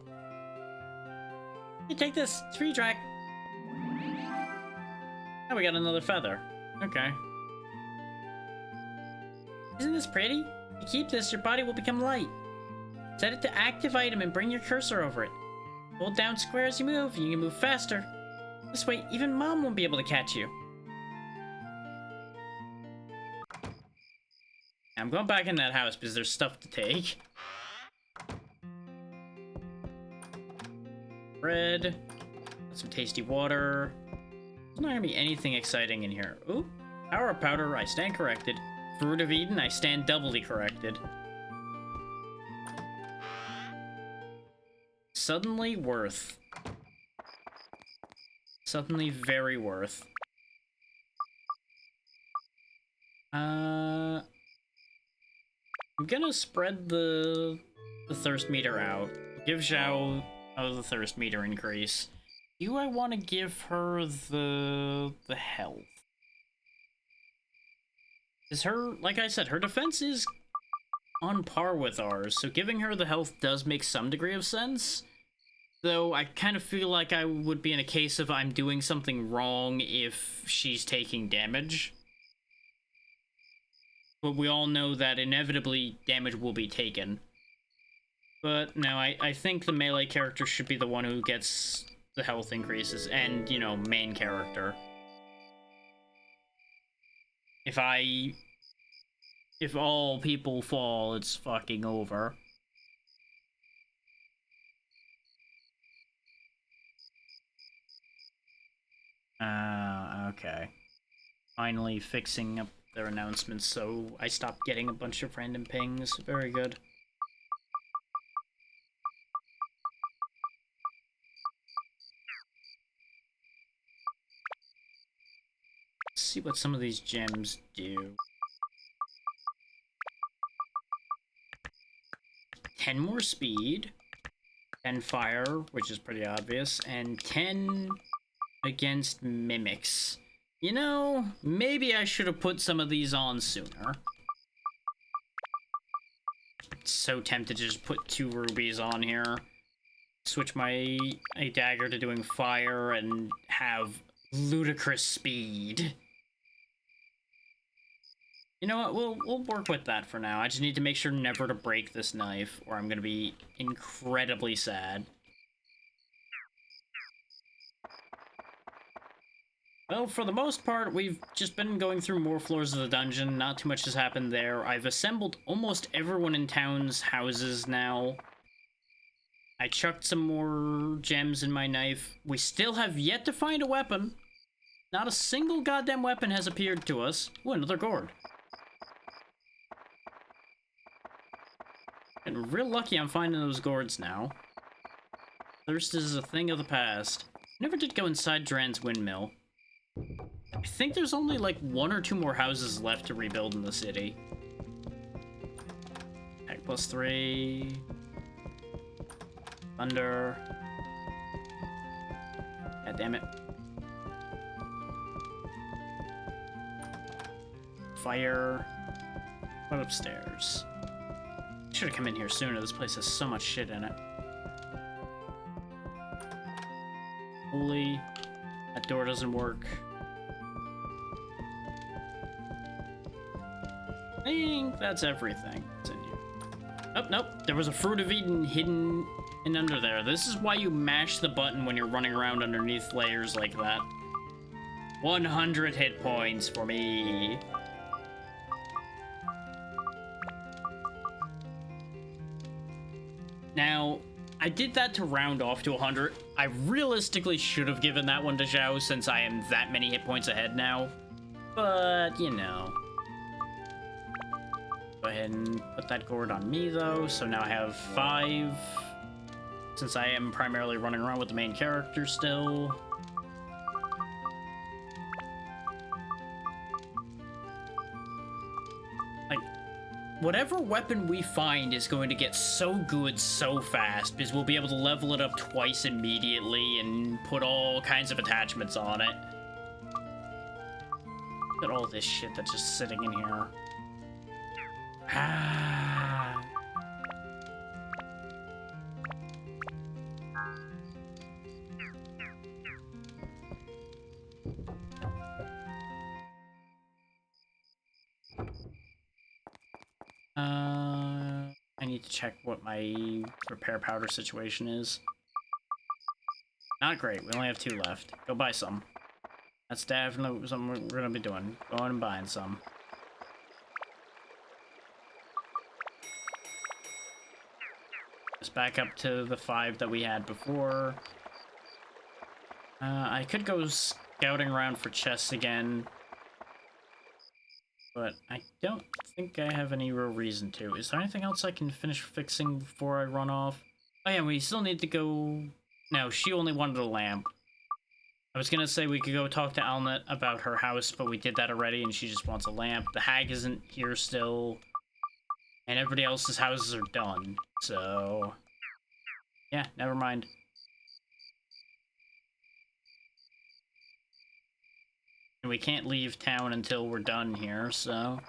Hey, take this. It's free, Drac. Oh, we got another feather. Okay. Isn't this pretty? If you keep this, your body will become light. Set it to active item and bring your cursor over it. Hold down square as you move, and you can move faster. This way, even Mom won't be able to catch you. I'm going back in that house because there's stuff to take. Bread. Some tasty water. There's not gonna be anything exciting in here. Ooh. Power powder, I stand corrected. Fruit of Eden, I stand doubly corrected. Suddenly worth. Suddenly very worth. I'm gonna spread the thirst meter out. Give Zhao the thirst meter increase. Do I want to give her the health? Is her, like I said, her defense is on par with ours, so giving her the health does make some degree of sense. Though I kind of feel like I would be in a case of I'm doing something wrong if she's taking damage. But we all know that inevitably damage will be taken. But no, I think the melee character should be the one who gets the health increases, and, you know, main character. If all people fall, it's fucking over. Okay. Finally fixing up their announcements, so I stopped getting a bunch of random pings. Very good. Let's see what some of these gems do. 10 more speed, 10 fire, which is pretty obvious, and 10 against mimics. You know, maybe I should have put some of these on sooner. So tempted to just put 2 rubies on here. Switch my dagger to doing fire and have ludicrous speed. You know what, we'll work with that for now. I just need to make sure never to break this knife, or I'm gonna be incredibly sad. Well, for the most part, we've just been going through more floors of the dungeon. Not too much has happened there. I've assembled almost everyone in town's houses now. I chucked some more gems in my knife. We still have yet to find a weapon. Not a single goddamn weapon has appeared to us. Ooh, another gourd. Getting real lucky I'm finding those gourds now. Thirst is a thing of the past. Never did go inside Dran's windmill. I think there's only like 1 or 2 more houses left to rebuild in the city. Pack +3. Thunder. God damn it. Fire. What upstairs? Should have come in here sooner. This place has so much shit in it. Holy. That door doesn't work. I think that's everything that's in here. Oh, nope. There was a Fruit of Eden hidden in under there. This is why you mash the button when you're running around underneath layers like that. 100 hit points for me. Now, I did that to round off to 100. I realistically should have given that one to Zhao since I am that many hit points ahead now. But, you know. Go ahead and put that gourd on me, though. So now I have 5. Since I am primarily running around with the main character still. Like, whatever weapon we find is going to get so good so fast because we'll be able to level it up twice immediately and put all kinds of attachments on it. Look at all this shit that's just sitting in here. Ah. I need to check what my repair powder situation is. Not great. We only have 2 left. Go buy some. That's definitely something we're gonna be doing. Going and buying some. Just back up to the 5 that we had before. I could go scouting around for chests again. But I don't think I have any real reason to. Is there anything else I can finish fixing before I run off? Oh yeah, we still need to go... No, she only wanted a lamp. I was gonna say we could go talk to Alnet about her house, but we did that already and she just wants a lamp. The hag isn't here still. And everybody else's houses are done, so... Yeah, never mind. And we can't leave town until we're done here, so...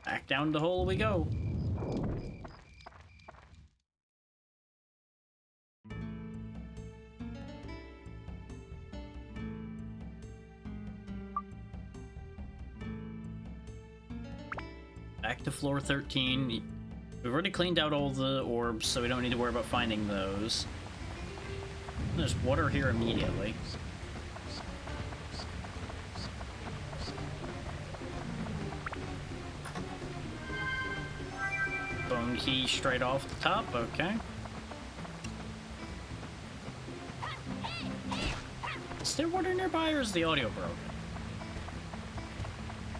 Back down the hole we go. Back to floor 13. We've already cleaned out all the orbs, so we don't need to worry about finding those. There's water here immediately. Bone key straight off the top, okay. Is there water nearby or is the audio broken?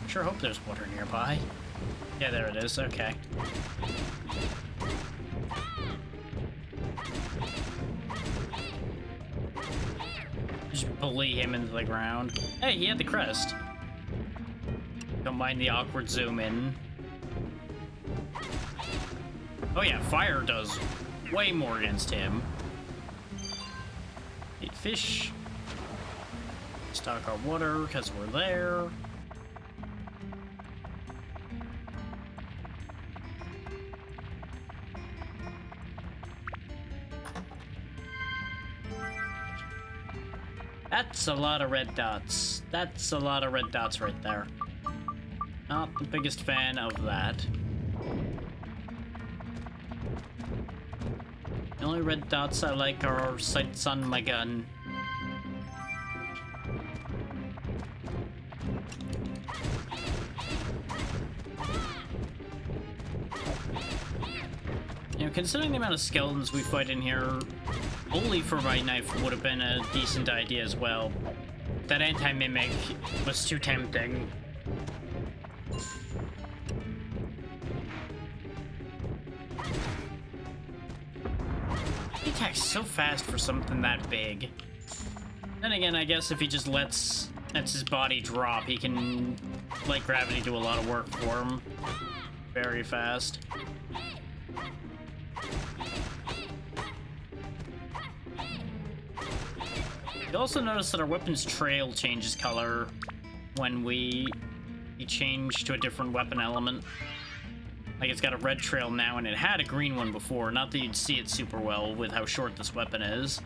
Sure hope there's water nearby. Yeah, there it is, okay. Just bully him into the ground. Hey, he had the crest. Don't mind the awkward zoom in. Oh yeah, fire does way more against him. Eat fish. Stock our water, because we're there. That's a lot of red dots. That's a lot of red dots right there. Not the biggest fan of that. The only red dots I like are sights on my gun. You know, considering the amount of skeletons we fight in here, only for my knife would have been a decent idea as well. That anti-mimic was too tempting. He attacks so fast for something that big. Then again, I guess if he just lets his body drop, he can let gravity do a lot of work for him very fast. You'll also notice that our weapon's trail changes color when we change to a different weapon element. Like, it's got a red trail now, and it had a green one before. Not that you'd see it super well with how short this weapon is.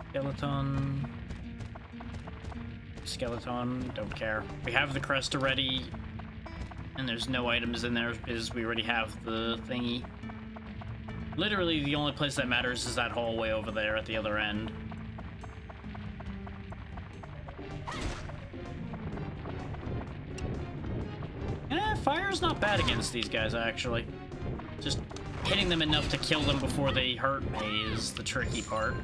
Skeleton. Skeleton, don't care. We have the crest already, and there's no items in there because we already have the thingy. Literally, the only place that matters is that hallway over there at the other end. Fire's not bad against these guys, actually. Just hitting them enough to kill them before they hurt me is the tricky part.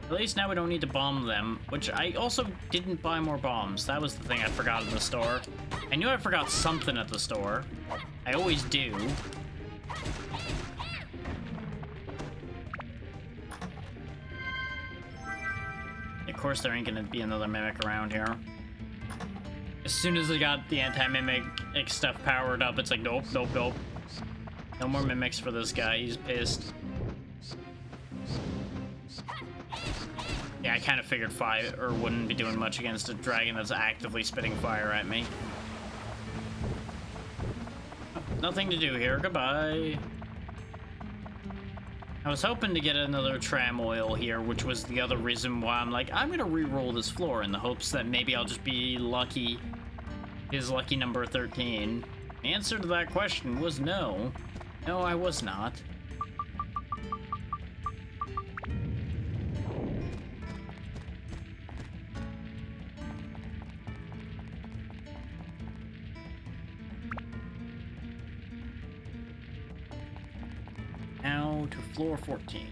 At least now we don't need to bomb them, which I also didn't buy more bombs. That was the thing I forgot in the store. I knew I forgot something at the store. I always do. Of course, there ain't gonna be another mimic around here. As soon as I got the anti-mimic stuff powered up, it's like, nope, nope, nope. No more mimics for this guy, he's pissed. Yeah, I kind of figured fire wouldn't be doing much against a dragon that's actively spitting fire at me. Nothing to do here, goodbye. I was hoping to get another tram oil here, which was the other reason why I'm like, I'm gonna re-roll this floor in the hopes that maybe I'll just be lucky. His lucky number 13. The answer to that question was no. No, I was not. Now to floor 14.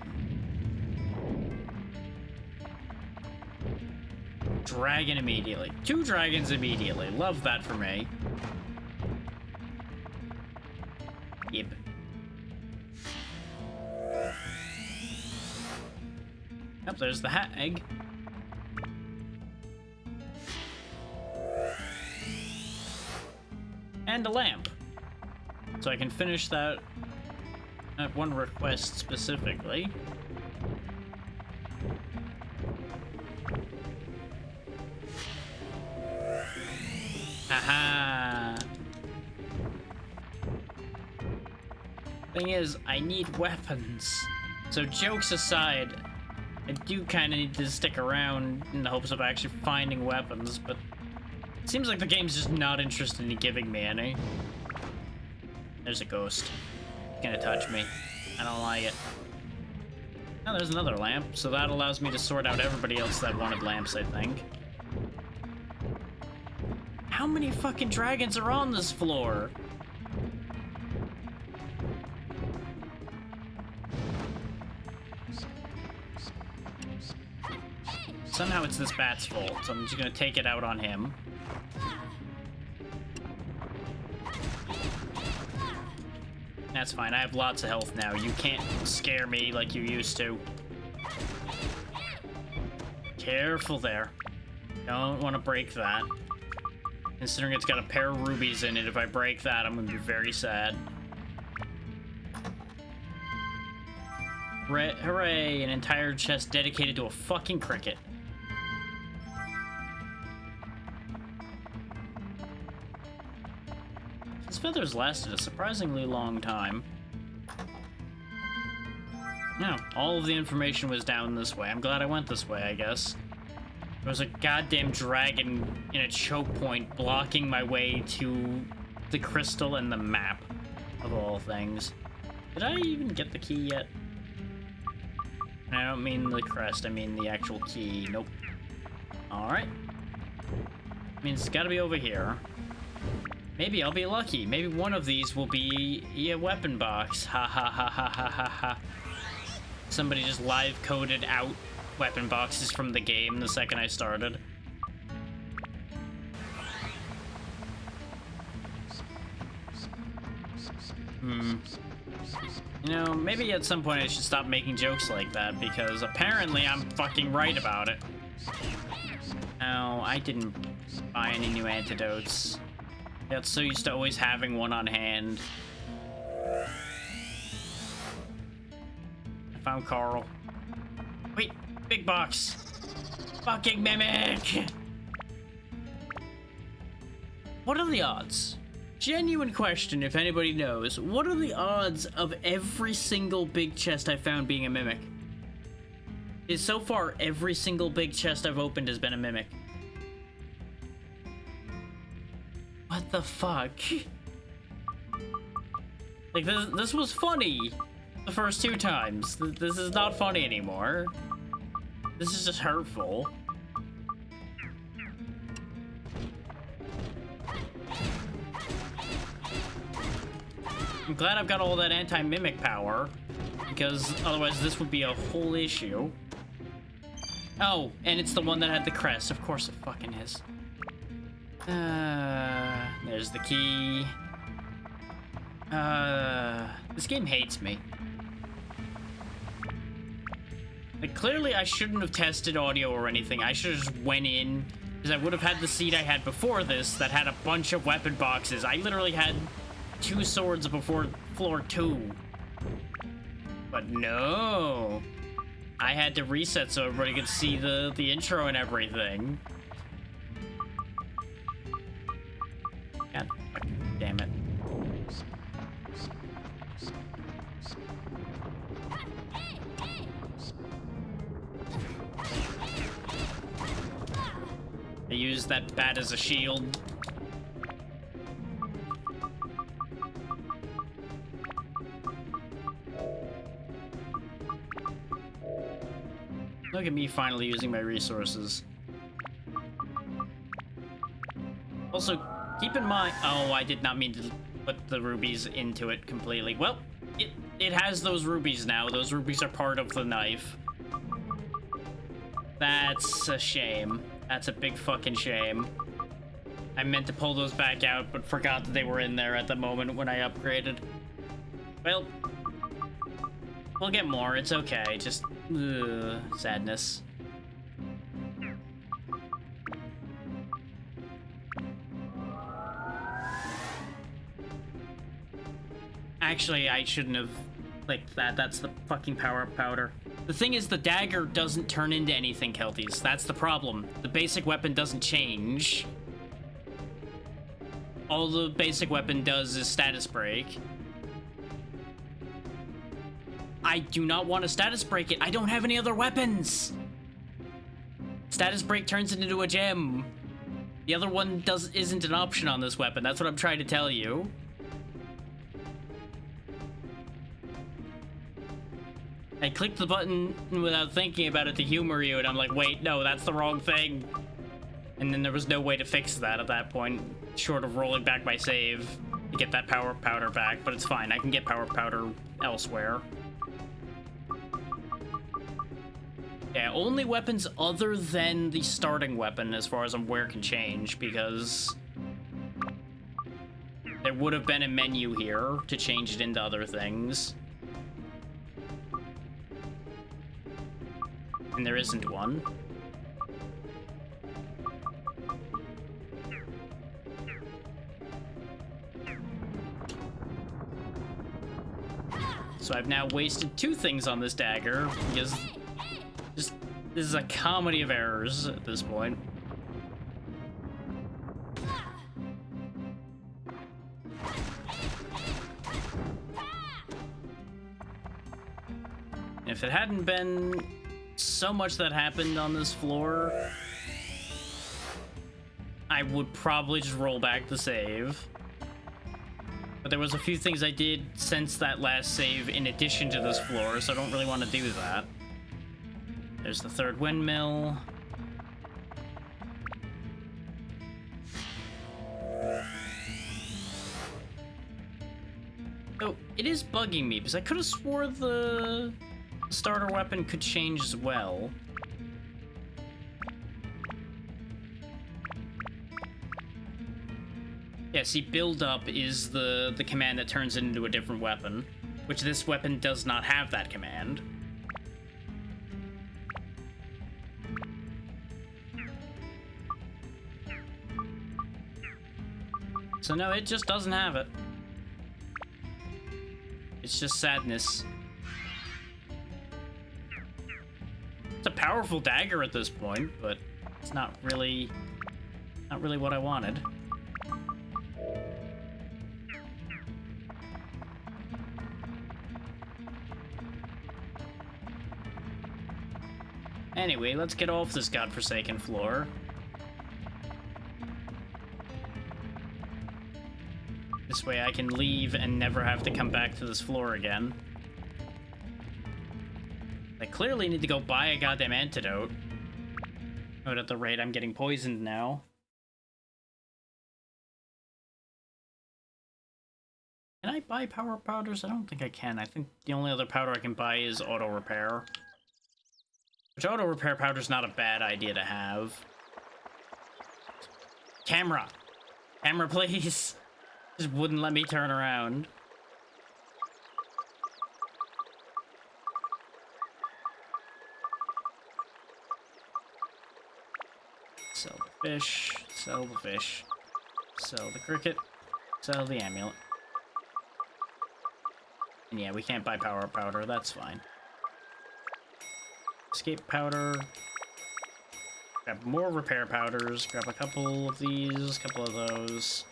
Dragon immediately. 2 dragons immediately. Love that for me. Yep. Yep, there's the hag. And a lamp. So I can finish that one request specifically. Haha. Thing is, I need weapons. So jokes aside, I do kind of need to stick around in the hopes of actually finding weapons, but it seems like the game's just not interested in giving me any. There's a ghost. It's gonna touch me. I don't like it. Oh, there's another lamp, so that allows me to sort out everybody else that wanted lamps, I think. How many fucking dragons are on this floor? Somehow it's this bat's fault, so I'm just gonna take it out on him. That's fine, I have lots of health now. You can't scare me like you used to. Careful there. Don't want to break that. Considering it's got a pair of rubies in it, if I break that, I'm gonna be very sad. Hooray, an entire chest dedicated to a fucking cricket. His feathers lasted a surprisingly long time. No, all of the information was down this way. I'm glad I went this way, I guess. There was a goddamn dragon in a choke point blocking my way to the crystal and the map, of all things. Did I even get the key yet? And I don't mean the crest, I mean the actual key. Nope. Alright. Means it's gotta be over here. Maybe I'll be lucky. Maybe one of these will be a weapon box. Ha ha ha ha ha ha ha. Somebody just live coded out weapon boxes from the game the second I started. You know, maybe at some point I should stop making jokes like that, because apparently I'm fucking right about it. No, I didn't buy any new antidotes. I got so used to always having one on hand. found Carl. Wait, big box. Fucking mimic! What are the odds? Genuine question, if anybody knows. What are the odds of every single big chest I found being a mimic? Is so far every single big chest I've opened has been a mimic. What the fuck? Like, this was funny the first 2 times. This is not funny anymore. This is just hurtful. I'm glad I've got all that anti-mimic power, because otherwise this would be a whole issue. Oh, and it's the one that had the crest. Of course it fucking is. There's the key. This game hates me. Like, clearly I shouldn't have tested audio or anything. I should have just went in, because I would have had the seat I had before this that had a bunch of weapon boxes. I literally had 2 swords before floor 2. But no. I had to reset so everybody could see the intro and everything. God fucking damn it. I used that bat as a shield. Look at me finally using my resources. Also, keep in mind... Oh, I did not mean to put the rubies into it completely. Well, it has those rubies now. Those rubies are part of the knife. That's a shame. That's a big fucking shame. I meant to pull those back out, but forgot that they were in there at the moment when I upgraded. Well, we'll get more. It's okay. Just... sadness. Actually, I shouldn't have clicked that. That's the fucking power-up powder. The thing is, the dagger doesn't turn into anything, Kelties. That's the problem. The basic weapon doesn't change. All the basic weapon does is status break. I do not want to status break it. I don't have any other weapons. Status break turns it into a gem. The other one isn't an option on this weapon. That's what I'm trying to tell you. I clicked the button without thinking about it to humor you, and I'm like, wait, no, that's the wrong thing. And then there was no way to fix that at that point, short of rolling back my save to get that power powder back, but it's fine. I can get power powder elsewhere. Yeah, only weapons other than the starting weapon, as far as I'm aware, can change, because there would have been a menu here to change it into other things. And there isn't one. So I've now wasted 2 things on this dagger, because this is a comedy of errors at this point. If it hadn't been so much that happened on this floor, I would probably just roll back the save. But there was a few things I did since that last save in addition to this floor, so I don't really want to do that. There's the 3rd windmill. So, it is bugging me, because I could have swore the starter weapon could change as well. Yeah, see, build up is the command that turns it into a different weapon, which this weapon does not have that command. So no, it just doesn't have it. It's just sadness. It's a powerful dagger at this point, but it's not really what I wanted. Anyway, let's get off this godforsaken floor. This way I can leave and never have to come back to this floor again. I clearly need to go buy a goddamn antidote. But at the rate I'm getting poisoned now. Can I buy power powders? I don't think I can. I think the only other powder I can buy is auto repair. Which auto repair powder is not a bad idea to have. Camera! Camera, please! Just wouldn't let me turn around. Sell the fish, sell the fish, sell the cricket, sell the amulet. And yeah, we can't buy power powder, that's fine. Escape powder. Grab more repair powders, grab a couple of these, a couple of those.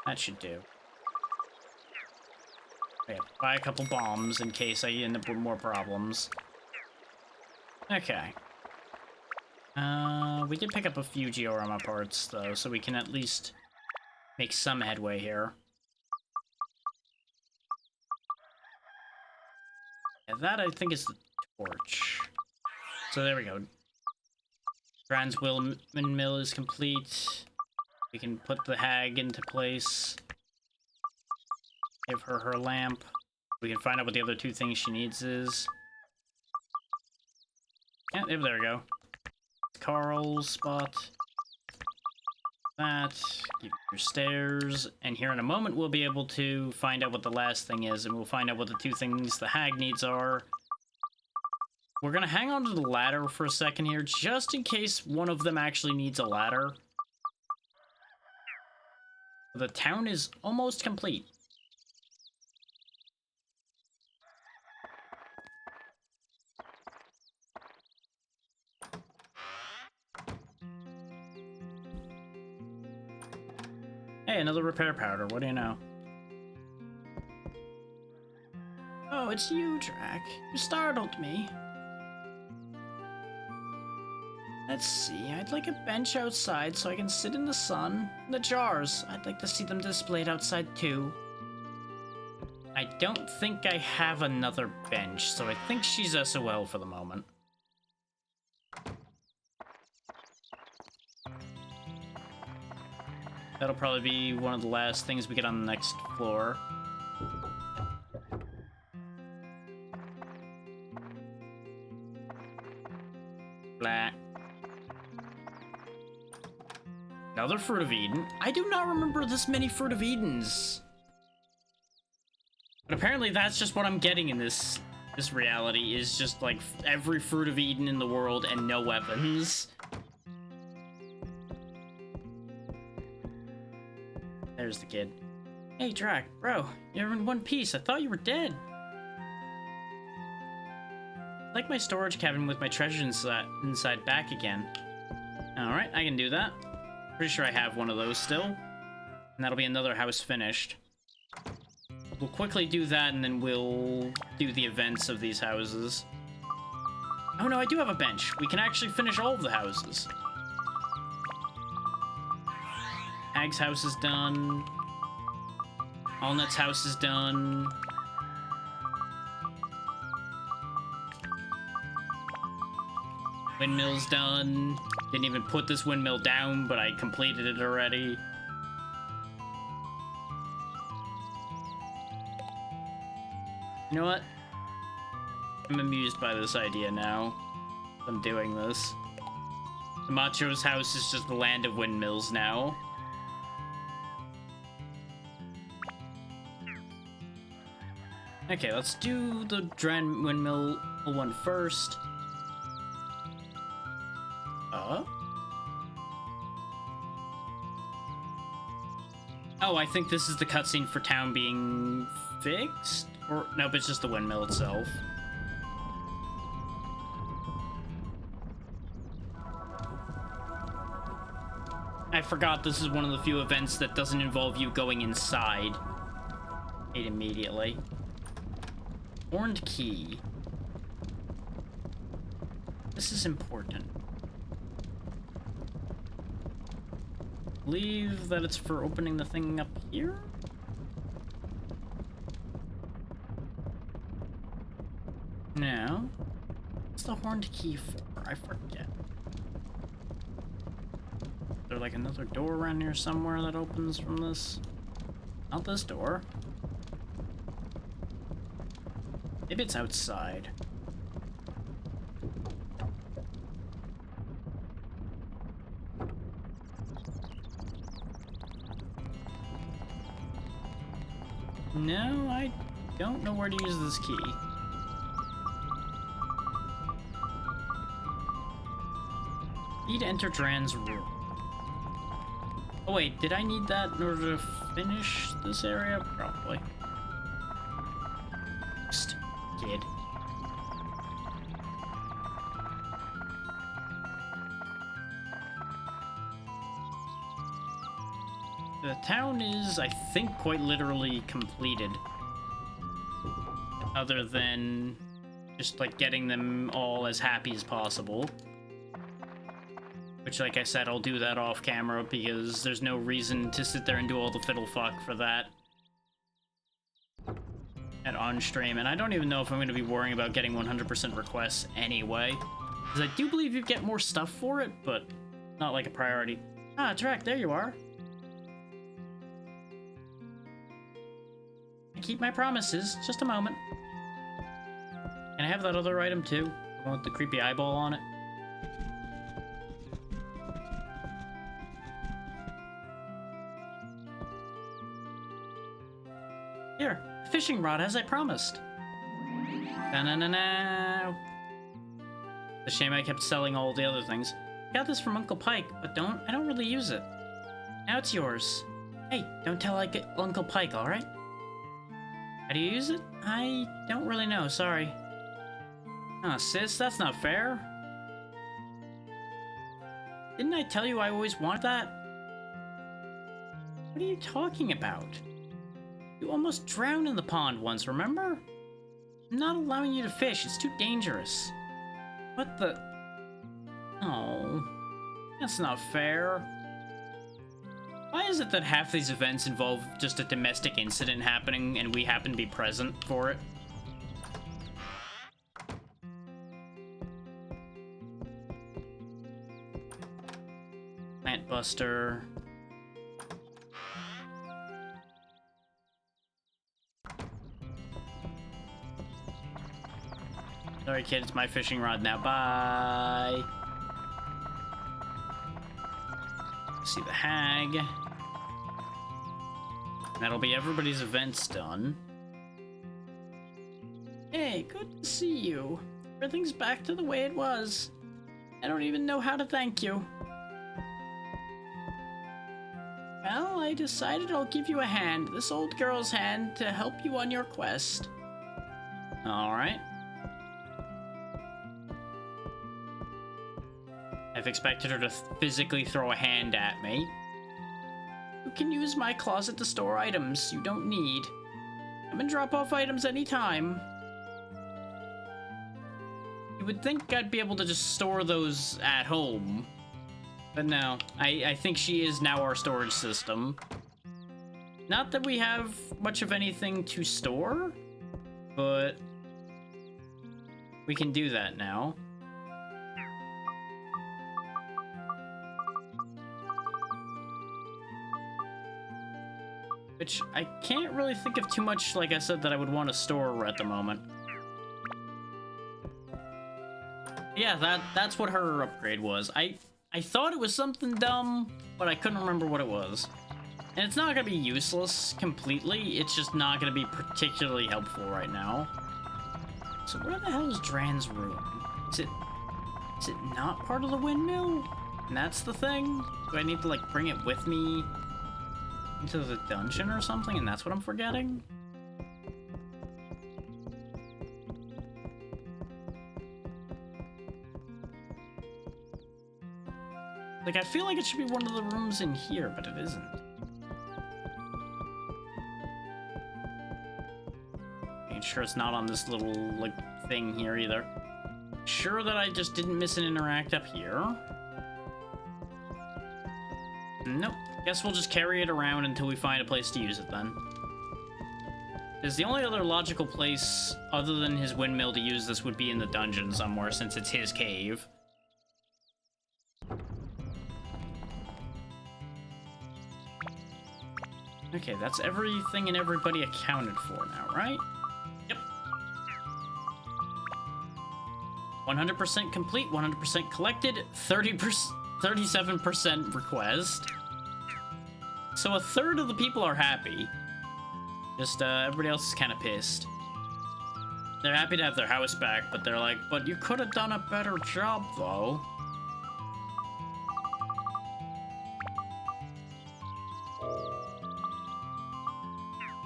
That should do. Okay, buy a couple bombs in case I end up with more problems. Okay. We did pick up a few Georama parts, though, so we can at least make some headway here. Yeah, that, I think, is the torch. So there we go. Gran's windmill is complete. We can put the hag into place. Give her her lamp. We can find out what the other two things she needs is. Yeah, there we go. Carl's spot. That. Give your stairs. And here in a moment, we'll be able to find out what the last thing is, and we'll find out what the two things the hag needs are. We're gonna hang on to the ladder for a second here, just in case one of them actually needs a ladder. The town is almost complete. Hey, another repair powder. What do you know? Oh, it's you, Drac. You startled me. Let's see. I'd like a bench outside so I can sit in the sun. The jars. I'd like to see them displayed outside too. I don't think I have another bench, so I think she's SOL for the moment. That'll probably be one of the last things we get on the next floor. Blah. Another Fruit of Eden? I do not remember this many Fruit of Edens. But apparently that's just what I'm getting in this reality, is just like every Fruit of Eden in the world and no weapons. There's the kid. Hey, Drac, bro, you're in one piece. I thought you were dead. I'd like my storage cabin with my treasure inside back again. Alright, I can do that. Pretty sure I have one of those still. And that'll be another house finished. We'll quickly do that, and then we'll do the events of these houses. Oh no, I do have a bench. We can actually finish all of the houses. Hag's house is done. Allnut's house is done. Windmill's done. Didn't even put this windmill down, but I completed it already. You know what? I'm amused by this idea now. I'm doing this. Camacho's house is just the land of windmills now. Okay, let's do the Dran windmill one first. Oh, I think this is the cutscene for town being fixed? Or, nope, it's just the windmill itself. forgot this is one of the few events that doesn't involve you going inside. Immediately. Horned key. This is important. Believe that it's for opening the thing up here? No. What's the horned key for? I forget. Is there like another door around here somewhere that opens from this? Not this door. Maybe it's outside. No, I don't know where to use this key. Need to enter Dran's room. Oh wait, did I need that in order to finish this area? Probably. Psst, kid. The town is, I think, quite literally completed. Other than just, like, getting them all as happy as possible. Which, like I said, I'll do that off camera because there's no reason to sit there and do all the fiddle fuck for that. And on stream. And I don't even know if I'm going to be worrying about getting 100% requests anyway. Because I do believe you get more stuff for it, but not like a priority. Ah, Trek, there you are. I keep my promises. Just a moment. Can I have that other item too? I want the creepy eyeball on it. Here, fishing rod as I promised. Da-na-na-na. It's a shame I kept selling all the other things. Got this from Uncle Pike, but I don't really use it. Now it's yours. Hey, don't tell Uncle Pike, alright? How do you use it? I don't really know, sorry. Oh, sis, that's not fair. Didn't I tell you I always wanted that? What are you talking about? You almost drowned in the pond once, remember? I'm not allowing you to fish, it's too dangerous. What the... Oh... That's not fair. Why is it that half these events involve just a domestic incident happening and we happen to be present for it? Plant Buster... Sorry, kid, it's my fishing rod now. Bye. See the hag. That'll be everybody's events done. Hey, good to see you. Everything's back to the way it was. I don't even know how to thank you. Well, I decided I'll give you a hand, this old girl's hand, to help you on your quest. Alright. I've expected her to physically throw a hand at me. You can use my closet to store items you don't need. Come and drop off items anytime. You would think I'd be able to just store those at home. But no, I think she is now our storage system. Not that we have much of anything to store, but we can do that now. Which I can't really think of too much, like I said, that I would want to store at the moment. Yeah, that's what her upgrade was. I thought it was something dumb, but I couldn't remember what it was. And it's not going to be useless completely, it's just not going to be particularly helpful right now. So where the hell is Dran's room? Is it not part of the windmill? And that's the thing? Do I need to, like, bring it with me into the dungeon or something, and that's what I'm forgetting? Like, I feel like it should be one of the rooms in here, but it isn't. Making sure it's not on this little, like, thing here either. Sure that I just didn't miss an interact up here. Nope. Guess we'll just carry it around until we find a place to use it then. Because the only other logical place other than his windmill to use this would be in the dungeon somewhere, since it's his cave. Okay, that's everything and everybody accounted for now, right? Yep. 100% complete, 100% collected, 37% request. So a third of the people are happy. Just, everybody else is kind of pissed. They're happy to have their house back, but they're like, but you could have done a better job, though.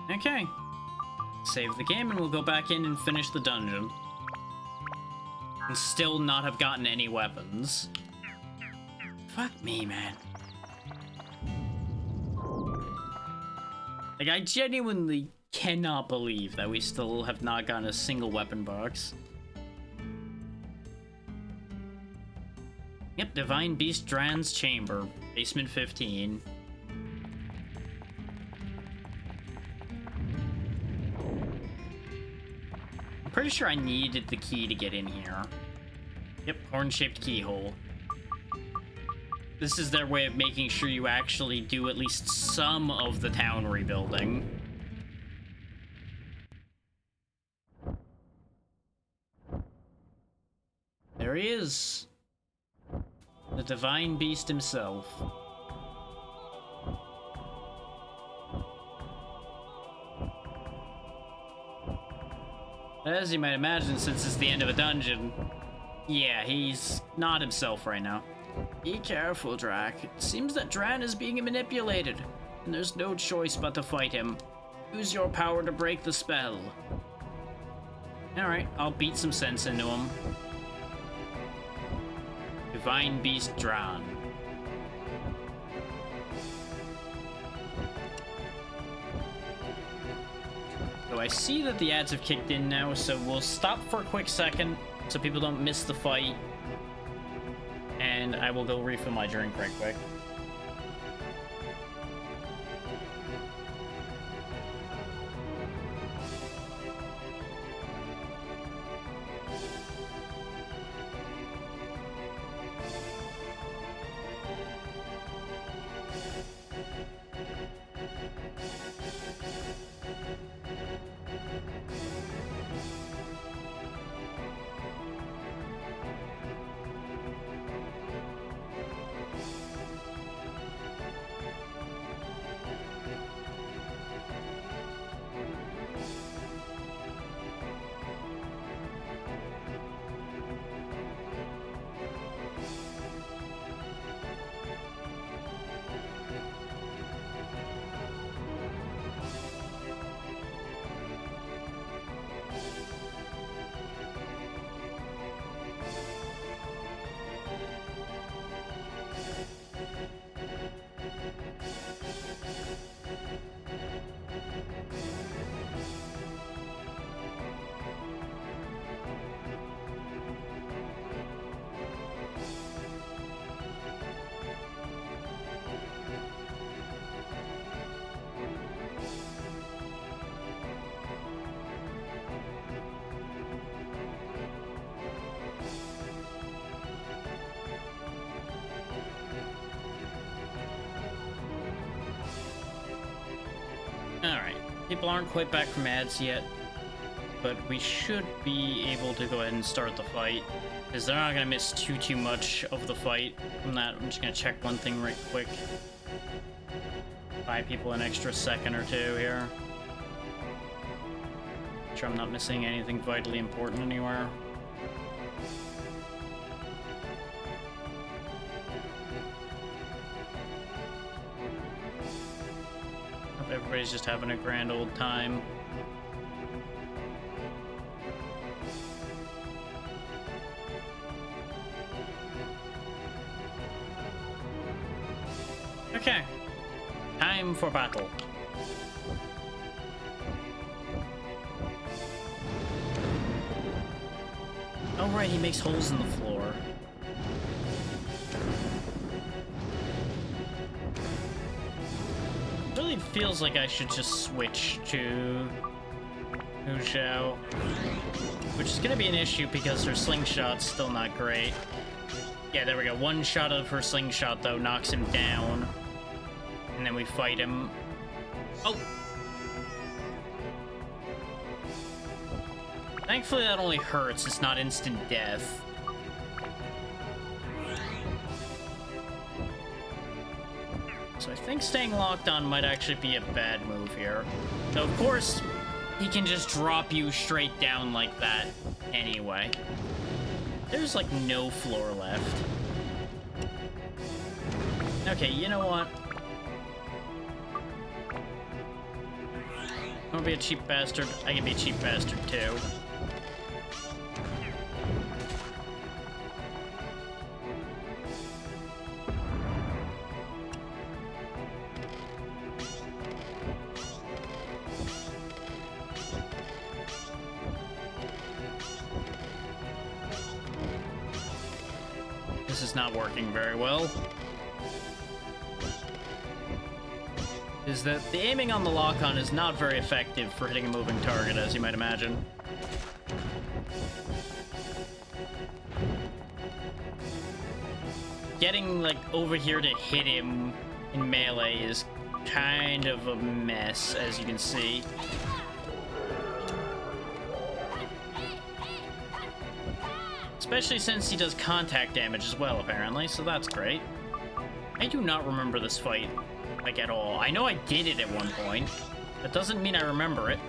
Okay. Save the game and we'll go back in and finish the dungeon. And still not have gotten any weapons. Fuck me, man. Like, I genuinely cannot believe that we still have not gotten a single weapon box. Yep, Divine Beast Dran's Chamber, Basement 15. I'm pretty sure I needed the key to get in here. Yep, horn-shaped keyhole. This is their way of making sure you actually do at least some of the town rebuilding. There he is. The Divine Beast himself. As you might imagine, since it's the end of a dungeon, yeah, he's not himself right now. Be careful, Drac. It seems that Dran is being manipulated, and there's no choice but to fight him. Use your power to break the spell. Alright, I'll beat some sense into him. Divine Beast Dran. So I see that the ads have kicked in now, so we'll stop for a quick second so people don't miss the fight. And I will go refill my drink right quick. Alright, people aren't quite back from ads yet, but we should be able to go ahead and start the fight, because they're not going to miss too much of the fight from that. I'm just going to check one thing right quick. Buy people an extra second or two here. Make sure I'm not missing anything vitally important anywhere. Hope everybody's just having a grand old time. Okay. Time for battle. Oh right, he makes holes in the floor. Really feels like I should just switch to Hu Xiao, which is gonna be an issue because her slingshot's still not great. Yeah, there we go. One shot of her slingshot though knocks him down, and then we fight him. Oh! Thankfully that only hurts, it's not instant death. So I think staying locked on might actually be a bad move here. Though of course, he can just drop you straight down like that anyway. There's like no floor left. Okay, you know what? I'm gonna be a cheap bastard. I can be a cheap bastard too. This is not working very well. Is that the aiming on the lock-on is not very effective for hitting a moving target, as you might imagine. Getting, like, over here to hit him in melee is kind of a mess, as you can see. Especially since he does contact damage as well, apparently, so that's great. I do not remember this fight, like, at all. I know I did it at one point. That doesn't mean I remember it.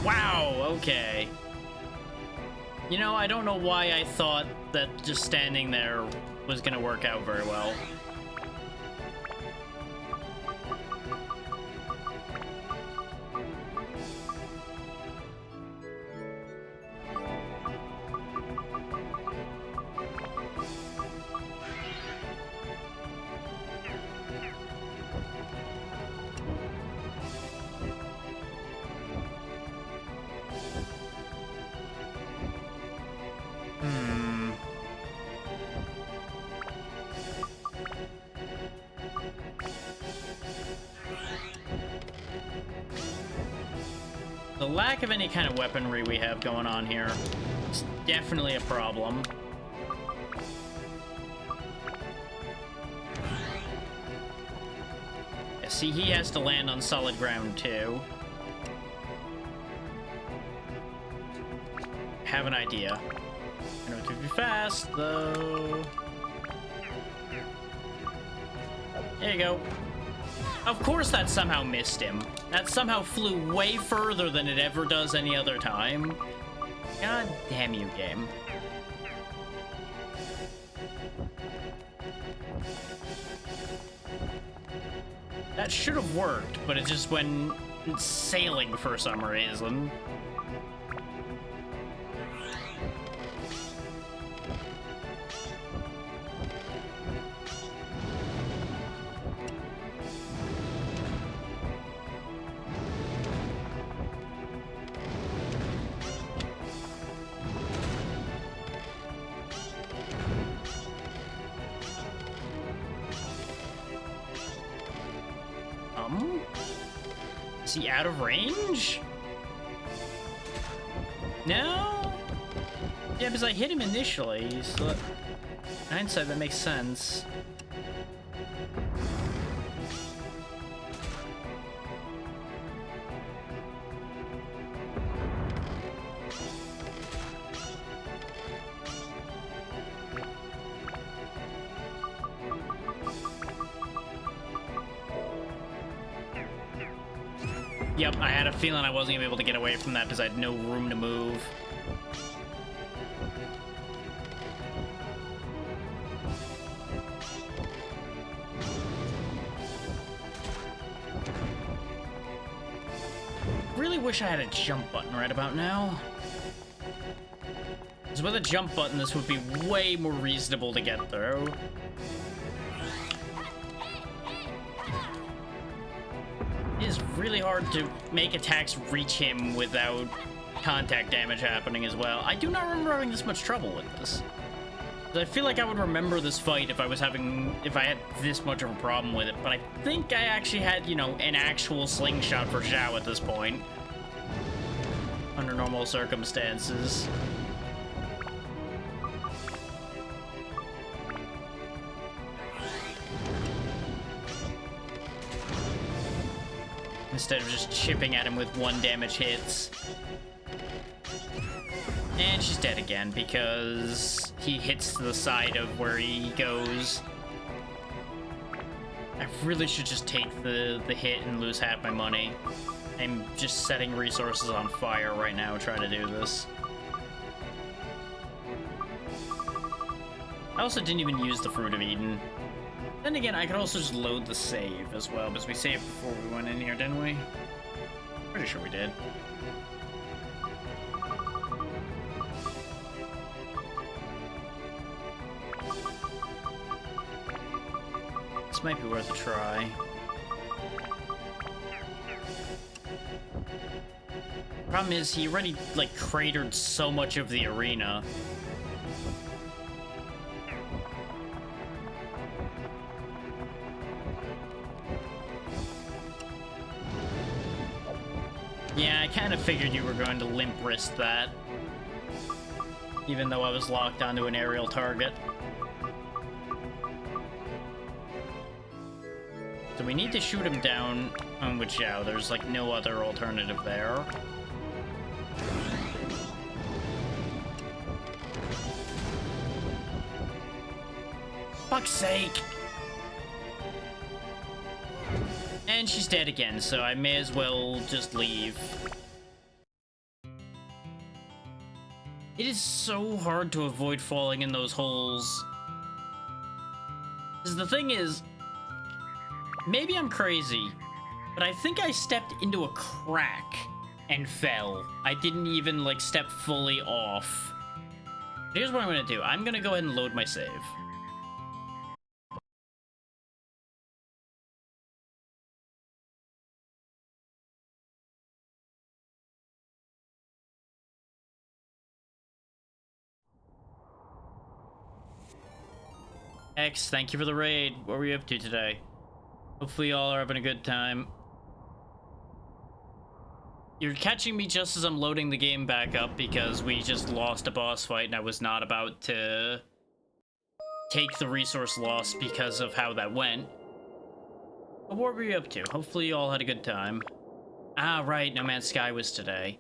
Wow, okay. You know, I don't know why I thought that just standing there was gonna work out very well. The lack of any kind of weaponry we have going on here is definitely a problem. Yeah, see, he has to land on solid ground too. Have an idea. I know it could be fast, though. There you go. Of course that somehow missed him. That somehow flew way further than it ever does any other time. God damn you, game. That should have worked, but it just went sailing for some reason. Is he out of range? No? Yeah, because I hit him initially, so in hindsight that makes sense. Yep, I had a feeling I wasn't gonna be able to get away from that because I had no room to move. really wish I had a jump button right about now. Because with a jump button, this would be way more reasonable to get through. It is really hard to make attacks reach him without contact damage happening as well. I do not remember having this much trouble with this. I feel like I would remember this fight if I had this much of a problem with it, but I think I actually had, you know, an actual slingshot for Zhao at this point. Under normal circumstances. Instead of just chipping at him with 1 damage hits. And she's dead again because he hits to the side of where he goes. I really should just take the hit and lose half my money. I'm just setting resources on fire right now trying to do this. I also didn't even use the Fruit of Eden. Then again, I could also just load the save as well, because we saved before we went in here, didn't we? Pretty sure we did. This might be worth a try. Problem is, he already, like, cratered so much of the arena. Yeah, I kind of figured you were going to limp wrist that. Even though I was locked onto an aerial target. So we need to shoot him down with Zhao. There's like no other alternative there. Fuck's sake! And she's dead again, so I may as well just leave. It is so hard to avoid falling in those holes. Because the thing is, maybe I'm crazy, but I think I stepped into a crack and fell. I didn't even, like, step fully off. Here's what I'm gonna do. I'm gonna go ahead and load my save. X, thank you for the raid. What were you up to today? Hopefully y'all are having a good time. You're catching me just as I'm loading the game back up because we just lost a boss fight and I was not about to take the resource loss because of how that went. But what were you up to? Hopefully you all had a good time. Ah, right, No Man's Sky was today.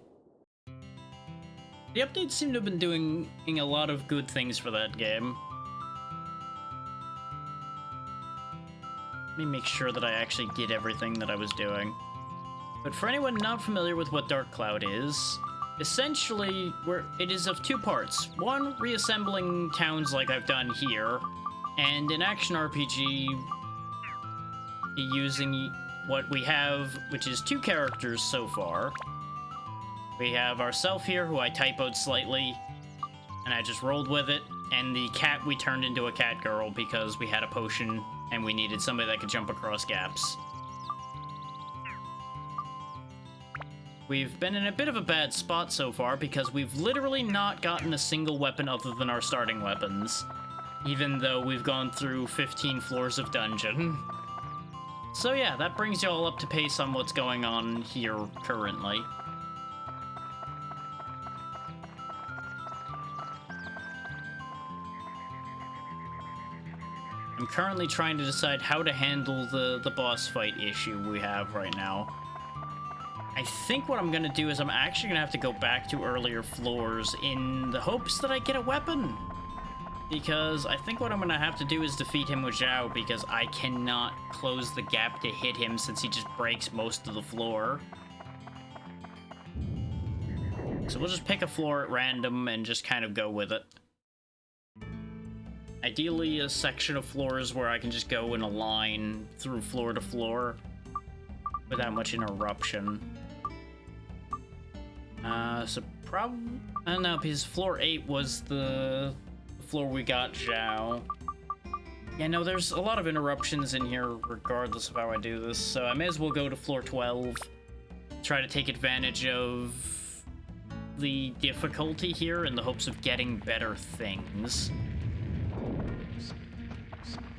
The updates seem to have been doing a lot of good things for that game. Let me make sure that I actually did everything that I was doing. But for anyone not familiar with what Dark Cloud is, essentially, it is of 2 parts. One, reassembling towns like I've done here, and an action RPG using what we have, which is 2 characters so far. We have ourself here, who I typoed slightly, and I just rolled with it, and the cat we turned into a cat girl because we had a potion and we needed somebody that could jump across gaps. We've been in a bit of a bad spot so far because we've literally not gotten a single weapon other than our starting weapons, even though we've gone through 15 floors of dungeon. So yeah, that brings you all up to pace on what's going on here currently. I'm currently trying to decide how to handle the boss fight issue we have right now. I think what I'm gonna do is I'm actually gonna have to go back to earlier floors in the hopes that I get a weapon. Because I think what I'm gonna have to do is defeat him with Zhao because I cannot close the gap to hit him since he just breaks most of the floor. So we'll just pick a floor at random and just kind of go with it. Ideally, a section of floors where I can just go in a line through floor to floor without much interruption. So probably... I don't know, because floor 8 was the floor we got Zhao. Yeah, no, there's a lot of interruptions in here regardless of how I do this, so I may as well go to floor 12. Try to take advantage of the difficulty here in the hopes of getting better things.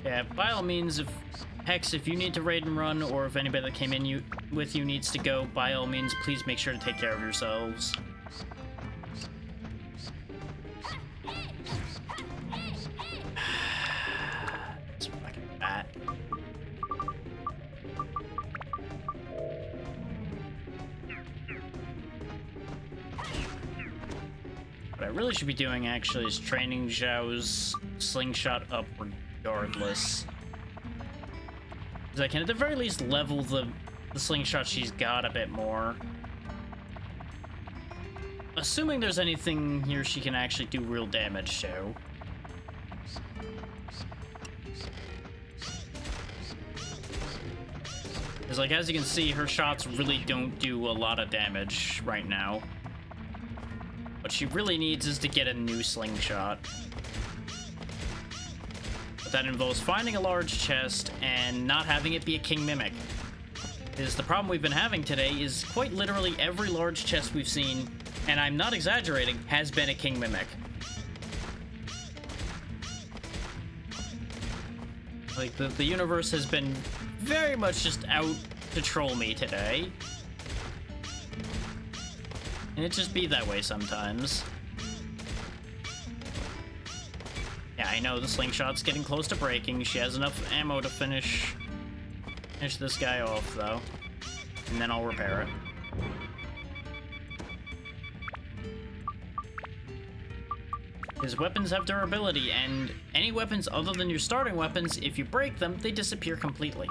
Yeah, by all means, if you need to raid and run, or if anybody that came in with you needs to go, by all means, please make sure to take care of yourselves. This fucking bat. What I really should be doing, actually, is training Zhao's slingshot up regardless. Because I can at the very least level the slingshot she's got a bit more. Assuming there's anything here she can actually do real damage to. Because, like, as you can see, her shots really don't do a lot of damage right now. What she really needs is to get a new slingshot. But that involves finding a large chest and not having it be a king mimic. Because the problem we've been having today is quite literally every large chest we've seen, and I'm not exaggerating, has been a king mimic. Like, the universe has been very much just out to troll me today. And it just be that way sometimes. Yeah, I know the slingshot's getting close to breaking. She has enough ammo to finish this guy off, though. And then I'll repair it. His weapons have durability, and any weapons other than your starting weapons, if you break them, they disappear completely.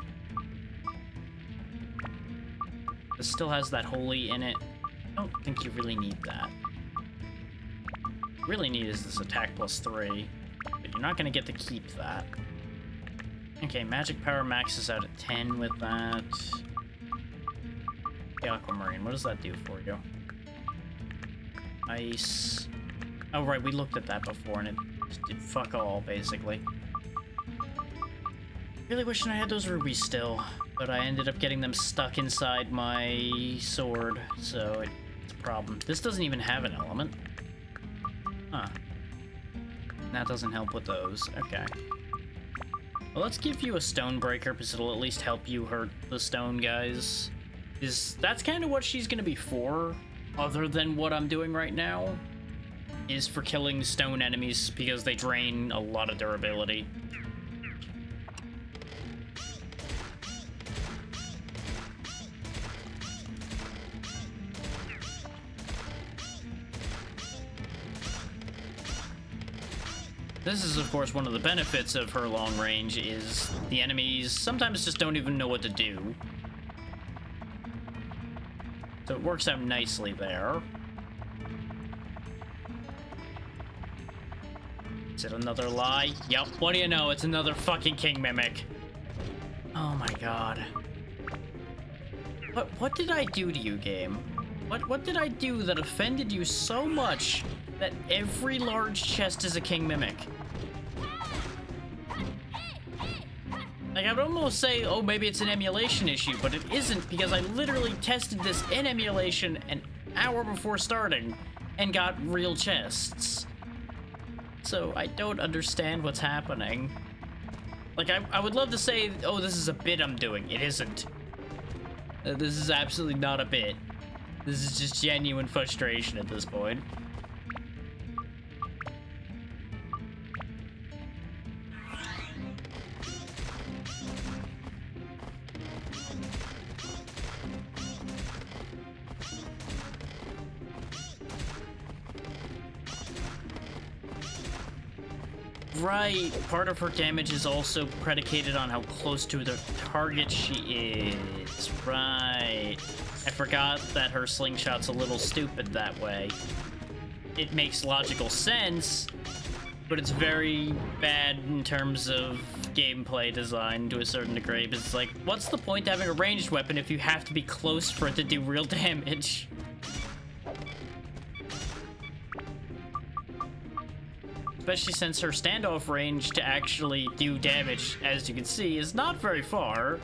This still has that holy in it. I don't think you really need that. What you really need is this attack +3, but you're not going to get to keep that. Okay, magic power maxes out at 10 with that. The aquamarine, what does that do for you? Ice. Oh, right, we looked at that before, and it just did fuck all, basically. Really wishing I had those rubies still, but I ended up getting them stuck inside my sword, so it's a problem. This doesn't even have an element. Huh. That doesn't help with those. Okay. Well, let's give you a stone breaker, because it'll at least help you hurt the stone guys. That's kind of what she's going to be for, other than what I'm doing right now, is for killing stone enemies, because they drain a lot of durability. This is, of course, one of the benefits of her long range, is the enemies sometimes just don't even know what to do. So it works out nicely there. Is it another lie? Yep, what do you know? It's another fucking king mimic. Oh my god. What did I do to you, game? What did I do that offended you so much that every large chest is a king mimic? Like, I would almost say, oh, maybe it's an emulation issue, but it isn't, because I literally tested this in emulation an hour before starting and got real chests. So I don't understand what's happening. Like, I would love to say, oh, this is a bit I'm doing. It isn't. This is absolutely not a bit. This is just genuine frustration at this point. Right, part of her damage is also predicated on how close to the target she is. Right. I forgot that her slingshot's a little stupid that way. It makes logical sense, but it's very bad in terms of gameplay design to a certain degree. But it's like, what's the point of having a ranged weapon if you have to be close for it to do real damage? especially since her standoff range to actually do damage, as you can see, is not very far.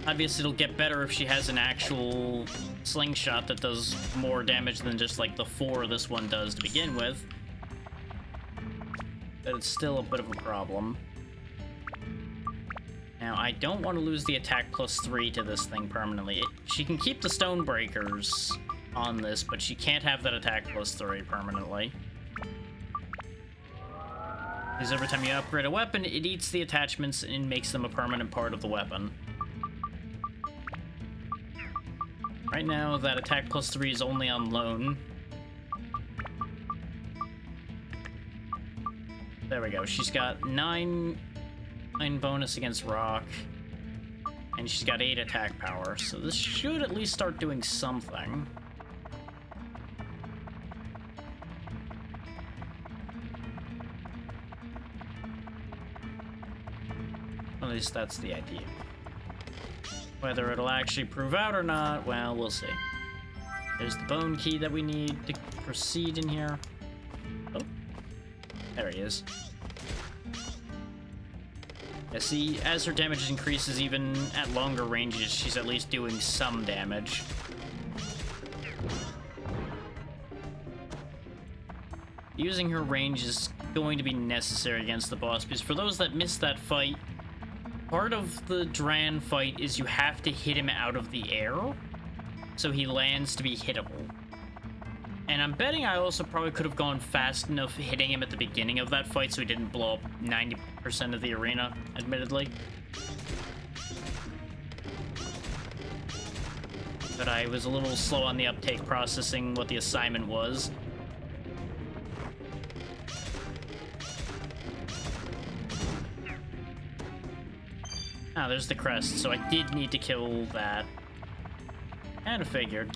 Obviously, it'll get better if she has an actual slingshot that does more damage than just like the 4 this one does to begin with. But it's still a bit of a problem. Now, I don't want to lose the attack +3 to this thing permanently. She can keep the stone breakers on this, but she can't have that attack +3 permanently. Because every time you upgrade a weapon, it eats the attachments and makes them a permanent part of the weapon. Right now, that attack +3 is only on loan. There we go. She's got 9 bonus against rock, and she's got 8 attack power, so this should at least start doing something. At least that's the idea. Whether it'll actually prove out or not, well, we'll see. There's the bone key that we need to proceed in here. Oh, there he is. Yeah, see, as her damage increases, even at longer ranges, she's at least doing some damage. Using her range is going to be necessary against the boss, because for those that missed that fight, part of the Dran fight is you have to hit him out of the air, so he lands to be hittable. And I'm betting I also probably could have gone fast enough hitting him at the beginning of that fight so he didn't blow up 90% of the arena, admittedly. But I was a little slow on the uptake processing what the assignment was. Ah, there's the crest, so I did need to kill that. Kinda figured.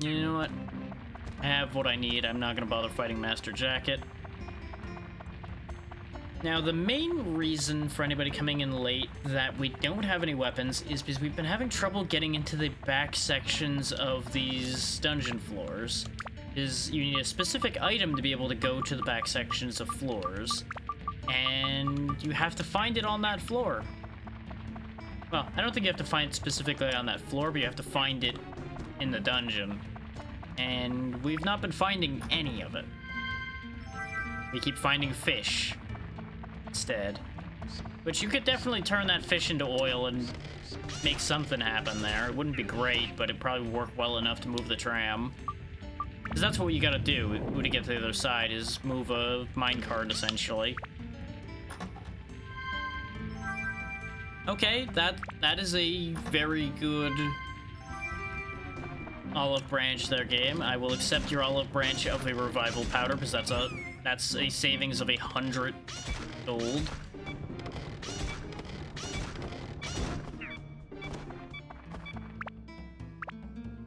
You know what? I have what I need. I'm not gonna bother fighting Master Jacket. Now, the main reason for anybody coming in late that we don't have any weapons is because we've been having trouble getting into the back sections of these dungeon floors. You need a specific item to be able to go to the back sections of floors, and you have to find it on that floor. Well, I don't think you have to find it specifically on that floor, but you have to find it in the dungeon. And we've not been finding any of it. We keep finding fish instead. Which you could definitely turn that fish into oil and make something happen there. It wouldn't be great, but it'd probably work well enough to move the tram. Because that's what you gotta do to get to the other side, is move a minecart, essentially. Okay, that is a very good olive branch there, game. I will accept your olive branch of a revival powder, because that's a savings of 100 gold.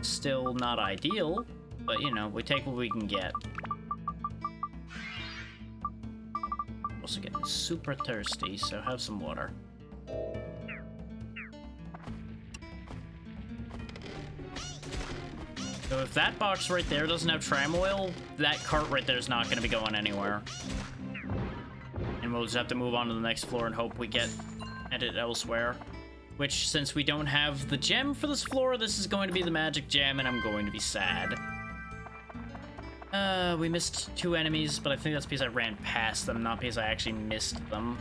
Still not ideal, but you know, we take what we can get. Also getting super thirsty, so have some water. So if that box right there doesn't have tram oil, that cart right there is not going to be going anywhere. And we'll just have to move on to the next floor and hope we get at it elsewhere. Which, since we don't have the gem for this floor, this is going to be the magic gem, and I'm going to be sad. We missed 2 enemies, but I think that's because I ran past them, not because I actually missed them.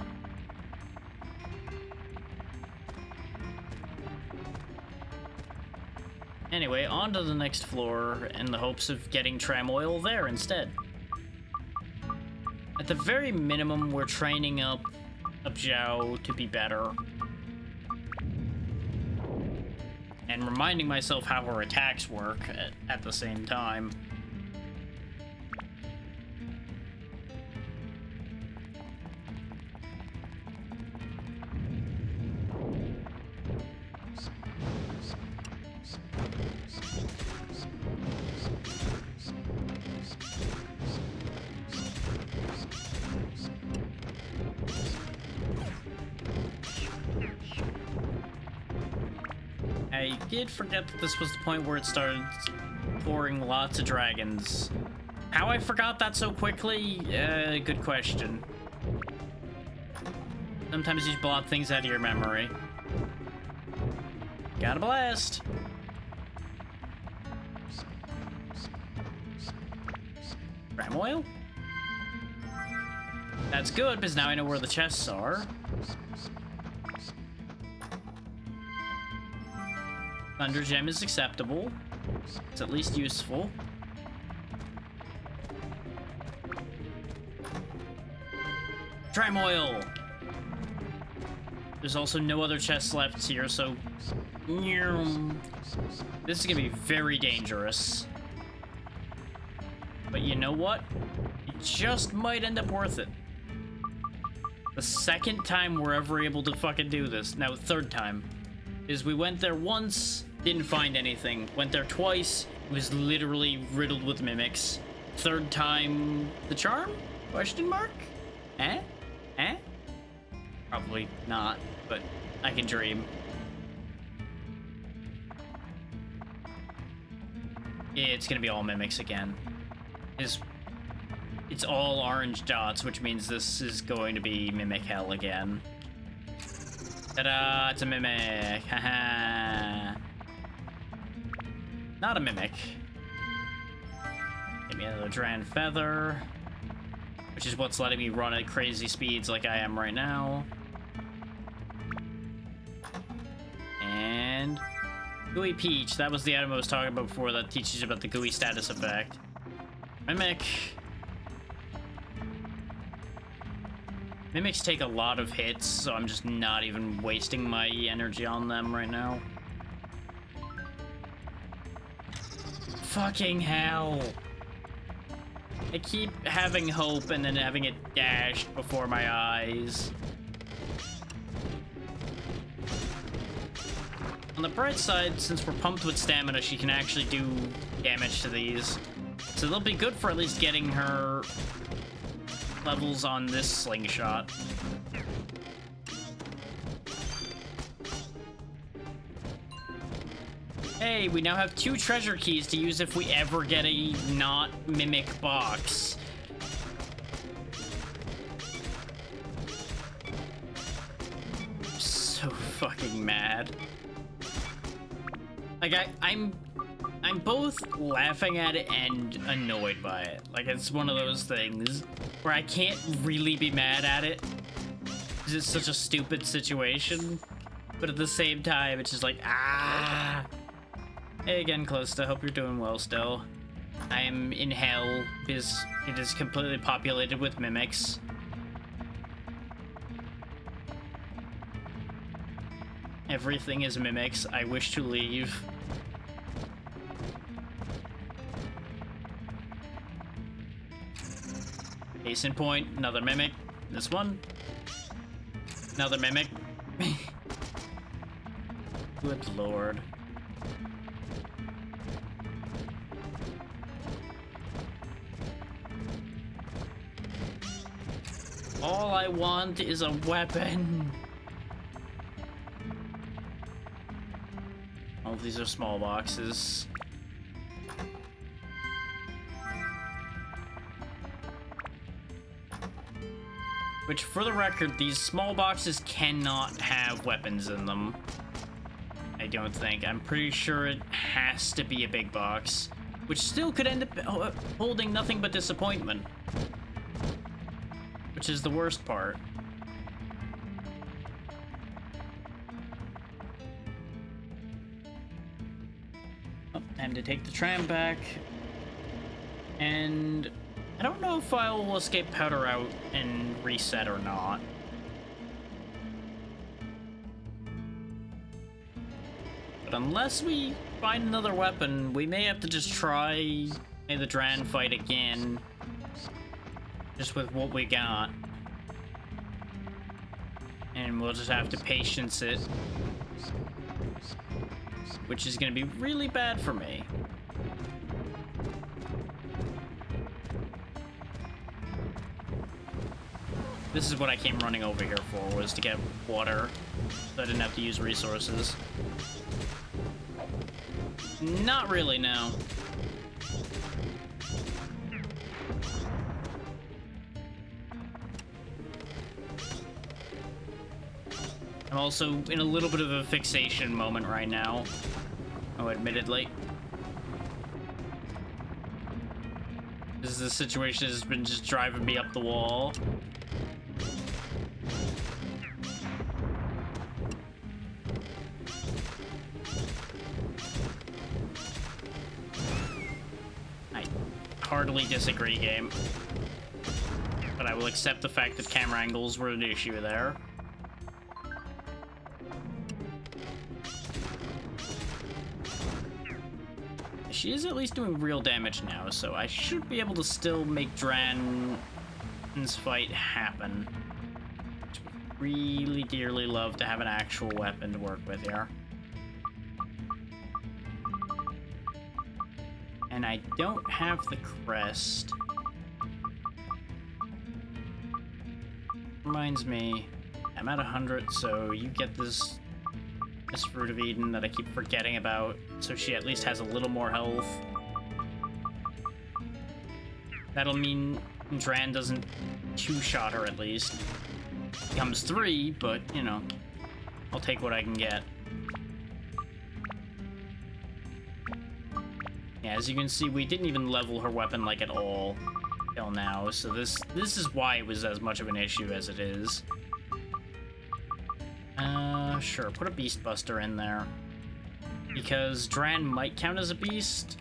Anyway, on to the next floor in the hopes of getting tram oil there instead. At the very minimum, we're training up Abjiao to be better. And reminding myself how her attacks work at the same time. I did forget that this was the point where it started pouring lots of dragons. How I forgot that so quickly? Good question. Sometimes you blot things out of your memory. Got a blast! Ram oil? That's good, because now I know where the chests are. Thunder gem is acceptable. It's at least useful. Tram oil! There's also no other chests left here, so... This is gonna be very dangerous. But you know what? It just might end up worth it. The second time we're ever able to fucking do this. Now, third time. Is we went there once, didn't find anything. Went there twice, it was literally riddled with mimics. Third time, the charm? Question mark? Eh? Eh? Probably not, but I can dream. It's gonna be all mimics again. It's all orange dots, which means this is going to be mimic hell again. Ta-da! It's a mimic! Haha! Not a mimic. Give me another Dran Feather, which is what's letting me run at crazy speeds like I am right now. And Gooey Peach, that was the item I was talking about before that teaches you about the gooey status effect. Mimic. Mimics take a lot of hits, so I'm just not even wasting my energy on them right now. Fucking hell. I keep having hope and then having it dashed before my eyes. On the bright side, since we're pumped with stamina, she can actually do damage to these. So they'll be good for at least getting her levels on this slingshot. Hey, we now have 2 treasure keys to use if we ever get a not mimic box. I'm so fucking mad. Like, I'm both laughing at it and annoyed by it. Like, it's one of those things where I can't really be mad at it because it's such a stupid situation. But at the same time, it's just like, ah. Hey again, Closta. Hope you're doing well still. I am in hell because it is completely populated with mimics. Everything is mimics. I wish to leave. Case in point, another mimic. This one. Another mimic. Good lord. All I want is a weapon. All of these are small boxes. Which, for the record, these small boxes cannot have weapons in them. I don't think. I'm pretty sure it has to be a big box, which still could end up holding nothing but disappointment. Which is the worst part. Oh, time to take the tram back. And I don't know if I will escape Powder out and reset or not. But unless we find another weapon, we may have to just try the Dran fight again. Just with what we got. And we'll just have to patience it. Which is gonna be really bad for me. This is what I came running over here for, was to get water, so I didn't have to use resources. Not really, no. I'm also in a little bit of a fixation moment right now. Oh, admittedly. This is a situation that's been just driving me up the wall. I heartily disagree, game. But I will accept the fact that camera angles were an issue there. She is at least doing real damage now, so I should be able to still make Dran's fight happen. Would really dearly love to have an actual weapon to work with here. And I don't have the crest. Reminds me, I'm at 100, so you get this Fruit of Eden that I keep forgetting about, so she at least has a little more health. That'll mean Dran doesn't two-shot her at least. Becomes 3, but, you know, I'll take what I can get. Yeah, as you can see, we didn't even level her weapon, like, at all till now, so this is why it was as much of an issue as it is. Sure, put a Beast Buster in there. Because Dran might count as a beast.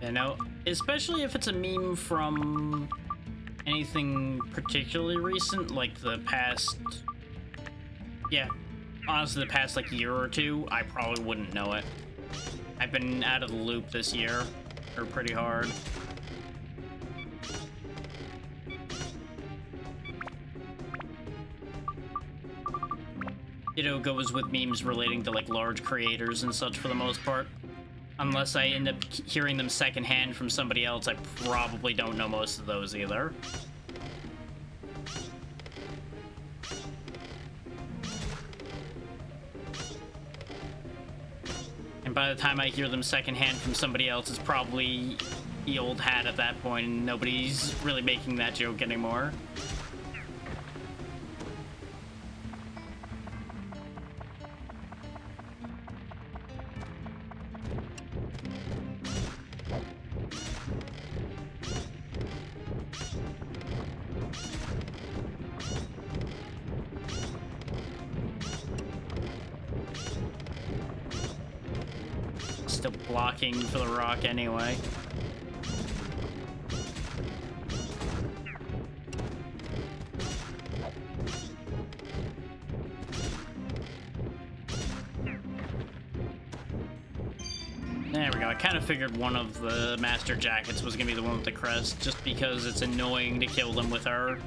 You know, especially if it's a meme from anything particularly recent, like the past... Yeah, honestly, the past, like, year or two, I probably wouldn't know it. I've been out of the loop this year, or pretty hard. You know, goes with memes relating to, like, large creators and such for the most part. Unless I end up hearing them secondhand from somebody else, I probably don't know most of those either. By the time I hear them secondhand from somebody else, it's probably the old hat at that point, and nobody's really making that joke anymore. Still blocking for the rock anyway. There we go. I kind of figured one of the Master Jackets was going to be the one with the crest, just because it's annoying to kill them with her.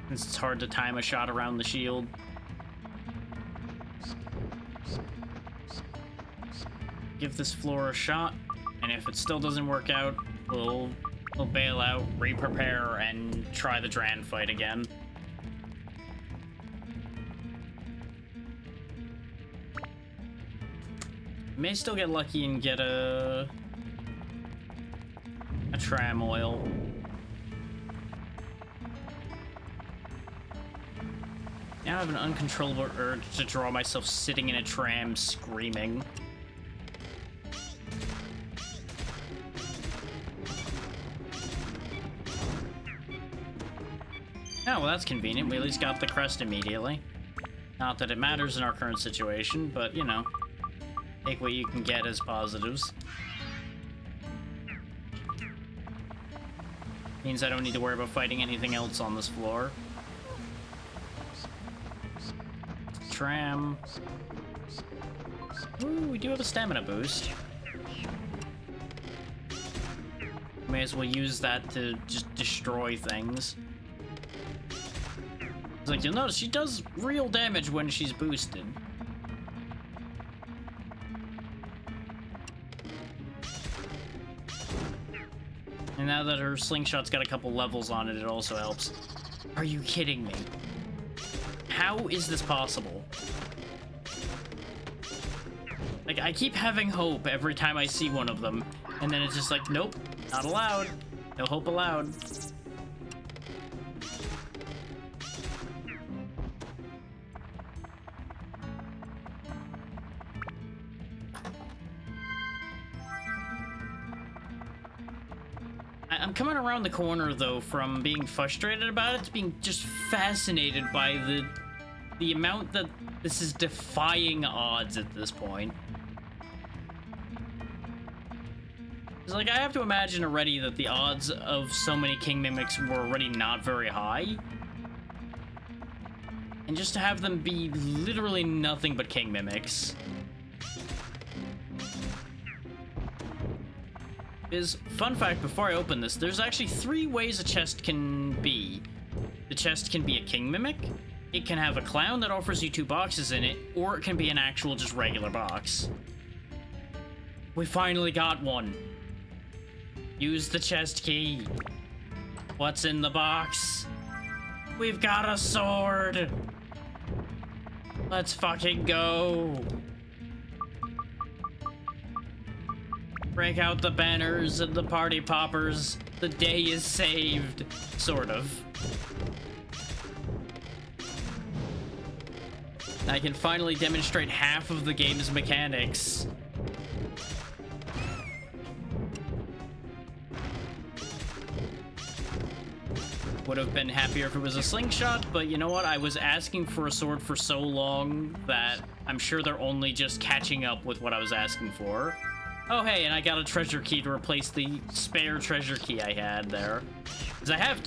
Since it's hard to time a shot around the shield. Give this floor a shot, and if it still doesn't work out, we'll bail out, re-prepare, and try the Dran fight again. May still get lucky and get a tram oil. Now I have an uncontrollable urge to draw myself sitting in a tram screaming. Oh, well, that's convenient. We at least got the crest immediately. Not that it matters in our current situation, but, you know, take what you can get as positives. Means I don't need to worry about fighting anything else on this floor. Tram. Ooh, we do have a stamina boost. May as well use that to just destroy things. Like, you'll notice she does real damage when she's boosted. now that her slingshot's got a couple levels on it, it also helps. Are you kidding me? How is this possible? Like, I keep having hope every time I see one of them, and then it's just like, nope, not allowed. No hope allowed. I'm coming around the corner, though, from being frustrated about it to being just fascinated by the amount that this is defying odds at this point. It's like, I have to imagine already that the odds of so many king mimics were already not very high. And just to have them be literally nothing but king mimics. Fun fact, before I open this, there's actually 3 ways a chest can be. The chest can be a king mimic, it can have a clown that offers you 2 boxes in it, or it can be an actual just regular box. We finally got one. Use the chest key. What's in the box? We've got a sword. Let's fucking go. Break out the banners and the party poppers. The day is saved. Sort of. I can finally demonstrate half of the game's mechanics. Would have been happier if it was a slingshot, but you know what? I was asking for a sword for so long that I'm sure they're only just catching up with what I was asking for. Oh, hey, and I got a treasure key to replace the spare treasure key I had there. Because I had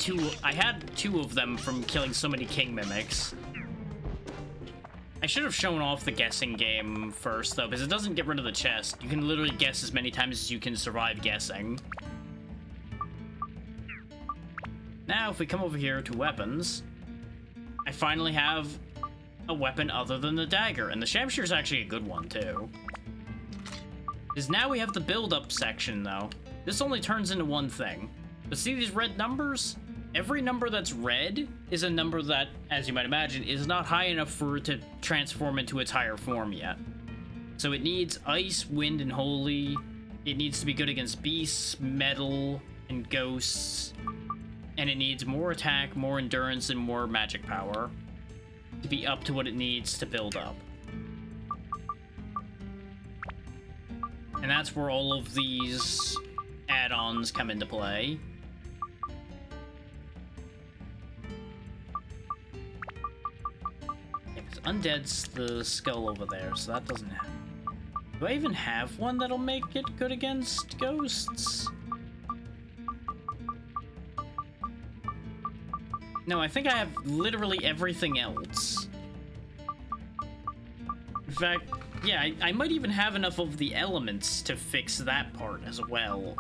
2 of them from killing so many king mimics. I should have shown off the guessing game first, though, because it doesn't get rid of the chest. You can literally guess as many times as you can survive guessing. Now, if we come over here to weapons, I finally have a weapon other than the dagger, and the Shamshir is actually a good one, too. Because now we have the build-up section, though. This only turns into one thing. But see these red numbers? Every number that's red is a number that, as you might imagine, is not high enough for it to transform into its higher form yet. So it needs ice, wind, and holy. It needs to be good against beasts, metal, and ghosts. And it needs more attack, more endurance, and more magic power to be up to what it needs to build up. And that's where all of these add-ons come into play. Yeah, because Undead's the skull over there, so that doesn't happen. Do I even have one that'll make it good against ghosts? No, I think I have literally everything else. In fact, yeah, I might even have enough of the elements to fix that part as well,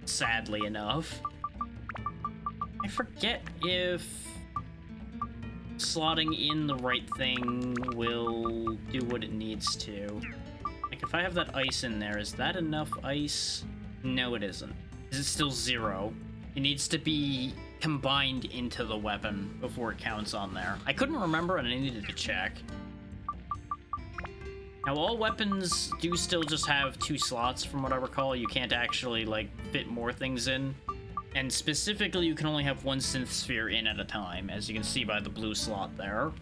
sadly enough. I forget if slotting in the right thing will do what it needs to. Like, if I have that ice in there, is that enough ice? No, it isn't. Is it still 0? It needs to be combined into the weapon before it counts on there. I couldn't remember and I needed to check. Now, all weapons do still just have 2 slots from what I recall. You can't actually, like, fit more things in. And specifically, you can only have 1 synth sphere in at a time, as you can see by the blue slot there.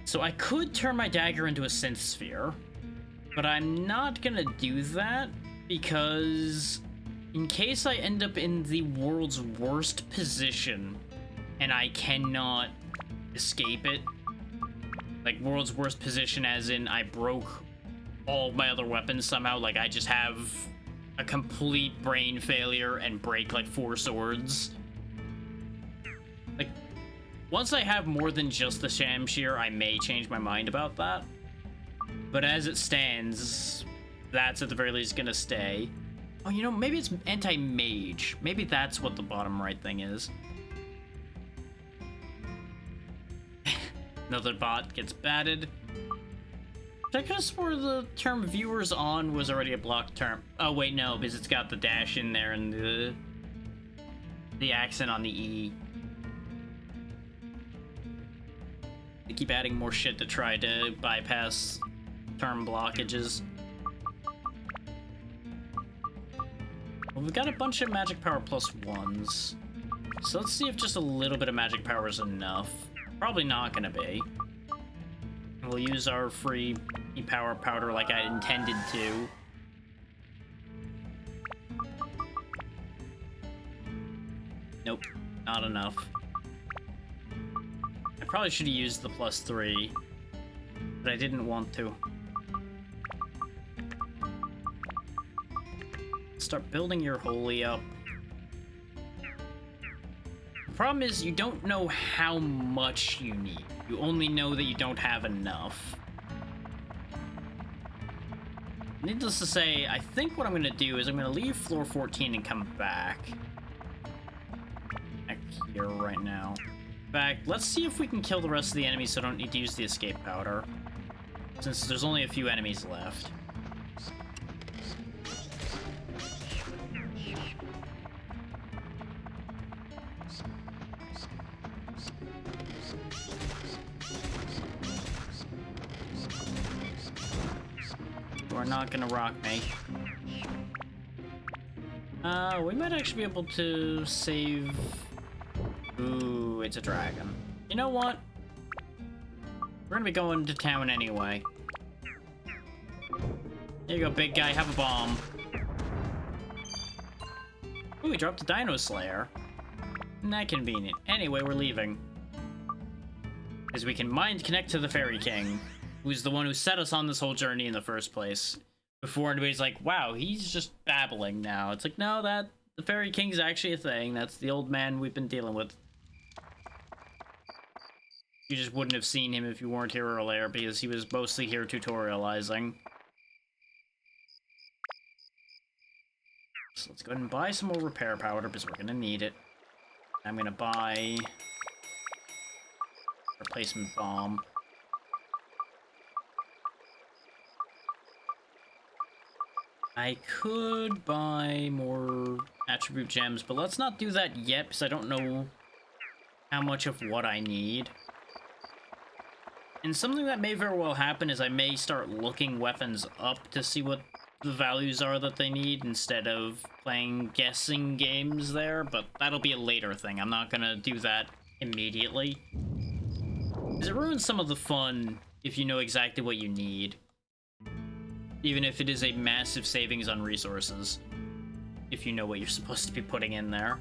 So I could turn my dagger into a synth sphere, but I'm not gonna do that because in case I end up in the world's worst position and I cannot escape it, like world's worst position as in I broke all my other weapons somehow, like I just have a complete brain failure and break like 4 swords. Like, once I have more than just the Shamshir, I may change my mind about that. But as it stands, that's at the very least gonna stay. Oh, you know, maybe it's anti-mage. Maybe that's what the bottom right thing is. Another bot gets batted. I could have swore the term viewers on was already a blocked term. Oh wait, no, because it's got the dash in there and the accent on the E. They keep adding more shit to try to bypass term blockages. Well, we've got a bunch of magic power plus ones. So let's see if just a little bit of magic power is enough. Probably not gonna be. We'll use our free power powder like I intended to. Nope, not enough. I probably should have used the +3, but I didn't want to. Start building your holy up. The problem is you don't know how much you need. You only know that you don't have enough. Needless to say, I think what I'm going to do is I'm going to leave floor 14 and come back here right now. In fact, let's see if we can kill the rest of the enemies so I don't need to use the escape powder, since there's only a few enemies left. We're not gonna rock me. We might actually be able to save... Ooh, it's a dragon. You know what? We're gonna be going to town anyway. There you go, big guy, have a bomb. Ooh, we dropped a Dino Slayer. Isn't that convenient? Anyway, we're leaving. Because we can mind connect to the Fairy King, who's the one who set us on this whole journey in the first place. Before anybody's like, wow, he's just babbling now. It's like, no, the Fairy King's actually a thing. That's the old man we've been dealing with. You just wouldn't have seen him if you weren't here earlier, because he was mostly here tutorializing. So let's go ahead and buy some more repair powder, because we're gonna need it. I'm gonna buy... replacement bomb. I could buy more attribute gems, but let's not do that yet, because I don't know how much of what I need. And something that may very well happen is I may start looking weapons up to see what the values are that they need, instead of playing guessing games there, but that'll be a later thing. I'm not gonna do that immediately. Because it ruins some of the fun if you know exactly what you need. Even if it is a massive savings on resources. If you know what you're supposed to be putting in there.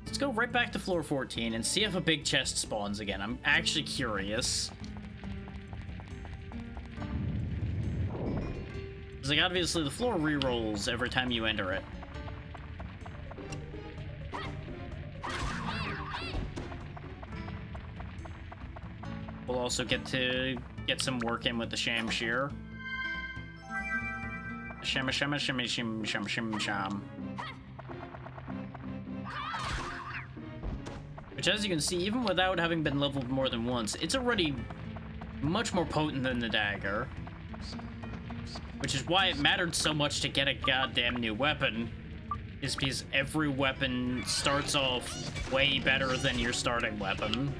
Let's go right back to floor 14 and see if a big chest spawns again. I'm actually curious. Because, like, obviously the floor re-rolls every time you enter it. We'll also get to get some work in with the Shamshir. Shama shama shimmy shim sham shim sham. Which, as you can see, even without having been leveled more than once, it's already much more potent than the dagger. Which is why it mattered so much to get a goddamn new weapon, is because every weapon starts off way better than your starting weapon,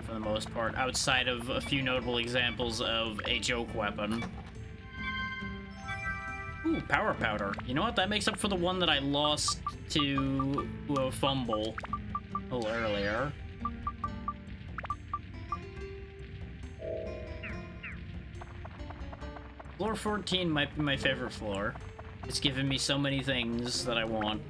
for the most part, outside of a few notable examples of a joke weapon. Ooh, power powder. You know what? That makes up for the one that I lost to a fumble a little earlier. Floor 14 might be my favorite floor. It's given me so many things that I want.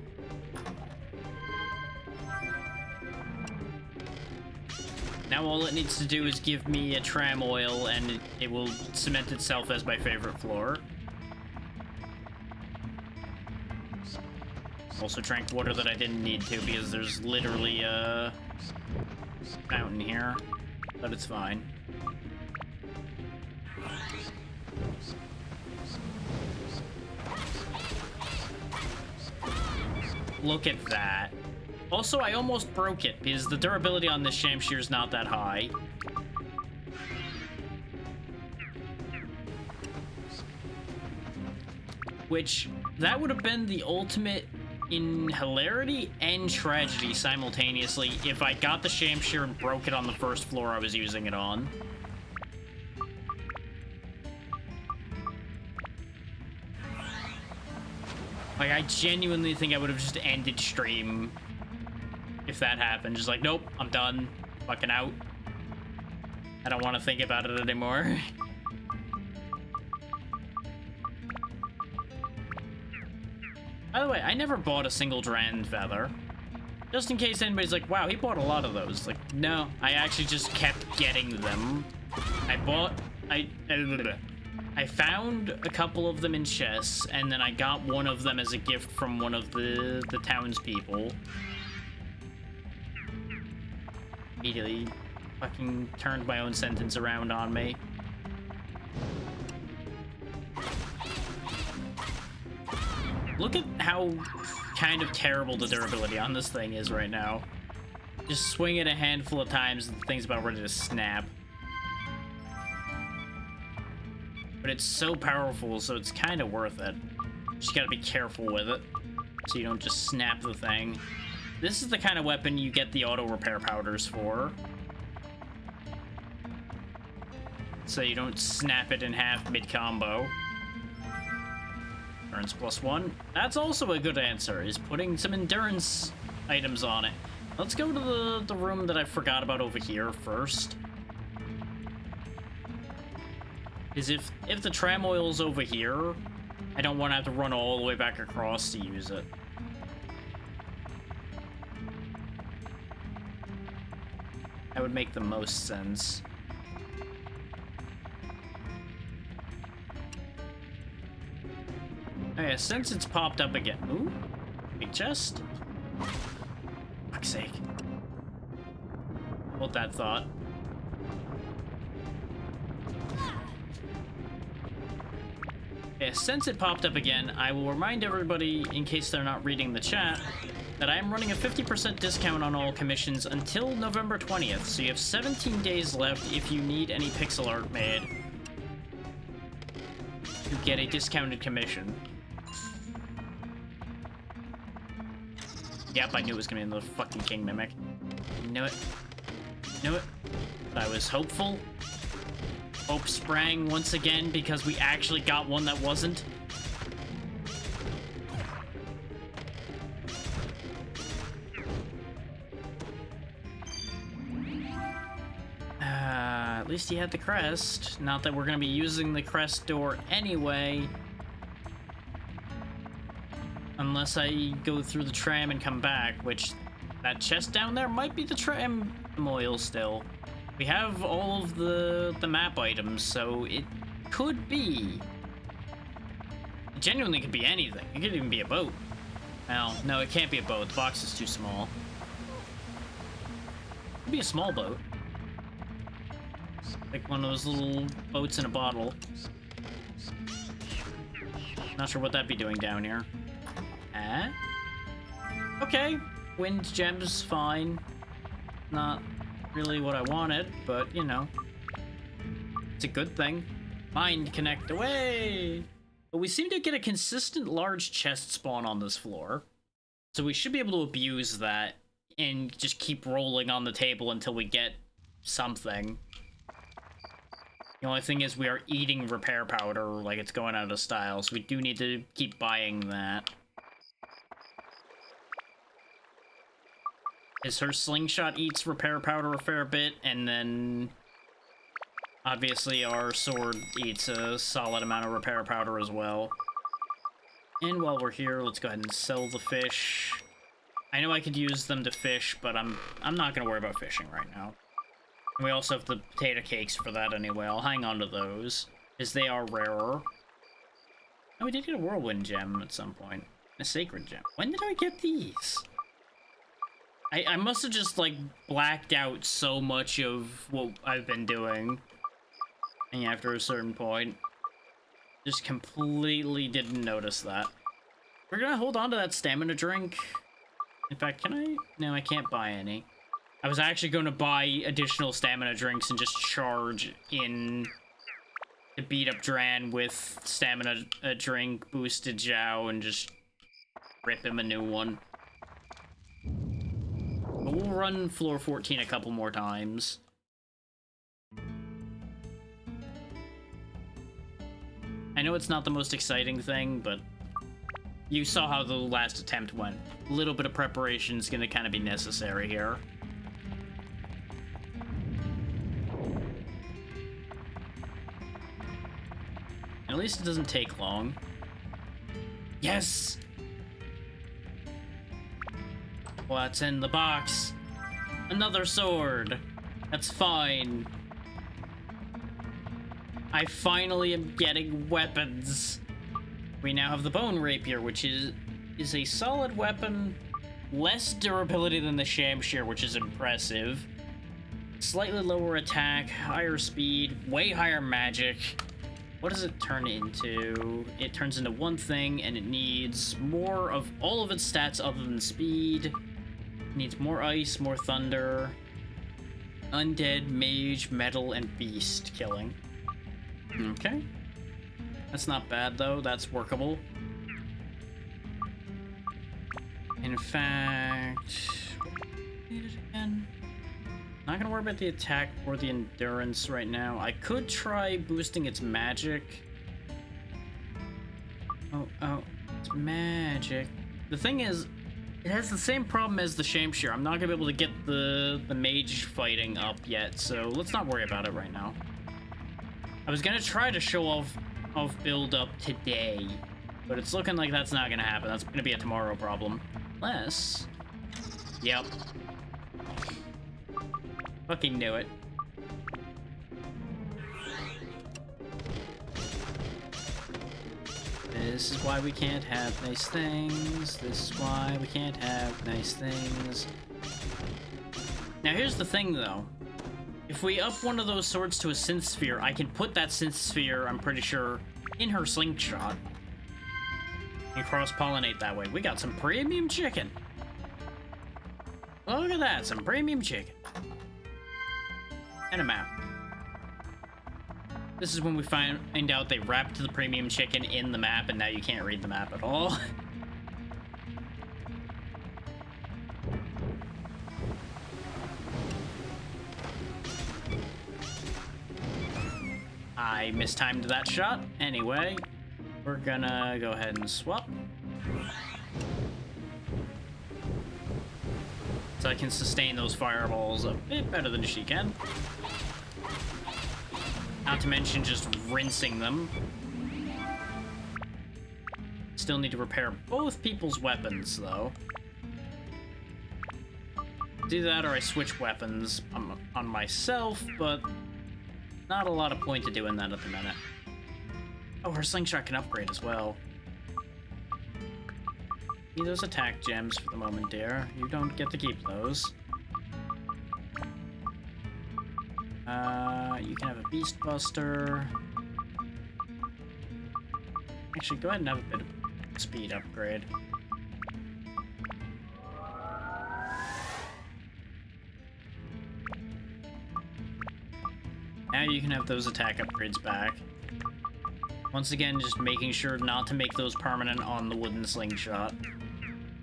Now all it needs to do is give me a tram oil and it will cement itself as my favorite floor. Also drank water that I didn't need to because there's literally a fountain here, but it's fine. Look at that. Also, I almost broke it because the durability on this Shamshir is not that high. which that would have been the ultimate in hilarity and tragedy simultaneously if I got the Shamshir and broke it on the first floor I was using it on. Like, I genuinely think I would have just ended stream if that happened. Just like, nope, I'm done. Fucking out. I don't want to think about it anymore. By the way, I never bought a single Dran feather. Just in case anybody's like, wow, he bought a lot of those. Like, no, I actually just kept getting them. I found a couple of them in chests, and then I got one of them as a gift from one of the townspeople. Immediately fucking turned my own sentence around on me. Look at how kind of terrible the durability on this thing is right now. Just swing it a handful of times and the thing's about ready to snap. But it's so powerful, so it's kind of worth it. Just gotta be careful with it, so you don't just snap the thing. This is the kind of weapon you get the auto repair powders for. So you don't snap it in half mid-combo. Endurance +1. That's also a good answer, is putting some endurance items on it. Let's go to the room that I forgot about over here first. Is if the tram oil's over here, I don't want to have to run all the way back across to use it. That would make the most sense. Okay, since it's popped up again. Ooh, big chest. Fuck's sake. Hold that thought. Yeah, since it popped up again, I will remind everybody, in case they're not reading the chat, that I am running a 50% discount on all commissions until November 20th, so you have 17 days left if you need any pixel art made to get a discounted commission. Yep, I knew it was gonna be the fucking King Mimic. Knew it. Knew it. But I was hopeful. Hope sprang once again because we actually got one that wasn't. At least he had the crest. Not that we're gonna be using the crest door anyway. Unless I go through the tram and come back, which that chest down there might be the tram oil still. We have all of the map items, so it could be. It genuinely could be anything. It could even be a boat. Well, no, it can't be a boat. The box is too small. It could be a small boat. Like one of those little boats in a bottle. Not sure what that'd be doing down here. Okay, wind gems, fine. Not really what I wanted, but you know, it's a good thing. Mind connect away. But we seem to get a consistent large chest spawn on this floor, so we should be able to abuse that and just keep rolling on the table until we get something. The only thing is we are eating repair powder like it's going out of style, so we do need to keep buying that. Is her slingshot eats repair powder a fair bit, and then obviously our sword eats a solid amount of repair powder as well. And while we're here, let's go ahead and sell the fish. I know I could use them to fish, but I'm not gonna worry about fishing right now. And we also have the potato cakes for that anyway. I'll hang on to those, as they are rarer. Oh, we did get a whirlwind gem at some point. A sacred gem. When did I get these? I must have just, like, blacked out so much of what I've been doing. And after a certain point, just completely didn't notice that. We're gonna hold on to that stamina drink. In fact, can I? No, I can't buy any. I was actually going to buy additional stamina drinks and just charge in to beat up Dran with stamina, a drink, boosted Zhao, and just rip him a new one. But we'll run floor 14 a couple more times. I know it's not the most exciting thing, but you saw how the last attempt went. A little bit of preparation is going to kind of be necessary here. And at least it doesn't take long. Yes! What's in the box? Another sword. That's fine. I finally am getting weapons. We now have the bone rapier, which is a solid weapon. Less durability than the shamshir, which is impressive. Slightly lower attack, higher speed, way higher magic. What does it turn into? It turns into one thing, and it needs more of all of its stats other than speed. It needs more ice, more thunder, undead, mage, metal, and beast killing. Okay. That's not bad, though. That's workable. In fact... Need it again? Not gonna worry about the attack or the endurance right now. I could try boosting its magic. Oh, it's magic. The thing is, it has the same problem as the Shamshir. I'm not gonna be able to get the mage fighting up yet, so let's not worry about it right now. I was gonna try to show off build up today, but it's looking like that's not gonna happen. That's gonna be a tomorrow problem. Unless... Yep. Fucking knew it. This is why we can't have nice things. This is why we can't have nice things. Now here's the thing though. If we up one of those swords to a synth sphere, I can put that synth sphere, I'm pretty sure, in her slingshot. And cross-pollinate that way. We got some premium chicken. Look at that, some premium chicken. And a map. This is when we find out they wrapped the premium chicken in the map and now you can't read the map at all. I mistimed that shot. Anyway, we're gonna go ahead and swap. So I can sustain those fireballs a bit better than she can. Not to mention just rinsing them. Still need to repair both people's weapons, though. Do that or I switch weapons on myself, but not a lot of point to doing that at the minute. Oh, her slingshot can upgrade as well. Need those attack gems for the moment, dear. You don't get to keep those. You can have a Beast Buster. Actually, go ahead and have a bit of speed upgrade. Now you can have those attack upgrades back. Once again, just making sure not to make those permanent on the wooden slingshot.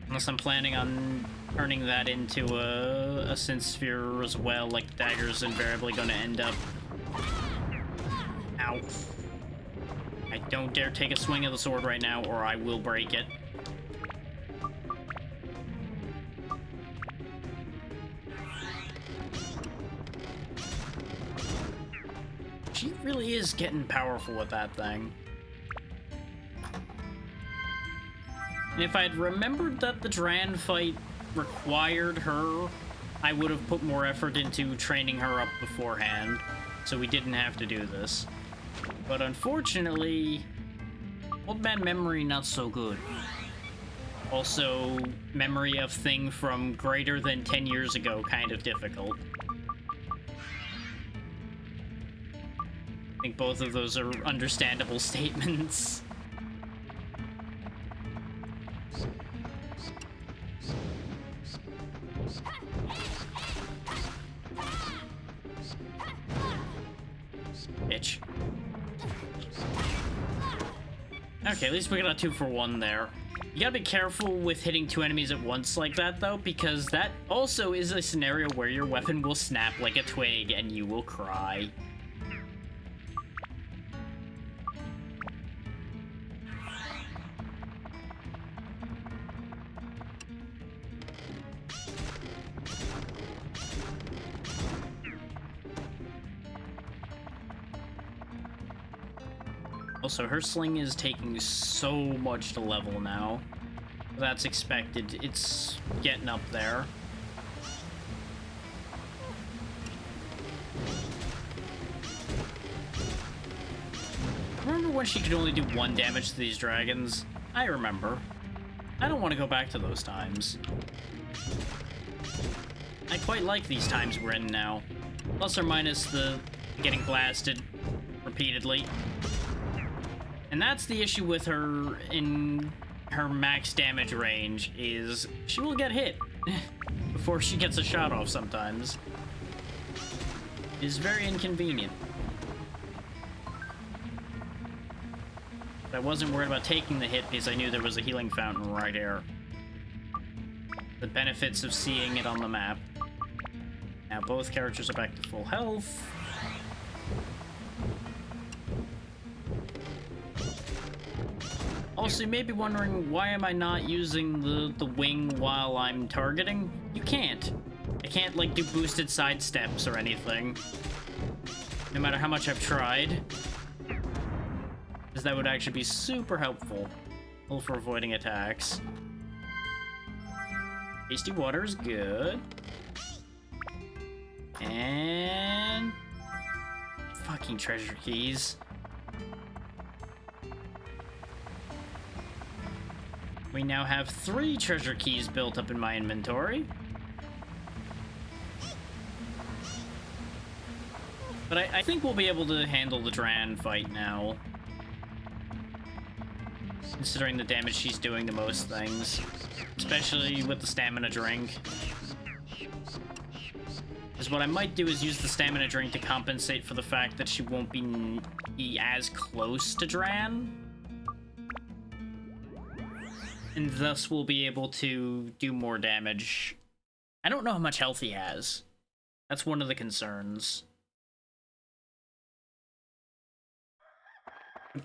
Unless I'm planning on turning that into a synth sphere as well, like dagger's invariably going to end up. Ow. I don't dare take a swing of the sword right now or I will break it. She really is getting powerful with that thing. And if I'd remembered that the Dran fight required her, I would have put more effort into training her up beforehand, so we didn't have to do this. But unfortunately, old man memory not so good. Also, memory of thing from greater than 10 years ago kind of difficult. I think both of those are understandable statements. Bitch. Okay, at least we got a 2-for-1 there. You gotta be careful with hitting 2 enemies at once like that, though, because that also is a scenario where your weapon will snap like a twig and you will cry. Also, her sling is taking so much to level now. That's expected. It's getting up there. Remember when she could only do 1 damage to these dragons? I remember. I don't want to go back to those times. I quite like these times we're in now. Plus or minus the getting blasted repeatedly. And that's the issue with her in her max damage range, is she will get hit before she gets a shot off sometimes. It is very inconvenient. But I wasn't worried about taking the hit because I knew there was a healing fountain right here. The benefits of seeing it on the map. Now both characters are back to full health. Also, you may be wondering, why am I not using the wing while I'm targeting? You can't. I can't, like, do boosted side steps or anything. No matter how much I've tried. Because that would actually be super helpful. For avoiding attacks. Tasty water is good. And... fucking treasure keys. We now have 3 treasure keys built up in my inventory. But I think we'll be able to handle the Dran fight now. Considering the damage she's doing to most things. Especially with the stamina drink. Because what I might do is use the stamina drink to compensate for the fact that she won't be as close to Dran. And thus we'll be able to do more damage. I don't know how much health he has. That's one of the concerns.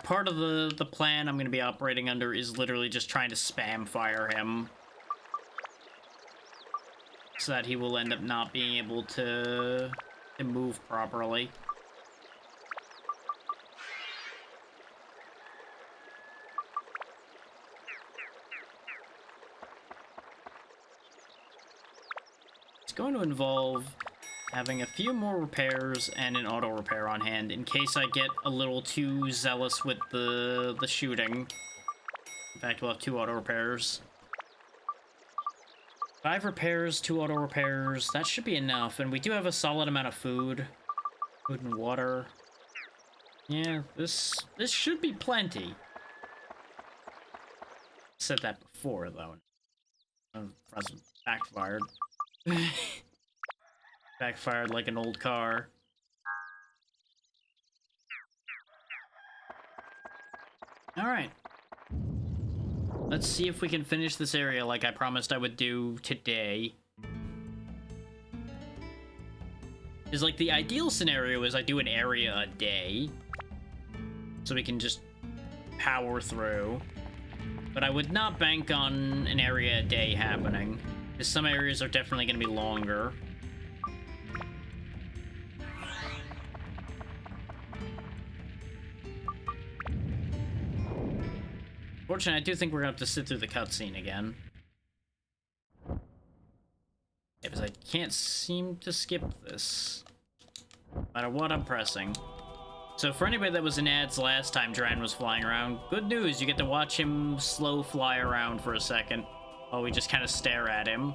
Part of the plan I'm going to be operating under is literally just trying to spam fire him. So that he will end up not being able to move properly. It's going to involve having a few more repairs and an auto repair on hand in case I get a little too zealous with the shooting. In fact, we'll have 2 auto repairs. 5 repairs, 2 auto repairs. That should be enough. And we do have a solid amount of food. Food and water. Yeah, this should be plenty. Said that before, though. Backfired. Backfired like an old car. Alright. Let's see if we can finish this area like I promised I would do today. Because, like, the ideal scenario is I do an area a day. So we can just power through. But I would not bank on an area a day happening. Because some areas are definitely going to be longer. Fortunately, I do think we're going to have to sit through the cutscene again. Yeah, because I can't seem to skip this. No matter what I'm pressing. So for anybody that was in ads last time Dran was flying around, good news, you get to watch him slow fly around for a second. While we just kind of stare at him.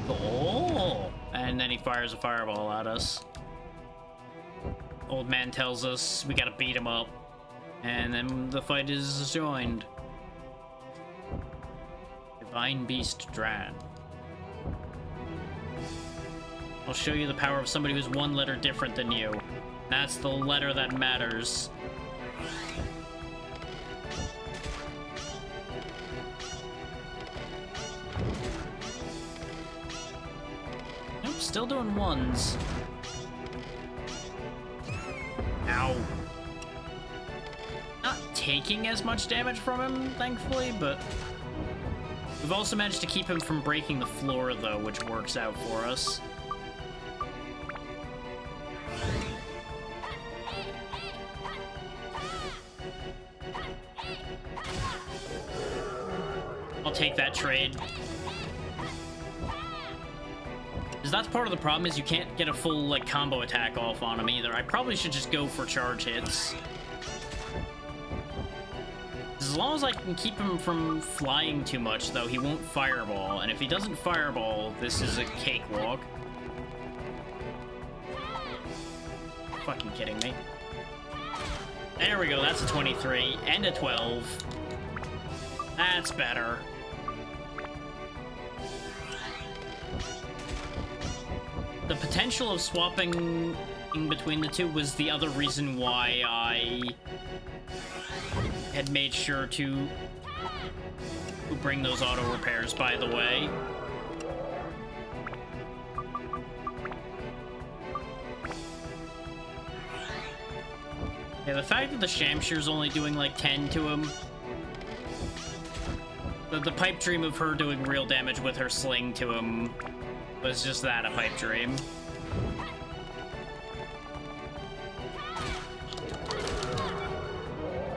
Oh! And then he fires a fireball at us. Old man tells us we gotta beat him up. And then the fight is joined. Divine Beast Dran. I'll show you the power of somebody who's 1 letter different than you. That's the letter that matters. still doing ones. Ow. Not taking as much damage from him, thankfully, but we've also managed to keep him from breaking the floor, though, which works out for us. I'll take that trade. Because that's part of the problem, is you can't get a full, like, combo attack off on him either. I probably should just go for charge hits. As long as I can keep him from flying too much, though, he won't fireball. And if he doesn't fireball, this is a cakewalk. Fucking kidding me. There we go, that's a 23 and a 12. That's better. The potential of swapping in between the two was the other reason why I had made sure to bring those auto repairs, by the way. Yeah, the fact that the Shamshir's only doing like 10 to him. The pipe dream of her doing real damage with her sling to him was just that, a pipe dream.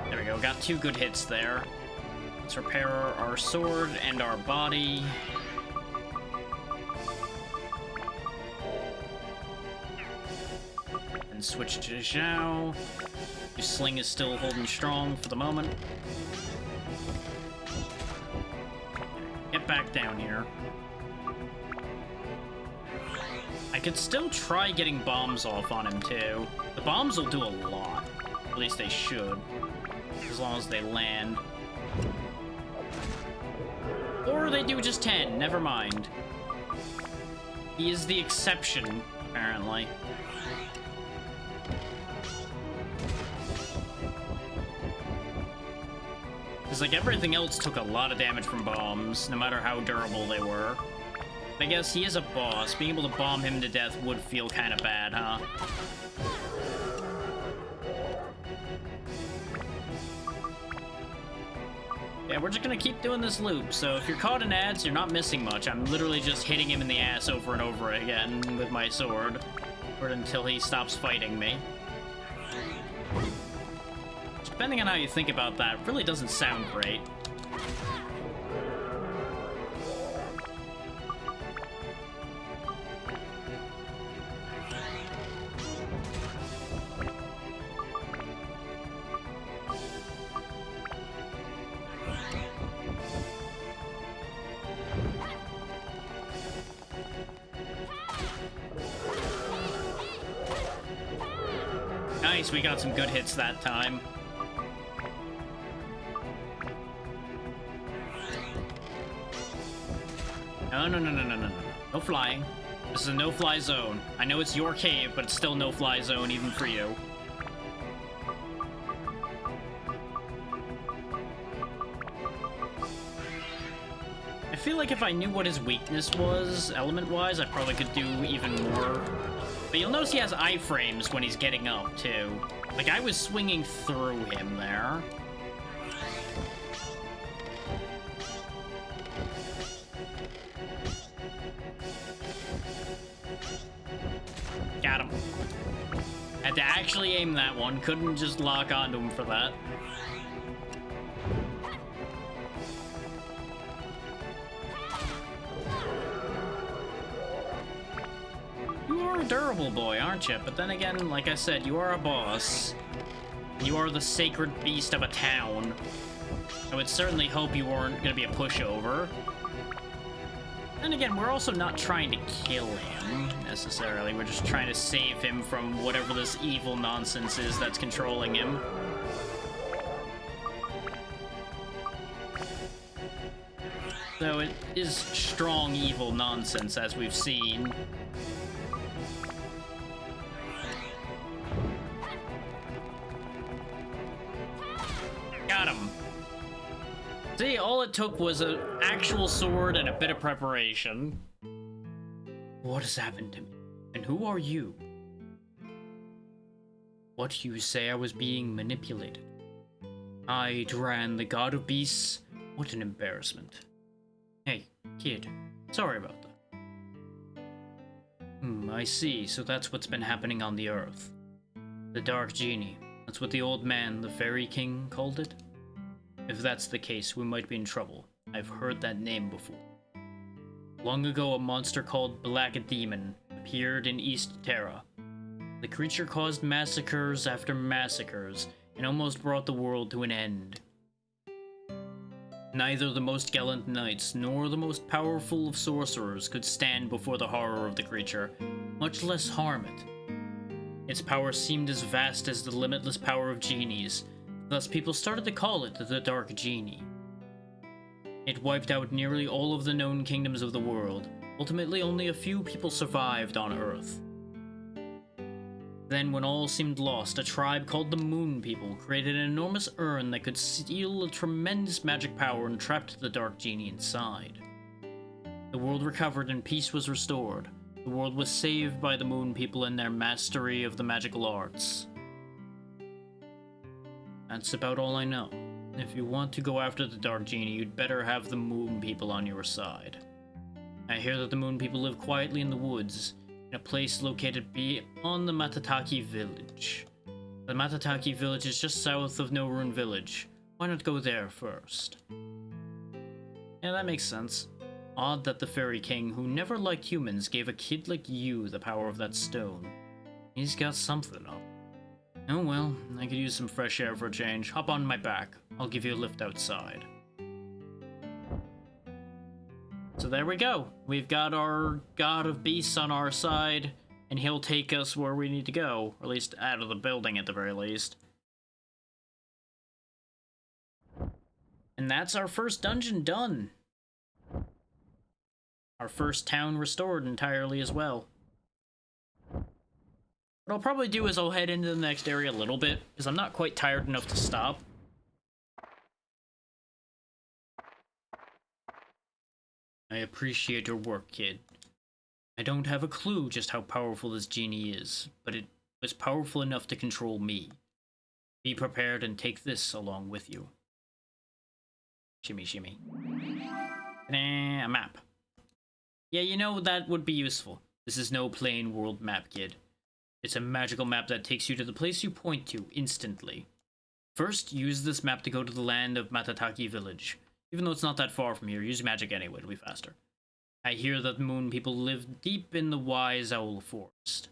There we go, got 2 good hits there. Let's repair our sword and our body. And switch to Zhao. Your sling is still holding strong for the moment. Get back down here. I could still try getting bombs off on him, too. The bombs will do a lot. At least they should. As long as they land. Or they do just 10. Never mind. He is the exception, apparently. Because, like, everything else took a lot of damage from bombs, no matter how durable they were. I guess he is a boss. Being able to bomb him to death would feel kind of bad, huh? Yeah, we're just gonna keep doing this loop, so if you're caught in ads, you're not missing much. I'm literally just hitting him in the ass over and over again with my sword, or until he stops fighting me. Depending on how you think about that, it really doesn't sound great. Nice, we got some good hits that time. No. No flying. This is a no-fly zone. I know it's your cave, but it's still no-fly zone even for you. I feel like if I knew what his weakness was, element-wise, I probably could do even more. But you'll notice he has iframes when he's getting up, too. Like, I was swinging through him there. Got him. Had to actually aim that one. Couldn't just lock onto him for that. You are a durable boy, aren't you? But then again, like I said, you are a boss. You are the sacred beast of a town. I would certainly hope you weren't going to be a pushover. And again, we're also not trying to kill him, necessarily. We're just trying to save him from whatever this evil nonsense is that's controlling him. So it is strong evil nonsense, as we've seen. Got him. See, all it took was an actual sword and a bit of preparation. What has happened to me? And who are you? What, you say I was being manipulated? I, Duran, the god of beasts? What an embarrassment. Hey, kid. Sorry about that. I see. So that's what's been happening on the Earth. The Dark Genie. That's what the old man, the Fairy King, called it? If that's the case, we might be in trouble. I've heard that name before. Long ago, a monster called Black Demon appeared in East Terra. The creature caused massacres after massacres and almost brought the world to an end. Neither the most gallant knights nor the most powerful of sorcerers could stand before the horror of the creature, much less harm it. Its power seemed as vast as the limitless power of genies, thus people started to call it the Dark Genie. It wiped out nearly all of the known kingdoms of the world. Ultimately, only a few people survived on Earth. Then, when all seemed lost, a tribe called the Moon People created an enormous urn that could steal a tremendous magic power and trapped the Dark Genie inside. The world recovered and peace was restored. The world was saved by the Moon People and their mastery of the magical arts. That's about all I know. If you want to go after the Dark Genie, you'd better have the Moon People on your side. I hear that the Moon People live quietly in the woods, in a place located beyond the Matataki village. The Matataki village is just south of No Rune Village. Why not go there first? Yeah, that makes sense. Odd that the Fairy King, who never liked humans, gave a kid like you the power of that stone. He's got something up. Oh well, I could use some fresh air for a change. Hop on my back. I'll give you a lift outside. So there we go. We've got our god of beasts on our side, and he'll take us where we need to go. Or at least out of the building at the very least. And that's our first dungeon done. Our first town restored entirely as well. What I'll probably do is I'll head into the next area a little bit, because I'm not quite tired enough to stop. I appreciate your work, kid. I don't have a clue just how powerful this genie is, but it was powerful enough to control me. Be prepared and take this along with you. Shimmy, shimmy. A map. Yeah, you know, that would be useful. This is no plain world map, kid. It's a magical map that takes you to the place you point to instantly. First, use this map to go to the land of Matataki village. Even though it's not that far from here, use magic anyway, it'll be faster. I hear that Moon People live deep in the Wise Owl Forest.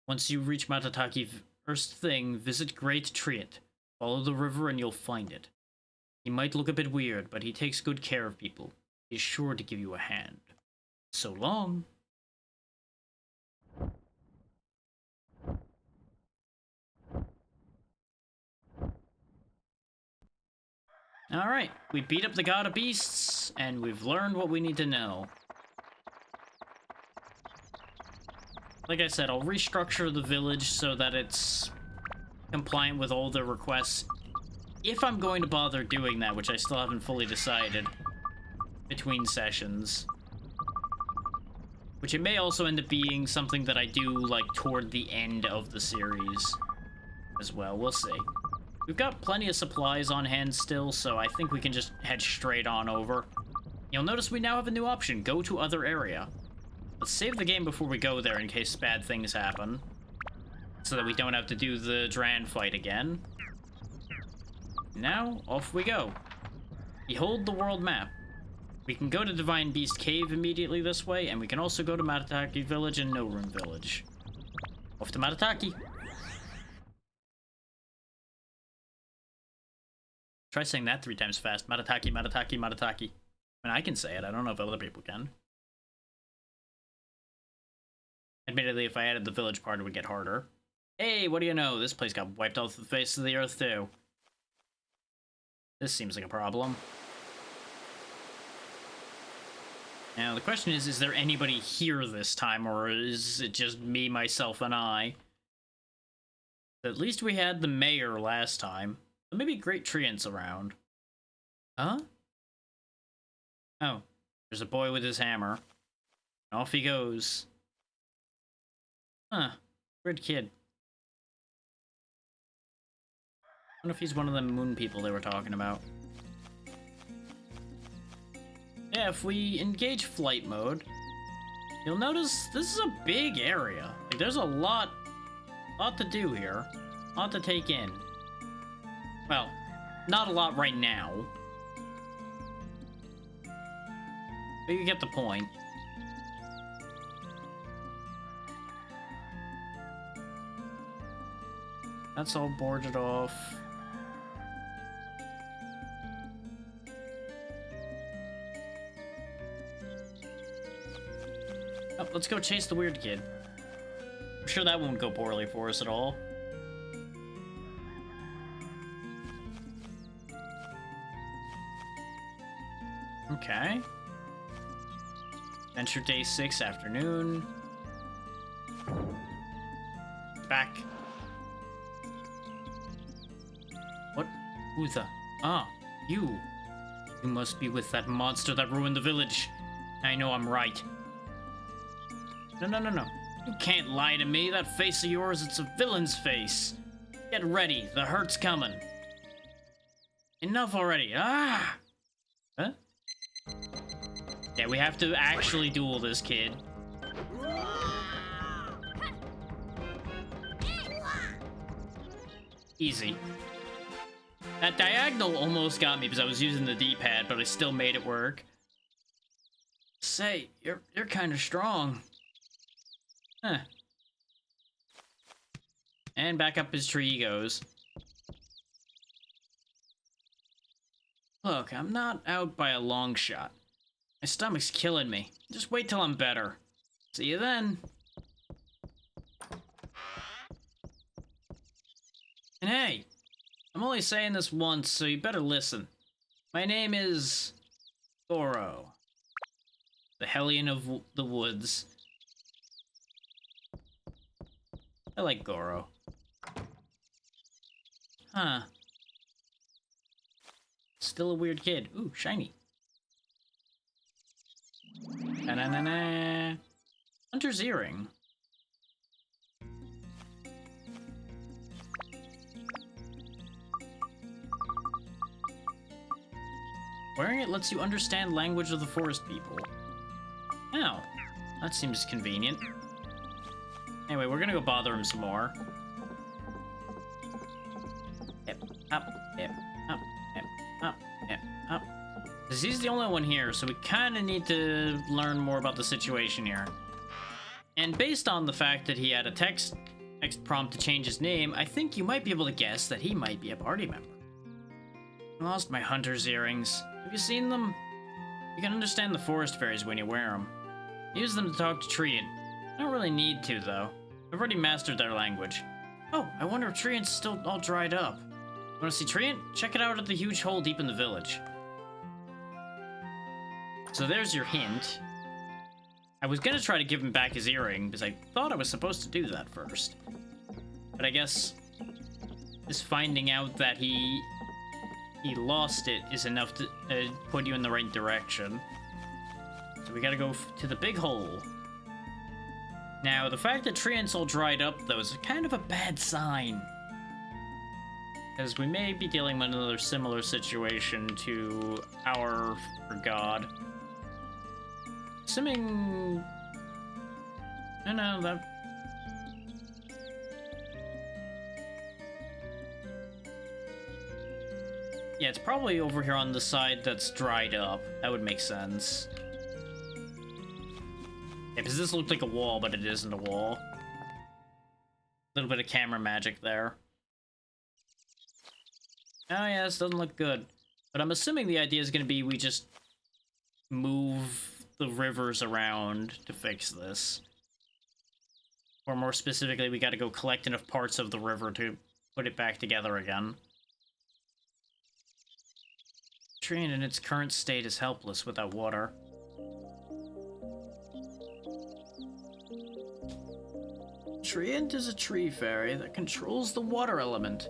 Once you reach Matataki, first thing, visit Great Treant. Follow the river and you'll find it. He might look a bit weird, but he takes good care of people. He is sure to give you a hand. So long. Alright, we beat up the God of Beasts, and we've learned what we need to know. Like I said, I'll restructure the village so that it's compliant with all the requests. If I'm going to bother doing that, which I still haven't fully decided between sessions. Which it may also end up being something that I do, like, toward the end of the series as well. We'll see. We've got plenty of supplies on hand still, so I think we can just head straight on over. You'll notice we now have a new option, go to other area. Let's save the game before we go there in case bad things happen. So that we don't have to do the Dran fight again. Now, off we go. Behold the world map. We can go to Divine Beast Cave immediately this way, and we can also go to Matataki Village and No Rune Village. Off to Matataki. Try saying that 3 times fast. Matataki, Matataki, Matataki. I mean, I can say it. I don't know if other people can. Admittedly, if I added the village part, it would get harder. Hey, what do you know? This place got wiped off the face of the earth, too. This seems like a problem. Now, the question is there anybody here this time, or is it just me, myself, and I? At least we had the mayor last time. So maybe Great Treant's around. Huh? Oh. There's a boy with his hammer. Off he goes. Huh. Weird kid. I wonder if he's one of the moon people they were talking about. Yeah, if we engage flight mode, you'll notice this is a big area. Like, there's a lot to do here. A lot to take in. Well, not a lot right now. But you get the point. That's all boarded off. Oh, let's go chase the weird kid. I'm sure that won't go poorly for us at all. Okay. Adventure Day 6 afternoon. Back. What? Who the? Ah, you. You must be with that monster that ruined the village. I know I'm right. No. You can't lie to me. That face of yours, it's a villain's face. Get ready. The hurt's coming. Enough already. Ah! Huh? Yeah, we have to actually duel this kid. Easy. That diagonal almost got me because I was using the D-pad, but I still made it work. Say, you're kind of strong. Huh. And back up his tree he goes. Look, I'm not out by a long shot. My stomach's killing me. Just wait till I'm better. See you then. And hey, I'm only saying this once, so you better listen. My name is Goro, the Hellion of the Woods. I like Goro. Huh. Still a weird kid. Ooh, shiny. Na-na-na-na. Hunter's earring. Wearing it lets you understand language of the forest people. Oh, that seems convenient. Anyway, we're gonna go bother him some more. Hip, up, hip, up, hip, up, hip, up. Because he's the only one here, so we kind of need to learn more about the situation here. And based on the fact that he had a text prompt to change his name, I think you might be able to guess that he might be a party member. I lost my hunter's earrings. Have you seen them? You can understand the forest fairies when you wear them. Use them to talk to Treant. I don't really need to, though. I've already mastered their language. Oh, I wonder if Treant's still all dried up. Want to see Treant? Check it out at the huge hole deep in the village. So there's your hint. I was gonna try to give him back his earring, because I thought I was supposed to do that first. But I guess just finding out that he lost it is enough to put you in the right direction. So we gotta go to the big hole. Now, the fact that Treant's all dried up, though, is kind of a bad sign. Because we may be dealing with another similar situation to our god. Assuming... No, that... Yeah, it's probably over here on the side that's dried up. That would make sense. Yeah, because this looked like a wall, but it isn't a wall. A little bit of camera magic there. Oh yeah, this doesn't look good. But I'm assuming the idea is going to be we just move the rivers around to fix this. Or more specifically, we got to go collect enough parts of the river to put it back together again. Treant in its current state is helpless without water. Treant is a tree fairy that controls the water element.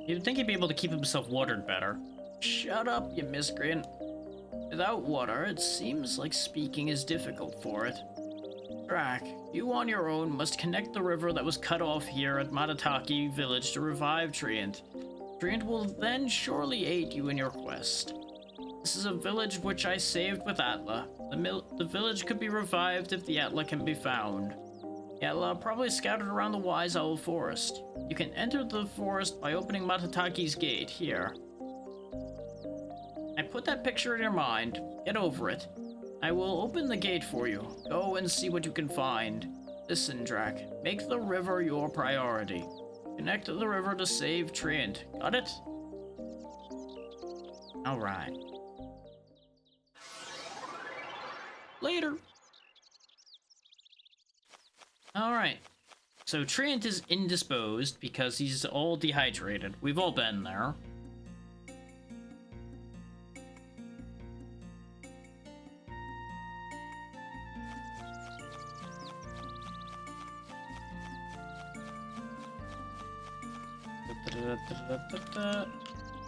You'd think he'd be able to keep himself watered better. Shut up, you miscreant. Without water, it seems like speaking is difficult for it. Drac, you on your own must connect the river that was cut off here at Matataki village to revive Treant. Treant will then surely aid you in your quest. This is a village which I saved with Atla. The village could be revived if the Atla can be found. The Atla are probably scattered around the Wise Owl Forest. You can enter the forest by opening Matataki's gate here. I put that picture in your mind. Get over it. I will open the gate for you. Go and see what you can find. Listen, Drac. Make the river your priority. Connect to the river to save Treant. Got it? Alright. Later. Alright. So Treant is indisposed because he's all dehydrated. We've all been there.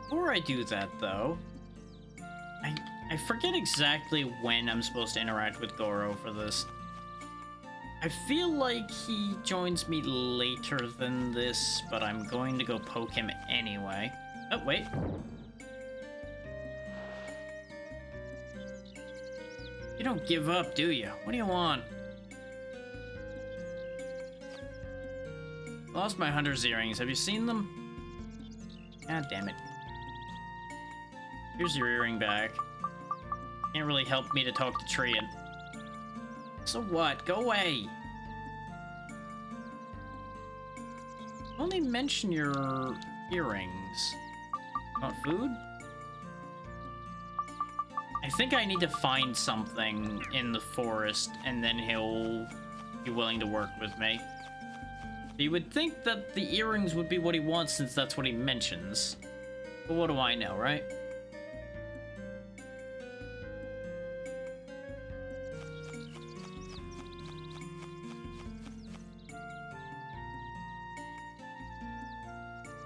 Before I do that, though, I forget exactly when I'm supposed to interact with Goro for this. I feel like he joins me later than this, but I'm going to go poke him anyway. Oh, wait. You don't give up, do you? What do you want? Lost my hunter's earrings. Have you seen them? God damn it. Here's your earring back. Can't really help me to talk to Treant. So what? Go away! Only mention your earrings. Want food? I think I need to find something in the forest, and then he'll be willing to work with me. You would think that the earrings would be what he wants, since that's what he mentions. But what do I know, right?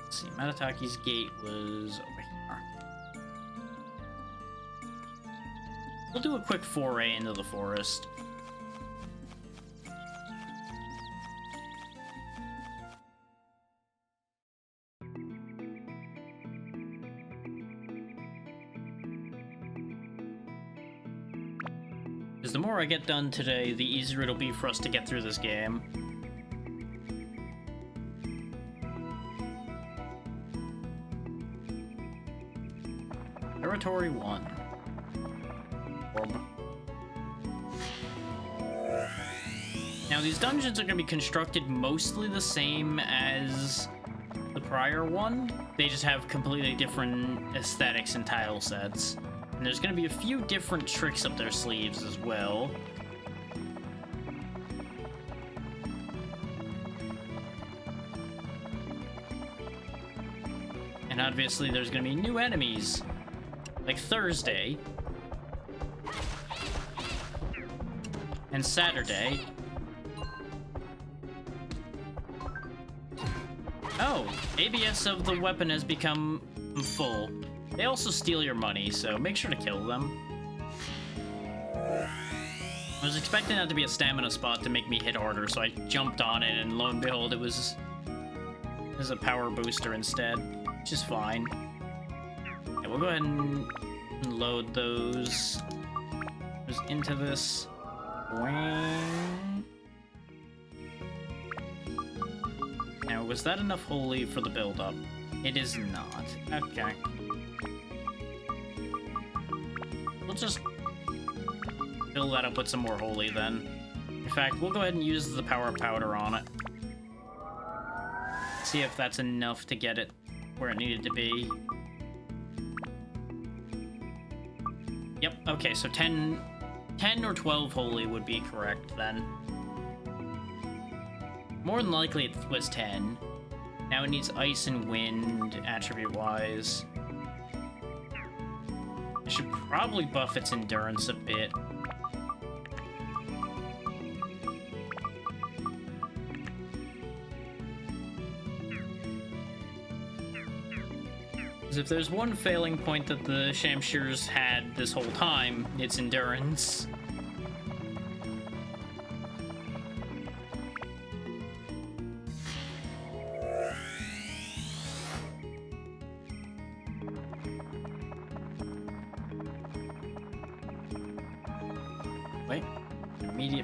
Let's see, Matataki's gate was over here. We'll do a quick foray into the forest. Because the more I get done today, the easier it'll be for us to get through this game. Territory 1. Orb. Now, these dungeons are going to be constructed mostly the same as the prior one. They just have completely different aesthetics and tile sets. And there's going to be a few different tricks up their sleeves as well. And obviously there's going to be new enemies. Like Thursday. And Saturday. Oh, ABS of the weapon has become full. They also steal your money, so make sure to kill them. I was expecting that to be a stamina spot to make me hit harder, so I jumped on it, and lo and behold, it was a power booster instead, which is fine. Yeah, we'll go ahead and load those into this. Now, was that enough holy for the build-up? It is not. Okay. We'll just fill that up with some more holy then. In fact, we'll go ahead and use the power powder on it. See if that's enough to get it where it needed to be. Yep, okay, so 10 or 12 holy would be correct then. More than likely it was 10. Now it needs ice and wind attribute-wise. I should probably buff its endurance a bit. Because if there's one failing point that the Shamshirs had this whole time, it's endurance.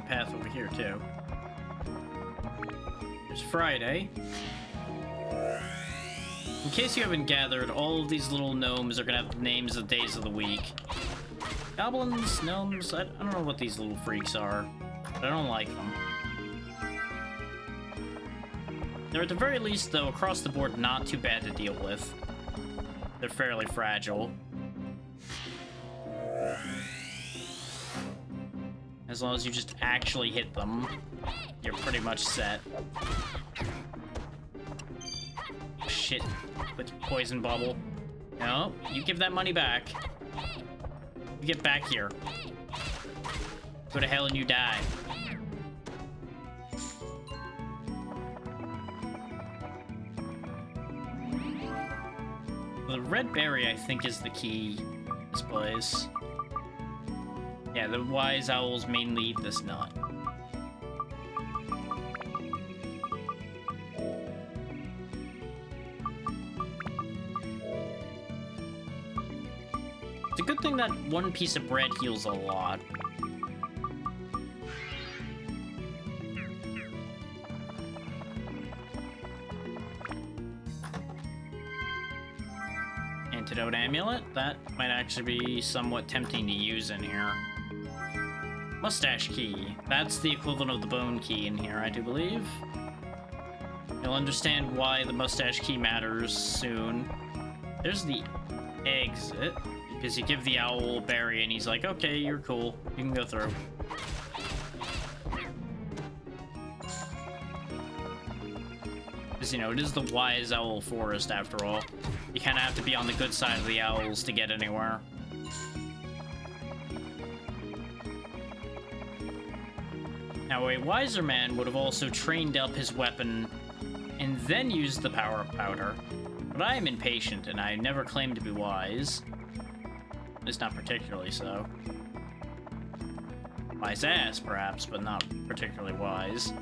path over here, too. There's Friday. In case you haven't gathered, all of these little gnomes are gonna have names of days of the week. Goblins, gnomes, I don't know what these little freaks are, but I don't like them. They're at the very least, though, across the board, not too bad to deal with. They're fairly fragile. As long as you just actually hit them, you're pretty much set. Shit, with your poison bubble. No, you give that money back. You get back here. Go to hell and you die. The red berry, I think, is the key in this place. Yeah, the wise owls mainly eat this nut. It's a good thing that one piece of bread heals a lot. Antidote amulet? That might actually be somewhat tempting to use in here. Mustache key. That's the equivalent of the bone key in here, I do believe. You'll understand why the mustache key matters soon. There's the exit. Because you give the owl a berry and he's like, okay, you're cool. You can go through. Because, you know, it is the wise owl forest after all. You kind of have to be on the good side of the owls to get anywhere. Now, a wiser man would have also trained up his weapon and then used the power of powder. But I am impatient and I never claim to be wise. At least not particularly so. Wise ass, perhaps, but not particularly wise.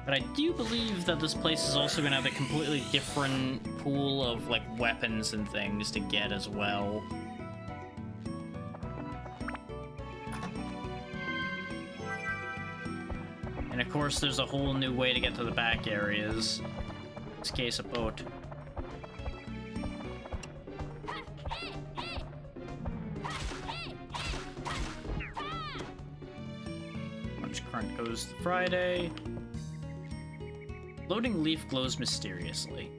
But I do believe that this place is also going to have a completely different pool of, like, weapons and things to get as well. And of course, there's a whole new way to get to the back areas. In this case, a boat. Punch current goes to Friday. Floating leaf glows mysteriously.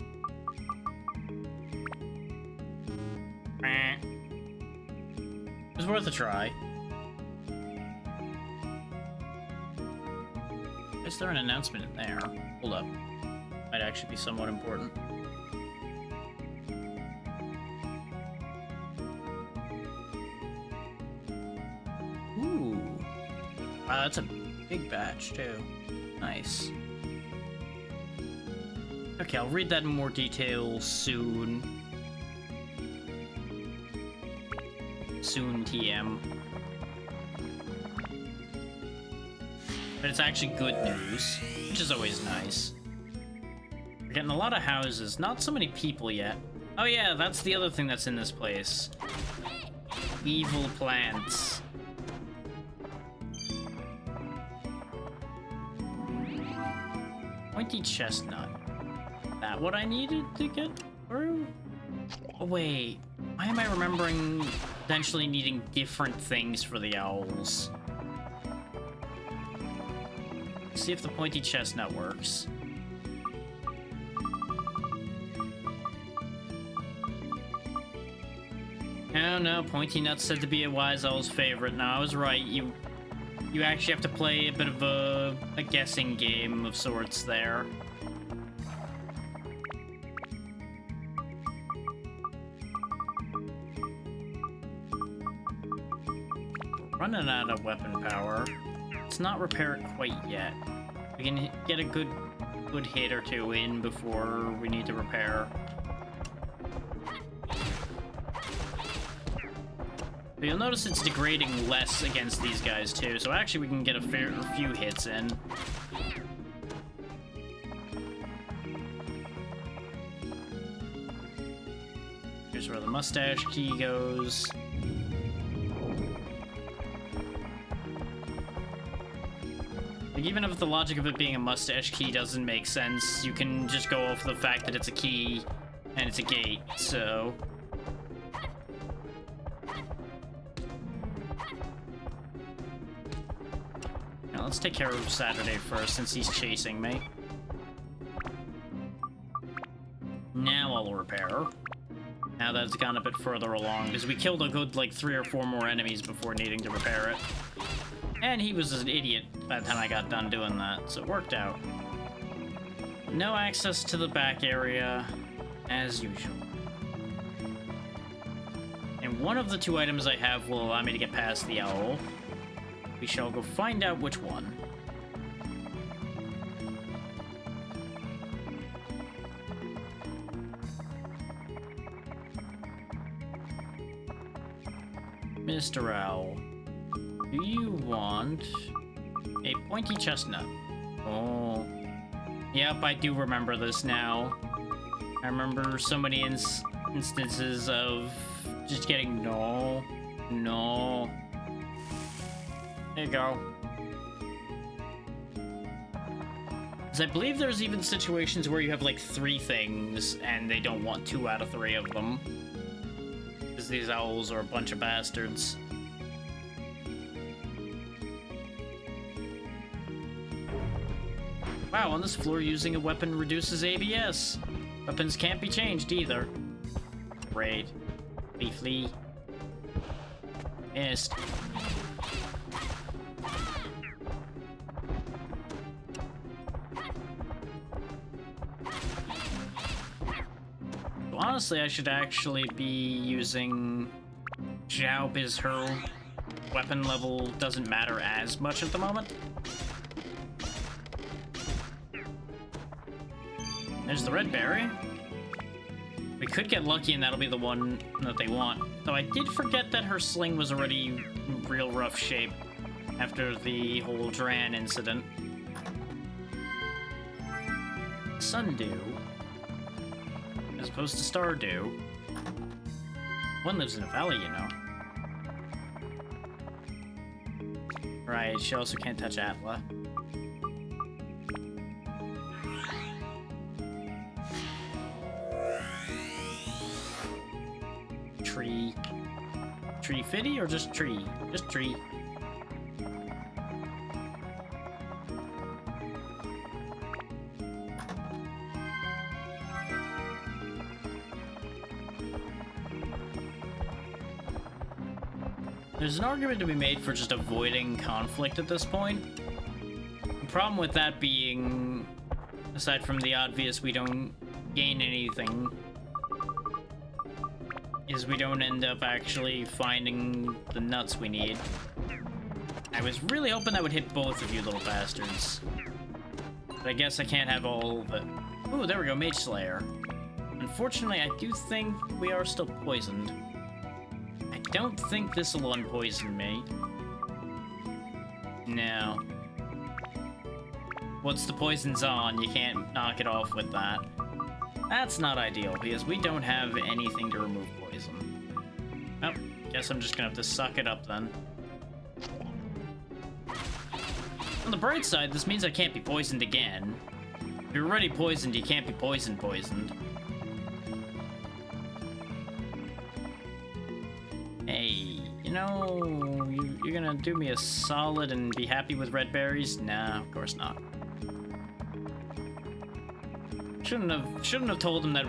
It was worth a try. Is there an announcement in there? Hold up. Might actually be somewhat important. Ooh. Wow, that's a big batch, too. Nice. Okay, I'll read that in more detail soon. Soon, TM. But it's actually good news, which is always nice. We're getting a lot of houses, not so many people yet. Oh yeah, that's the other thing that's in this place. Evil plants. Pointy chestnut. That what I needed to get through? Oh wait, why am I remembering potentially needing different things for the owls? Let's see if the pointy chestnut works. Oh no, pointy nut's said to be a wise owl's favorite. No, I was right. You actually have to play a bit of a guessing game of sorts there. Running out of weapon power. Let's not repair it quite yet. We can get a good hit or two in before we need to repair. But you'll notice it's degrading less against these guys too, so actually we can get a few hits in. Here's where the mustache key goes. Like, even if the logic of it being a mustache key doesn't make sense, you can just go off the fact that it's a key and it's a gate, so... Now, let's take care of Saturday first, since he's chasing me. Now I'll repair. Now that it's gone a bit further along, because we killed a good, like, 3 or 4 more enemies before needing to repair it. And he was an idiot by the time I got done doing that, so it worked out. No access to the back area, as usual. And one of the 2 items I have will allow me to get past the owl. We shall go find out which one. Mr. Owl, do you want a pointy chestnut? Oh. Yep, I do remember this now. I remember so many instances of just getting no. There you go. Because I believe there's even situations where you have like 3 things and they don't want 2 out of 3 of them. Because these owls are a bunch of bastards. Wow, on this floor, using a weapon reduces ABS. Weapons can't be changed either. Great. Flee. Missed. So honestly, I should actually be using Zhao, because her weapon level doesn't matter as much at the moment. There's the red berry. We could get lucky and that'll be the one that they want. Though I did forget that her sling was already in real rough shape after the whole Dran incident. Sundew, as opposed to Stardew. One lives in a valley, you know. Right, she also can't touch Atla. Tree fitty or just tree? Just tree. There's an argument to be made for just avoiding conflict at this point. The problem with that being, aside from the obvious we don't gain anything, is we don't end up actually finding the nuts we need. I was really hoping that would hit both of you little bastards. But I guess I can't have all of it. Ooh, there we go, Mage Slayer. Unfortunately, I do think we are still poisoned. I don't think this will unpoison me. No. Once the poison's on, you can't knock it off with that. That's not ideal, because we don't have anything to remove poison. Oh, guess I'm just gonna have to suck it up then. On the bright side, this means I can't be poisoned again. If you're already poisoned, you can't be poisoned. Hey, you know, you're gonna do me a solid and be happy with red berries? Nah, of course not. Shouldn't have told him that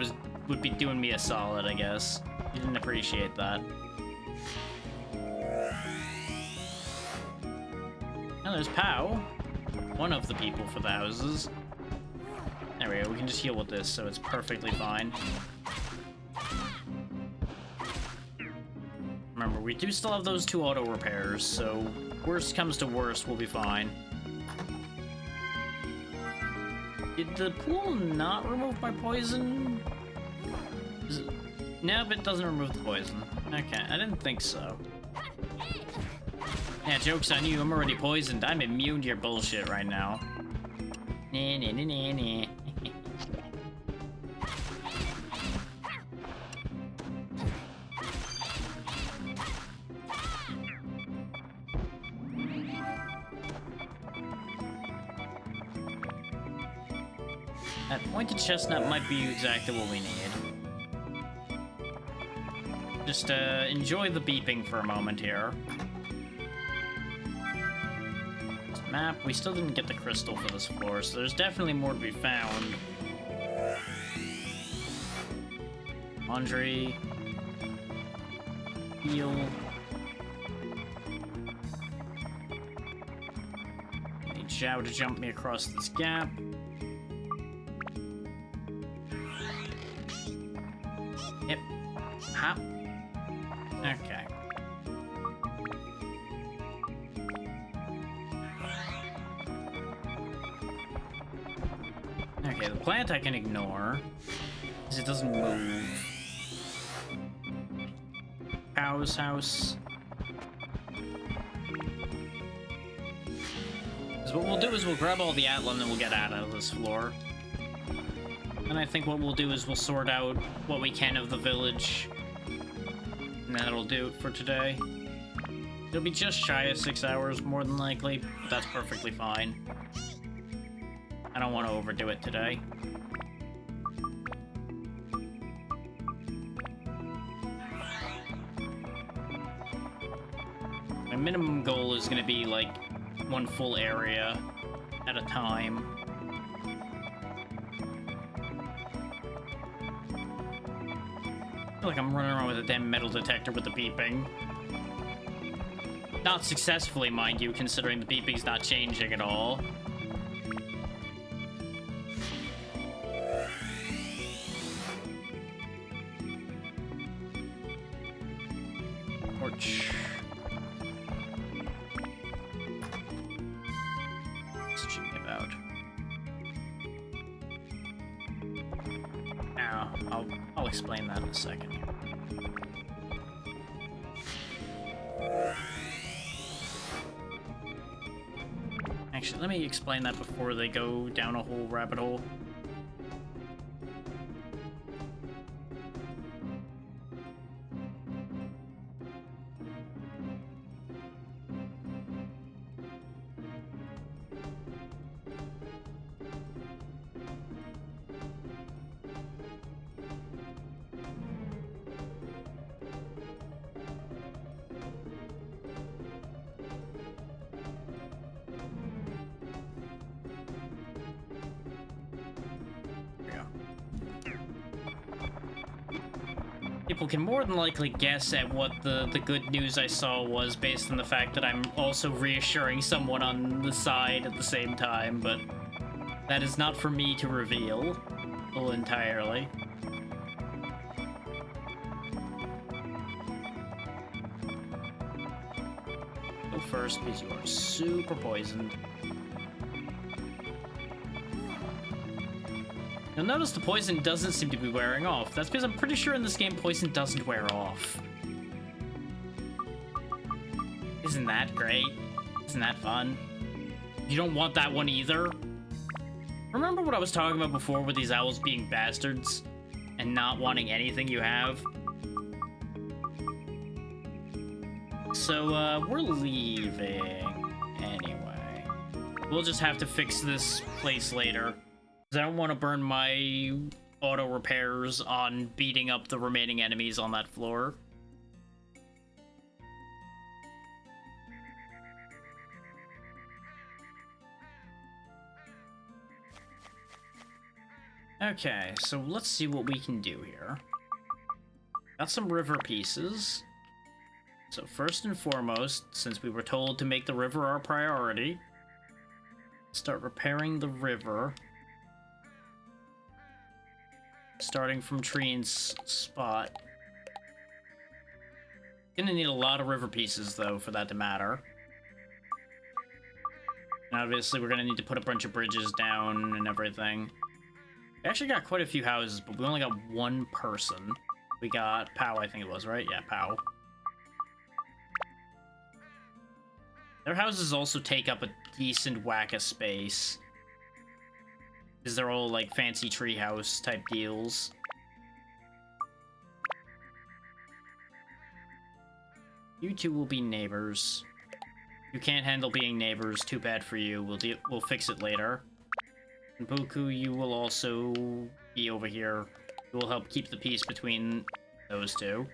would be doing me a solid, I guess. He didn't appreciate that. Now there's Pow, one of the people for the houses. There we go, we can just heal with this, so it's perfectly fine. Remember, we do still have those 2 auto repairs, so worst comes to worst, we'll be fine. Did the pool not remove my poison? No, but it doesn't remove the poison. Okay, I didn't think so. Yeah, joke's on you, I'm already poisoned. I'm immune to your bullshit right now. That pointed chestnut might be exactly what we need. Just enjoy the beeping for a moment here. This map, we still didn't get the crystal for this floor, so there's definitely more to be found. Laundry. Heal. Need Zhao to jump me across this gap. Yep. Hop. Okay. Okay, the plant I can ignore, because it doesn't move. Cow's house. So what we'll do is we'll grab all the Atlan and we'll get out of this floor. And I think what we'll do is we'll sort out what we can of the village. And that'll do it for today. It'll be just shy of 6 hours, more than likely, but that's perfectly fine. I don't want to overdo it today. My minimum goal is going to be, like, one full area at a time. I feel like I'm running around with a damn metal detector with the beeping. Not successfully, mind you, considering the beeping's not changing at all. Torch. What's she about? Now, I'll explain that in a second here. Actually, let me explain that before they go down a whole rabbit hole. People can more than likely guess at what the good news I saw was based on the fact that I'm also reassuring someone on the side at the same time, but that is not for me to reveal entirely. Go first because you are super poisoned. You'll notice the poison doesn't seem to be wearing off. That's because I'm pretty sure in this game poison doesn't wear off. Isn't that great? Isn't that fun? You don't want that one either? Remember what I was talking about before with these owls being bastards and not wanting anything you have? So, we're leaving anyway. We'll just have to fix this place later. I don't want to burn my auto repairs on beating up the remaining enemies on that floor. Okay, so let's see what we can do here. Got some river pieces. So first and foremost, since we were told to make the river our priority, start repairing the river. Starting from Treen's spot. Gonna need a lot of river pieces, though, for that to matter. And obviously, we're gonna need to put a bunch of bridges down and everything. We actually got quite a few houses, but we only got one person. We got Pow, I think it was, right? Yeah, Pow. Their houses also take up a decent whack of space. Because they're all, like, fancy treehouse type deals. You two will be neighbors. You can't handle being neighbors. Too bad for you. We'll fix it later. And Buku, you will also be over here. You will help keep the peace between those two.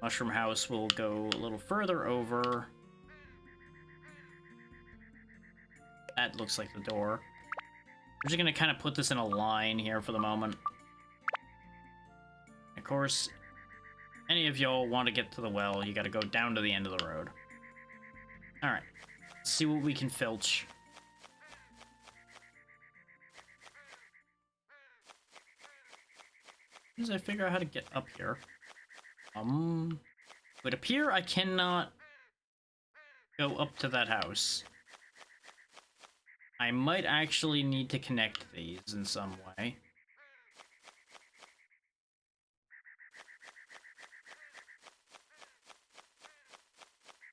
Mushroom House will go a little further over. That looks like the door. We're just gonna kind of put this in a line here for the moment. Of course, any of y'all want to get to the well, you gotta go down to the end of the road. Alright, let's see what we can filch. As I figure out how to get up here. It would appear I cannot go up to that house. I might actually need to connect these in some way.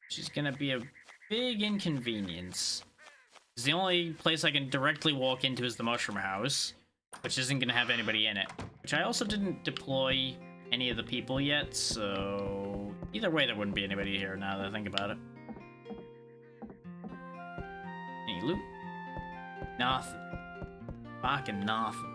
Which is gonna be a big inconvenience. The only place I can directly walk into is the Mushroom House, which isn't gonna have anybody in it. Which I also didn't deploy any of the people yet, so either way there wouldn't be anybody here now that I think about it. Any loot? Nothing. Fucking nothing.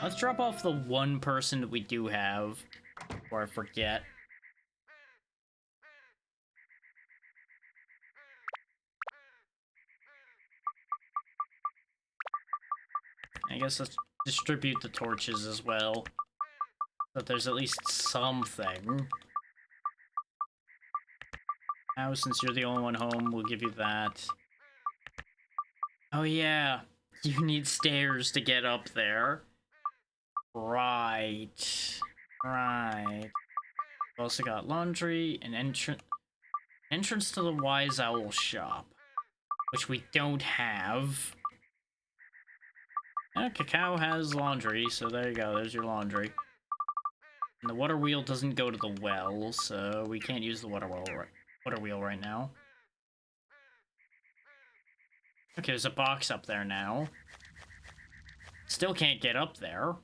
Let's drop off the one person that we do have before I forget. I guess let's distribute the torches as well, so that there's at least something. Now, since you're the only one home, we'll give you that. Oh yeah, you need stairs to get up there. Right. Right. We've also got laundry and entrance to the Wise Owl shop, which we don't have. Cacao has laundry, so there you go, there's your laundry. And the water wheel doesn't go to the well, so we can't use the water wheel right now. Okay, there's a box up there now. Still can't get up there.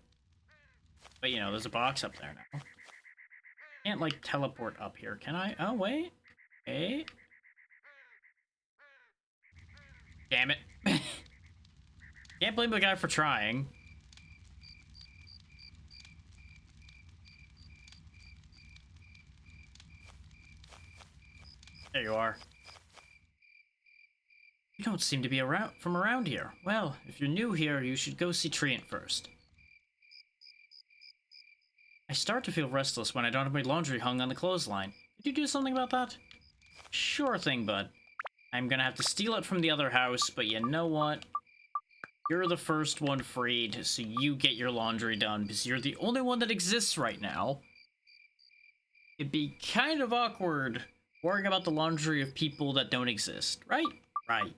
But, you know, there's a box up there now. Can't, like, teleport up here, can I? Oh, wait. Wait. Damn it. Can't blame the guy for trying. There you are. You don't seem to be from around here. Well, if you're new here, you should go see Treant first. I start to feel restless when I don't have my laundry hung on the clothesline. Did you do something about that? Sure thing, bud. I'm gonna have to steal it from the other house, but you know what? You're the first one freed, so you get your laundry done, because you're the only one that exists right now. It'd be kind of awkward worrying about the laundry of people that don't exist, right? Right.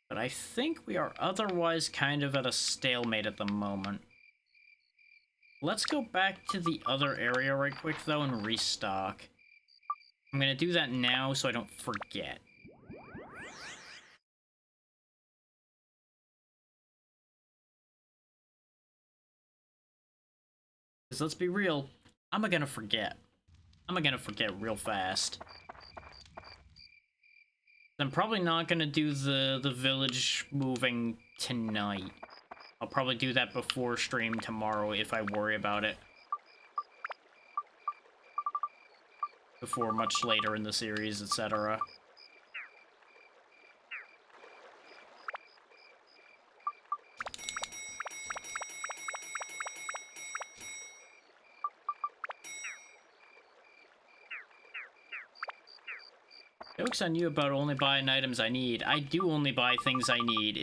But I think we are otherwise kind of at a stalemate at the moment. Let's go back to the other area right quick, though, and restock. I'm gonna do that now so I don't forget. Because let's be real, I'm gonna forget. I'm gonna forget real fast. I'm probably not gonna do the village moving tonight. I'll probably do that before stream tomorrow if I worry about it. Before much later in the series, etc. Joke's on you about only buying items I need. I do only buy things I need.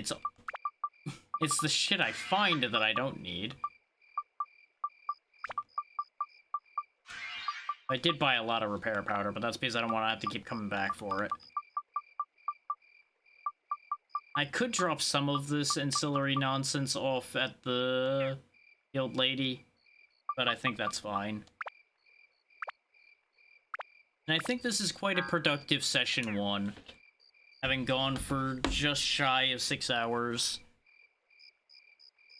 It's the shit I find that I don't need. I did buy a lot of repair powder, but that's because I don't want to have to keep coming back for it. I could drop some of this ancillary nonsense off at the old lady, but I think that's fine. And I think this is quite a productive session 1. having gone for just shy of 6 hours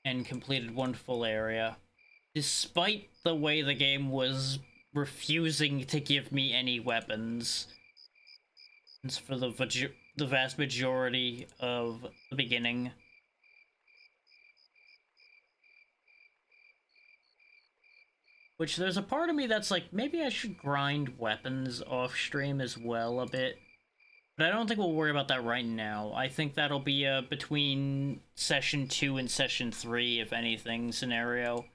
and completed one full area, despite the way the game was refusing to give me any weapons. It's for the vast majority of the beginning. Which there's a part of me that's like, maybe I should grind weapons off stream as well a bit. But I don't think we'll worry about that right now. I think that'll be a between session 2 and session 3, if anything, scenario.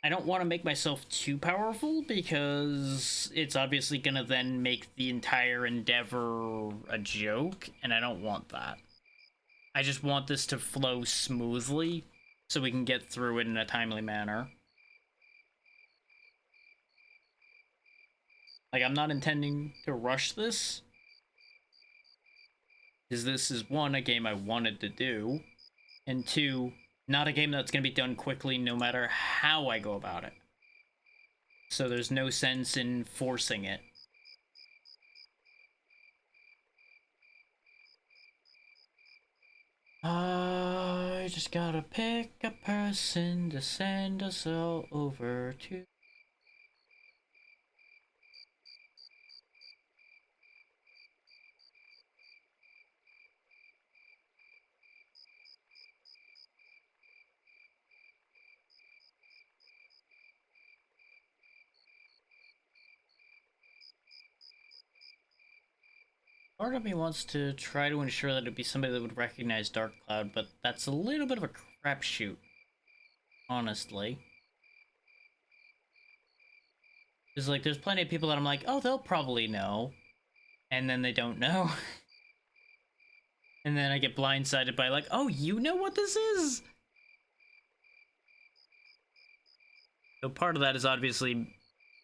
I don't want to make myself too powerful because it's obviously gonna then make the entire endeavor a joke, and I don't want that. I just want this to flow smoothly so we can get through it in a timely manner. Like, I'm not intending to rush this, because this is, one, a game I wanted to do, and two, not a game that's going to be done quickly no matter how I go about it. So there's no sense in forcing it. I just gotta pick a person to send us all over to. Part of me wants to try to ensure that it'd be somebody that would recognize Dark Cloud, but that's a little bit of a crapshoot, honestly. Because, like, there's plenty of people that I'm like, oh, they'll probably know. And then they don't know. And then I get blindsided by, like, oh, you know what this is? So part of that is obviously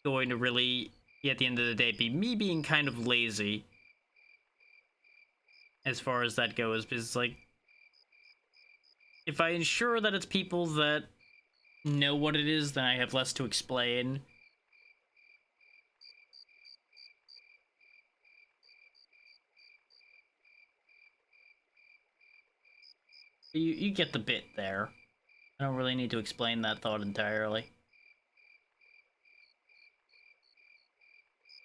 going to really, at the end of the day, be me being kind of lazy. As far as that goes, because, like, if I ensure that it's people that know what it is, then I have less to explain. You get the bit there. I don't really need to explain that thought entirely.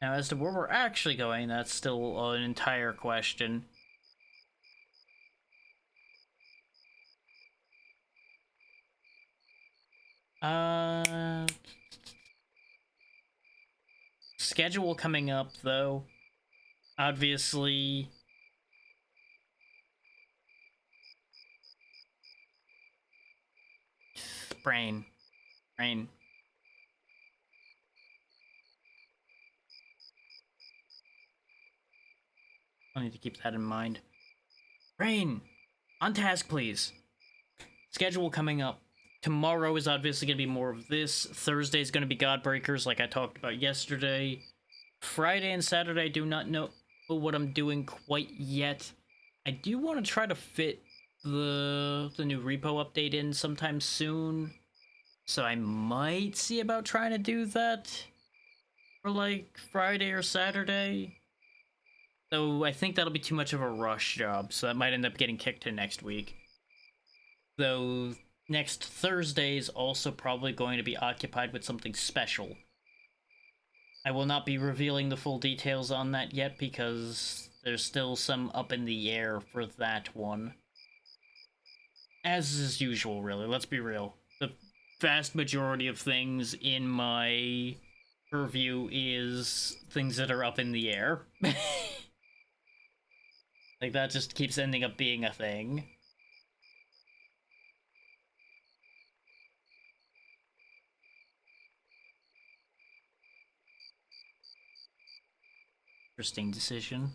Now, as to where we're actually going, that's still an entire question. Schedule coming up, though. Obviously, brain. Brain. I need to keep that in mind. Brain! On task, please. Schedule coming up. Tomorrow is obviously going to be more of this. Thursday is going to be Godbreakers, like I talked about yesterday. Friday and Saturday, I do not know what I'm doing quite yet. I do want to try to fit the new repo update in sometime soon. So I might see about trying to do that for, like, Friday or Saturday. Though I think that'll be too much of a rush job, so that might end up getting kicked to next week. Though next Thursday is also probably going to be occupied with something special. I will not be revealing the full details on that yet because there's still some up in the air for that one. As is usual, really, let's be real. The vast majority of things in my purview is things that are up in the air. Like, that just keeps ending up being a thing. Interesting decision.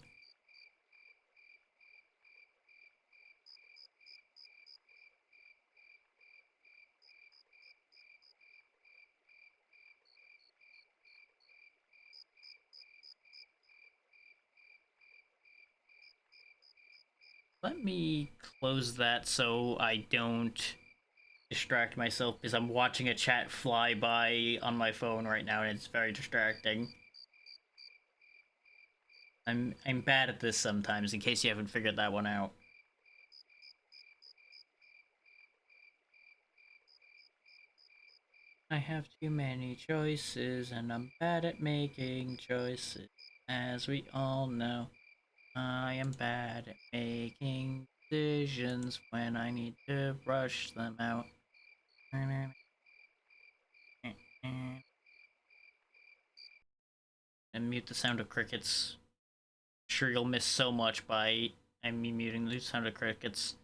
Let me close that so I don't distract myself, because I'm watching a chat fly by on my phone right now and it's very distracting. I'm bad at this sometimes, in case you haven't figured that one out. I have too many choices, and I'm bad at making choices, as we all know. I am bad at making decisions when I need to rush them out. And mute the sound of crickets. Sure, you'll miss so much by me muting the sound of crickets.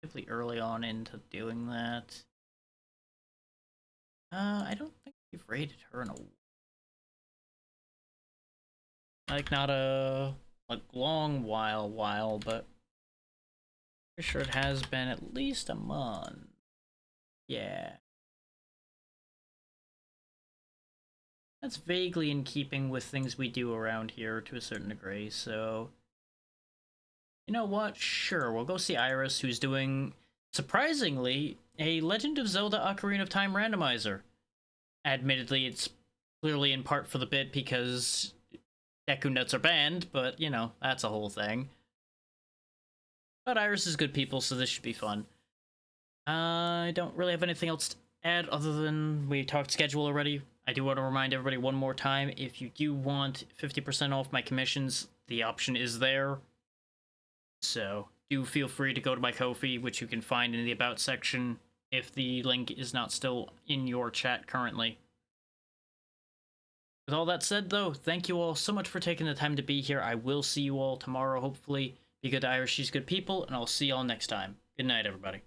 Relatively early on into doing that. I don't think we've rated her in a not a long while, but pretty sure it has been at least a month. Yeah. That's vaguely in keeping with things we do around here to a certain degree, so you know what? Sure, we'll go see Iris, who's doing, surprisingly, a Legend of Zelda Ocarina of Time randomizer. Admittedly, it's clearly in part for the bit because Deku nuts are banned, but you know, that's a whole thing. But Iris is good people, so this should be fun. I don't really have anything else to add other than we talked schedule already. I do want to remind everybody one more time, if you do want 50% off my commissions, the option is there. So do feel free to go to my Ko-fi, which you can find in the About section if the link is not still in your chat currently. With all that said, though, thank you all so much for taking the time to be here. I will see you all tomorrow, hopefully. Be good to Irish, she's good people, and I'll see y'all next time. Good night, everybody.